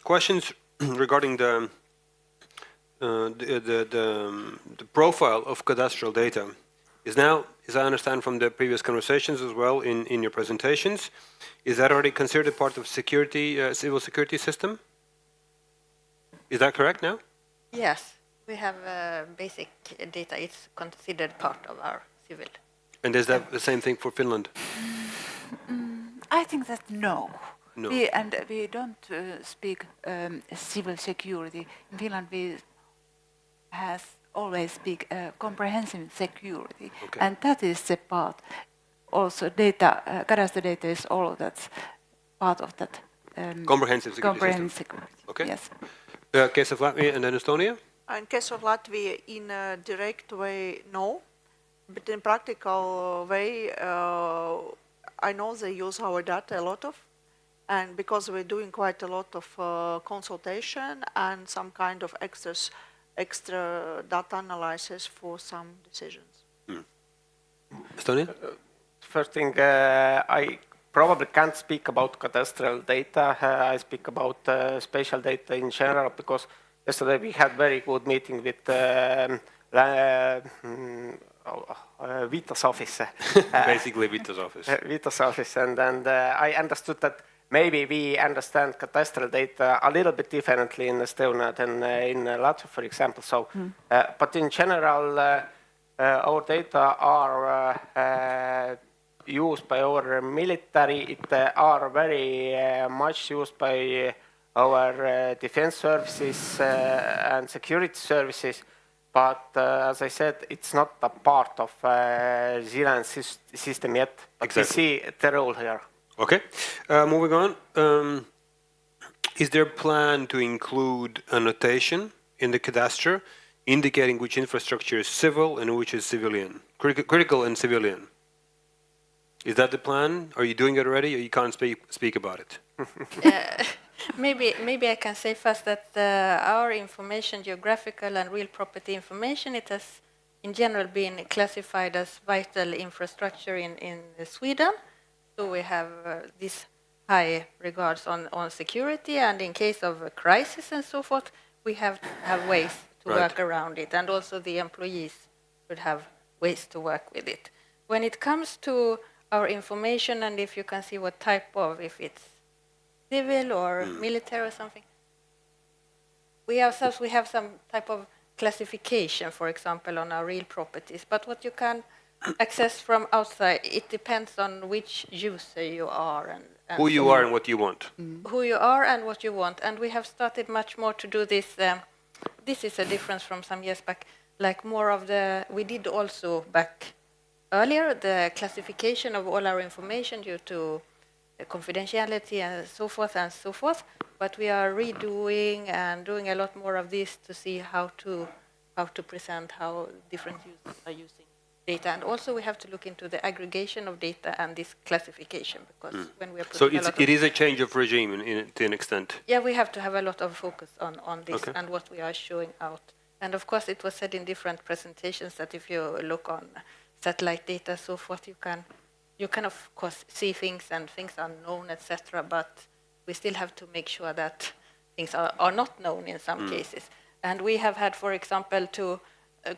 questions regarding the profile of cadastral data is now, as I understand from the previous conversations as well in your presentations, is that already considered part of security, civil security system? Is that correct now? Yes, we have basic data. It's considered part of our civil. And is that the same thing for Finland? I think that no. No. We don't speak civil security. In Finland, we has always speak comprehensive security, Okay. and that is the part. Also, data, cadastral data is all that's part of that. Comprehensive security comprehensive system. security. Okay. Yes. Case of Latvia and then Estonia? In case of Latvia, in a direct way, no. But in practical way, I know they use our data a lot of, and because we're doing quite a lot of consultation and some kind of extra data analysis for some decisions. Estonia? First thing, I probably can't speak about cadastral data. I speak about spatial data in general because yesterday we had very good meeting with Vito's office. Basically Vito's office. Vito's office, and I understood that maybe we understand cadastral data a little bit differently in Estonia than in Latvia, for example. So, but in general, our data are used by our military. It are very much used by our defense services and security services. But as I said, it's not a part of Zealand system yet. But Exactly. we see the role here. Okay, moving on. Is there a plan to include a notation in the cadastre indicating which infrastructure is civil and which is civilian, critical and civilian? Is that the plan? Are you doing it already, or you can't speak about it? Maybe I can say first that our information, geographical and real property information, it has in general been classified as vital infrastructure in Sweden. So we have this high regards on security, and in case of a crisis and so forth, we have to have ways to work around it, and also the employees should have ways to work with it. When it comes to our information, and if you can see what type of, if it's civil or military or something, we ourselves, we have some type of classification, for example, on our real properties, but what you can access from outside, it depends on which user you are and Who you are and what you want. who you are and what you want. And we have started much more to do this. This is a difference from some years back, like more of the, we did also back earlier, the classification of all our information due to confidentiality and so forth, but we are redoing and doing a lot more of this to see how to present how different users are using data. And also we have to look into the aggregation of data and this classification, because when we are So putting it is a change of regime to an extent. yeah, we have to have a lot of focus on this and what we are showing out. And of course, it was said in different presentations that if you look on satellite data, so forth, you can of course see things and things are known, etc. But we still have to make sure that things are not known in some cases. And we have had, for example, to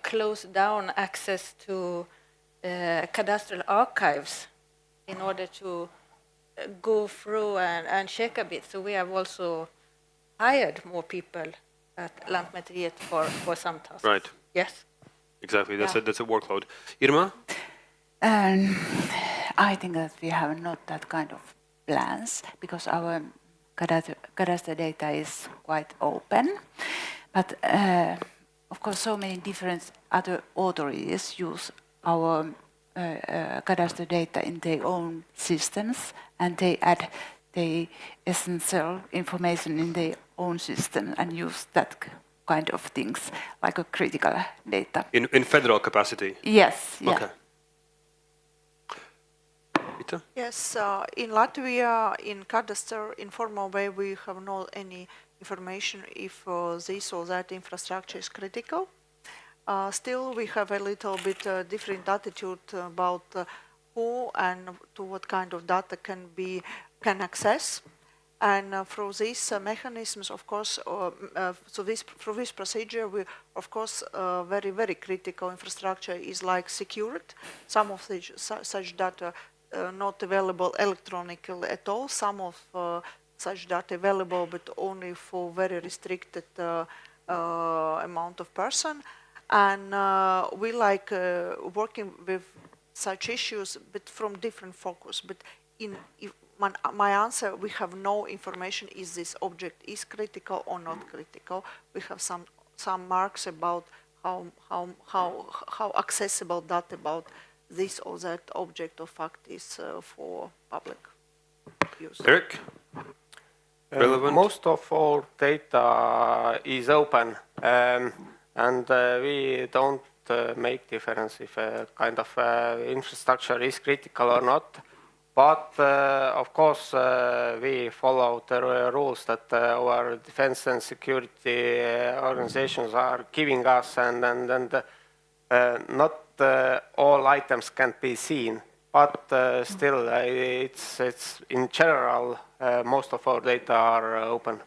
close down access to cadastral archives in order to go through and check a bit. So we have also hired more people at Lantmäteriet for some tasks. Right. Yes. Exactly, that's a workload. Irma? I think that we have not that kind of plans because our cadastre data is quite open. But of course, so many different other authorities use our cadastre data in their own systems, and they add the essential information in their own system and use that kind of things like a critical data. In federal capacity? Yes. Yeah. Okay. Rita? Yes, in Latvia, in cadastre, in formal way, we have no any information if this or that infrastructure is critical. Still, we have a little bit different attitude about who and to what kind of data can access. And through these mechanisms, of course, through this procedure, we, of course, very, very critical infrastructure is like secured. Some of such data not available electronically at all. Some of such data available, but only for very restricted amount of person. And we like working with such issues, but from different focus. But my answer, we have no information is this object is critical or not critical. We have some marks about how accessible data about this or that object or fact is for public use. Eric? Relevant? Most of all data is open, and we don't make difference if a kind of infrastructure is critical or not. But of course, we follow the rules that our defense and security organizations are giving us, and not all items can be seen. But still, it's in general, most of our data are open.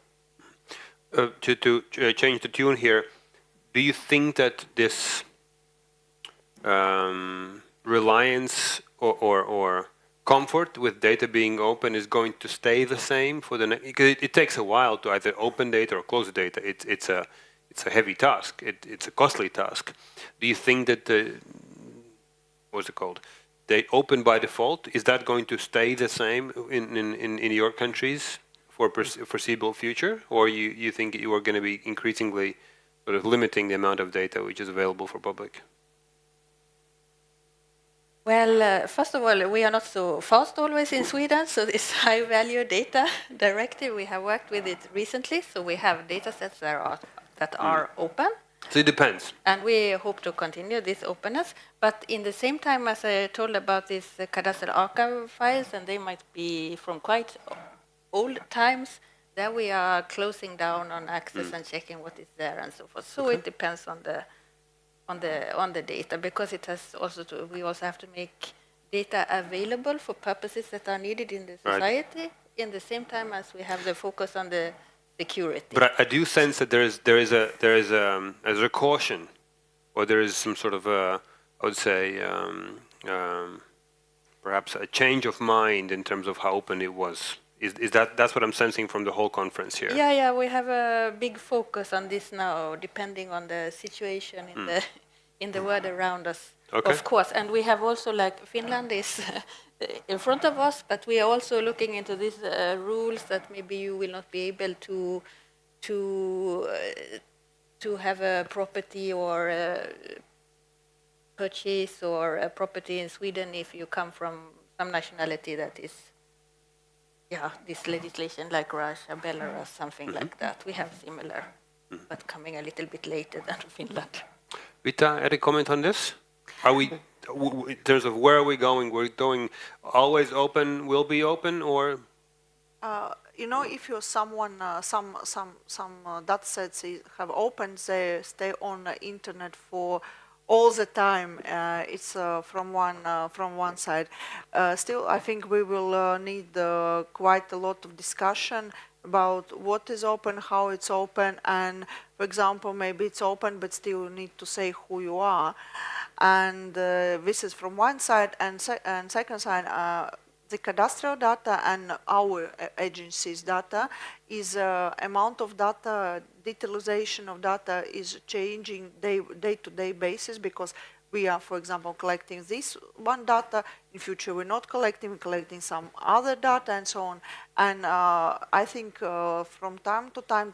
To change the tune here, do you think that this reliance or comfort with data being open is going to stay the same for the next? Because it takes a while to either open data or close the data. It's a heavy task. It's a costly task. Do you think that what's it called? They open by default. Is that going to stay the same in your countries for foreseeable future, or you think you are going to be increasingly sort of limiting the amount of data which is available for public? Well, first of all, we are not so fast always in Sweden, so this high-value data directive, we have worked with it recently, so we have data sets that are open. So it depends. And we hope to continue this openness, but in the same time, as I told about these cadastral archive files, and they might be from quite old times, there we are closing down on access and checking what is there and so forth. So it depends on the data, because it has also we also have to make data available for purposes that are needed in the society, in the same time as we have the focus on the security. But I do sense that there is a caution, or there is some sort of I would say perhaps a change of mind in terms of how open it was. Is that's what I'm sensing from the whole conference here? Yeah, we have a big focus on this now, depending on the situation in the world around us, of course. And we have also, like, Finland is in front of us, but we are also looking into these rules that maybe you will not be able to have a property or purchase or a property in Sweden if you come from some nationality that is, this legislation like Russia, Belarus, something like that. We have similar, but coming a little bit later than Finland. Vita, any comment on this? Are we, in terms of where are we going? We're going always open, will be open, or? If you're someone, some data sets have opened, they stay on the internet for all the time. It's from one side. Still, I think we will need quite a lot of discussion about what is open, how it's open, and, for example, maybe it's open, but still you need to say who you are. And this is from one side, and second side, the cadastral data and our agency's data is amount of data, digitalization of data is changing day-to-day basis, because we are, for example, collecting this one data. In future, we're not collecting, we're collecting some other data and so on. And I think from time to time,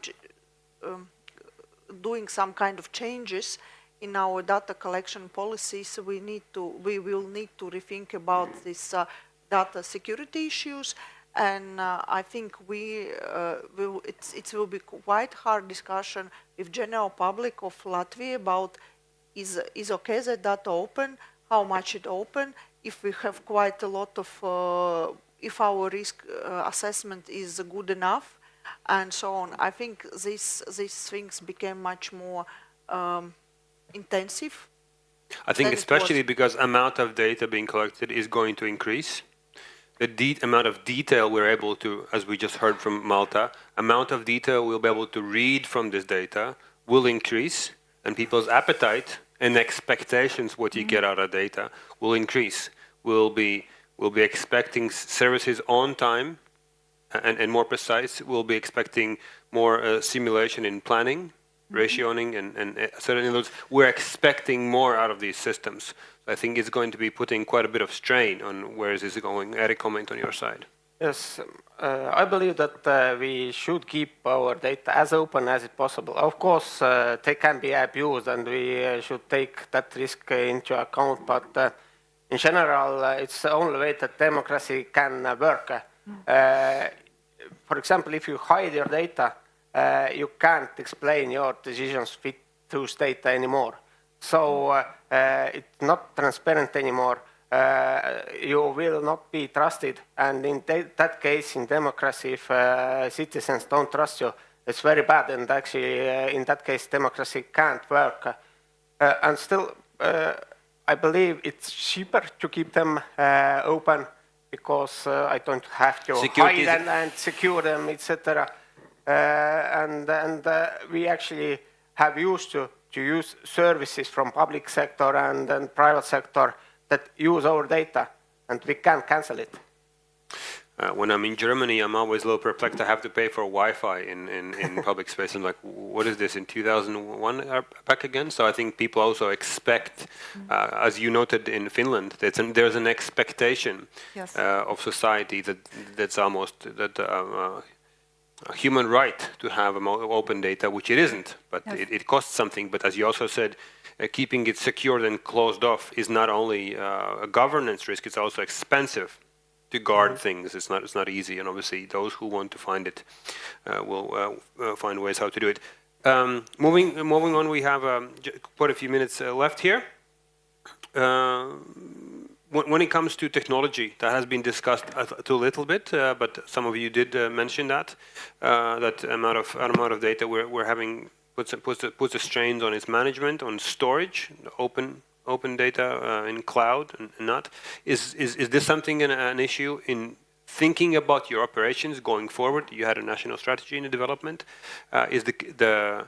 doing some kind of changes in our data collection policies, we will need to rethink about this data security issues. And I think it will be quite hard discussion with general public of Latvia about is okay that data open, how much it open, if we have quite a lot of, if our risk assessment is good enough, and so on. I think these things became much more intensive. I think especially because amount of data being collected is going to increase. The amount of detail we're able to, as we just heard from Malta, amount of detail we'll be able to read from this data will increase, and people's appetite and expectations, what you get out of data, will increase. We'll be expecting services on time and more precise. We'll be expecting more simulation in planning, ratioing, and certainly those. We're expecting more out of these systems. I think it's going to be putting quite a bit of strain on where is this going. Eric, comment on your side. Yes, I believe that we should keep our data as open as it possible. Of course, they can be abused, and we should take that risk into account. But in general, it's the only way that democracy can work. For example, if you hide your data, you can't explain your decisions with those data anymore. So it's not transparent anymore. You will not be trusted, and in that case, in democracy, if citizens don't trust you, it's very bad, and actually, in that case, democracy can't work. And still, I believe it's cheaper to keep them open, because I don't have to hide them and secure them, etc. And we actually have used to use services from public sector and private sector that use our data, and we can't cancel it. When I'm in Germany, I'm always a little perplexed. I have to pay for Wi-Fi in public space. I'm like, what is this, in 2001 back again? So I think people also expect, as you noted in Finland, there's an expectation of society that's almost a human right to have open data, which it isn't, but it costs something. But as you also said, keeping it secured and closed off is not only a governance risk, it's also expensive to guard things. It's not easy, and obviously those who want to find it will find ways how to do it. Moving on, we have quite a few minutes left here. When it comes to technology, that has been discussed a little bit, but some of you did mention that amount of data we're having puts a strain on its management, on storage, open data in cloud and not. Is this something an issue in thinking about your operations going forward? You had a national strategy in the development. Is the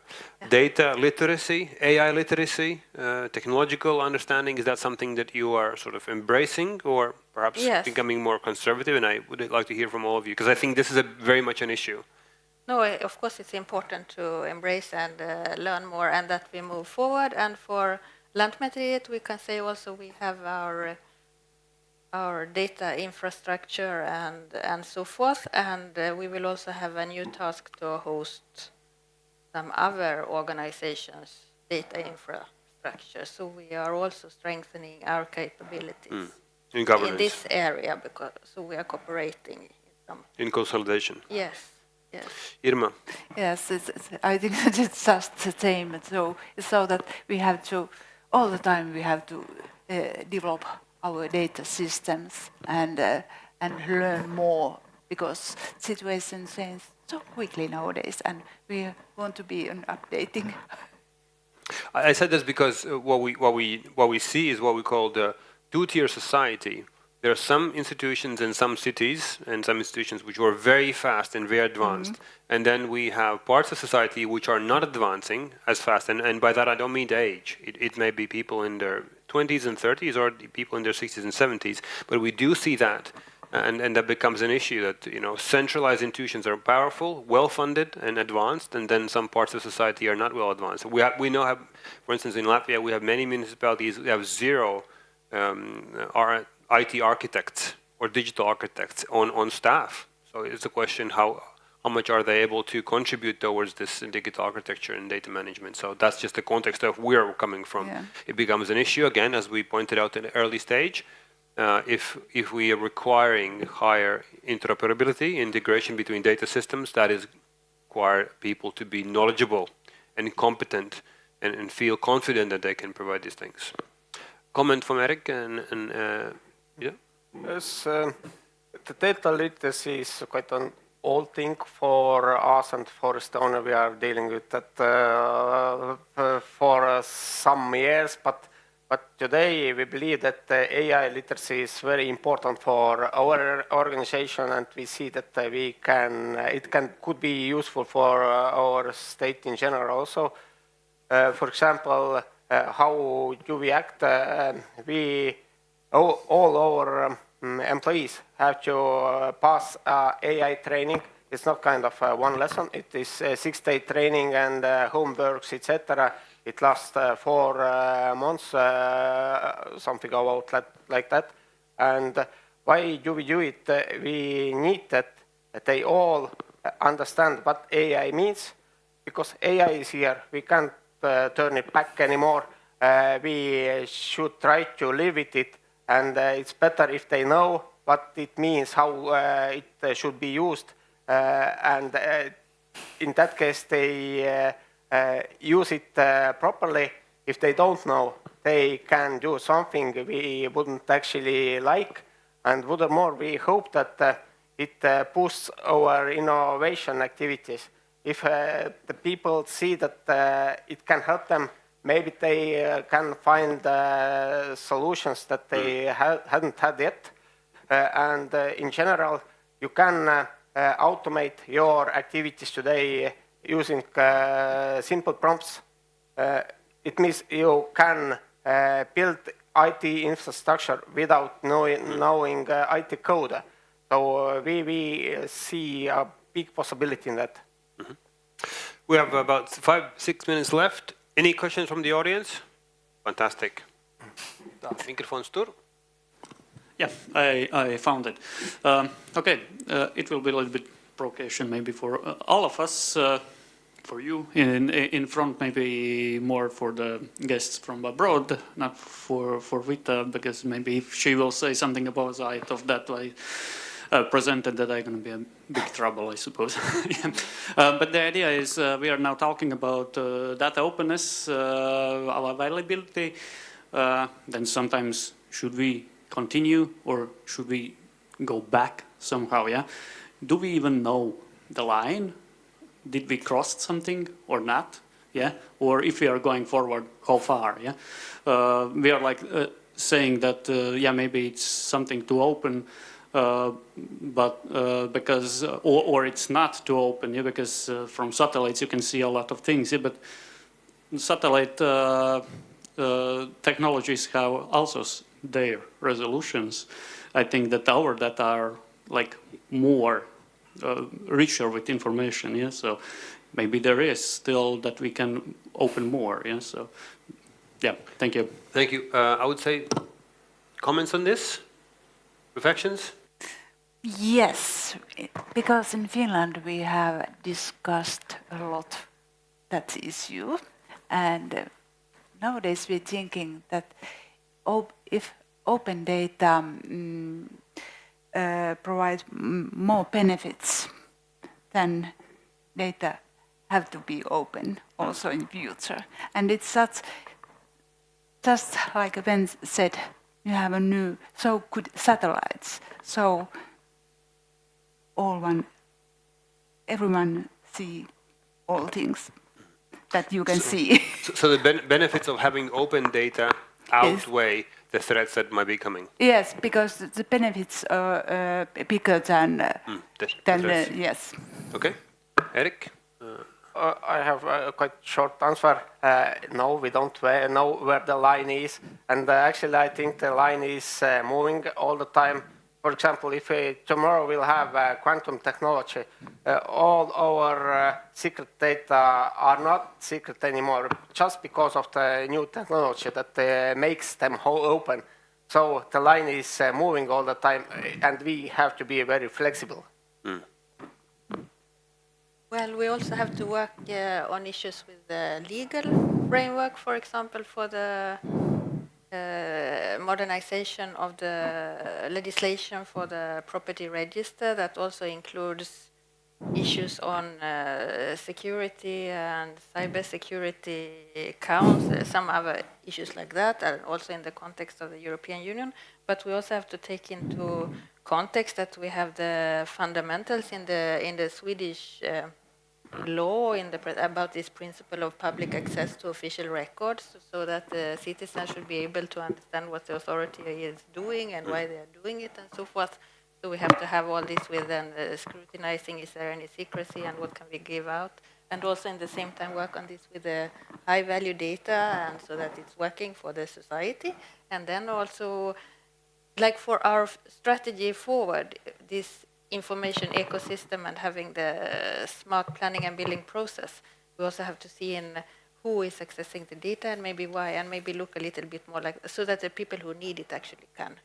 data literacy, AI literacy, technological understanding, is that something that you are sort of embracing, or perhaps becoming more conservative? And I would like to hear from all of you, because I think this is very much an issue. No, of course it's important to embrace and learn more, and that we move forward. And for Lantmäteriet, we can say also we have our data infrastructure and so forth, and we will also have a new task to host some other organizations' data infrastructure. So we are also strengthening our capabilities in governance in this area, so we are cooperating in consolidation. Yes. Yes. Irma. Yes, I think it's just the same. So that we have to, all the time we have to develop our data systems and learn more, because situations change so quickly nowadays, and we want to be updating. I said this because what we see is what we call the two-tier society. There are some institutions in some cities and some institutions which were very fast and very advanced. And then we have parts of society which are not advancing as fast. And by that I don't mean the age. It may be people in their 20s and 30s or people in their 60s and 70s. But we do see that And that becomes an issue that, centralized institutions are powerful, well-funded and advanced, and then some parts of society are not well advanced. We now have, for instance, in Latvia, we have many municipalities that have zero IT architects or digital architects on staff. So it's a question how much are they able to contribute towards this digital architecture and data management. So that's just the context of where we're coming from. Yeah. It becomes an issue, again, as we pointed out in the early stage. If we are requiring higher interoperability, integration between data systems, that is require people to be knowledgeable and competent and feel confident that they can provide these things. Comment from Eric and yeah? Yes, the data literacy is quite an old thing for us and for Estonia. We are dealing with that for some years, but today we believe that AI literacy is very important for our organization, and we see that it could be useful for our state in general also. For example, how do we act? All our employees have to pass AI training. It's not kind of one lesson. It is a 6-day training and homeworks, etc. It lasts 4 months, something about like that. And why do we do it? We need that they all understand what AI means, because AI is here. We can't turn it back anymore. We should try to live with it, and it's better if they know what it means, how it should be used, and in that case they use it properly. If they don't know, they can do something we wouldn't actually like. And furthermore, we hope that it boosts our innovation activities. If the people see that it can help them, maybe they can find solutions that they hadn't had yet. And in general, you can automate your activities today using simple prompts. It means you can build IT infrastructure without knowing IT code. So we see a big possibility in that. Mm-hmm. We have about 5-6 minutes left. Any questions from the audience? Fantastic. Microphone stur. Yeah, I found it. Okay, it will be a little bit provocation maybe for all of us. For you in front, maybe more for the guests from abroad, not for Vita, because maybe if she will say something about the height of that I presented, that I'm going to be in big trouble, I suppose. Yeah. But the idea is we are now talking about data openness, availability. Then sometimes should we continue or should we go back somehow? Yeah. Do we even know the line? Did we cross something or not? Yeah. Or if we are going forward, how far? Yeah. We are like saying that yeah, maybe it's something to open. But because or it's not too open, yeah, because from satellites you can see a lot of things, yeah, but satellite technologies have also their resolutions. I think that our data are like more richer with information, yeah, so maybe there is still that we can open more, yeah, so yeah, thank you. Thank you. I would say comments on this? Reflections? Yes, because in Finland we have discussed a lot that issue, and nowadays we're thinking that if open data provides more benefits, then data have to be open also in future. And it's just like Ben said, you have a new so good satellites, so everyone see all things that you can see. So the benefits of having open data outweigh the threats that might be coming. Yes, because the benefits are bigger than yes. Okay, Eric. I have a quite short answer. No, we don't know where the line is, and actually I think the line is moving all the time. for example, if tomorrow we'll have quantum technology, all our secret data are not secret anymore just because of the new technology that makes them open. So the line is moving all the time, and we have to be very flexible. Well, we also have to work on issues with the legal framework, for example, for the modernization of the legislation for the property register. That also includes issues on security and cybersecurity counts, some other issues like that, and also in the context of the European Union. But we also have to take into context that we have the fundamentals in the Swedish law about this principle of public access to official records, so that the citizens should be able to understand what the authority is doing and why they are doing it and so forth. So we have to have all this with scrutinizing, is there any secrecy and what can we give out, and also in the same time work on this with the high value data, and so that it's working for the society. And then also, like for our strategy forward, this information ecosystem and having the smart planning and building process, we also have to see in who is accessing the data and maybe why, and maybe look a little bit more like, so that the people who need it actually can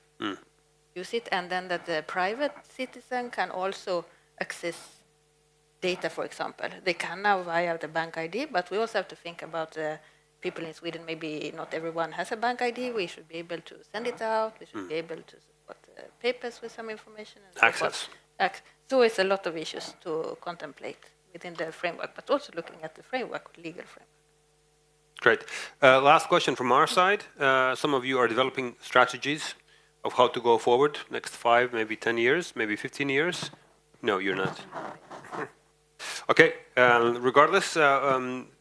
use it, and then that the private citizen can also access data, for example. They can now via the bank ID, but we also have to think about the people in Sweden. Maybe not everyone has a bank ID. We should be able to send it out. We should be able to support papers with some information. And Access. So it's a lot of issues to contemplate within the framework, but also looking at the framework, legal framework. Great. Last question from our side. Some of you are developing strategies of how to go forward next 5, maybe 10 years, maybe 15 years. No, you're not. Okay. Regardless,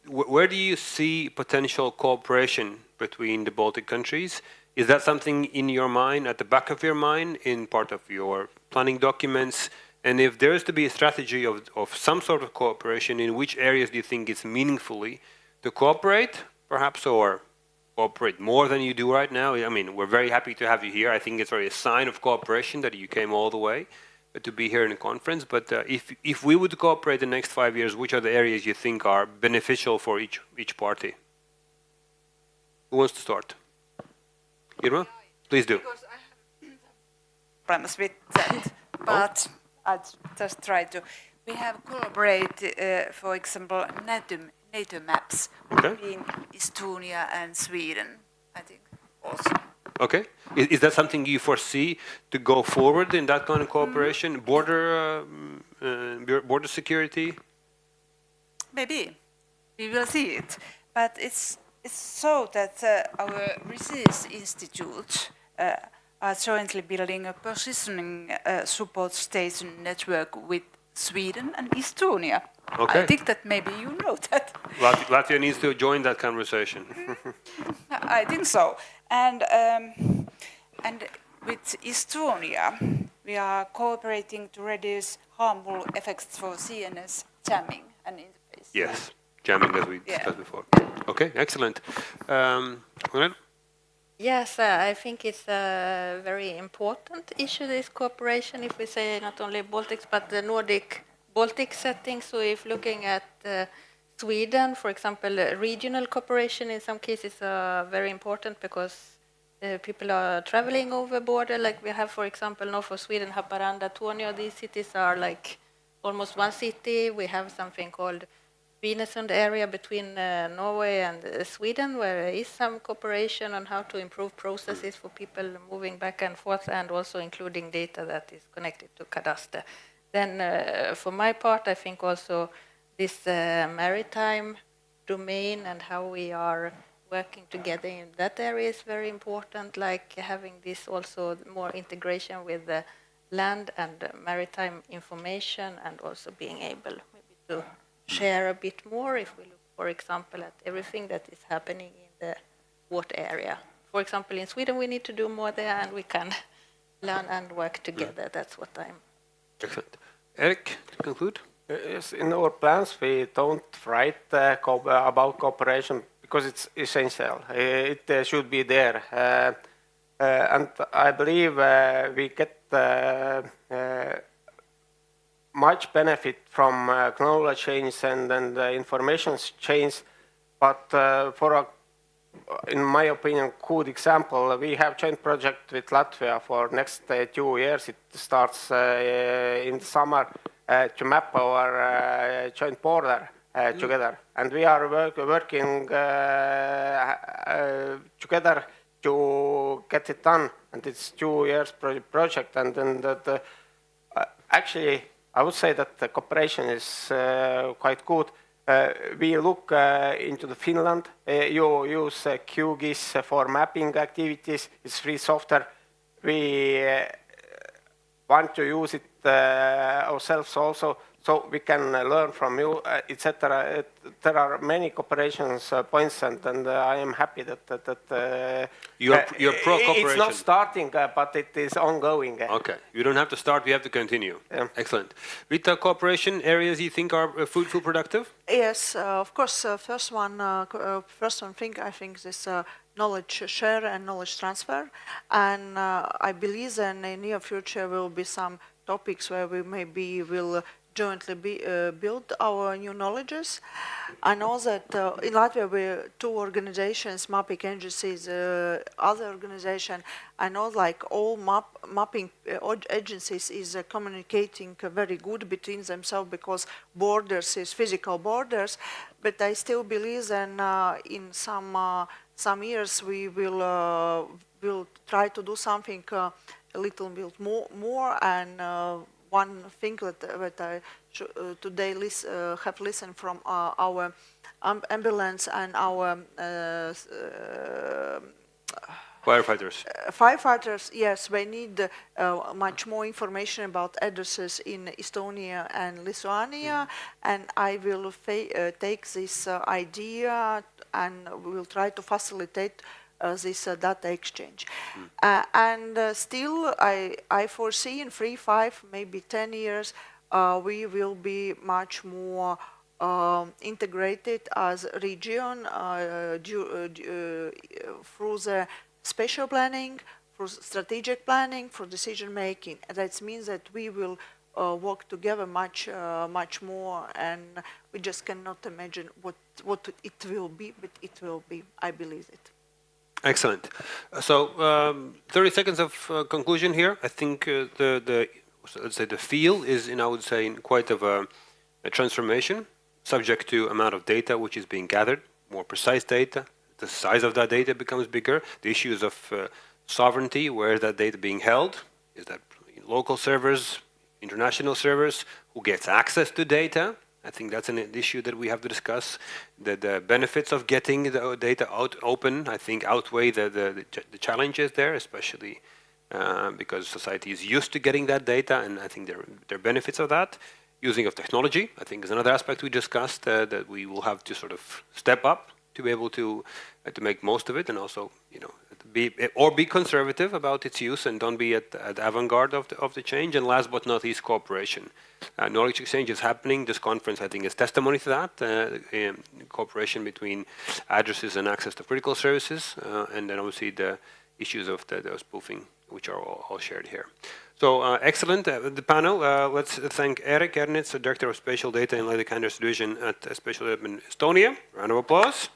where do you see potential cooperation between the Baltic countries? Is that something in your mind, at the back of your mind, in part of your planning documents? And if there is to be a strategy of some sort of cooperation, in which areas do you think it's meaningfully to cooperate, perhaps, or cooperate more than you do right now? I mean, we're very happy to have you here. I think it's already a sign of cooperation that you came all the way to be here in the conference. But if we would cooperate the next 5 years, which are the areas you think are beneficial for each party? Who wants to start? Irma, please do. Because I have problems with that, but I'll just try to. We have collaborated, for example, NATO maps between Estonia and Sweden, I think, also. Okay. Is that something you foresee to go forward in that kind of cooperation? Border security? Maybe. We will see it. But it's so that our research institutes are jointly building a positioning support station network with Sweden and Estonia. Okay. I think that maybe you know that. Latvia needs to join that conversation. I think so. And with Estonia, we are cooperating to reduce harmful effects for CNS jamming and interface. Yes, jamming as we discussed before. Okay, excellent. Yes, I think it's a very important issue, this cooperation, if we say not only Baltics, but the Nordic-Baltic setting. So if looking at Sweden, for example, regional cooperation in some cases are very important because people are traveling over border, like we have, for example, north of Sweden, Haparanda, Tornio. These cities are like almost one city. We have something called Svinesund area between Norway and Sweden, where there is some cooperation on how to improve processes for people moving back and forth, and also including data that is connected to cadastre. Then for my part, I think also this maritime domain and how we are working together in that area is very important, like having this also more integration with the land and maritime information, and also being able maybe to share a bit more if we look, for example, at everything that is happening in the water area. For example, in Sweden, we need to do more there, and we can learn and work together. That's what I'm... Excellent. Eric, to conclude? Yes, in our plans, we don't write about cooperation because it's essential. It should be there. And I believe we get much benefit from knowledge change and information change, but for a, in my opinion, good example, we have joint project with Latvia for next 2 years. It starts in the summer to map our joint border together, and we are working together to get it done. And it's 2 years project, and then actually I would say that the cooperation is quite good. We look into the Finland. You use QGIS for mapping activities. It's free software. We want to use it ourselves also, so we can learn from you, etc. There are many cooperation points, and I am happy that you're pro-cooperation. It's not starting, but it is ongoing. Okay, you don't have to start, we have to continue. Yeah. Excellent. Vita, cooperation areas you think are fruitful, productive? Yes, of course. First one thing I think is knowledge share and knowledge transfer, and I believe in the near future will be some topics where we maybe will jointly build our new knowledges. I know that in Latvia we have 2 organizations, mapping agencies, other organization. I know like all mapping agencies is communicating very good between themselves because borders is physical borders, but I still believe that in some years we will try to do something a little bit more and one thing that I today have listened from our ambulance and our firefighters, yes, we need much more information about addresses in Estonia and Lithuania, and I will take this idea and will try to facilitate this data exchange. And still, I foresee in 3, 5, maybe 10 years, we will be much more integrated as a region through the spatial planning, for strategic planning, for decision making. And that means that we will work together much more, and we just cannot imagine what it will be, but it will be. I believe it. Excellent. So 30 seconds of conclusion here. I think let's say the field is in, I would say, in quite of a transformation, subject to amount of data which is being gathered, more precise data. The size of that data becomes bigger. The issues of sovereignty, where is that data being held? Is that local servers, international servers? Who gets access to data? I think that's an issue that we have to discuss. The benefits of getting the data out open, I think, outweigh the challenges there, especially because society is used to getting that data, and I think there are benefits of that. Using of technology, I think, is another aspect we discussed that we will have to sort of step up to be able to make most of it, and also, you know, be conservative about its use and don't be at the avant-garde of the change. And last but not least, cooperation. Knowledge exchange is happening. This conference, I think, is testimony to that. Cooperation between addresses and access to critical services, and then obviously the issues of the spoofing, which are all shared here. So excellent. The panel, let's thank Erik Ernits, Director of Spatial Data in Latvia Division at Spatial Development Estonia. Round of applause.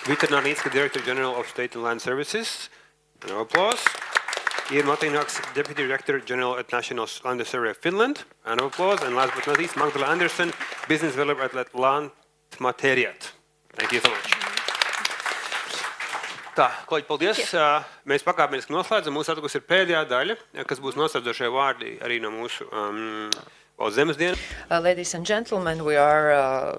Vita Narnicka, Director General of State and Land Services. Round of applause. Ian Mārtiņš, Deputy Director General at National Land Survey of Finland. Round of applause. And last but not least, Magdalena Andersson, Business Developer at Land Materiat. Thank you so much. Tā, kolēģi, paldies. Mēs pakāpeniski noslēdzam. Mūsu atlikus ir pēdējā daļa, kas būs noslēdzošie vārdi arī no mūsu valsts zemes dienas. Ladies and gentlemen, we are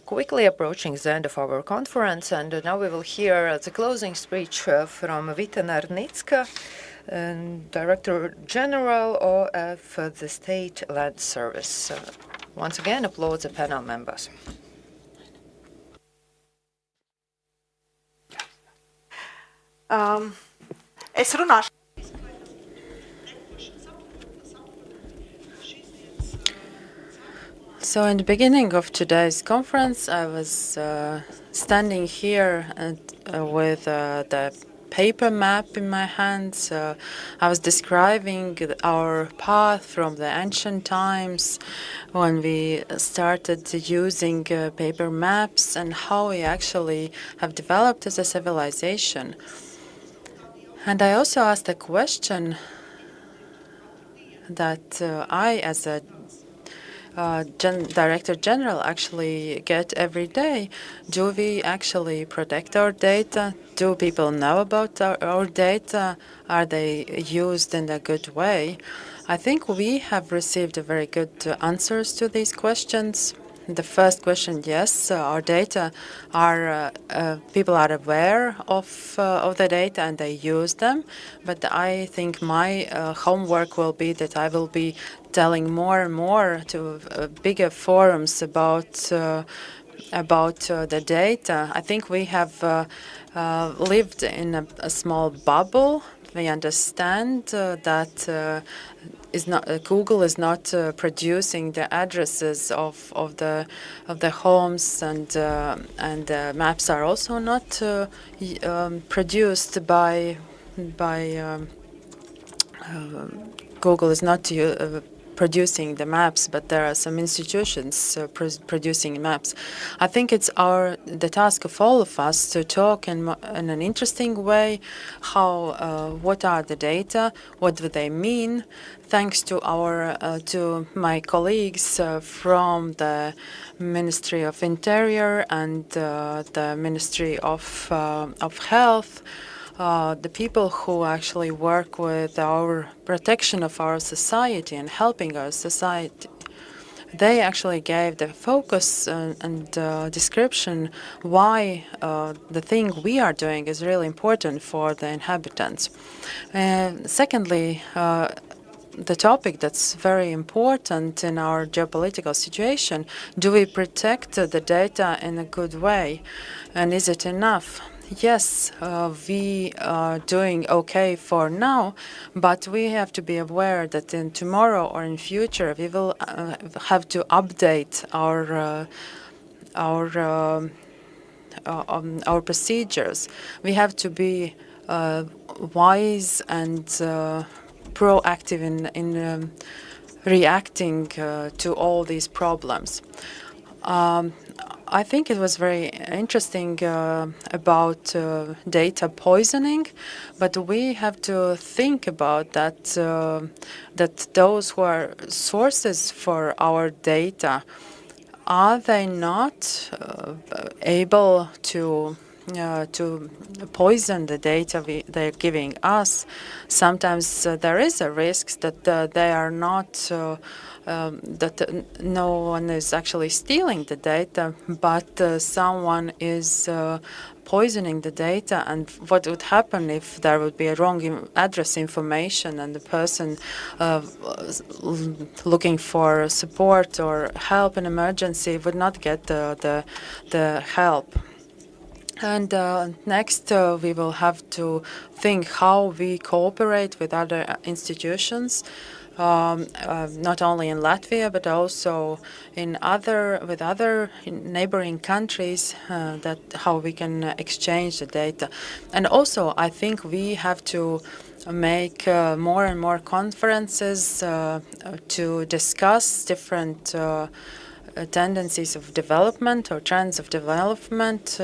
quickly approaching the end of our conference, and now we will hear the closing speech from Vita Narnicka, Director General of the State Land Service. Once again, applaud the panel members. Es runāšu. So in the beginning of today's conference, I was standing here with the paper map in my hands. I was describing our path from the ancient times when we started using paper maps and how we actually have developed as a civilization. And I also asked a question that I, as a Director General, actually get every day. Do we actually protect our data? Do people know about our data? Are they used in a good way? I think we have received very good answers to these questions. The first question, yes, our data are, people are aware of the data and they use them. But I think my homework will be that I will be telling more and more to bigger forums about the data. I think we have lived in a small bubble. We understand that Google is not producing the addresses of the homes, and maps are also not produced by Google is not producing the maps, but there are some institutions producing maps. I think it's the task of all of us to talk in an interesting way. What are the data? What do they mean? Thanks to my colleagues from the Ministry of Interior and the Ministry of Health. The people who actually work with our protection of our society and helping our society, they actually gave the focus and description why the thing we are doing is really important for the inhabitants. And secondly, the topic that's very important in our geopolitical situation, do we protect the data in a good way? And is it enough? Yes, we are doing okay for now, but we have to be aware that in tomorrow or in future we will have to update our procedures. We have to be wise and proactive in reacting to all these problems. I think it was very interesting about data poisoning, but we have to think about that, that those who are sources for our data, are they not able to poison the data they're giving us? Sometimes there is a risk that they are not that no one is actually stealing the data, but someone is poisoning the data. And what would happen if there would be a wrong address information and the person looking for support or help in emergency would not get the help? And next, we will have to think how we cooperate with other institutions, not only in Latvia, but also with other neighboring countries, that how we can exchange the data. And also, I think we have to make more and more conferences to discuss different tendencies of development or trends of development.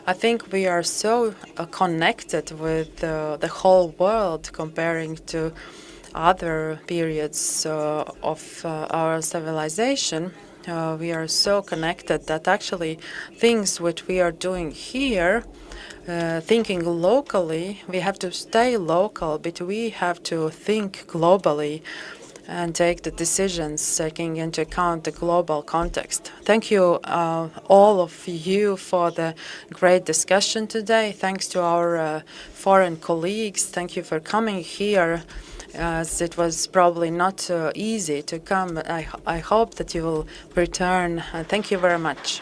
I think we are so connected with the whole world comparing to other periods of our civilization. We are so connected that actually things which we are doing here, thinking locally, we have to stay local, but we have to think globally and take the decisions taking into account the global context. Thank you, all of you, for the great discussion today. Thanks to our foreign colleagues. Thank you for coming here, as it was probably not easy to come. I hope that you will return. Thank you very much.